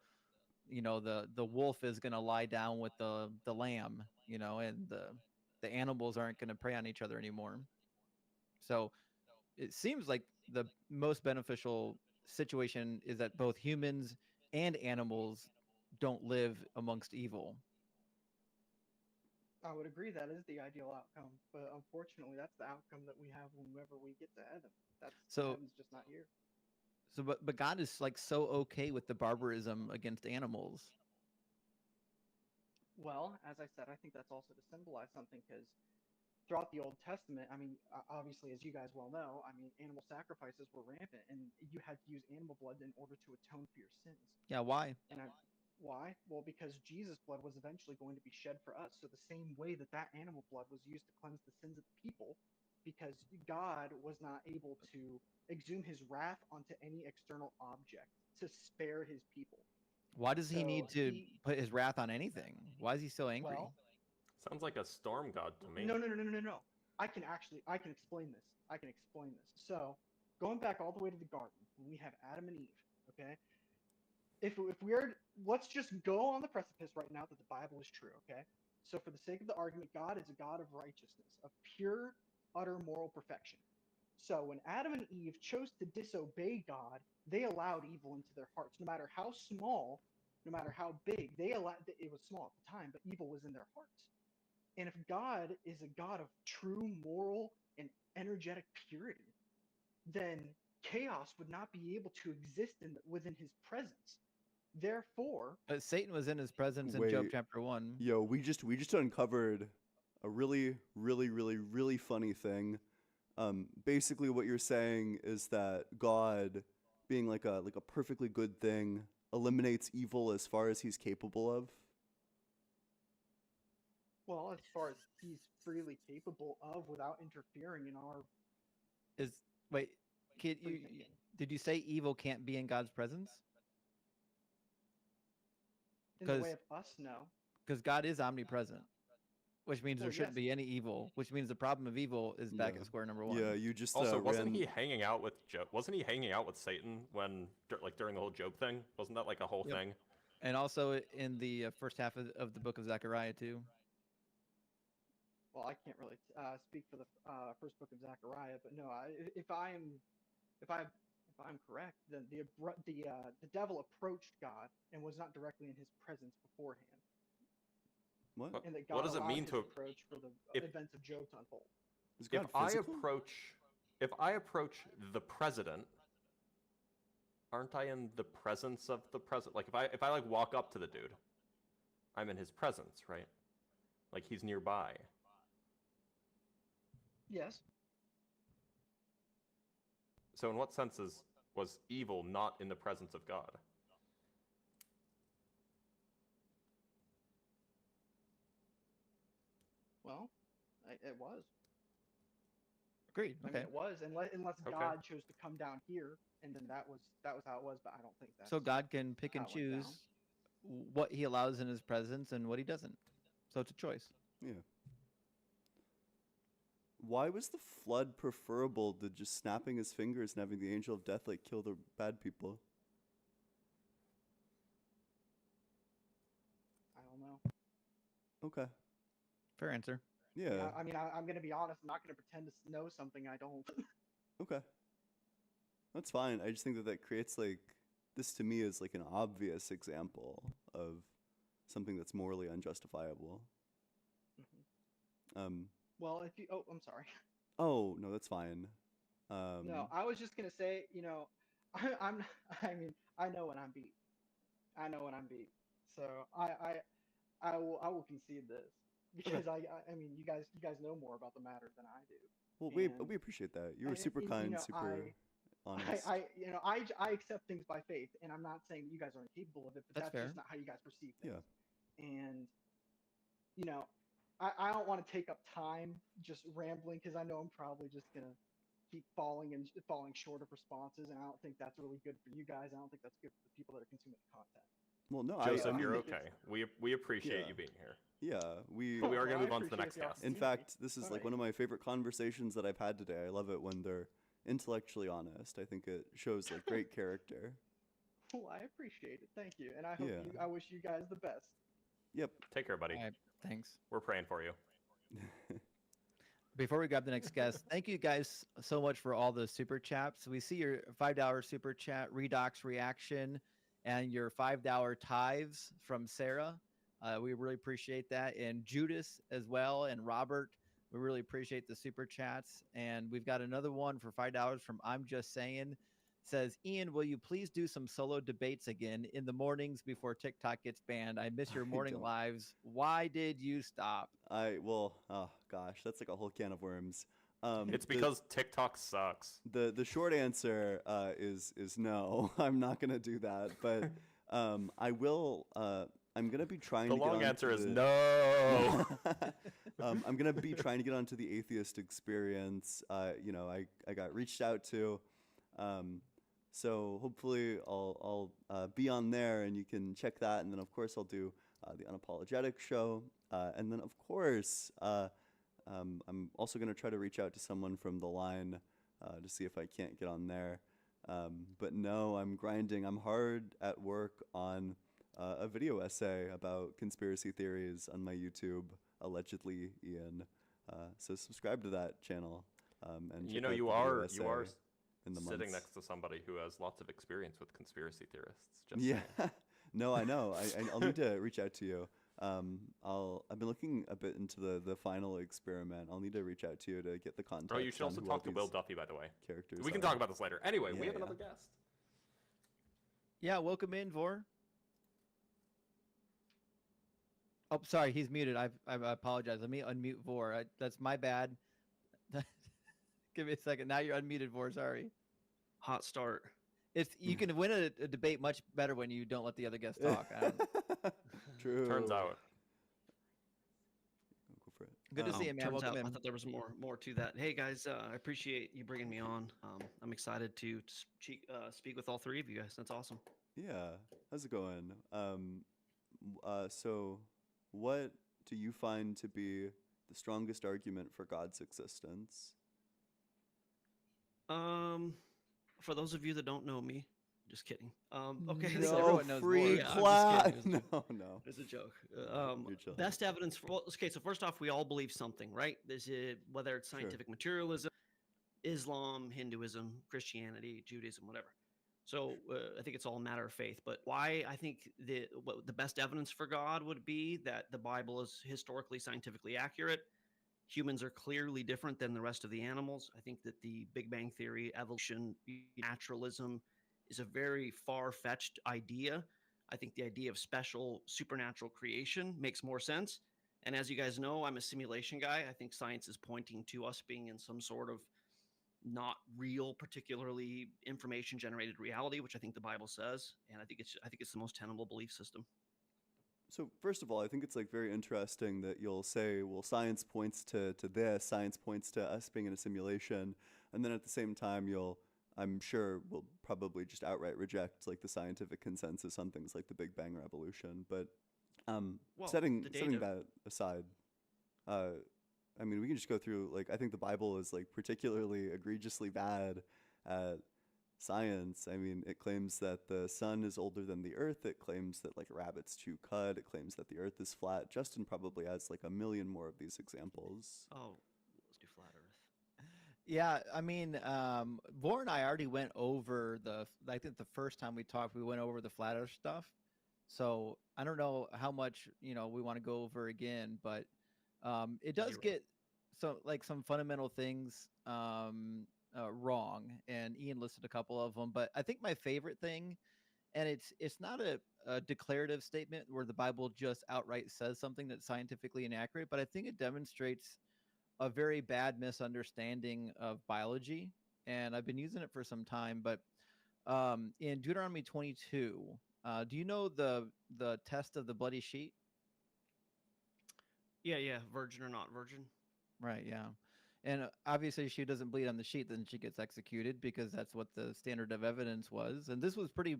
wolf is going to lie down with the lamb, and the animals aren't going to prey on each other anymore. So it seems like the most beneficial situation is that both humans and animals don't live amongst evil. I would agree that is the ideal outcome, but unfortunately, that's the outcome that we have whenever we get to heaven. So Heaven's just not here. but God is like so okay with the barbarism against animals. Well, as I said, I think that's also to symbolize something, because throughout the Old Testament, I mean, obviously, as you guys well know, I mean, animal sacrifices were rampant, and you had to use animal blood in order to atone for your sins. Yeah, why? Why? Well, because Jesus' blood was eventually going to be shed for us. So the same way that animal blood was used to cleanse the sins of the people, because God was not able to exhume his wrath onto any external object to spare his people. Why does he So need to put his wrath on anything? Why is he so angry? Well, Sounds like a storm god to me. no. I can explain this. So, going back all the way to the garden, when we have Adam and Eve, okay? If we're, let's just go on the precipice right now that the Bible is true, okay? So for the sake of the argument, God is a God of righteousness, of pure, utter moral perfection. So when Adam and Eve chose to disobey God, they allowed evil into their hearts, no matter how small, no matter how big. They allowed, it was small at the time, but evil was in their hearts. And if God is a God of true moral and energetic purity, then chaos would not be able to exist within his presence. Therefore, But Satan was in his presence in Job chapter 1. Yo, we just uncovered a really, really, really, really funny thing. Basically, what you're saying is that God, being like a perfectly good thing, eliminates evil as far as he's capable of. well, as far as he's freely capable of, without interfering in our. Wait, did you say evil can't be in God's presence? In the way of us, no. Because God is omnipresent, which means there shouldn't be any evil, which means the problem of evil is back at square number 1. Yeah, you just also wasn't he hanging out with Job? Wasn't he hanging out with Satan when during the whole Job thing? Wasn't that like a whole thing? And also in the first half of the book of Zechariah too. Well, I can't really speak for the first book of Zechariah, but no, if I'm correct, then the devil approached God and was not directly in his presence beforehand. What? And that God What does it mean to approach for the events of Job to unfold? If I approach the president, aren't I in the presence of the president? Like if I like walk up to the dude, I'm in his presence, right? Like he's nearby. Yes. So in what sense was evil not in the presence of God? Well, it was. Agreed. I Okay. mean, it was, unless God chose to come down here, and then that was how it was. But I don't think that's so God can pick and choose what he allows in his presence and what he doesn't. So it's a choice. Yeah. Why was the flood preferable to just snapping his fingers and having the angel of death like kill the bad people? I don't know. Okay. Fair answer. Yeah. I mean, I'm going to be honest. I'm not going to pretend to know something I don't. Okay. That's fine. I just think that creates like, this to me is like an obvious example of something that's morally unjustifiable. Mm-hmm. Well, if you, I'm sorry. Oh, no, that's fine. No, I was just going to say, I know when I'm beat. So I will concede this because I mean, you guys know more about the matter than I do. Well, we appreciate that. You were super kind, super honest. I accept things by faith, and I'm not saying that you guys aren't capable of it, but that's just not how you guys perceive things. Yeah. And I don't want to take up time just rambling because I know I'm probably just gonna keep falling short of responses, and I don't think that's really good for you guys. I don't think that's good for the people that are consuming the content. Well, no, Joseph, I mean, you're okay. We appreciate you being here. Yeah, But we are going to move on to the next guest. In fact, this is like one of my favorite conversations that I've had today. I love it when they're intellectually honest. I think it shows like great character. Well, I appreciate it. Thank you, and I wish you guys the best. Yep. Take care, buddy. All right, thanks. We're praying for you. Before we grab the next guest, thank you guys so much for all the super chats. We see your $5 super chat, Redox Reaction, and your $5 tithes from Sarah. We really appreciate that. And Judas as well, and Robert. We really appreciate the super chats. And we've got another one for $5 from I'm Just Saying. Says, Ian, will you please do some solo debates again in the mornings before TikTok gets banned? I miss your morning lives. Why did you stop? Oh gosh, that's like a whole can of worms. It's because TikTok sucks. The short answer is no. I'm not gonna do that, but I will I'm gonna be trying The to get long onto answer is the- no. I'm gonna be trying to get onto the atheist experience. You know, I got reached out to, so hopefully I'll be on there, and you can check that. And then of course I'll do the Unapologetic show, and then of course I'm also gonna try to reach out to someone from the line to see if I can't get on there. But no, I'm grinding. I'm hard at work on a video essay about conspiracy theories on my YouTube, allegedly, Ian. So subscribe to that channel. And You check know, out you the video are essay in the sitting months. next to somebody who has lots of experience with conspiracy theorists. Just Yeah, saying. no, I know. I'll need to reach out to you. I've been looking a bit into the final experiment. I'll need to reach out to you to get the context. Oh, you should on also who all talk to Will these Duffy, by the way. characters We can are. talk about this later. Anyway, we Yeah, have yeah. another guest. Yeah, welcome in, Vor. Oh, sorry, he's muted. I apologize. Let me unmute Vor. That's my bad. Give me a second. Now you're unmuted, Vor. Sorry. Hot start. You can win a debate much better when you don't let the other guest talk. True. Turns out. Go for it. Good to see you, man. Turns Welcome out, I in. thought there was more to that. Hey guys, I appreciate you bringing me on. I'm excited to speak with all three of you guys. That's awesome. Yeah, how's it going? So what do you find to be the strongest argument for God's existence? For those of you that don't know me, just kidding. Okay, No, so everyone knows free more. class. I'm just kidding. No. It's a joke. You're chilling. Best evidence for okay. So first off, we all believe something, right? Whether it's scientific materialism, Islam, Hinduism, Christianity, Judaism, whatever. So I think it's all a matter of faith. But why I think the best evidence for God would be that the Bible is historically, scientifically accurate. Humans are clearly different than the rest of the animals. I think that the Big Bang Theory, evolution, naturalism is a very far-fetched idea. I think the idea of special supernatural creation makes more sense. And as you guys know, I'm a simulation guy. I think science is pointing to us being in some sort of not real, particularly information-generated reality, which I think the Bible says. And I think it's the most tenable belief system. So first of all, I think it's like very interesting that you'll say, well, science points to this, science points to us being in a simulation, and then at the same time I'm sure will probably just outright reject like the scientific consensus on things like the Big Bang revolution. But setting that aside, I mean, we can just go through, like, I think the Bible is like particularly egregiously bad at science. I mean, it claims that the sun is older than the earth. It claims that like rabbits chew cud. It claims that the earth is flat. Justin probably has like a million more of these examples. Oh, let's do flat earth. Yeah, I mean, Vor and I already went over I think the first time we talked, we went over the flat earth stuff. So I don't know how much, we want to go over again, but it does get some fundamental things wrong, and Ian listed a couple of them. But I think my favorite thing, and it's not a declarative statement where the Bible just outright says something that's scientifically inaccurate, but I think it demonstrates a very bad misunderstanding of biology, and I've been using it for some time. But in Deuteronomy 22, do you know the test of the bloody sheet? Yeah, virgin or not virgin. Right, yeah. And obviously she doesn't bleed on the sheet, then she gets executed, because that's what the standard of evidence was. And this was pretty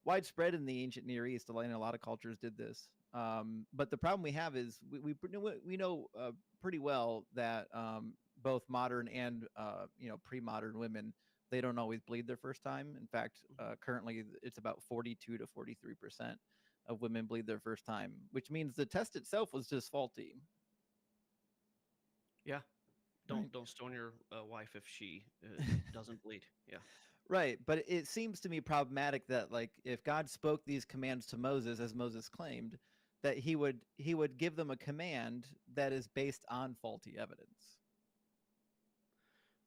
widespread in the ancient Near East. A lot of cultures did this. But the problem we have is we know pretty well that both modern and pre-modern women, they don't always bleed their first time. In fact, currently it's about 42 to 43% of women bleed their first time, which means the test itself was just faulty. Yeah. Don't stone your wife if she doesn't bleed. Yeah. Right, but it seems to me problematic that, like, if God spoke these commands to Moses, as Moses claimed, that he would give them a command that is based on faulty evidence.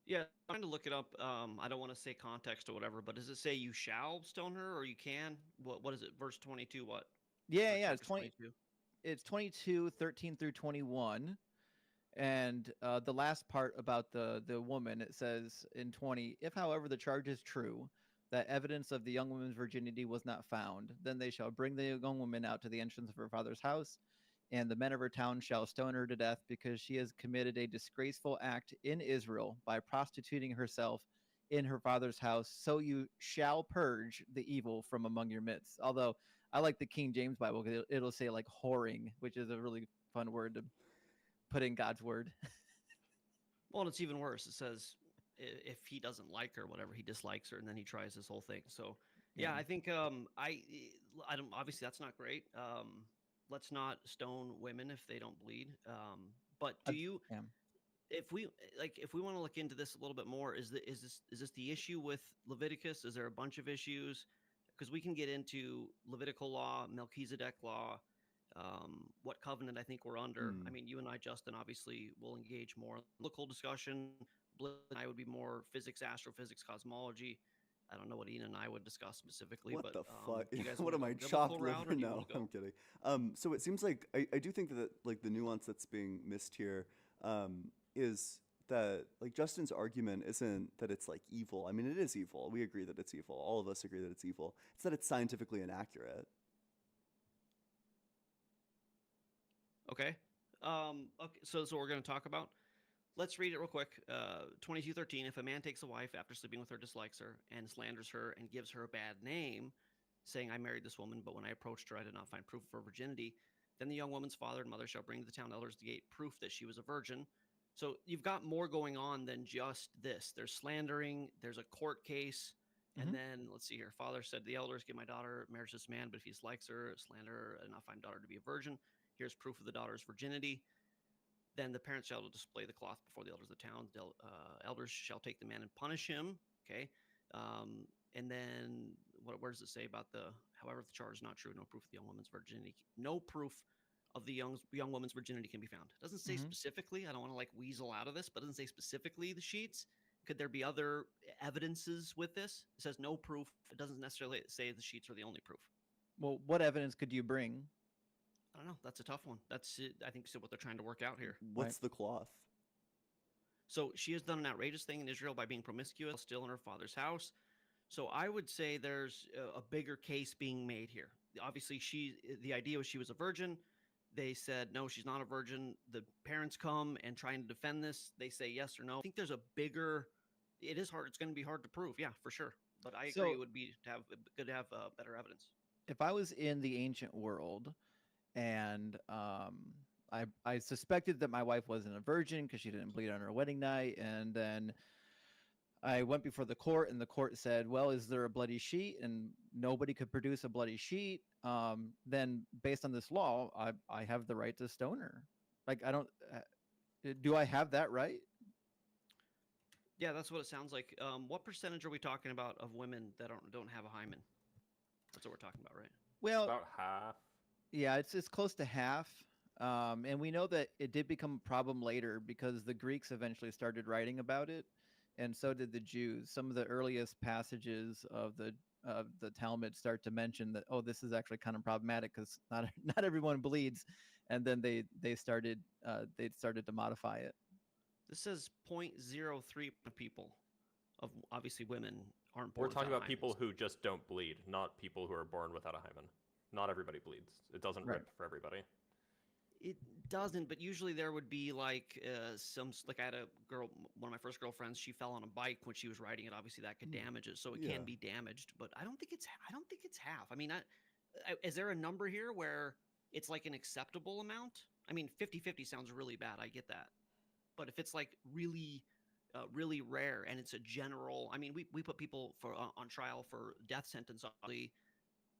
Yeah, trying to look it up. I don't want to say context or whatever, but does it say you shall stone her or you can? What is it? Verse 22. What? Yeah, it's 22. It's 22, 13 through 21. And the last part about the woman, it says in 20, if, however, the charge is true, that evidence of the young woman's virginity was not found. Then they shall bring the young woman out to the entrance of her father's house, and the men of her town shall stone her to death, because she has committed a disgraceful act in Israel by prostituting herself in her father's house. So you shall purge the evil from among your midst. Although I like the King James Bible, because it'll say like whoring, which is a really fun word to put in God's word. Well, and it's even worse. It says if he doesn't like her, whatever, he dislikes her, and then he tries this whole thing. So yeah, I think I don't, obviously that's not great. Let's not stone women if they don't bleed. But do you? Yeah. If we want to look into this a little bit more, is this the issue with Leviticus? Is there a bunch of issues? Because we can get into Levitical law, Melchizedek law, what covenant I think we're under. I mean, you and I, Justin, obviously will engage more in biblical discussion. Bliss and I would be more physics, astrophysics, cosmology. I don't know what Ian and I would discuss specifically. What but, the fuck? do you guys What wanna am go I, biblical chopped route, or liver? do you No, wanna go- I'm kidding. So it seems like I do think that like the nuance that's being missed here is that like Justin's argument isn't that it's like evil. I mean, it is evil. We agree that it's evil. All of us agree that it's evil. It's that it's scientifically inaccurate. Okay. Okay. So we're going to talk about. Let's read it real quick. 22:13. If a man takes a wife after sleeping with her, dislikes her, and slanders her, and gives her a bad name, saying, "I married this woman, but when I approached her, I did not find proof of her virginity," then the young woman's father and mother shall bring to the town elders to gate proof that she was a virgin. So you've got more going on than just this. There's slandering. There's a court case. And then let's see here. Father said to the elders, "Give my daughter marriage to this man, but if he dislikes her, slander her, and not find daughter to be a virgin. Here's proof of the daughter's virginity. Then the parents shall display the cloth before the elders of the town. The elders shall take the man and punish him." Okay. And then where does it say about however, if the charge is not true, no proof of the young woman's virginity, no proof of the young woman's virginity can be found. It doesn't say specifically. I don't want to like weasel out of this, but it doesn't say specifically the sheets. Could there be other evidences with this? It says no proof. It doesn't necessarily say the sheets are the only proof. Well, what evidence could you bring? I don't know. That's a tough one. That's I think what they're trying to work out here. What's the cloth? So she has done an outrageous thing in Israel by being promiscuous, still in her father's house. So I would say there's a bigger case being made here. Obviously, the idea was she was a virgin. They said, no, she's not a virgin. The parents come and trying to defend this. They say yes or no. I think there's a bigger, it is hard. It's going to be hard to prove. Yeah, for sure. But I agree it would be good to have better evidence. If I was in the ancient world and I suspected that my wife wasn't a virgin because she didn't bleed on her wedding night, and then I went before the court, and the court said, "Well, is there a bloody sheet?" And nobody could produce a bloody sheet. Then, based on this law, I have the right to stone her. Like, I don't. Do I have that right? Yeah, that's what it sounds like. What percentage are we talking about of women that don't have a hymen? That's what we're talking about, right? Well, about half. Yeah, it's close to half. And we know that it did become a problem later because the Greeks eventually started writing about it, and so did the Jews. Some of the earliest passages of the Talmud start to mention that, oh, this is actually kind of problematic because not everyone bleeds, and then they started to modify it. This says 0.03 of people, of obviously women, aren't born. We're talking without about people who just don't bleed, not people who are born without a hymen. Not everybody bleeds. It doesn't rip for everybody. It doesn't, but usually there would be like I had a girl, one of my first girlfriends. She fell on a bike when she was riding it. Obviously, that could damage it, so it can be damaged. But I don't think it's half. I mean, is there a number here where it's like an acceptable amount? I mean, 50-50 sounds really bad. I get that, but if it's like really rare and it's a general, I mean, we put people on trial for death sentence, obviously,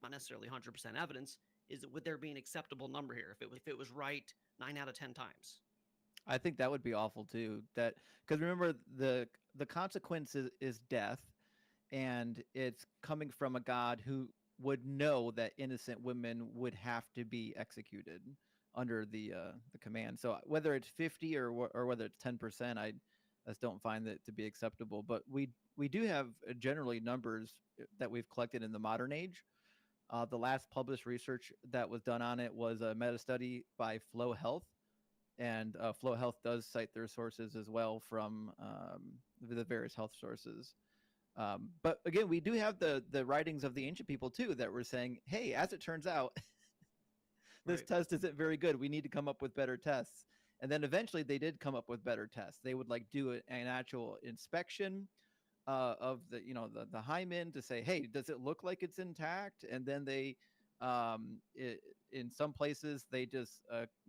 not necessarily 100% evidence. Would there be an acceptable number here if it was right 9 out of 10 times? I think that would be awful too. That because remember the consequence is death, and it's coming from a God who would know that innocent women would have to be executed under the command. So whether it's 50 or whether it's 10%, I just don't find that to be acceptable. But we do have generally numbers that we've collected in the modern age. The last published research that was done on it was a meta study by Flow Health, and Flow Health does cite their sources as well from the various health sources. But again, we do have the writings of the ancient people too that were saying, hey, as it turns out, this test isn't very good. We need to come up with better tests. And then eventually they did come up with better tests. They would like do an actual inspection of the hymen to say, hey, does it look like it's intact? And then they in some places they just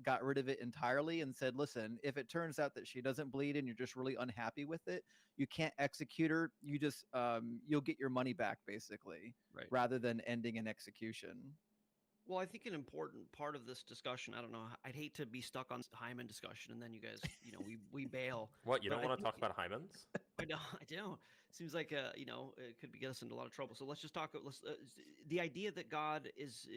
got rid of it entirely and said, listen, if it turns out that she doesn't bleed and you're just really unhappy with it, you can't execute her. You just you'll get your money back, basically, rather than ending an execution. Well, I think an important part of this discussion, I don't know, I'd hate to be stuck on hymen discussion and then you guys, we bail. What, you don't want to talk about hymens? I know. Seems like, it could get us into a lot of trouble. So let's just talk, the idea that God is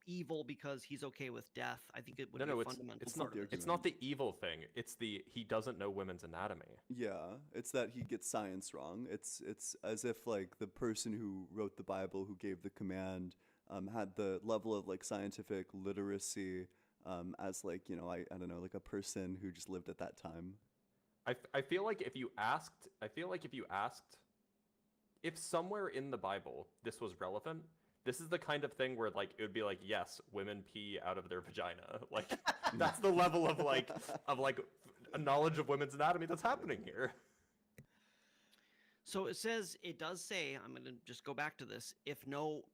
evil because he's okay with death, I think it would be a fundamental part of it. It's not the evil thing. It's he doesn't know women's anatomy. Yeah, it's that he gets science wrong. It's as if like the person who wrote the Bible, who gave the command, had the level of like scientific literacy as like, I don't know, like a person who just lived at that time. I feel like if you asked, if somewhere in the Bible this was relevant, this is the kind of thing where like it would be like, yes, women pee out of their vagina. Like that's the level of a knowledge of women's anatomy that's happening here. So it does say, I'm going to just go back to this, if no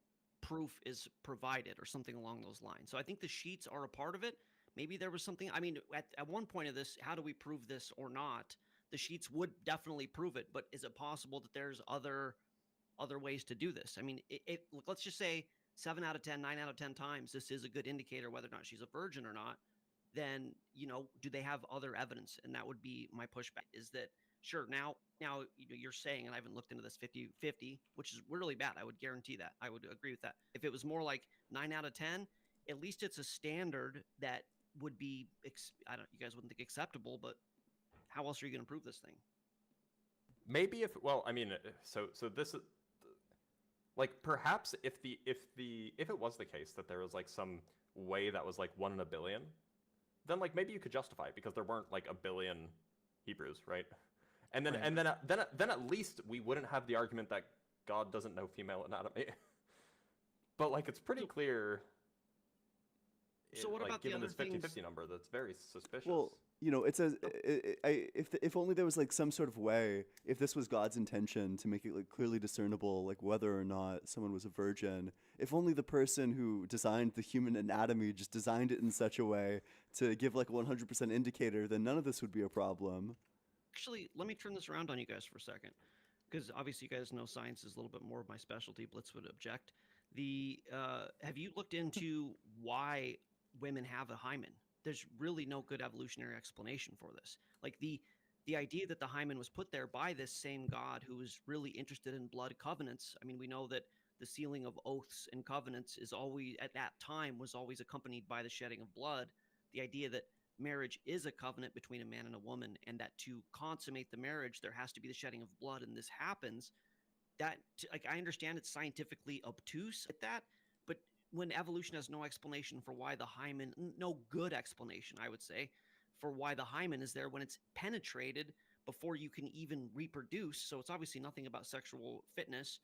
proof is provided or something along those lines. So I think the sheets are a part of it. Maybe there was something, I mean, at one point of this, how do we prove this or not? The sheets would definitely prove it, but is it possible that there's other ways to do this? I mean, let's just say 7 out of 10, 9 out of 10 times, this is a good indicator whether or not she's a virgin or not. Then, do they have other evidence? And that would be my pushback, is that, sure, now you're saying, and I haven't looked into this 50-50, which is really bad. I would guarantee that. I would agree with that. If it was more like 9 out of 10, at least it's a standard that would be, you guys wouldn't think acceptable, but how else are you going to prove this thing? Maybe so this is like, perhaps if it was the case that there was like some way that was like 1 in a billion, then like maybe you could justify it because there weren't like a billion Hebrews, right? And then at least we wouldn't have the argument that God doesn't know female anatomy. But like it's pretty clear. So what about given the this other 50-50 number, that's very suspicious. Well, it says if only there was like some sort of way, if this was God's intention to make it like clearly discernible, like whether or not someone was a virgin, if only the person who designed the human anatomy just designed it in such a way to give like a 100% indicator, then none of this would be a problem. Actually, let me turn this around on you guys for a second, because obviously you guys know science is a little bit more of my specialty. Blitz would object. Have you looked into why women have a hymen? There's really no good evolutionary explanation for this. Like the idea that the hymen was put there by this same God who was really interested in blood covenants. I mean, we know that the sealing of oaths and covenants is always, at that time, was always accompanied by the shedding of blood. The idea that marriage is a covenant between a man and a woman, and that to consummate the marriage, there has to be the shedding of blood, and this happens. That, like, I understand it's scientifically obtuse at that, but when evolution has no explanation for why the hymen, no good explanation, I would say, for why the hymen is there when it's penetrated before you can even reproduce, so it's obviously nothing about sexual fitness.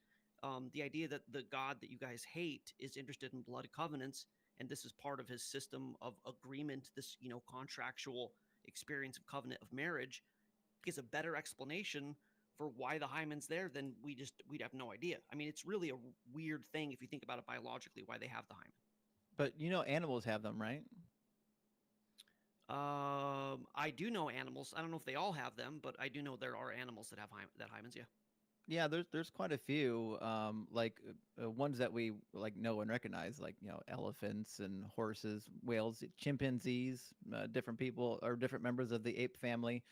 The idea that the God that you guys hate is interested in blood covenants, and this is part of his system of agreement, this, contractual experience of covenant of marriage, is a better explanation for why the hymen's there than we'd have no idea. I mean, it's really a weird thing if you think about it biologically, why they have the hymen. But animals have them, right? I do know animals. I don't know if they all have them, but I do know there are animals that have hymens. Yeah. Yeah, there's quite a few, ones that we know and recognize, elephants and horses, whales, chimpanzees, different people or different members of the ape family,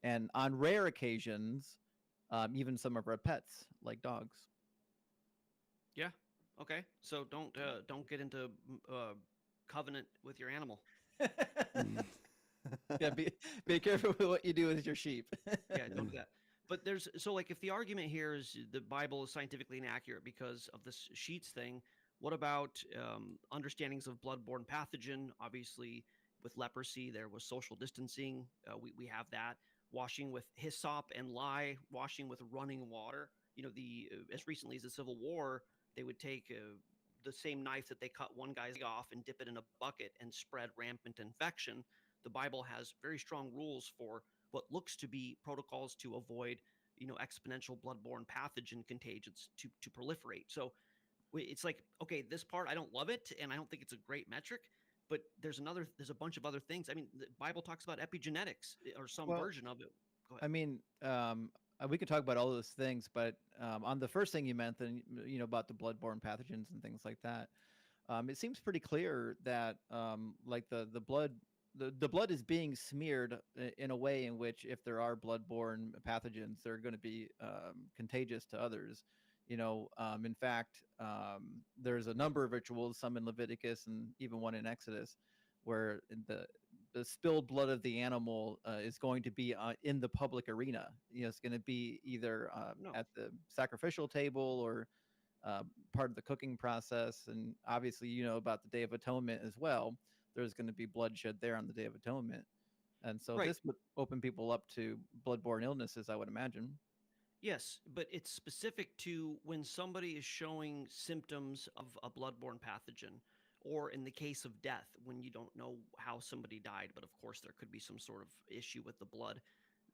and on rare occasions, even some of our pets, like dogs. Yeah. Okay. So don't get into covenant with your animal. Yeah, be careful with what you do with your sheep. Yeah, don't do that. But if the argument here is the Bible is scientifically inaccurate because of this sheets thing, what about understandings of bloodborne pathogen? Obviously, with leprosy, there was social distancing. We have that. Washing with hyssop and lye, washing with running water. the as recently as the Civil War, they would take the same knife that they cut one guy's leg off and dip it in a bucket and spread rampant infection. The Bible has very strong rules for what looks to be protocols to avoid, exponential bloodborne pathogen contagions to proliferate. So it's like, okay, this part I don't love it, and I don't think it's a great metric. But there's a bunch of other things. I mean, the Bible talks about epigenetics or some Well, version of it. Go ahead. I mean, we could talk about all those things, but on the first thing you mentioned, about the bloodborne pathogens and things like that, it seems pretty clear that like the blood. The blood is being smeared in a way in which, if there are bloodborne pathogens, they're going to be contagious to others. In fact, there's a number of rituals, some in Leviticus and even one in Exodus, where the spilled blood of the animal is going to be in the public arena. It's going to be either No. at the sacrificial table or part of the cooking process. And obviously, about the Day of Atonement as well. There's going to be bloodshed there on the Day of Atonement. And so Right. this would open people up to bloodborne illnesses, I would imagine. Yes, but it's specific to when somebody is showing symptoms of a bloodborne pathogen, or in the case of death, when you don't know how somebody died, but of course there could be some sort of issue with the blood.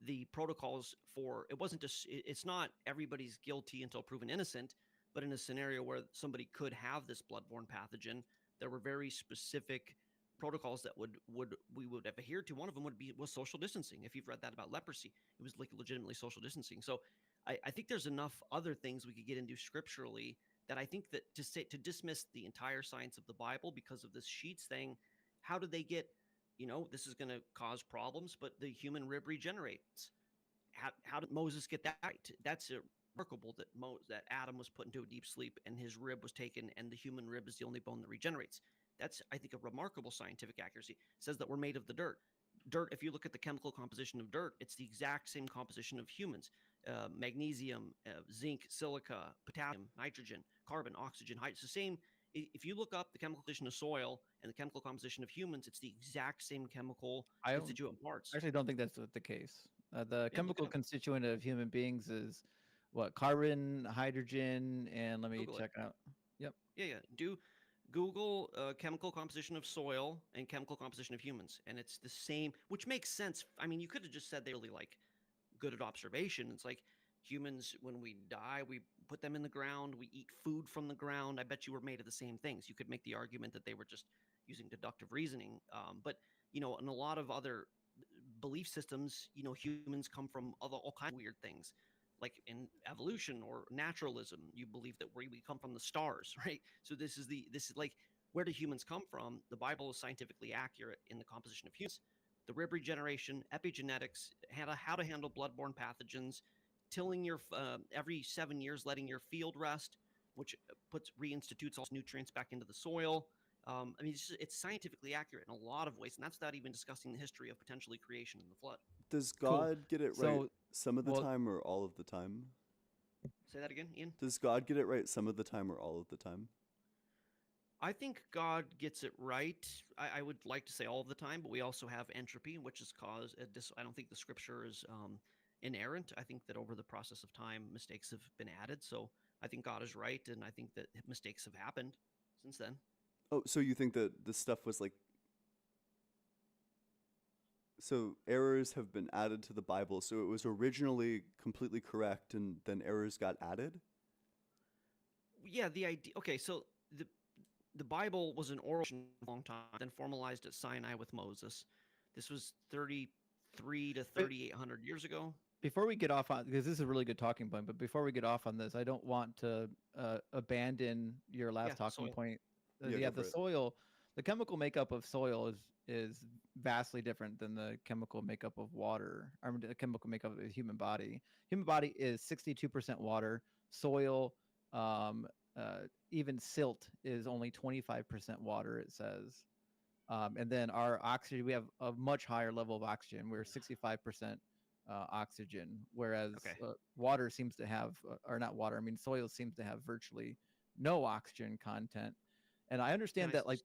The protocols for it wasn't just it's not everybody's guilty until proven innocent, but in a scenario where somebody could have this bloodborne pathogen, there were very specific protocols that we would have adhered to. One of them was social distancing. If you've read that about leprosy, it was like legitimately social distancing. So I think there's enough other things we could get into scripturally that I think that to dismiss the entire science of the Bible because of this sheets thing, how did they get, this is going to cause problems, but the human rib regenerates. How did Moses get that right? That's remarkable that Adam was put into a deep sleep and his rib was taken, and the human rib is the only bone that regenerates. That's, I think, a remarkable scientific accuracy. It says that we're made of the dirt. Dirt, if you look at the chemical composition of dirt, it's the exact same composition of humans. Magnesium, zinc, silica, potassium, nitrogen, carbon, oxygen, hydrogen. It's the same. If you look up the chemical composition of soil and the chemical composition of humans, it's the exact same chemical constituent parts. I actually don't think that's the case. The Yeah, chemical constituent of human beings is what? Carbon, hydrogen, and let me Google check out. Yep. Yeah. Do Google chemical composition of soil and chemical composition of humans, and it's the same, which makes sense. I mean, you could have just said they're really like good at observation. It's like humans, when we die, we put them in the ground, we eat food from the ground. I bet you were made of the same things. You could make the argument that they were just using deductive reasoning. But in a lot of other belief systems, humans come from all kinds of weird things. Like in evolution or naturalism, you believe that we come from the stars, right? So this is like, where do humans come from? The Bible is scientifically accurate in the composition of humans. The rib regeneration, epigenetics, how to handle bloodborne pathogens, tilling your every 7 years, letting your field rest, which reinstitutes all nutrients back into the soil. I mean, it's scientifically accurate in a lot of ways, and that's not even discussing the history of potentially creation and the flood. Does Cool. God get it right some of the time or all of the time? Say that again, Ian? Does God get it right some of the time or all of the time? I think God gets it right. I would like to say all of the time, but we also have entropy, which has caused I don't think the scripture is inerrant. I think that over the process of time, mistakes have been added. So I think God is right, and I think that mistakes have happened since then. Oh, so you think that this stuff was like... So errors have been added to the Bible, so it was originally completely correct, and then errors got added? Yeah, the idea... Okay, so the Bible was an oral for a long time, then formalized at Sinai with Moses. This was 33 to 3,800 years ago. Before we get off on, because this is a really good talking point, but before we get off on this, I don't want to abandon your last talking soil. point. Yeah, The soil, the chemical makeup of soil is vastly different than the chemical makeup of water. I mean, the chemical makeup of the human body. Human body is 62% water. Soil, even silt is only 25% water, it says. And then our oxygen, we have a much higher level of oxygen. We're 65% oxygen, whereas water seems to have, or not water, I mean, soil seems to have virtually no oxygen content. And I understand that like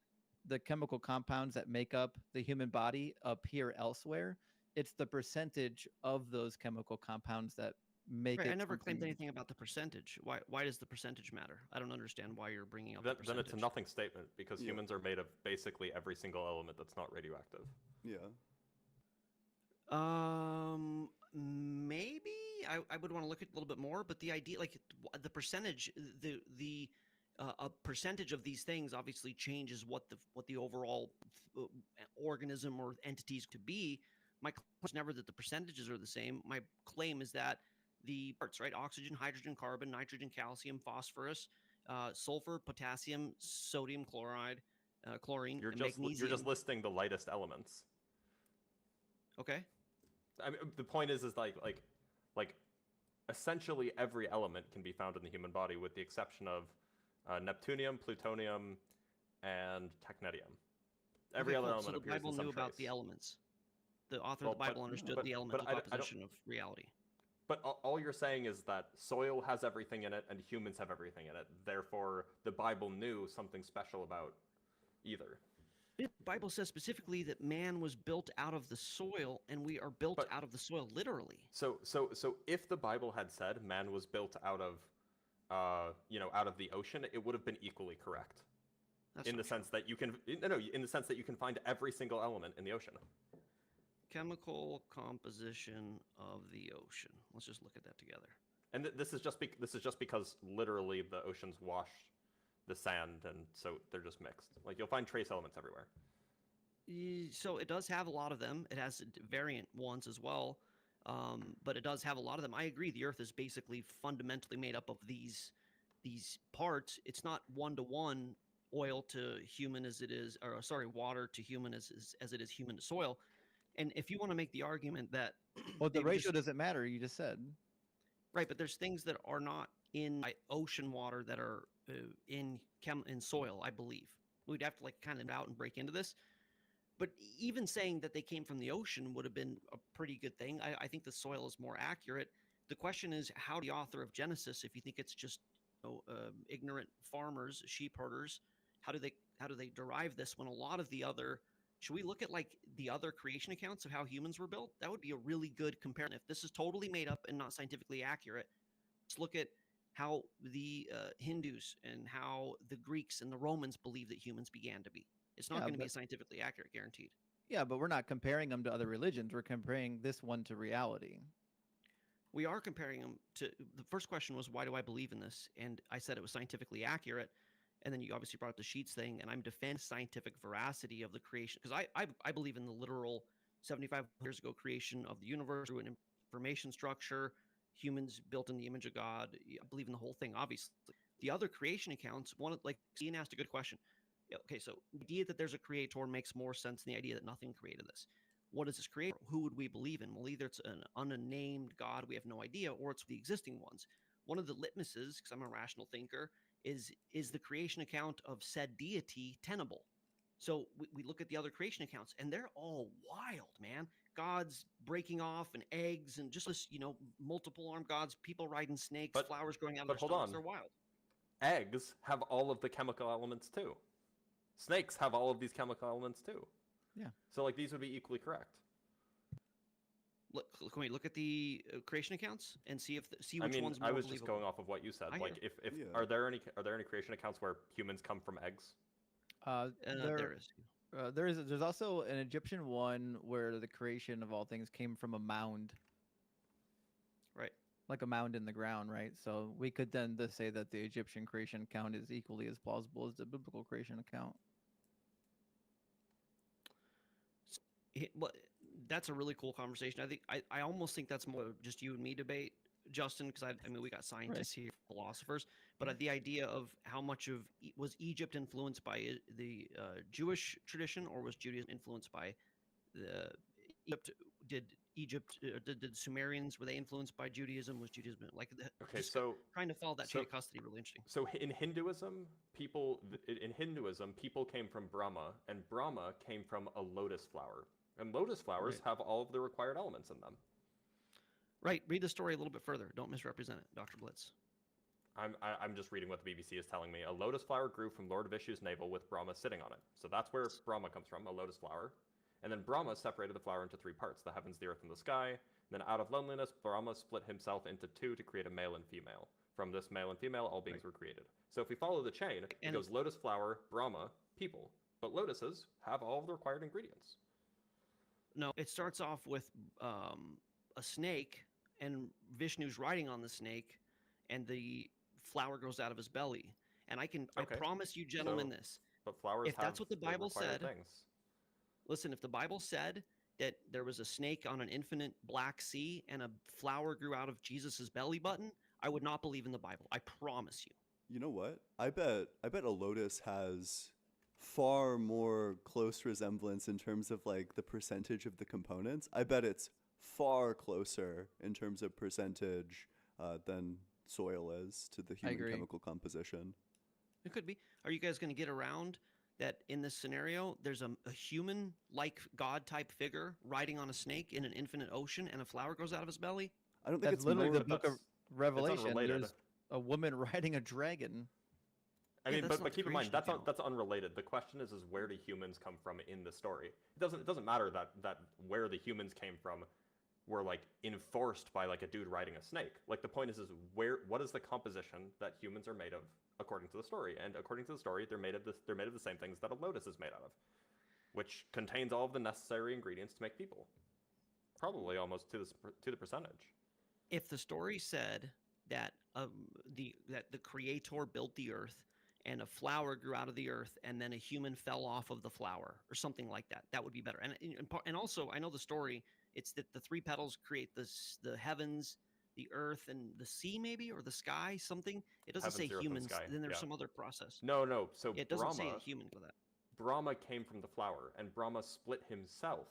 the chemical compounds that make up the human body appear elsewhere. It's the percentage of those chemical compounds that make Right, it I never claimed something- anything about the percentage. Why does the percentage matter? I don't understand why you're bringing up the Then percentage. it's a nothing statement because Yeah. humans are made of basically every single element that's not radioactive. Yeah. Maybe I would want to look at it a little bit more, but the idea, like the percentage, the a percentage of these things obviously changes what the overall organism or entities to be. My claim is never that the percentages are the same. My claim is that the parts, right? Oxygen, hydrogen, carbon, nitrogen, calcium, phosphorus, sulfur, potassium, sodium chloride, chlorine, You're and just magnesium. you're just listing the lightest elements. Okay. I mean, the point is like essentially every element can be found in the human body with the exception of neptunium, plutonium, and technetium. Every Okay, other cool. element So the appears Bible in some knew about the trace. elements. The author Well, of the Bible but- understood but- the but elemental I don't- composition of reality. But all you're saying is that soil has everything in it and humans have everything in it. Therefore, the Bible knew something special about either. The Bible says specifically that man was built out of the soil, and we are built out of the soil literally. So if the Bible had said man was built out of, out of the ocean, it would have been equally correct. That's in the not sense that you can, in the sense that you can find every single element in the ocean. Chemical composition of the ocean. Let's just look at that together. And this is just because literally the oceans wash the sand, and so they're just mixed. Like you'll find trace elements everywhere. So it does have a lot of them. It has variant ones as well, but it does have a lot of them. I agree. The Earth is basically fundamentally made up of these parts. It's not one-to-one oil to human as it is, or sorry, water to human as it is human to soil. And if you want to make the argument that Well, the they were ratio just- doesn't matter. You just said. right, but there's things that are not in ocean water that are in soil. I believe we'd have to like kind of out and break into this. But even saying that they came from the ocean would have been a pretty good thing. I think the soil is more accurate. The question is, how the author of Genesis, if you think it's just ignorant farmers, sheep herders, how do they derive this when a lot of the other, should we look at like the other creation accounts of how humans were built? That would be a really good comparison. If this is totally made up and not scientifically accurate, let's look at how the Hindus and how the Greeks and the Romans believe that humans began to be. It's not Yeah, going to be but- scientifically accurate, guaranteed. Yeah, but we're not comparing them to other religions. We're comparing this one to reality. We are comparing them to, the first question was, why do I believe in this? And I said it was scientifically accurate. And then you obviously brought up the sheets thing, and I'm defending scientific veracity of the creation, because I believe in the literal 75 years ago creation of the universe through an information structure, humans built in the image of God. I believe in the whole thing, obviously. The other creation accounts, like Ian asked a good question. Yeah, okay, so the idea that there's a creator makes more sense than the idea that nothing created this. What is this creator? Who would we believe in? Well, either it's an unnamed God, we have no idea, or it's the existing ones. One of the litmuses, because I'm a rational thinker, is the creation account of said deity tenable? So we look at the other creation accounts, and they're all wild, man. Gods breaking off and eggs and just this, multiple armed gods, people riding snakes, flowers growing out of their hold stomachs. on. They're wild. Eggs have all of the chemical elements too. Snakes have all of these chemical elements too. Yeah. So like these would be equally correct. Can we look at the creation accounts and see which I mean, one's more I was believable? just going off of what you said. I Like, hear. if Yeah. are there any creation accounts where humans come from eggs? There is. There's also an Egyptian one where the creation of all things came from a mound. Right. Like a mound in the ground, right? So we could then just say that the Egyptian creation account is equally as plausible as the biblical creation account. Well, that's a really cool conversation. I think I almost think that's more just you and me debate, Justin, because I mean we got scientists here, philosophers, but the idea of how much of was Egypt influenced by the Jewish tradition, or was Judaism influenced by the Egypt? Did the Sumerians, were they influenced by Judaism? Was Judaism like Okay, just so trying to follow that chain of custody? Really interesting. So in Hinduism, people came from Brahma, and Brahma came from a lotus flower, and lotus flowers Right. have all of the required elements in them. Right. Read the story a little bit further. Don't misrepresent it, Dr. Blitz. I'm just reading what the BBC is telling me. A lotus flower grew from Lord Vishnu's navel with Brahma sitting on it. So that's where Brahma comes from, a lotus flower. And then Brahma separated the flower into 3 parts, the heavens, the earth, and the sky. And then out of loneliness, Brahma split himself into 2 to create a male and female. From this male and female, all beings were created. So if we follow the chain, it goes lotus flower, Brahma, people. But lotuses have all the required ingredients. No, it starts off with a snake, and Vishnu's riding on the snake, and the flower grows out of his belly. And I promise you, gentlemen, this. But flowers if that's what the Bible said, things. Listen, if the Bible said that there was a snake on an infinite black sea and a flower grew out of Jesus's belly button, I would not believe in the Bible. I promise you. You know what? I bet a lotus has far more close resemblance in terms of like the percentage of the components. I bet it's far closer in terms of percentage than soil is to the human chemical composition. It could be. Are you guys going to get around that in this scenario, there's a human-like God-type figure riding on a snake in an infinite ocean, and a flower grows out of his belly? I don't think That's it's literally more, the book of Revelation. Unrelated. There's a woman riding a dragon. I mean, but keep in mind that's unrelated. The question is where do humans come from in the story? It doesn't matter that where the humans came from were like enforced by like a dude riding a snake. Like the point is what is the composition that humans are made of according to the story? And according to the story, they're made of the same things that a lotus is made out of, which contains all of the necessary ingredients to make people. Probably almost to the percentage. If the story said that the creator built the earth and a flower grew out of the earth and then a human fell off of the flower or something like that, that would be better. And also, I know the story. It's that the 3 petals create the heavens, the earth, and the sea, maybe, or the sky, something. It doesn't say humans. Then there's some other process. No. So it doesn't say a human for that. Brahma came from the flower, and Brahma split himself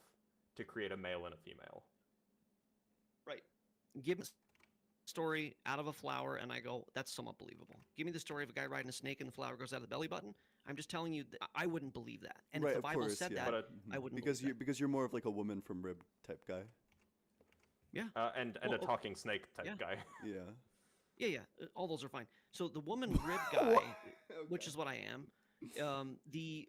to create a male and a female. Right. Give me a story out of a flower, and I go, that's somewhat believable. Give me the story of a guy riding a snake and the flower goes out of the belly button. I'm just telling you, I wouldn't believe that. And right, if the Bible said that, I wouldn't believe that. Because you're more of like a woman from rib type guy. Yeah. And a talking snake type guy. Yeah. Yeah. All those are fine. So the woman rib guy, which is what I am, the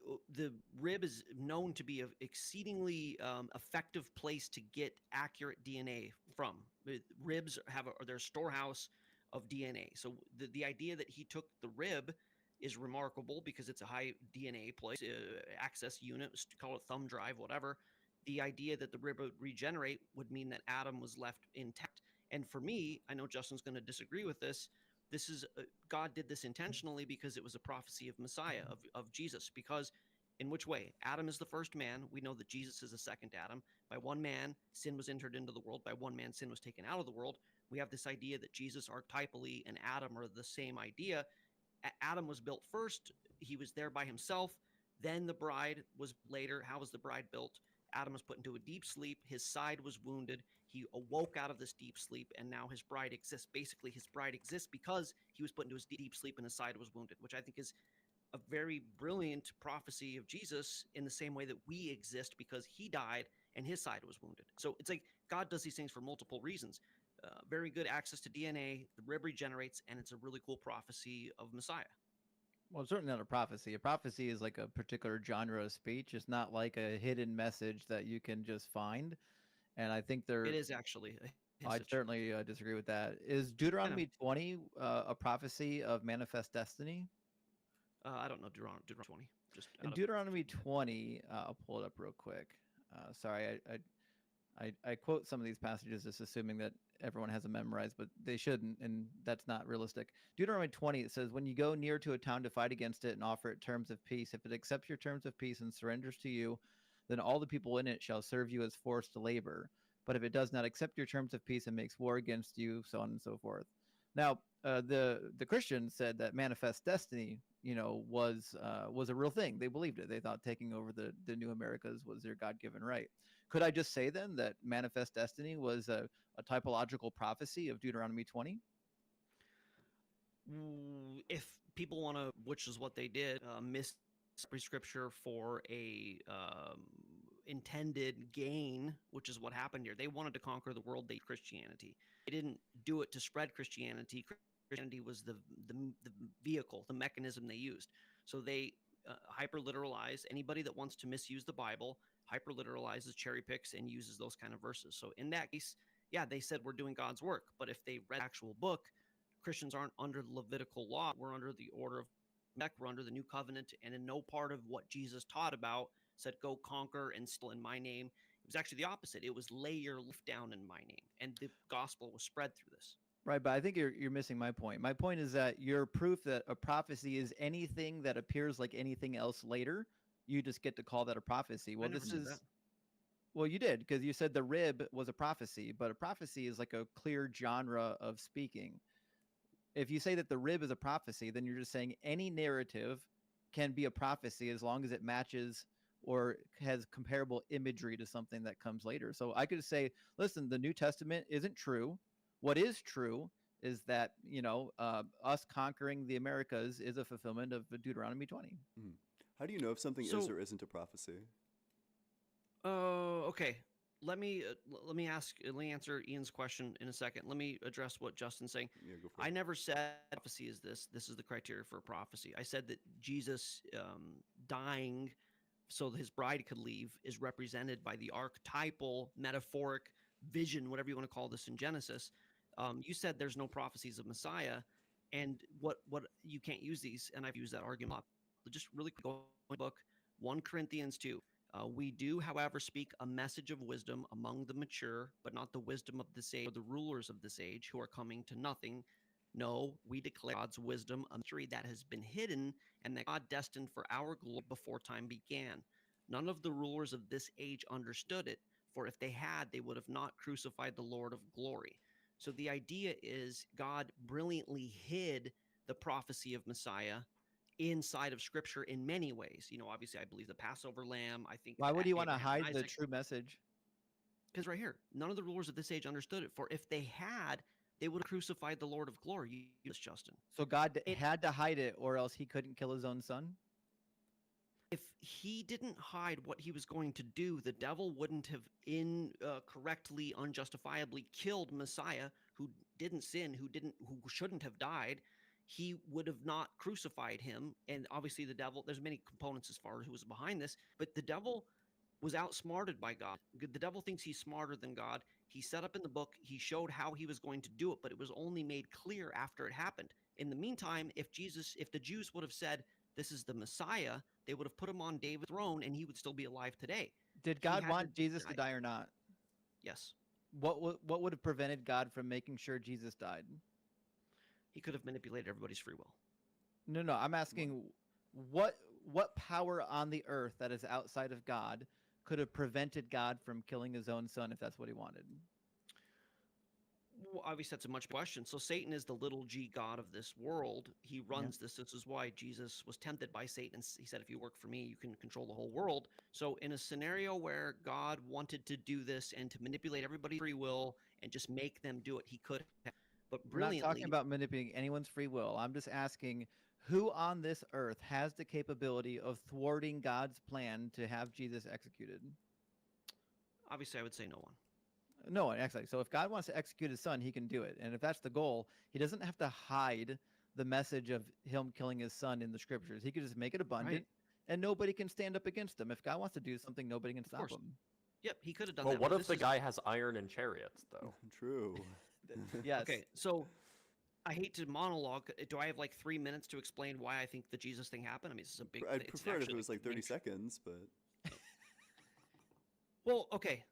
rib is known to be an exceedingly effective place to get accurate DNA from. Ribs have their storehouse of DNA. So the idea that he took the rib is remarkable because it's a high DNA place, access unit, call it thumb drive, whatever. The idea that the rib would regenerate would mean that Adam was left intact. And for me, I know Justin's going to disagree with this. This is God did this intentionally because it was a prophecy of Messiah, of Jesus. Because in which way? Adam is the first man. We know that Jesus is the second Adam. By one man, sin was entered into the world. By one man, sin was taken out of the world. We have this idea that Jesus archetypally and Adam are the same idea. Adam was built first. He was there by himself. Then the bride was later. How was the bride built? Adam was put into a deep sleep. His side was wounded. He awoke out of this deep sleep, and now his bride exists. Basically, his bride exists because he was put into his deep sleep and his side was wounded, which I think is a very brilliant prophecy of Jesus in the same way that we exist because he died and his side was wounded. So it's like God does these things for multiple reasons. Very good access to DNA, the rib regenerates, and it's a really cool prophecy of Messiah. Well, it's certainly not a prophecy. A prophecy is like a particular genre of speech. It's not like a hidden message that you can just find. And I think It is actually. I certainly disagree with that. Is Deuteronomy 20 a prophecy of manifest destiny? I don't know Deuteronomy 20. Just in Deuteronomy 20, I'll pull it up real quick. Sorry, I quote some of these passages just assuming that everyone has them memorized, but they shouldn't, and that's not realistic. Deuteronomy 20, it says, when you go near to a town to fight against it and offer it terms of peace, if it accepts your terms of peace and surrenders to you, then all the people in it shall serve you as forced labor. But if it does not accept your terms of peace and makes war against you, so on and so forth. Now, the Christians said that manifest destiny, was a real thing. They believed it. They thought taking over the new Americas was their God-given right. Could I just say then that manifest destiny was a typological prophecy of Deuteronomy 20? If people want to, which is what they did, miss scripture for a intended gain, which is what happened here. They wanted to conquer the world. They Christianity. They didn't do it to spread Christianity. Christianity was the vehicle, the mechanism they used. So they hyper-literalize anybody that wants to misuse the Bible, hyperliteralizes, cherry picks, and uses those kind of verses. So in that case, yeah, they said we're doing God's work. But if they read the actual book, Christians aren't under the Levitical law. We're under the order of Melchizedek. We're under the new covenant. And in no part of what Jesus taught about said, go conquer and steal in my name. It was actually the opposite. It was lay your life down in my name. And the gospel was spread through this. Right, but I think you're missing my point. My point is that your proof that a prophecy is anything that appears like anything else later, you just get to call that a prophecy. Well, this is that. well, you did, because you said the rib was a prophecy, but a prophecy is like a clear genre of speaking. If you say that the rib is a prophecy, then you're just saying any narrative can be a prophecy as long as it matches or has comparable imagery to something that comes later. So I could say, listen, the New Testament isn't true. What is true is that, us conquering the Americas is a fulfillment of Deuteronomy 20. Mm. How do you know if something is or isn't a prophecy? Okay. Let me answer Ian's question in a second. Let me address what Justin's saying. Yeah, go for it. I never said prophecy is this. This is the criteria for a prophecy. I said that Jesus dying so his bride could leave is represented by the archetypal, metaphoric vision, whatever you want to call this in Genesis. You said there's no prophecies of Messiah, and what you can't use these, and I've used that argument a lot. Just really quick, go to the book 1 Corinthians 2. We do, however, speak a message of wisdom among the mature, but not the wisdom of this age or the rulers of this age who are coming to nothing. No, we declare God's wisdom a mystery that has been hidden and that God destined for our glory before time began. None of the rulers of this age understood it, for if they had, they would have not crucified the Lord of glory. So the idea is God brilliantly hid the prophecy of Messiah inside of Scripture in many ways. Obviously, I believe the Passover lamb. I think. Why would he want to Abraham and hide the Isaac- true message? Because right here, none of the rulers of this age understood it. For if they had, they would have crucified the Lord of glory. Yes, Justin. So God had to hide it, or else he couldn't kill his own son? If he didn't hide what he was going to do, the devil wouldn't have incorrectly, unjustifiably killed Messiah, who didn't sin, who shouldn't have died. He would have not crucified him. And obviously the devil, there's many components as far as who was behind this, but the devil was outsmarted by God. The devil thinks he's smarter than God. He set up in the book, he showed how he was going to do it, but it was only made clear after it happened. In the meantime, if the Jews would have said, this is the Messiah, they would have put him on David's throne and he would still be alive today. Did God want Jesus to die or not? Yes. What would have prevented God from making sure Jesus died? He could have manipulated everybody's free will. No. I'm asking what power on the earth that is outside of God could have prevented God from killing his own son if that's what he wanted? Well, obviously, that's a much question. So Satan is the little g god of this world. He runs this. This is why Jesus was tempted by Satan. He said, if you work for me, you can control the whole world. So in a scenario where God wanted to do this and to manipulate everybody's free will and just make them do it, he could have. But brilliantly, We're not talking about manipulating anyone's free will. I'm just asking who on this earth has the capability of thwarting God's plan to have Jesus executed? Obviously, I would say no one. No one, exactly. So if God wants to execute his son, he can do it. And if that's the goal, he doesn't have to hide the message of him killing his son in the scriptures. He could just make it abundant, and nobody can stand up against him. If God wants to do something, nobody can stop him. Yep, he could have done Well, that. what if the guy has iron and chariots, though? True. Yes. Okay, so I hate to monologue. Do I have like 3 minutes to explain why I think the Jesus thing happened? I mean, this is a big. I'd prefer it if it was like 30 seconds, but. Well, okay.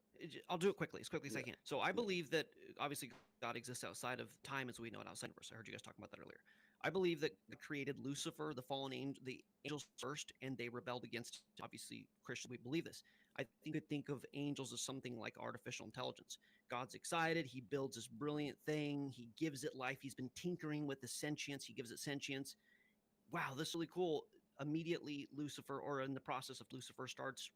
I'll do it quickly, as I can. So I believe that obviously God exists outside of time as we know it, outside of the universe. I heard you guys talking about that earlier. I believe that God created Lucifer, the fallen angel, the angels first, and they rebelled against. Obviously, Christians, we believe this. I think you could think of angels as something like artificial intelligence. God's excited. He builds this brilliant thing. He gives it life. He's been tinkering with the sentience. He gives it sentience. Wow, this is really cool. Immediately Lucifer, or in the process of Lucifer, starts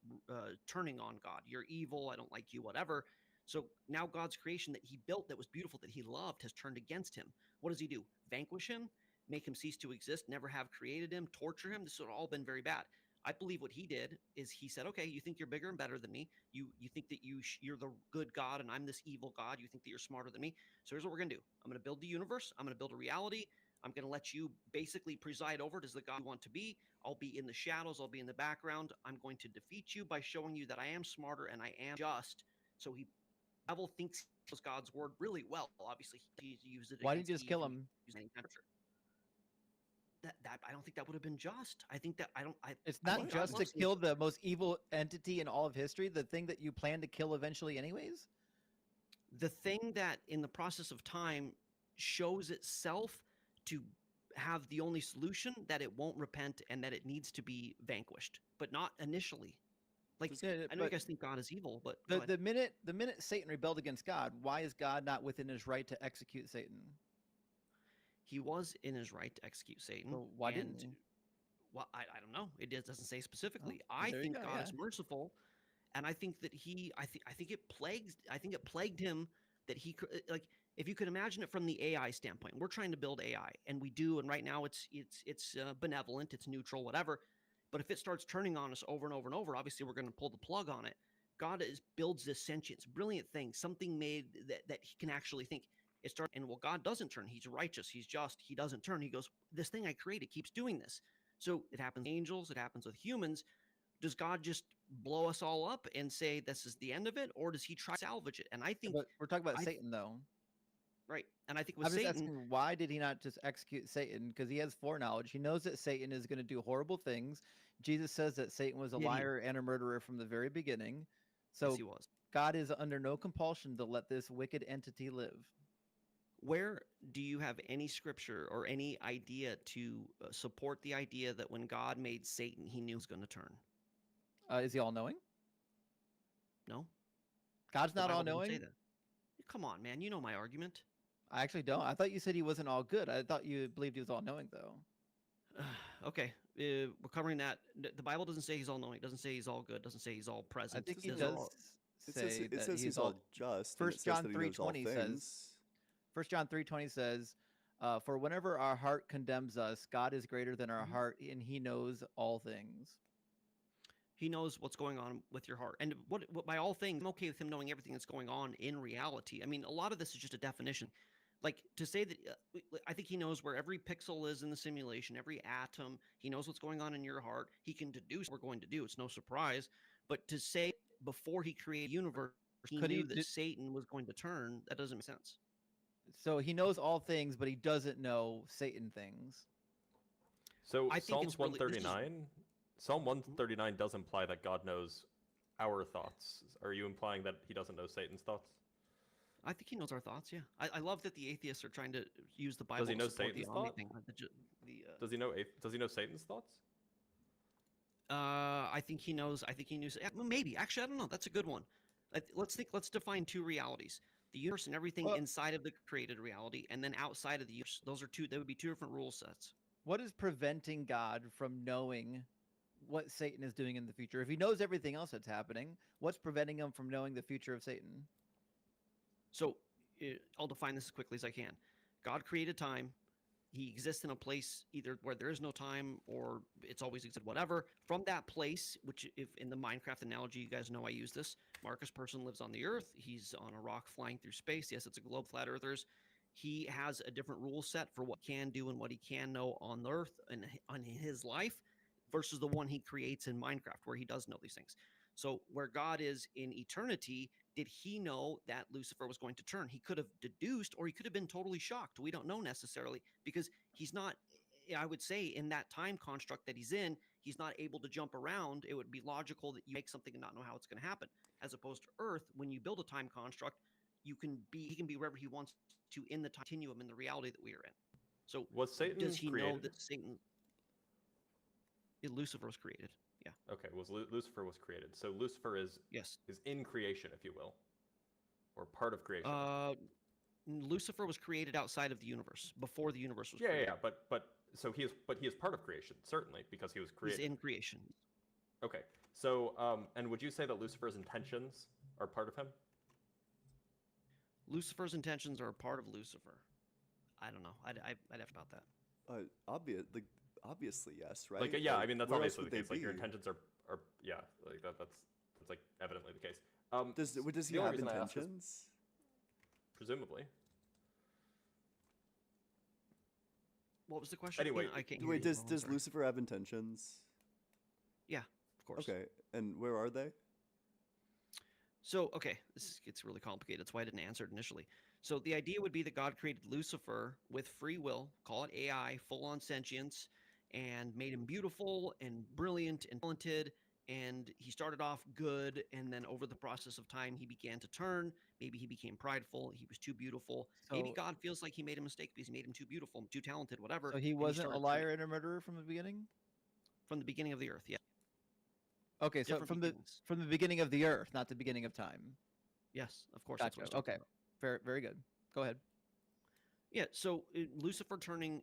turning on God. You're evil. I don't like you, whatever. So now God's creation that he built, that was beautiful, that he loved, has turned against him. What does he do? Vanquish him, make him cease to exist, never have created him, torture him. This has all been very bad. I believe what he did is he said, okay, you think you're bigger and better than me. You think that you're the good God and I'm this evil God. You think that you're smarter than me. So here's what we're going to do. I'm going to build the universe. I'm going to build a reality. I'm going to let you basically preside over it as the God you want to be. I'll be in the shadows. I'll be in the background. I'm going to defeat you by showing you that I am smarter and I am just. So the devil thinks he knows God's word really well. Obviously, he used it Why against didn't you just Eve kill and him? used any temperature. That I don't think that would have been just. I think that I don't. It's I not think God just to loves kill the most evil entity in all of history, the thing that you plan to kill eventually anyways? the thing that in the process of time shows itself to have the only solution that it won't repent and that it needs to be vanquished, but not initially. Like Yeah, I know you but guys think God is evil, but go the ahead. the minute Satan rebelled against God, why is God not within his right to execute Satan? He was in his right to execute Satan, So why and didn't he? well, I don't know. It doesn't say Oh, specifically. well, I there you think go. God Yeah. is merciful, and I think that I think it plagued him that like if you could imagine it from the AI standpoint, we're trying to build AI, and we do, and right now it's benevolent, it's neutral, whatever. But if it starts turning on us over and over and over, obviously we're going to pull the plug on it. God builds this sentience, brilliant thing, something made that he can actually think. It starts, and well, God doesn't turn. He's righteous. He's just. He doesn't turn. He goes, this thing I created keeps doing this. So it happens with angels. It happens with humans. Does God just blow us all up and say this is the end of it, or does he try to salvage it? And I think But we're talking about I Satan, though. right, and I think with I'm just Satan, asking, why did he not just execute Satan? Because he has foreknowledge. He knows that Satan is going to do horrible things. Jesus says that Satan was a did he? liar and a murderer from the very beginning. Yes, So he was. God is under no compulsion to let this wicked entity live. Where do you have any scripture or any idea to support the idea that when God made Satan, he knew he was going to turn? Is he all knowing? No, God's the not all Bible doesn't say knowing? that. Come on, man, you know my argument. I actually don't. I thought you said he wasn't all good. I thought you believed he was all knowing, though. Okay, we're covering that. The Bible doesn't say he's all knowing. It doesn't say he's all good. It doesn't say he's all present. I think he It does It says say it that says he's he's all just, and it First says John that he knows all 3:20 says. things. 1 John 3:20 says, "For whenever our heart condemns us, God is greater than our heart, and He knows all things." He knows what's going on with your heart, and what by all things, I'm okay with him knowing everything that's going on in reality. I mean, a lot of this is just a definition. Like to say that, I think he knows where every pixel is in the simulation, every atom. He knows what's going on in your heart. He can deduce what we're going to do. It's no surprise. But to say before he created the universe, he Could he knew that did, Satan was going to turn, that doesn't make sense. so he knows all things, but he doesn't know Satan things. So I think Psalms it's really, this is 139, Psalm 139 does imply that God knows our thoughts. Are you implying that he doesn't know Satan's thoughts? I think he knows our thoughts. Yeah, I love that the atheists are trying to use the Bible Does he know to support Satan's the Omni thought? thing. Does he know? Does he know Satan's thoughts? I think he knows. I think he knew. Maybe. Actually, I don't know. That's a good one. Let's think. Let's define two realities: the universe and everything Well, inside of the created reality, and then outside of the universe. Those are two. They would be two different rule sets. what is preventing God from knowing what Satan is doing in the future? If he knows everything else that's happening, what's preventing him from knowing the future of Satan? So I'll define this as quickly as I can. God created time. He exists in a place either where there is no time or it's always existed, whatever. From that place, which if in the Minecraft analogy, you guys know I use this, Marcus Person lives on the Earth. He's on a rock flying through space. Yes, it's a globe, flat earthers. He has a different rule set for what he can do and what he can know on the Earth and on his life versus the one he creates in Minecraft where he does know these things. So where God is in eternity, did he know that Lucifer was going to turn? He could have deduced, or he could have been totally shocked. We don't know necessarily because he's not, I would say, in that time construct that he's in, he's not able to jump around. It would be logical that you make something and not know how it's going to happen. As opposed to Earth, when you build a time construct, he can be wherever he wants to in the continuum in the reality that we are in. So Was Satan does he created? know that Satan, Lucifer was created? Yeah. Okay, Lucifer was created. So Lucifer is Yes. in creation, if you will, or part of creation. Lucifer was created outside of the universe before the universe was Yeah, created. yeah, but so he is part of creation, certainly, because he was created. He's in creation. Okay, so and would you say that Lucifer's intentions are part of him? Lucifer's intentions are a part of Lucifer. I don't know. I'd have about that. Obviously, yes, right? Like, yeah, I mean that's where else obviously would the they case. Like your be? intentions are yeah, like that's like evidently the case. Does he the only have reason I ask is intentions? presumably. What was the question? Anyway, I can't hear Wait, you. does Lucifer have intentions? Yeah, of course. Okay, and where are they? So, okay, gets really complicated. That's why I didn't answer it initially. So the idea would be that God created Lucifer with free will, call it AI, full-on sentience, and made him beautiful and brilliant and talented. And he started off good, and then over the process of time, he began to turn. Maybe he became prideful. He was too beautiful. Maybe So, God feels like he made a mistake because he made him too beautiful, too talented, whatever. so he and wasn't a started liar and a murderer from the beginning? from the beginning of the earth. Yeah, Okay, so different beginnings. from the beginning of the earth, not the beginning of time. Yes, of course. That's what I Gotcha. was talking Okay. about. Very good. Go ahead. Yeah, so Lucifer turning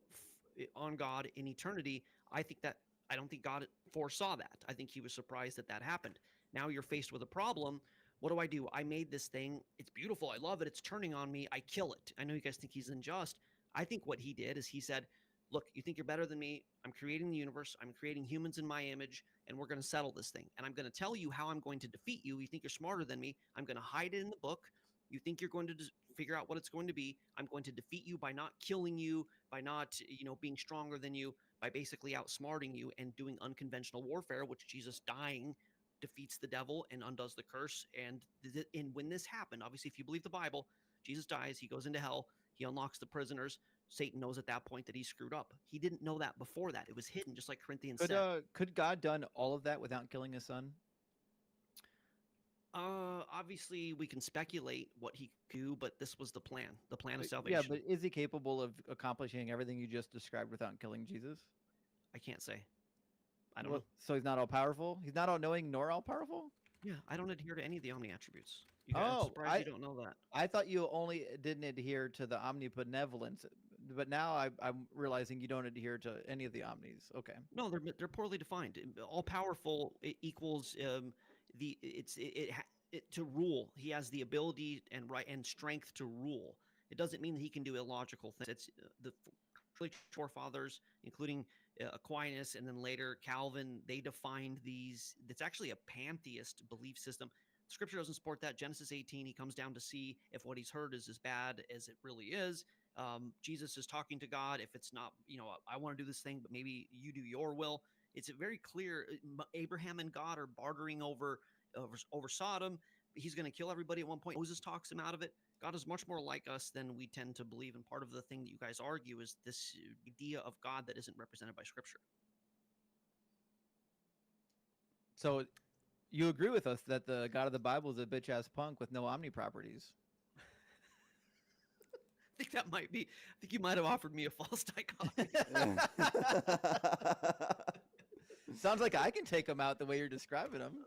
on God in eternity, I don't think God foresaw that. I think he was surprised that happened. Now you're faced with a problem. What do? I made this thing. It's beautiful. I love it. It's turning on me. I kill it. I know you guys think he's unjust. I think what he did is he said, look, you think you're better than me. I'm creating the universe. I'm creating humans in my image, and we're going to settle this thing. And I'm going to tell you how I'm going to defeat you. You think you're smarter than me. I'm going to hide it in the book. You think you're going to figure out what it's going to be. I'm going to defeat you by not killing you, by not, being stronger than you, by basically outsmarting you and doing unconventional warfare, which Jesus dying defeats the devil and undoes the curse. And when this happened, obviously, if you believe the Bible, Jesus dies, he goes into hell, he unlocks the prisoners. Satan knows at that point that he screwed up. He didn't know that before that. It was hidden, just like Corinthians said. Could God done all of that without killing his son? Obviously, we can speculate what he could do, but this was the plan of salvation. Yeah, but is he capable of accomplishing everything you just described without killing Jesus? I can't say. I don't know. So he's not all powerful? He's not all knowing nor all powerful? Yeah, I don't adhere to any of the omni attributes. I'm surprised you don't know that. I thought you only didn't adhere to the omnibenevolence, but now I'm realizing you don't adhere to any of the omnis. Okay. No, they're poorly defined. All powerful equals to rule. He has the ability and strength to rule. It doesn't mean that he can do illogical things. It's the forefathers, including Aquinas, and then later Calvin. They defined these. It's actually a pantheist belief system. Scripture doesn't support that. Genesis 18, he comes down to see if what he's heard is as bad as it really is. Jesus is talking to God. If it's not, I want to do this thing, but maybe you do your will. It's very clear. Abraham and God are bartering over Sodom. He's going to kill everybody at one point. Moses talks him out of it. God is much more like us than we tend to believe. And part of the thing that you guys argue is this idea of God that isn't represented by Scripture. So you agree with us that the God of the Bible is a bitch-ass punk with no omni properties? I think that might be. I think you might have offered me a false dichotomy. Sounds like I can take him out the way you're describing him.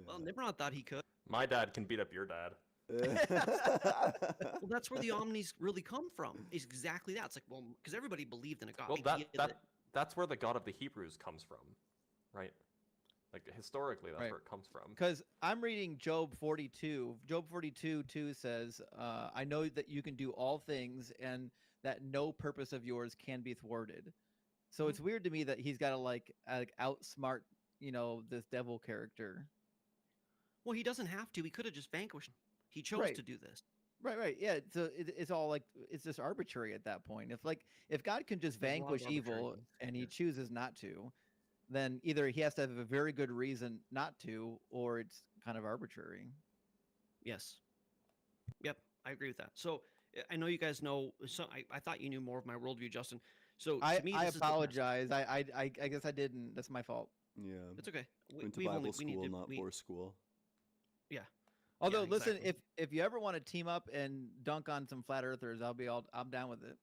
Well, Nimrod thought he could. My dad can beat up your dad. Well, that's where the omnis really come from. Is exactly that. It's like, well, because everybody believed in a God. Well, that's where the God of the Hebrews comes from, right? Like historically, that's where it comes from. Because I'm reading Job 42. Job 42:2 says, "I know that you can do all things, and that no purpose of yours can be thwarted." So it's weird to me that he's got to like outsmart, this devil character. Well, he doesn't have to. He could have just vanquished him. He chose to do this. Right. Yeah. So it's all like it's just arbitrary at that point. If God can just vanquish evil and he chooses not to, then either he has to have a very good reason not to, or it's kind of arbitrary. Yes. Yep, I agree with that. So I know you guys know. So I thought you knew more of my worldview, Justin. So to me, I apologize. I guess I didn't. That's my fault. Yeah, it's okay. Went to Bible school, not poor school. Yeah. Although, listen, if you ever want to team up and dunk on some flat earthers, I'm down with it.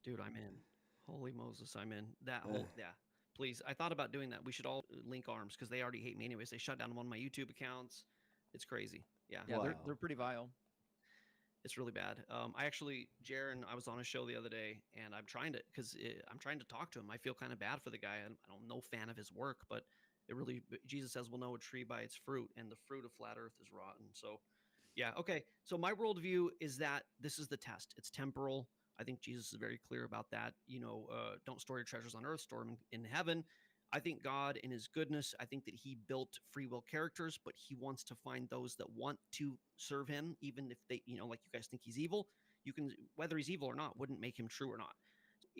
Dude, I'm in. Holy Moses, I'm in. That whole Please, I thought about doing that. We should all link arms because they already hate me anyways. They shut down one of my YouTube accounts. It's crazy. Yeah, they're pretty vile. It's really bad. I actually, Jaron, I was on a show the other day, and I'm trying to talk to him. I feel kind of bad for the guy. I'm no fan of his work, but Jesus says we'll know a tree by its fruit, and the fruit of flat earth is rotten. So, yeah, okay. So my worldview is that this is the test. It's temporal. I think Jesus is very clear about that. Don't store your treasures on earth, store them in heaven. I think God, in his goodness, I think that he built free will characters, but he wants to find those that want to serve him, even if they, like you guys think he's evil. You can, whether he's evil or not, wouldn't make him true or not.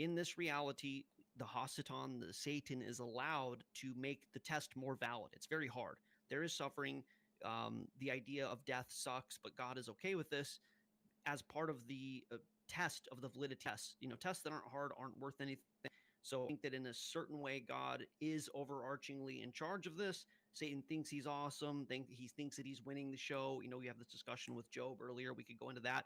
in this reality, the Hasatan, the Satan, is allowed to make the test more valid. It's very hard. There is suffering. The idea of death sucks, but God is okay with this as part of the test of the validity tests. Tests that aren't hard aren't worth anything. So I think that in a certain way, God is overarchingly in charge of this. Satan thinks he's awesome. He thinks that he's winning the show. We have this discussion with Job earlier. We could go into that.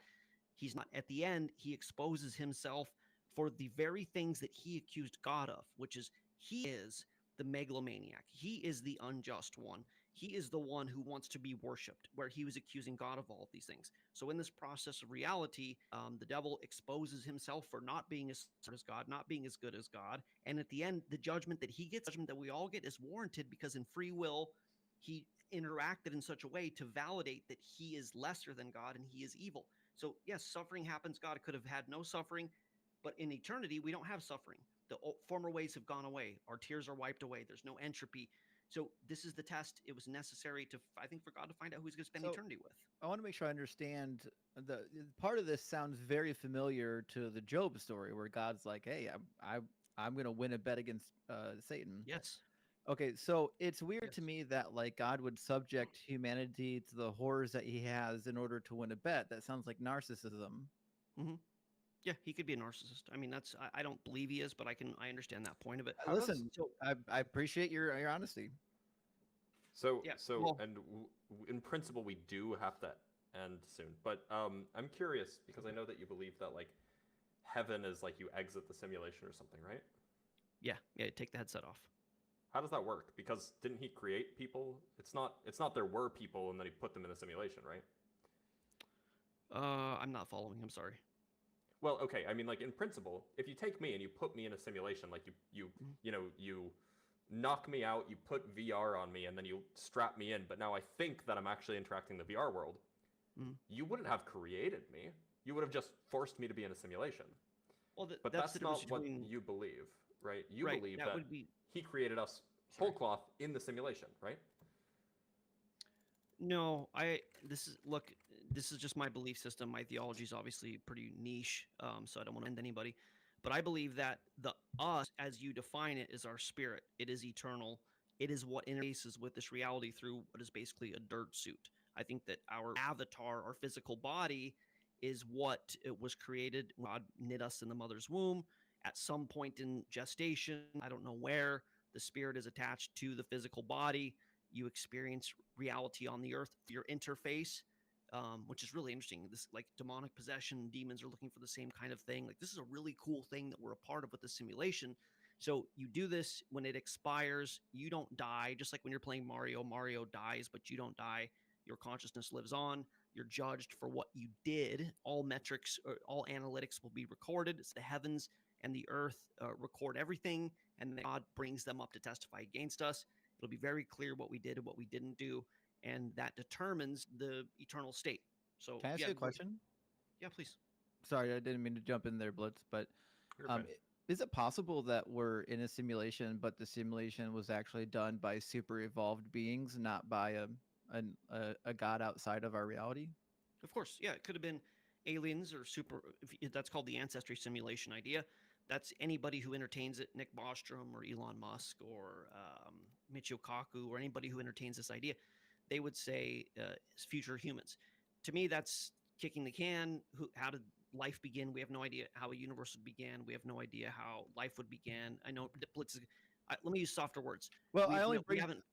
He's not. At the end, he exposes himself for the very things that he accused God of, which is he is the megalomaniac. He is the unjust one. He is the one who wants to be worshipped, where he was accusing God of all of these things. So in this process of reality, the devil exposes himself for not being as smart as God, not being as good as God. And at the end, the judgment that he gets, judgment that we all get, is warranted because in free will, he interacted in such a way to validate that he is lesser than God and he is evil. So yes, suffering happens. God could have had no suffering, but in eternity, we don't have suffering. The former ways have gone away. Our tears are wiped away. There's no entropy. So this is the test. It was necessary I think, for God to find out who he's going to spend eternity with. I want to make sure I understand the part of this sounds very familiar to the Job story, where God's like, "Hey, I'm going to win a bet against Satan." Yes. Okay, so it's weird to me that like God would subject humanity to the horrors that he has in order to win a bet. That sounds like narcissism. Mm-hmm. Yeah, he could be a narcissist. I mean, I don't believe he is, but I understand that point of it. Listen, I appreciate your honesty. So Yeah, in principle, we do have to end soon. But I'm curious because I know that you believe that like heaven is like you exit the simulation or something, right? Yeah, take the headset off. How does that work? Because didn't he create people? It's not there were people and then he put them in a simulation, right? I'm not following. I'm sorry. Well, okay. I mean, like in principle, if you take me and you put me in a simulation, like you knock me out, you put VR on me, and then you strap me in. But now I think that I'm actually interacting in the VR world. You wouldn't have created me. You would have just forced me to be in a simulation. Well, but that's not what you believe, right? You believe that he created us whole cloth in the simulation, right? No, this is just my belief system. My theology is obviously pretty niche, so I don't want to offend anybody. But I believe that the us, as you define it, is our spirit. It is eternal. It is what interfaces with this reality through what is basically a dirt suit. I think that our avatar, our physical body, is what it was created. God knit us in the mother's womb. At some point in gestation, I don't know where, the spirit is attached to the physical body. You experience reality on the earth, your interface, which is really interesting. This like demonic possession, demons are looking for the same kind of thing. Like this is a really cool thing that we're a part of with the simulation. So you do this when it expires, you don't die. Just like when you're playing Mario dies, but you don't die. Your consciousness lives on. You're judged for what you did. All metrics, or all analytics will be recorded. It's the heavens and the earth record everything, and then God brings them up to testify against us. It'll be very clear what we did and what we didn't do, and that determines the eternal state. So, can I ask you a question? Yeah, please. Sorry, I didn't mean to jump in there, Blitz, but is it possible that we're in a simulation, but the simulation was actually done by super evolved beings, not by a god outside of our reality? Of course, yeah. It could have been aliens or that's called the ancestry simulation idea. That's anybody who entertains it, Nick Bostrom or Elon Musk or Michio Kaku or anybody who entertains this idea. They would say future humans. To me, that's kicking the can. How did life begin? We have no idea how a universe would begin. We have no idea how life would begin. I know Blitz. Let me use softer words. Well, we haven't proven.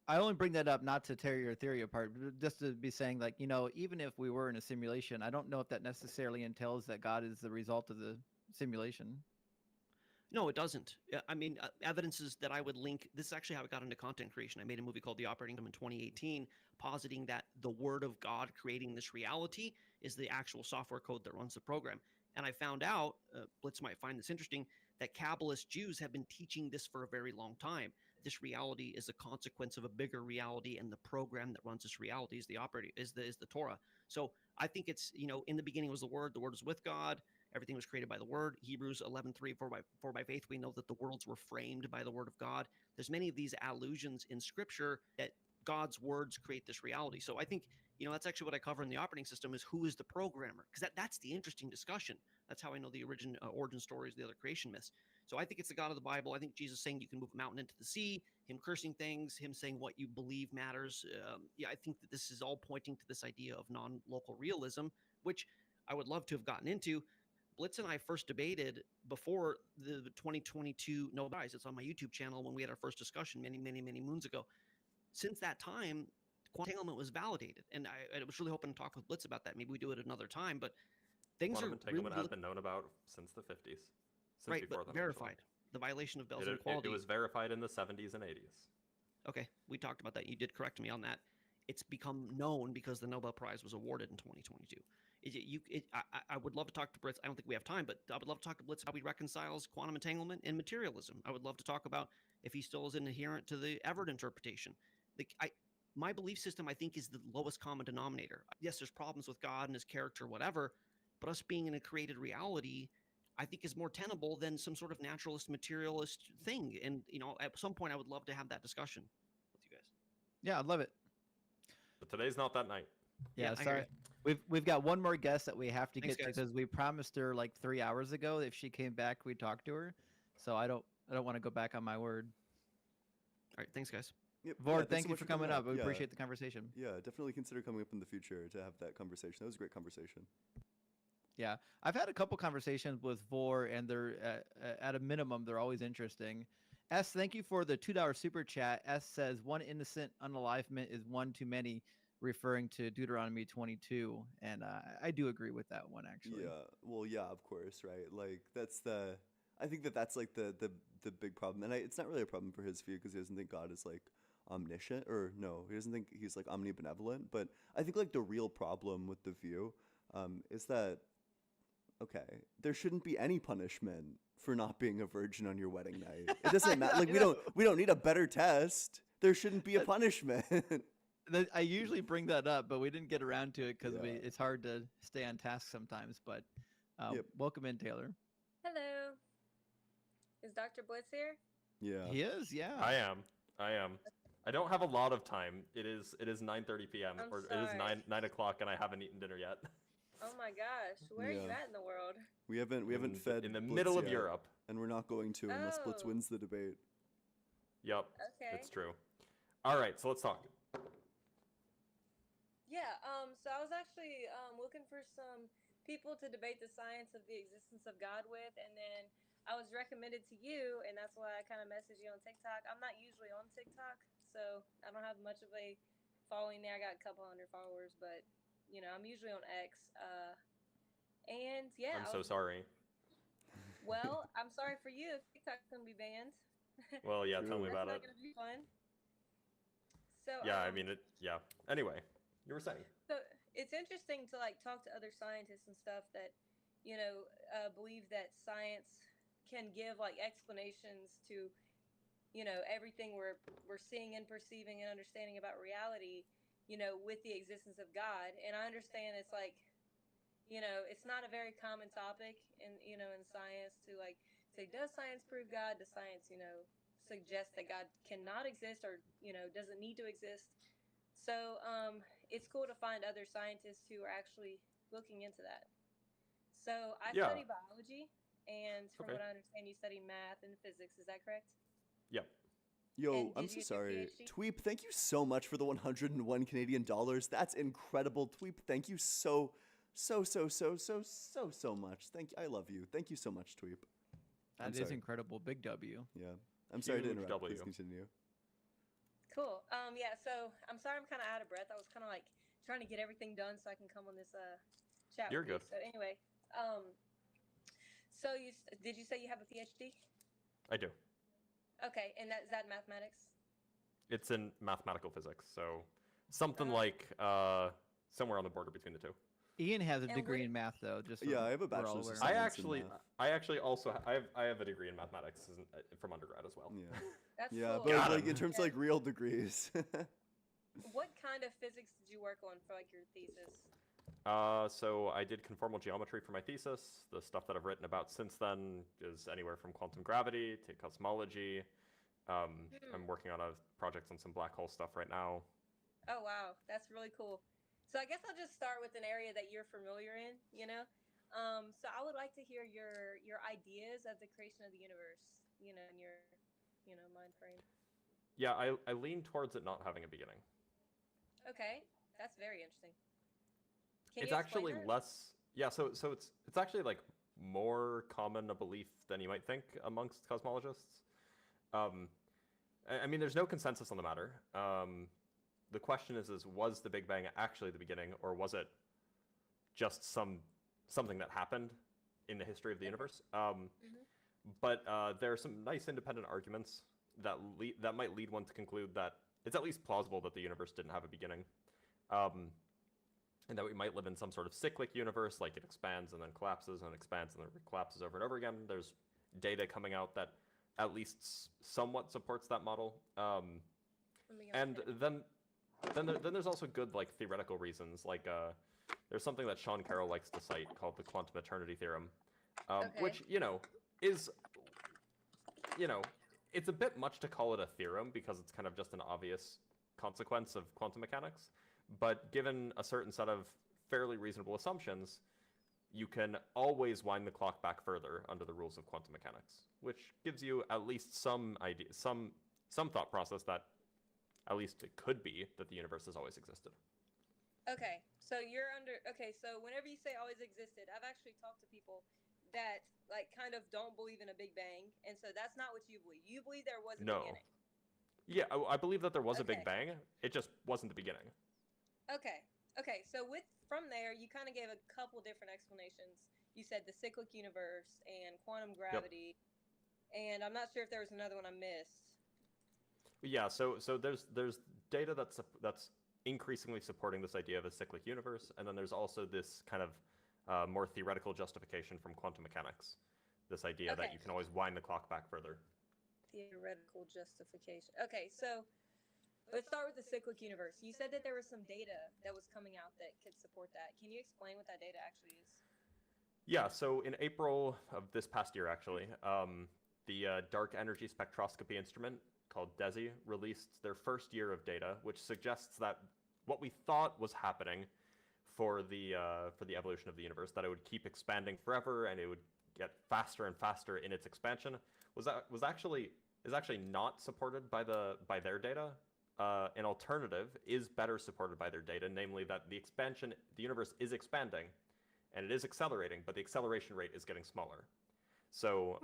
I only bring that up not to tear your theory apart, but just to be saying, like, even if we were in a simulation, I don't know if that necessarily entails that God is the result of the simulation. No, it doesn't. I mean, evidences that I would link. This is actually how I got into content creation. I made a movie called The Operating System in 2018, positing that the Word of God creating this reality is the actual software code that runs the program. And I found out, Blitz might find this interesting, that Kabbalist Jews have been teaching this for a very long time. This reality is a consequence of a bigger reality, and the program that runs this reality is the Torah. So I think it's, in the beginning was the Word was with God. Everything was created by the Word. Hebrews 11:3, for by faith we know that the worlds were framed by the Word of God. There's many of these allusions in Scripture that God's words create this reality. So I think, that's actually what I cover in the operating system is who is the programmer? Because that's the interesting discussion. That's how I know the origin stories, the other creation myths. So I think it's the God of the Bible. I think Jesus saying you can move a mountain into the sea, him cursing things, him saying what you believe matters. I think that this is all pointing to this idea of non-local realism, which I would love to have gotten into. Blitz and I first debated before the 2022 No Guys. It's on my YouTube channel when we had our first discussion many, many, many moons ago. Since that time, quantum entanglement was validated, and I was really hoping to talk with Blitz about that. Maybe we do it another time, but things Quantum are entanglement really has been known about since the 50s. Since right, before but then, verified. actually. The violation of Bell's It inequality. was verified in the 70s and 80s. Okay, we talked about that. You did correct me on that. It's become known because the Nobel Prize was awarded in 2022. I would love to talk to Blitz. I don't think we have time, but I would love to talk to Blitz how he reconciles quantum entanglement and materialism. I would love to talk about if he still is adherent to the Everett interpretation. My belief system, I think, is the lowest common denominator. Yes, there's problems with God and his character, whatever, but us being in a created reality, I think, is more tenable than some sort of naturalist, materialist thing. And, at some point, I would love to have that discussion with you guys. Yeah, I'd love it. But today's not that night. Yeah, I sorry. We've got one more guest that we have to Thanks, get to guys. because we promised her like 3 hours ago if she came back we'd talk to her. So I don't want to go back on my word. All right, thanks, guys. Yep. Vord, thanks thank so you much for coming up. We Yeah. appreciate the conversation. Yeah, definitely consider coming up in the future to have that conversation. That was a great conversation. Yeah, I've had a couple conversations with Vor, and they're at a minimum they're always interesting. S, thank you for the $2 super chat. S says one innocent unalivement is one too many, referring to Deuteronomy 22, and I do agree with that one actually. Yeah, well, yeah, of course, right? Like I think that's like the big problem, and it's not really a problem for his view because he doesn't think God is like omniscient, or no, he doesn't think he's like omnibenevolent. But I think like the real problem with the view is that okay, there shouldn't be any punishment for not being a virgin on your wedding night. It doesn't matter. Like we don't need a better test. There shouldn't be a punishment. I usually bring that up, but we didn't get around to it because Yeah. it's hard to stay on task sometimes. But Yep. welcome in, Taylor. Hello. Is Dr. Blitz here? Yeah. He is, yeah. I am. I don't have a lot of time. It is 9:30 p.m. I'm or it is sorry. 9 o'clock, and I haven't eaten dinner yet. Oh my gosh, where are you Yeah. at in the world? We haven't fed in the Blitz middle of yet, Europe. and we're not going to unless Blitz Oh. wins the debate. Yep, Okay. it's true. All right, so let's talk. Yeah, so I was actually looking for some people to debate the science of the existence of God with, and then I was recommended to you, and that's why I kind of messaged you on TikTok. I'm not usually on TikTok, so I don't have much of a following there. I got a couple hundred followers, but I'm usually on X. And yeah, I'm so sorry. Well, I'm sorry for you if TikTok's gonna be banned. Well, yeah, tell me That's about not it. gonna be fun. So Yeah, I mean it. Yeah. Anyway, you were saying. So it's interesting to like talk to other scientists and stuff that believe that science can give like explanations to everything we're seeing and perceiving and understanding about reality, with the existence of God. And I understand it's like it's not a very common topic in science to like say, does science prove God? Does science suggest that God cannot exist or doesn't need to exist? So it's cool to find other scientists who are actually looking into that. So I Yeah. study biology, and from Okay. what I understand, you study math and physics. Is that correct? Yep. Yo, And I'm did so you get your sorry. PhD? Tweep, thank you so much for the 101 Canadian dollars. That's incredible. Tweep, thank you so much. Thank you. I love you. Thank you so much, Tweep. I'm That is sorry. incredible. Big W. Yeah. I'm sorry to Huge interrupt. Please W. continue. Cool. Yeah. So I'm sorry, I'm kind of out of breath. I was kind of like trying to get everything done so I can come on this chat. You're with you. good. So anyway, so did you say you have a PhD? I do. Okay, and is that mathematics? It's in mathematical physics, so something like somewhere on the border between the two. Ian has a And degree what- in math though. Just so Yeah, I have a we're all bachelor's of aware. science. I actually also I have a degree in mathematics from undergrad as well. Yeah. That's Yeah, cool. but Got like him. in terms of Yeah. like real degrees. What kind of physics did you work on for like your thesis? So I did conformal geometry for my thesis. The stuff that I've written about since then is anywhere from quantum gravity to cosmology. I'm working on a project on some black hole stuff right now. Oh wow, that's really cool. So I guess I'll just start with an area that you're familiar in, you know. So I would like to hear your ideas of the creation of the universe, you know, in your, you know, mind frame. Yeah, I lean towards it not having a beginning. Okay, that's very interesting. Can It's you explain actually that? less. Yeah, so it's actually like more common a belief than you might think amongst cosmologists. Um, I mean, there's no consensus on the matter. The question is was the Big Bang actually the beginning, or was it just something that happened in the history of the universe? Mm-hmm. But there are some nice independent arguments that might lead one to conclude that it's at least plausible that the universe didn't have a beginning, and that we might live in some sort of cyclic universe, like it expands and then collapses and expands and then collapses over and over again. There's data coming out that at least somewhat supports that model. And then there's also good like theoretical reasons, like there's something that Sean Carroll likes to cite called the quantum eternity theorem, which is it's a bit much to call it a theorem because it's kind of just an obvious consequence of quantum mechanics. But given a certain set of fairly reasonable assumptions, you can always wind the clock back further under the rules of quantum mechanics, which gives you at least some idea, some thought process that at least it could be that the universe has always existed. Okay, so so whenever you say always existed, I've actually talked to people that like kind of don't believe in a Big Bang, and so that's not what you believe. You believe there was a beginning. Yeah, I believe that there was a Okay. Big Bang. It just wasn't the beginning. Okay. Okay. So from there, you kind of gave a couple different explanations. You said the cyclic universe and quantum gravity, and I'm not sure if there was another one I missed. Yeah. So there's data that's increasingly supporting this idea of a cyclic universe, and then there's also this kind of more theoretical justification from quantum mechanics. This idea that you can always wind the clock back further. Theoretical justification. Okay. So let's start with the cyclic universe. You said that there was some data that was coming out that could support that. Can you explain what that data actually is? Yeah, so in April of this past year, actually, the dark energy spectroscopy instrument called DESI released their first year of data, which suggests that what we thought was happening for the evolution of the universe, that it would keep expanding forever and it would get faster and faster in its expansion, is actually not supported by their data. An alternative is better supported by their data, namely that the universe is expanding, and it is accelerating, but the acceleration rate is getting smaller. So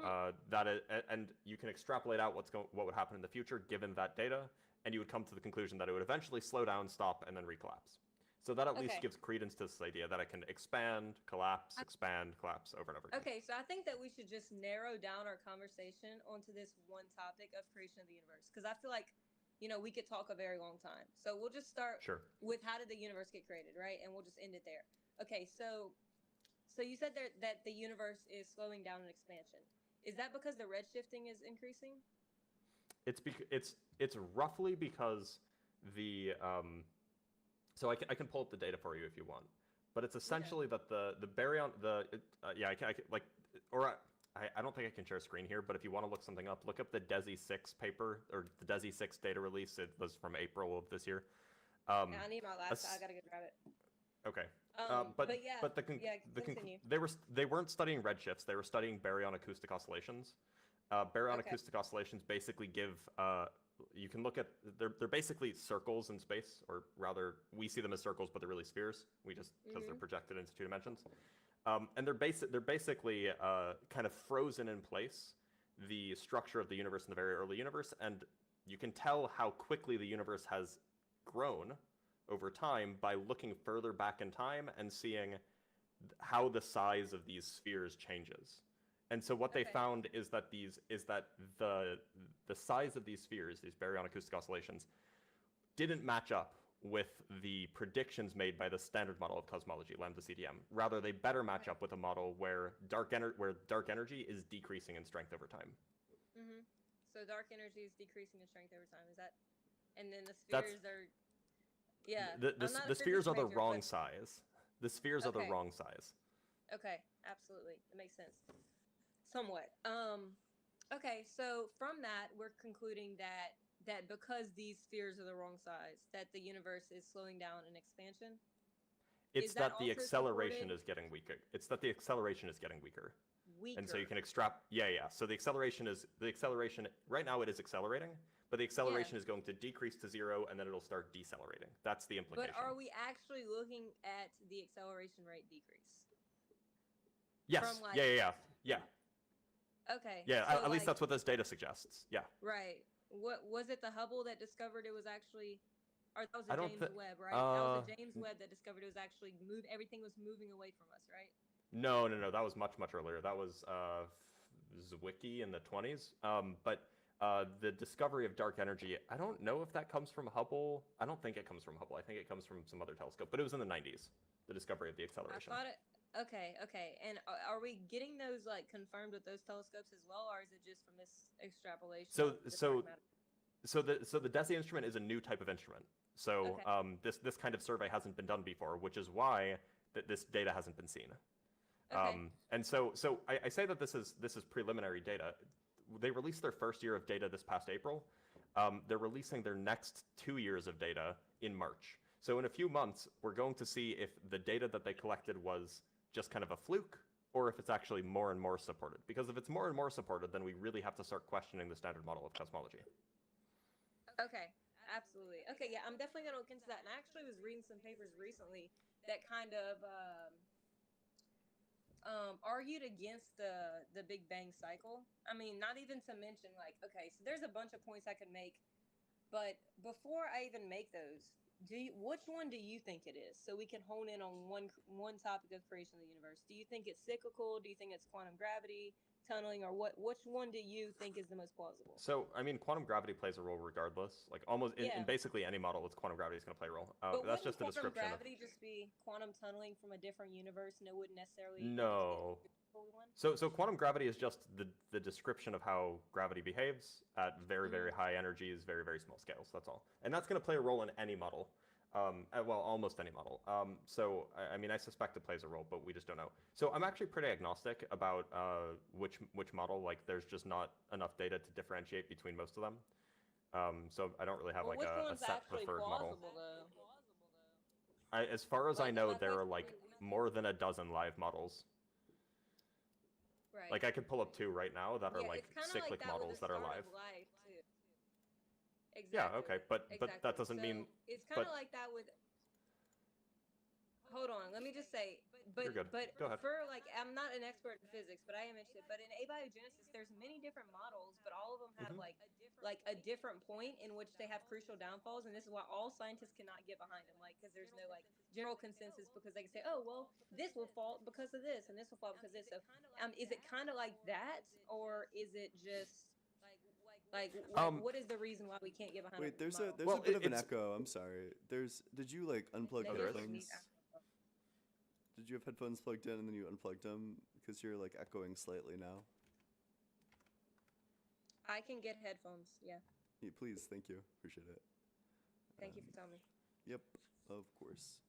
and you can extrapolate out what would happen in the future given that data, and you would come to the conclusion that it would eventually slow down, stop, and then recollapse. So that at least gives credence to this idea that it can expand, collapse, over and over again. Okay, so I think that we should just narrow down our conversation onto this one topic of creation of the universe, because I feel like, we could talk a very long time. So we'll just start with how did the universe get created, right? And we'll just end it there. Okay, so you said that the universe is slowing down in expansion. Is that because the redshifting is increasing? It's roughly because the so I can pull up the data for you if you want, but it's essentially that the baryon I don't think I can share a screen here, but if you want to look something up, look up the DESI 6 paper, or the DESI 6 data release. It was from April of this year. Yeah, I need my laptop. I gotta go grab it. Okay. They weren't studying redshifts. They were studying baryon acoustic oscillations. Baryon acoustic oscillations basically give you can look at they're basically circles in space, or rather we see them as circles, but they're really spheres. We just because they're projected into two dimensions. And they're basically kind of frozen in place, the structure of the universe in the very early universe, and you can tell how quickly the universe has grown over time by looking further back in time and seeing how the size of these spheres changes. And so what they found is that the size of these spheres, these baryon acoustic oscillations, didn't match up with the predictions made by the standard model of cosmology, lambda CDM. Rather, they better match up with a model where dark energy is decreasing in strength over time. Mm-hmm. So dark energy is decreasing in strength over time. Is that? And then the spheres are. Yeah. The spheres are the wrong size. The spheres are the wrong size. Okay, absolutely. It makes sense. Somewhat. Okay, so from that, we're concluding that that because these spheres are the wrong size, that the universe is slowing down in expansion? It's that that the also acceleration supported? is getting weaker. It's that the acceleration is getting weaker. And so you Weaker. can extract, yeah. So the acceleration right now it is accelerating, but the acceleration is going to decrease to 0 and then it'll start decelerating. That's the implication. But are we actually looking at the acceleration rate decrease? Yes. From, like- Yeah. Okay. Yeah, so, at least like- that's what this data suggests. Yeah. Right. What was it? The Hubble that discovered it was actually, or that was I the don't James thi- Webb, right? That was the James Webb that discovered it was actually everything was moving away from us, right? No. That was much earlier. That was Zwicky in the 20s. But the discovery of dark energy, I don't know if that comes from Hubble. I don't think it comes from Hubble. I think it comes from some other telescope. But it was in the 90s, the discovery of the acceleration. I thought it. Okay. And are we getting those like confirmed with those telescopes as well, or is it just from this extrapolation? So of the dark matter? so the DESI instrument is a new type of instrument. So Okay. this kind of survey hasn't been done before, which is why this data hasn't been seen. Okay. And so I say that this is preliminary data. They released their first year of data this past April. They're releasing their next 2 years of data in March. So in a few months, we're going to see if the data that they collected was just kind of a fluke, or if it's actually more and more supported. Because if it's more and more supported, then we really have to start questioning the standard model of cosmology. Okay, absolutely. Okay, yeah, I'm definitely gonna look into that. And I actually was reading some papers recently that kind of argued against the Big Bang cycle. I mean, not even to mention like, okay, so there's a bunch of points I could make, but before I even make those, which one do you think it is? So we can hone in on one topic of creation of the universe. Do you think it's cyclical? Do you think it's quantum gravity, tunneling, or what? Which one do you think is the most plausible? So, I mean, quantum gravity plays a role regardless. Like almost in Yeah. basically any model, it's quantum gravity is going to play a role. But That's just a wouldn't quantum description. gravity just be quantum tunneling from a different universe, and it wouldn't necessarily No. be the one? So quantum gravity is just the description of how gravity behaves at very high energies, very small scales. That's all. And that's going to play a role in any model. Well, almost any model. So I mean, I suspect it plays a role, but we just don't know. So I'm actually pretty agnostic about which model. Like, there's just not enough data to differentiate between most of them. So I don't really have Well, like which a one's set actually preferred model. plausible, though? As far as I Like, know, like, there like- are like more than a dozen live models. Right. Like I could pull up 2 right now that are Yeah, like it's kinda cyclic like that models with the that are start live. of life, too. Exactly. Yeah, okay, but that Exactly. doesn't So mean. it's kind of but- like that with. Hold on, let me just say, but You're good. Go ahead. for like, I'm not an expert in physics, but I am interested. But in abiogenesis, there's many different models, but all of them have Mhm. like a different point in which they have crucial downfalls, and this is why all scientists cannot get behind them, like because there's no like general consensus because they can say, oh well, this will fall because of this, and this will fall because of this. So, is it kind of like that, or is it just like what is the reason why we can't get behind? Wait, there's a Well, bit of an it's- echo. I'm sorry. Did you like unplug There is? headphones? Did you have headphones plugged in and then you unplugged them? Because you're like echoing slightly now. I can get headphones. Yeah. Yeah, please, thank you. Appreciate it. Thank you for telling me. Yep, of course.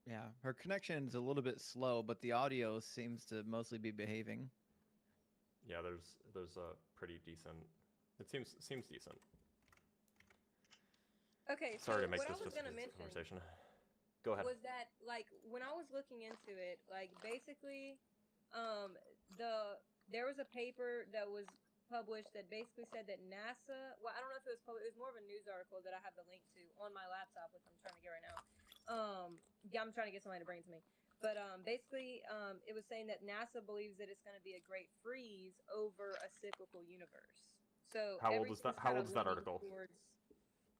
Yeah, her connection's a little bit slow, but the audio seems to mostly be behaving. Yeah, there's a pretty decent. It seems decent. Okay. Sorry so to make what this I was just gonna a mention conversation. Go ahead. was that like when I was looking into it, like basically, there was a paper that was published that basically said that NASA. Well, I don't know if it was published. It was more of a news article that I have the link to on my laptop, which I'm trying to get right now. Yeah, I'm trying to get somebody to bring it to me. But basically, it was saying that NASA believes that it's going to be a great freeze over a cyclical universe. So How old is that? everything's How kinda old is that leaning article? towards-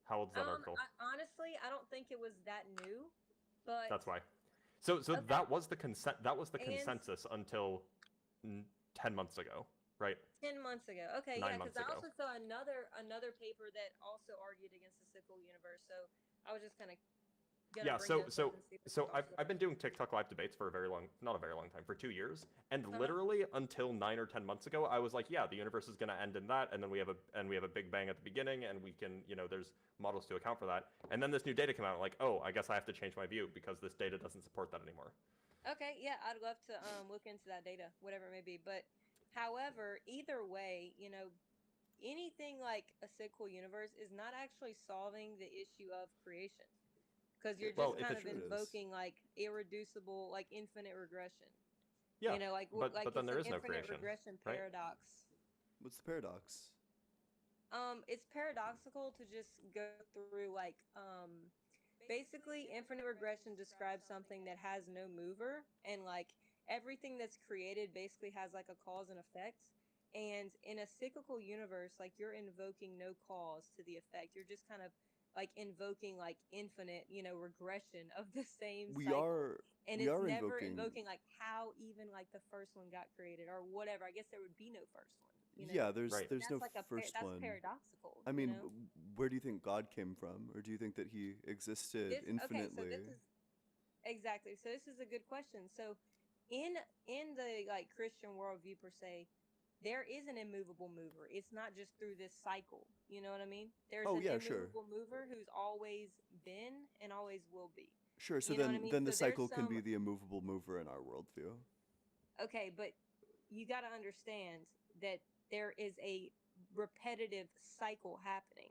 How old is that article? honestly, I don't think it was that new, but That's why. So Okay. that was the That was the And- consensus until 10 months ago, right? 10 months ago. Okay, 9 yeah, months because I ago. also saw another paper that also argued against the cyclical universe. So I was just kind of gonna Yeah. bring So those so up and see what so your I've thoughts I've been doing TikTok live debates for not a very long time, for 2 years, and Uh-huh. literally until 9 or 10 months ago, I was like, yeah, the universe is going to end in that, and then we have a Big Bang at the beginning, and we can, there's models to account for that. And then this new data came out, like, oh, I guess I have to change my view because this data doesn't support that anymore. were. Okay, yeah, I'd love to look into that data, whatever it may be. But however, either way, anything like a cyclical universe is not actually solving the issue of creation, because you're Well, just if kind it of invoking like irreducible, like infinite regression. Yeah, You know, like but like then it's there an is no infinite creation, regression right? paradox. What's the paradox? It's paradoxical to just go through like basically infinite regression describes something that has no mover, and like everything that's created basically has like a cause and effect. And in a cyclical universe, like you're invoking no cause to the effect. You're just kind of like invoking like infinite, regression of the same We cycle. are And we it's are never invoking. invoking like how even like the first one got created or whatever. I guess there would be no first one, Yeah, there's Right. there's no That's like first that's one. paradoxical, I mean, where do you think God came from, or do you think that he existed This okay, so infinitely? this is exactly. So this is a good question. So in the like Christian worldview per se, there is an immovable mover. It's not just through this cycle. You know what I mean? There's Oh an yeah, sure, immovable mover who's always been and always will be. sure. So You know what I mean? then the So there's cycle can some be the immovable mover in our worldview. okay, but you got to understand that there is a repetitive cycle happening.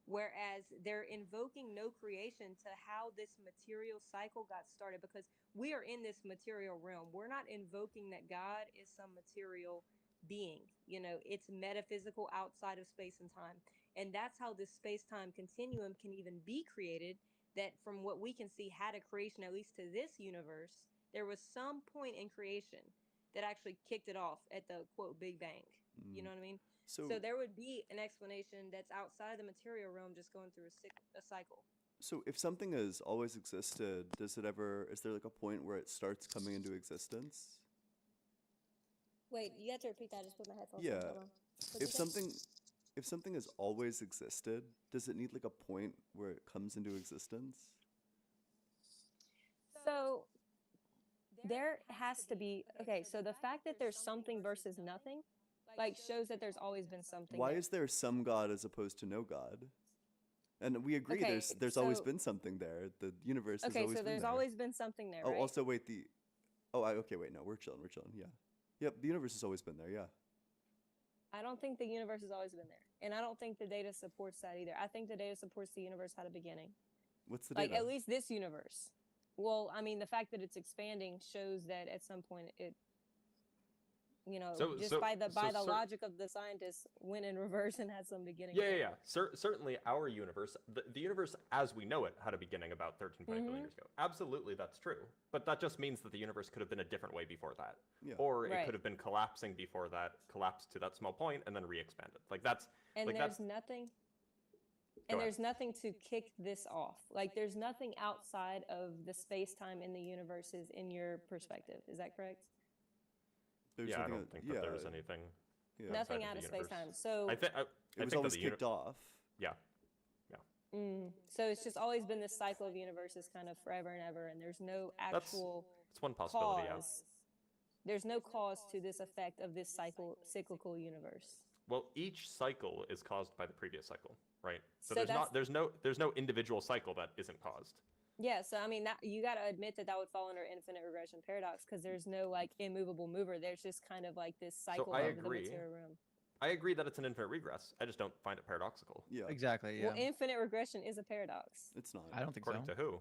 Whereas they're invoking no creation to how this material cycle got started, because we are in this material realm. We're not invoking that God is some material being. It's metaphysical outside of space and time. And that's how this space-time continuum can even be created, that from what we can see had a creation, at least to this universe, there was some point in creation that actually kicked it off at the quote Big Bang. You know what I mean? So there would be an explanation that's outside the material realm, just going through a cycle. So if something has always existed, is there like a point where it starts coming into existence? Wait, you have to repeat that. I just put my headphones on. Yeah. Hold on. If something has always existed, does it need like a point where it comes into existence? So there has to be okay. So the fact that there's something versus nothing, like, shows that there's always been something. Why there. is there some God as opposed to no God? And we agree Okay, there's always so- been something there. The universe has Okay, always so been there's there. always been something there, Oh, right? also wait, okay, wait, no, we're chilling, yeah. Yep, the universe has always been there, yeah. I don't think the universe has always been there, and I don't think the data supports that either. I think the data supports the universe had a beginning. What's the Like data? at least this universe. Well, I mean, the fact that it's expanding shows that at some point it, by the logic of the scientists, went in reverse and had some beginning. Yeah. Certainly, our universe, the universe as we know it, had a beginning about 13.8 billion years ago. Absolutely, that's true. But that just means that the universe could have been a different way before that, or it could have been collapsing before that, collapsed to that small point, and then re-expanded. Like that's. And like there's that's, nothing. Go And ahead. there's nothing to kick this off. Like there's nothing outside of the space-time in the universe is in your perspective. Is that correct? Yeah, I don't think that there's anything. Nothing out of space-time. So it was always kicked off. Yeah. So it's just always been this cycle of universes, kind of forever and ever, and there's no actual That's one possibility. cause. There's no cause to this effect of this cyclical universe. Well, each cycle is caused by the previous cycle, right? So, So there's no individual cycle that isn't caused. Yeah, so I mean that you got to admit that would fall under infinite regression paradox, because there's no like immovable mover. There's just kind of like this cycle I of the agree. material realm. I agree that it's an infinite regress. I just don't find it paradoxical. Yeah. Exactly. Yeah. Well, infinite regression is a paradox. It's not. I don't think According so. to who?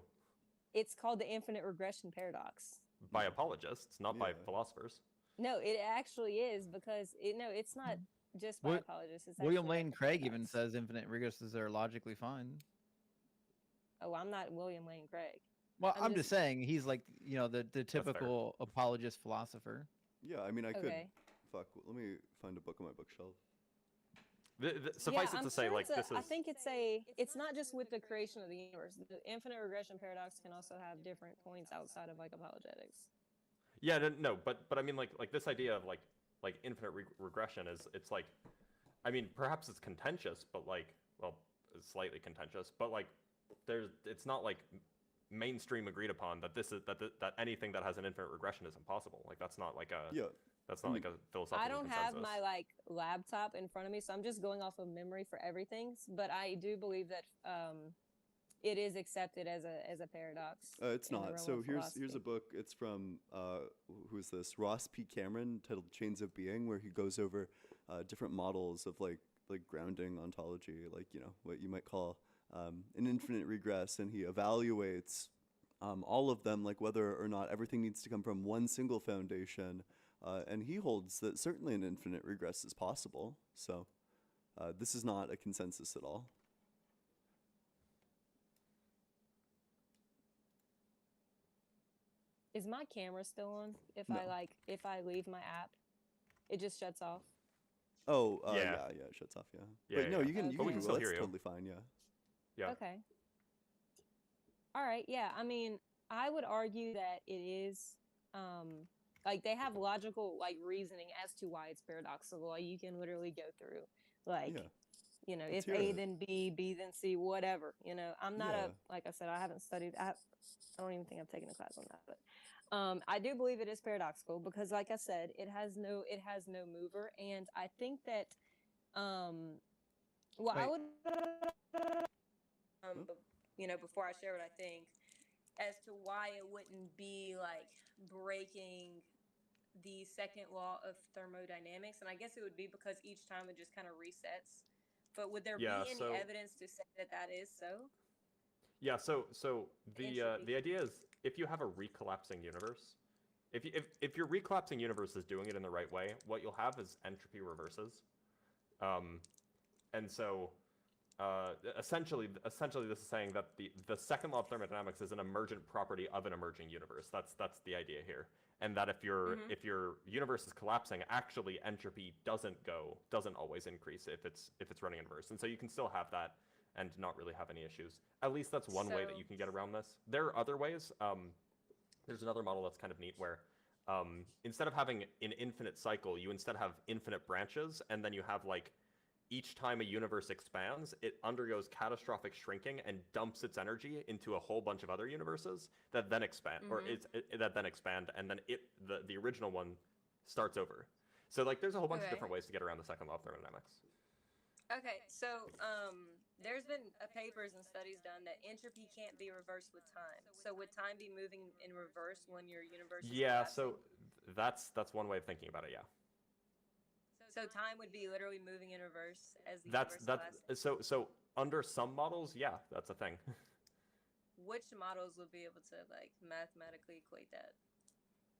It's called the infinite regression paradox. By apologists, not by philosophers. No, it actually is, because it's not just by apologists. It's William actually Lane like a Craig paradox. even says infinite regresses are logically fine. Oh, I'm not William Lane Craig. Well, I'm just saying he's like, the typical apologist philosopher. Yeah, I mean, I could. Okay. Fuck, let me find a book on my bookshelf. Suffice it to say, like, this is. I think it's not just with the creation of the universe. The infinite regression paradox can also have different points outside of like apologetics. Yeah, no, but I mean, like this idea of like infinite regression it's like, I mean, perhaps it's contentious, but like, well, it's slightly contentious, but like, it's not like mainstream agreed upon that this is that anything that has an infinite regression is impossible. Like that's not like a that's not like a philosophical I don't consensus. have my like laptop in front of me, so I'm just going off of memory for everything. But I do believe that it is accepted as a paradox. It's in the not. realm So of here's a philosophy. book. It's from who is this? Ross P. Cameron, titled "Chains of Being," where he goes over different models of like like grounding ontology, like what you might call an infinite regress, and he evaluates all of them, like whether or not everything needs to come from one single foundation, and he holds that certainly an infinite regress is possible. So this is not a consensus at all. Is my camera still on? If No. if I leave my app, it just shuts off. Oh, Yeah. yeah, it shuts off, yeah. Yeah, But no, yeah. you can But we can still that's hear you. totally fine, yeah. Yeah. Okay. All right. Yeah. I mean, I would argue that it is, like they have logical reasoning as to why it's paradoxical. Like you can literally go through Yeah. if hear A it. then B, B then C, whatever. I'm not Yeah. like I said, I haven't studied. I don't even think I've taken a class on that, but I do believe it is paradoxical because, like I said, it has no mover, and I think that well, I Wait. would before I share what I think as to why it wouldn't be like breaking the second law of thermodynamics, and I guess it would be because each time it just kind of resets. But would there Yeah, be any so- evidence to say that that is so? Yeah, so the Entropy. idea is if you have a recollapsing universe, if your recollapsing universe is doing it in the right way, what you'll have is entropy reverses. And so essentially this is saying that the second law of thermodynamics is an emergent property of an emerging universe. That's the idea here. And that if your universe is collapsing, actually entropy doesn't always increase if it's running in reverse. And so you can still have that and not really have any issues. At least that's one way that you can get around this. There are other ways. There's another model that's kind of neat where instead of having an infinite cycle, you instead have infinite branches, and then you have like each time a universe expands, it undergoes catastrophic shrinking and dumps its energy into a whole bunch of other universes that then expand, that then expand, and then the original one starts over. So like there's a whole bunch of different ways to get around the second law of thermodynamics. Okay, so there's been papers and studies done that entropy can't be reversed with time. So would time be moving in reverse when your universe is collapsing? So that's one way of thinking about it. Yeah. So time would be literally moving in reverse as the universe collapses? So under some models, yeah, that's a thing. Which models would be able to like mathematically equate that?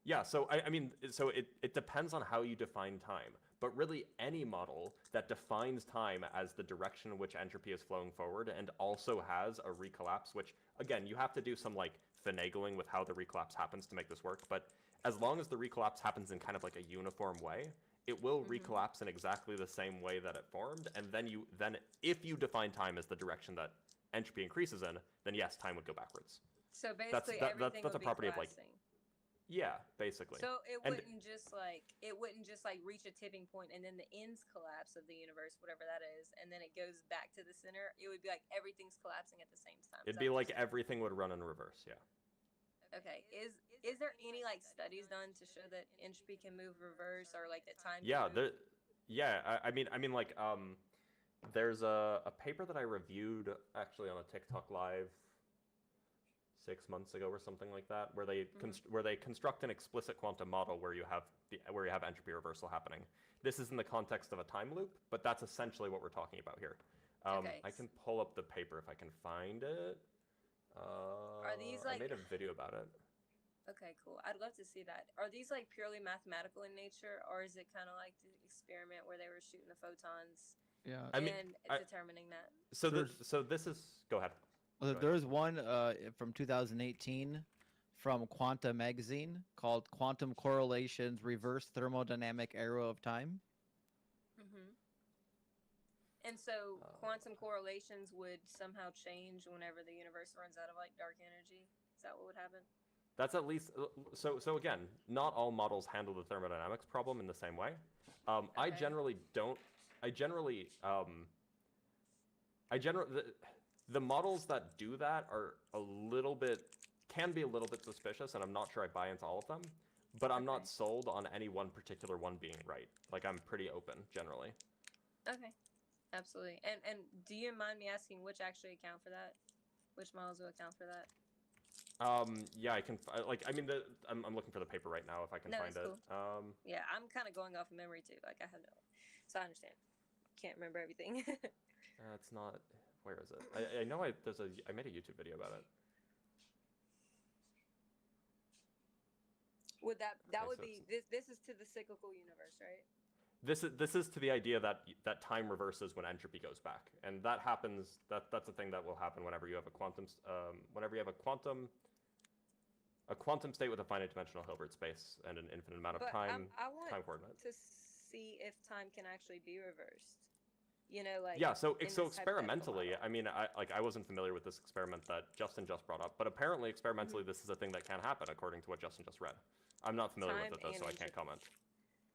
Yeah, so I mean, so it depends on how you define time, but really any model that defines time as the direction in which entropy is flowing forward and also has a recollapse, which again, you have to do some like finagling with how the recollapse happens to make this work, but as long as the recollapse happens in kind of like a uniform way, it will recollapse in exactly the same way that it formed, and then if you define time as the direction that entropy increases in, then yes, time would go backwards. So basically everything would a property be of like, collapsing. yeah, basically. So it wouldn't just like reach a tipping point and then the ends collapse of the universe, whatever that is, and then it goes back to the center. It would be like everything's collapsing at the same time. It'd be like everything would run in reverse, yeah. Okay. Is there any like studies done to show that entropy can move reverse or like that time? Yeah, can move? I mean like there's a paper that I reviewed actually on a TikTok live 6 months ago or something like that, where they construct an explicit quantum model where you have entropy reversal happening. This is in the context of a time loop, but that's essentially what we're talking about here. Okay. I can pull up the paper if I can find it. Are these like? I made a video about it. Okay, cool. I'd love to see that. Are these like purely mathematical in nature, or is it kind of like the experiment where they were shooting the photons? Yeah. Determining that. So this is. Go ahead. There's one from 2018 from Quanta magazine called "Quantum Correlations: Reverse Thermodynamic Arrow of Time." And so quantum correlations would somehow change whenever the universe runs out of like dark energy. Is that what would happen? That's at least so again, not all models handle the thermodynamics problem in the same way. I generally the models that do that are can be a little bit suspicious, and I'm not sure I buy into all of them, but I'm not sold on any one particular one being right. Like I'm pretty open generally. Okay. Absolutely. And do you mind me asking which actually account for that? Which models will account for that? Yeah, I can. I'm looking for the paper right now if I can find it. Cool. Yeah, I'm kind of going off of memory too. Like I have no, so I understand. can't remember everything. It's not. Where is it? I know I made a YouTube video about it. Would that Okay, would so be this is to the cyclical universe, right? This is to the idea that time reverses when entropy goes back, and that happens. That's a thing that will happen whenever you have a quantum state with a finite dimensional Hilbert space and an infinite amount of But time I want time coordinate. to see if time can actually be reversed. You know, like Yeah, so in this experimentally, hypothetical I mean, I wasn't familiar with this experiment that Justin just brought up, but apparently experimentally Mm-hmm. this is a thing that can happen according to what Justin just read. I'm not familiar Time with it though, and so I can't entropy. comment.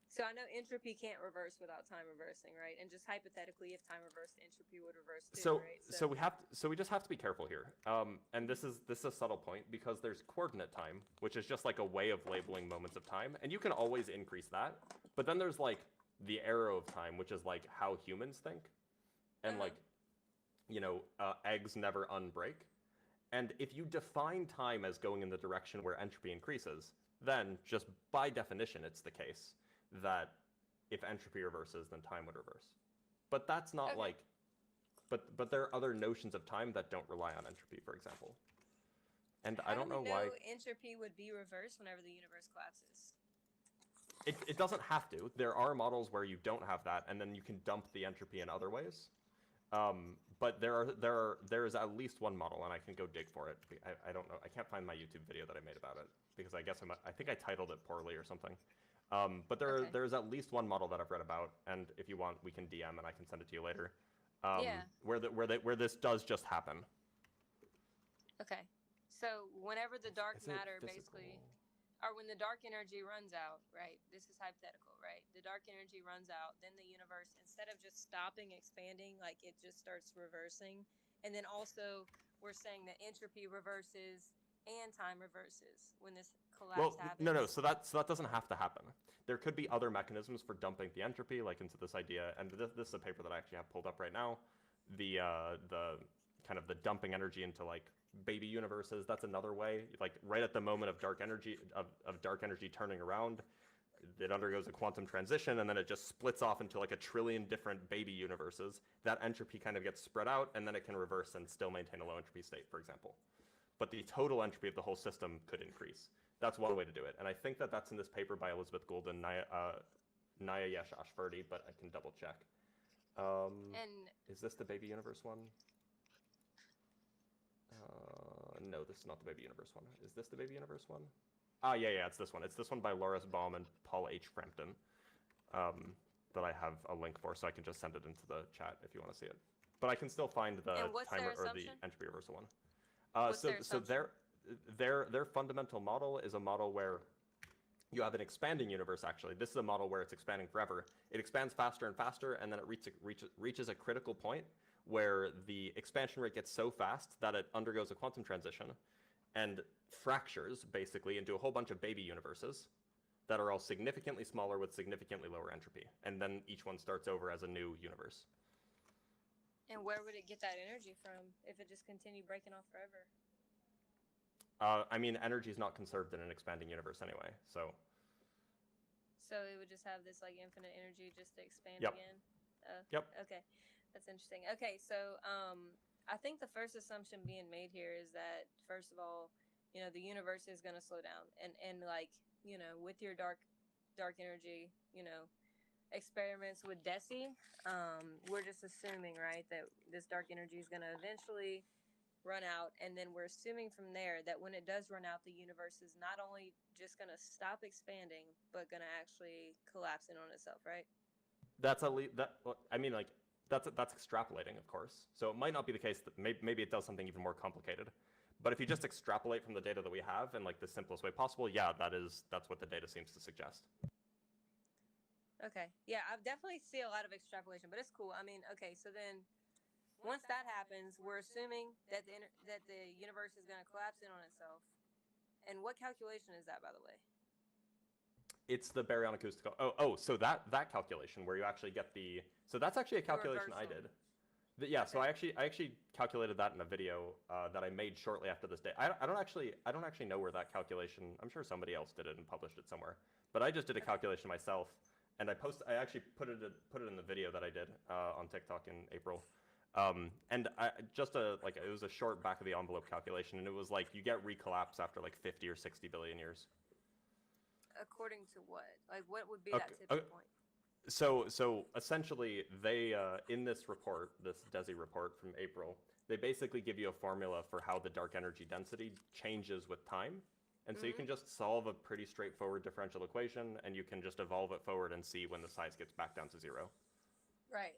So I know entropy can't reverse without time reversing, right? And just hypothetically, if time reversed, entropy would reverse too, So right? we just have to be careful here. And this is a subtle point because there's coordinate time, which is just like a way of labeling moments of time, and you can always increase that. But then there's like the arrow of time, which is like how humans think, and like, you know, eggs never unbreak. And if you define time as going in the direction where entropy increases, then just by definition, it's the case that if entropy reverses, then time would reverse. But that's not like, but there are other notions of time that don't rely on entropy, for example. And I don't know why. Entropy would be reversed whenever the universe collapses? It doesn't have to. There are models where you don't have that, and then you can dump the entropy in other ways. But there is at least one model, and I can go dig for it. I don't know. I can't find my YouTube video that I made about it because I guess I think I titled it poorly or something. But there is at least one model that I've read about, and if you want, we can DM and I can send it to you later. Yeah. Where this does just happen. Okay. So whenever the dark Is it matter physical? basically, or when the dark energy runs out, right? This is hypothetical, right? The dark energy runs out, then the universe, instead of just stopping expanding, like it just starts reversing. And then also we're saying that entropy reverses and time reverses when this collapse happens. No. So that doesn't have to happen. There could be other mechanisms for dumping the entropy, like into this idea. And this is a paper that I actually have pulled up right now. The kind of the dumping energy into like baby universes. That's another way. Like right at the moment of dark energy turning around, it undergoes a quantum transition, and then it just splits off into like 1 trillion different baby universes. That entropy kind of gets spread out, and then it can reverse and still maintain a low entropy state, for example. But the total entropy of the whole system could increase. That's one way to do it. And I think that that's in this paper by Elizabeth Gould and Nayayesh Ashfurdi, but I can double check. Is this the baby universe one? No, this is not the baby universe one. Is this the baby universe one? Yeah, it's this one. It's this one by Loris Baum and Paul H. Frampton that I have a link for, so I can just send it into the chat if you want to see it. But I can still find the timer or the entropy reversal one. So their fundamental model is a model where you have an expanding universe, actually. This is a model where it's expanding forever. It expands faster and faster, and then it reaches a critical point where the expansion rate gets so fast that it undergoes a quantum transition and fractures, basically, into a whole bunch of baby universes that are all significantly smaller with significantly lower entropy. And then each one starts over as a new universe. And where would it get that energy from if it just continued breaking off forever? I mean, energy is not conserved in an expanding universe anyway, so... So it would just have this like infinite energy just to expand Yep. again? Yep. Okay, that's interesting. Okay, so I think the first assumption being made here is that, first of all, you know, the universe is going to slow down. And like, you know, with your dark energy, you know, experiments with DESI, we're just assuming, right, that this dark energy is going to eventually run out, and then we're assuming from there that when it does run out, the universe is not only just going to stop expanding, but going to actually collapse in on itself, right? That's at least that. I mean, like that's extrapolating, of course. So it might not be the case that maybe it does something even more complicated. But if you just extrapolate from the data that we have in like the simplest way possible, yeah, that's what the data seems to suggest. Okay, yeah, I definitely see a lot of extrapolation, but it's cool. I mean, okay, so then once that happens, we're assuming that the universe is going to collapse in on itself. And what calculation is that, by the way? It's the baryonic acoustical. So that calculation where you actually get the. So that's actually a calculation I did. Yeah. So I actually calculated that in a video that I made shortly after this day. I don't actually know where that calculation. I'm sure somebody else did it and published it somewhere. But I just did a calculation myself, and I actually put it in the video that I did on TikTok in April. And it was a short back of the envelope calculation, and it was like you get recollapse after like 50 or 60 billion years. According to what? Like, what would be that tipping point? So essentially, they in this report, this DESI report from April, they basically give you a formula for how the dark energy density changes with time. And so you can just solve a pretty straightforward differential equation, and you can just evolve it forward and see when the size gets back down to 0. Right.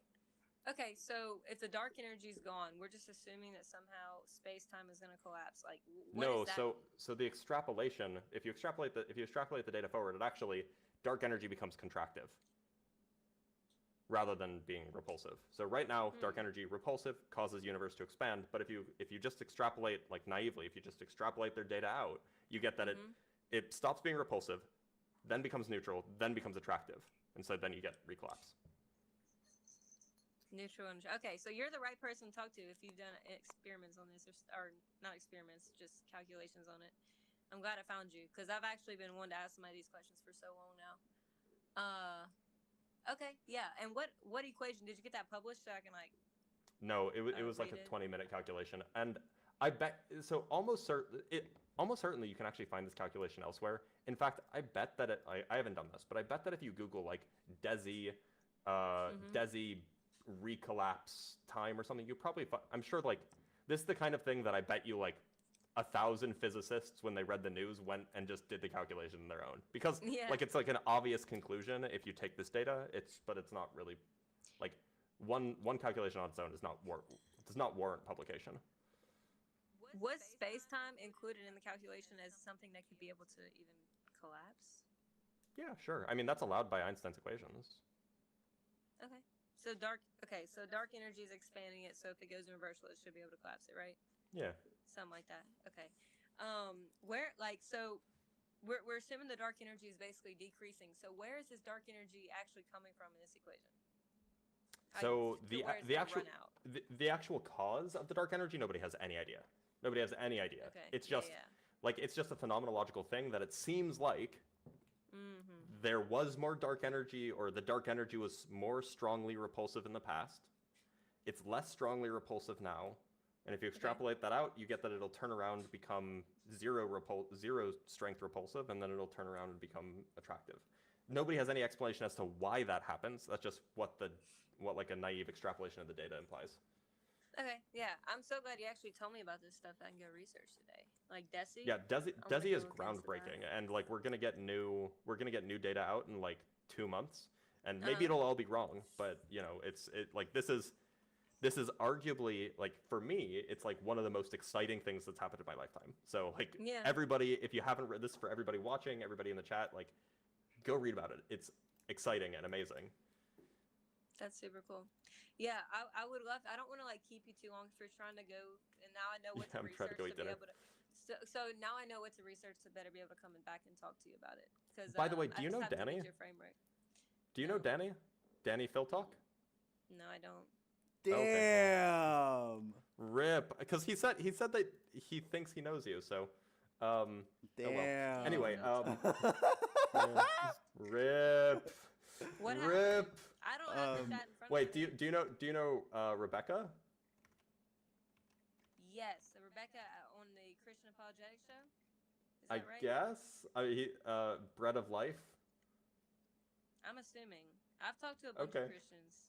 Okay, so if the dark energy is gone, we're just assuming that somehow space-time is going to collapse. Like, what no, is that? so the extrapolation, if you extrapolate the data forward, it actually dark energy becomes contractive rather than being repulsive. So right now, dark energy repulsive causes universe to expand, but if you just extrapolate like naively, if you just extrapolate their data out, you get that it stops being repulsive, then becomes neutral, then becomes attractive, and so then you get recollapse. Neutral energy. Okay, so you're the right person to talk to if you've done experiments on this, or not experiments, just calculations on it. I'm glad I found you, because I've actually been wanting to ask somebody these questions for so long now. Okay, yeah. And what equation did you get that published so I can like? No, it was like a 20-minute calculation, and I bet so almost certainly you can actually find this calculation elsewhere. In fact, I bet that I haven't done this, but I bet that if you Google like DESI, DESI recollapse time or something, you probably I'm sure like this is the kind of thing that I bet you like 1,000 physicists when they read the news went and just did the calculation on their own, because like it's like an obvious conclusion if you take this data. But it's not really like one calculation on its own does not warrant publication. Was space-time included in the calculation as something that could be able to even collapse? Yeah, sure. I mean, that's allowed by Einstein's equations. Okay. So dark energy is expanding it, so if it goes inversely, it should be able to collapse it, right? Yeah. Something like that. Okay. We're assuming the dark energy is basically decreasing. So where is this dark energy actually coming from in this equation? So the actual cause of the dark energy, nobody has any idea. Nobody has any idea. Okay. It's just like it's just a phenomenological thing that it seems like there was more dark energy, or the dark energy was more strongly repulsive in the past. It's less strongly repulsive now, and if you extrapolate that out, you get that it'll turn around and become zero strength repulsive, and then it'll turn around and become attractive. Nobody has any explanation as to why that happens. That's just what like a naive extrapolation of the data implies. Okay, yeah, I'm so glad you actually told me about this stuff. I can go research today. Like DESI. Yeah, DESI is groundbreaking, and like we're gonna get new data out in like 2 months, and maybe it'll all be wrong, but you know, this is arguably, like for me, it's like one of the most exciting things that's happened in my lifetime. So like everybody, if you haven't read this, for everybody watching, everybody in the chat, like go read about it. It's exciting and amazing. That's super cool. Yeah, I would love. I don't want to like keep you too long if you're trying to go. And now I know what to research to be able to. So now I know what to research to better be able to come back and talk to you about it. Because by the way, do you know Danny? Do you know Danny? Danny Phil Talk? No, I don't. Damn. Rip. Because he said that he thinks he knows you. So. Damn. Oh well. Anyway. Rip. What Rip. I don't have the chat in front wait, of me. do you know Rebecca? Yes, Rebecca on the Christian Apologetic show. Is I that right? guess. Bread of Life. I'm assuming. I've talked to a bunch of Christians.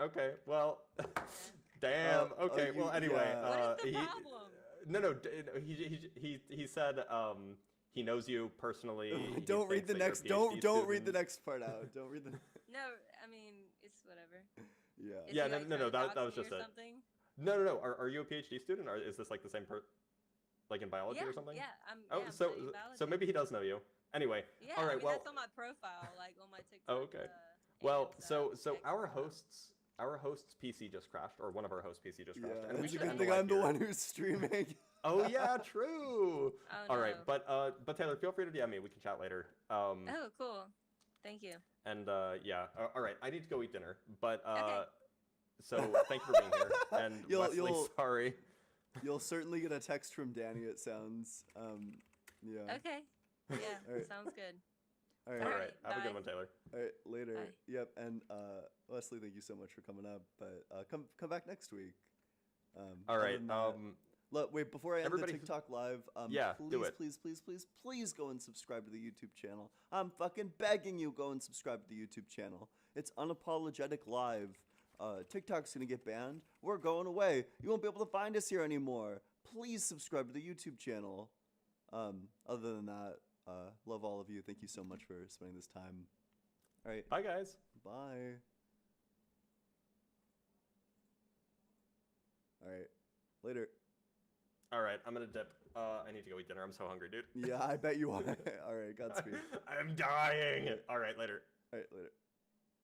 Okay. Well. Damn. Okay. Well. Anyway. What is the problem? No. He said. He knows you personally. Don't read the next. Don't read the next part out. Don't read the. No, I mean it's whatever. Yeah. No. That was just it. No. Are you a PhD student, or is this like the same like in biology or something? Yeah. I'm so maybe he does know you. Anyway. Yeah. All right. Well, that's on my profile, like on my TikTok. Oh, okay. Well, so our host's PC just crashed, or one of our hosts' PC just crashed, and we should end the live I'm the one who's streaming. Oh yeah, true. Oh, all right, no. but Taylor, feel free to DM me. We can chat later. Oh, cool. Thank you. And yeah, all right. I need to go eat dinner, but Okay. so thank you for being here. And Wesley, sorry. You'll certainly get a text from Danny. It sounds. Yeah. Okay. Yeah, All right. sounds good. All right. All right. Have a good one, Taylor. All right, later. Bye. Yep, and Leslie, thank you so much for coming up. But come back next week. All right. Look, wait, before I end the everybody who- TikTok live, Yeah, please, do it. please go and subscribe to the YouTube channel. I'm fucking begging you, go and subscribe to the YouTube channel. It's Unapologetic Live. TikTok's gonna get banned. We're going away. You won't be able to find us here anymore. Please subscribe to the YouTube channel. Other than that, love all of you. Thank you so much for spending this time. All right. Bye, guys. Bye. All right. Later. All right, I'm gonna dip. I need to go eat dinner. I'm so hungry, dude. Yeah, I bet you are. All right, Godspeed. I'm dying. All right, later. All right, later.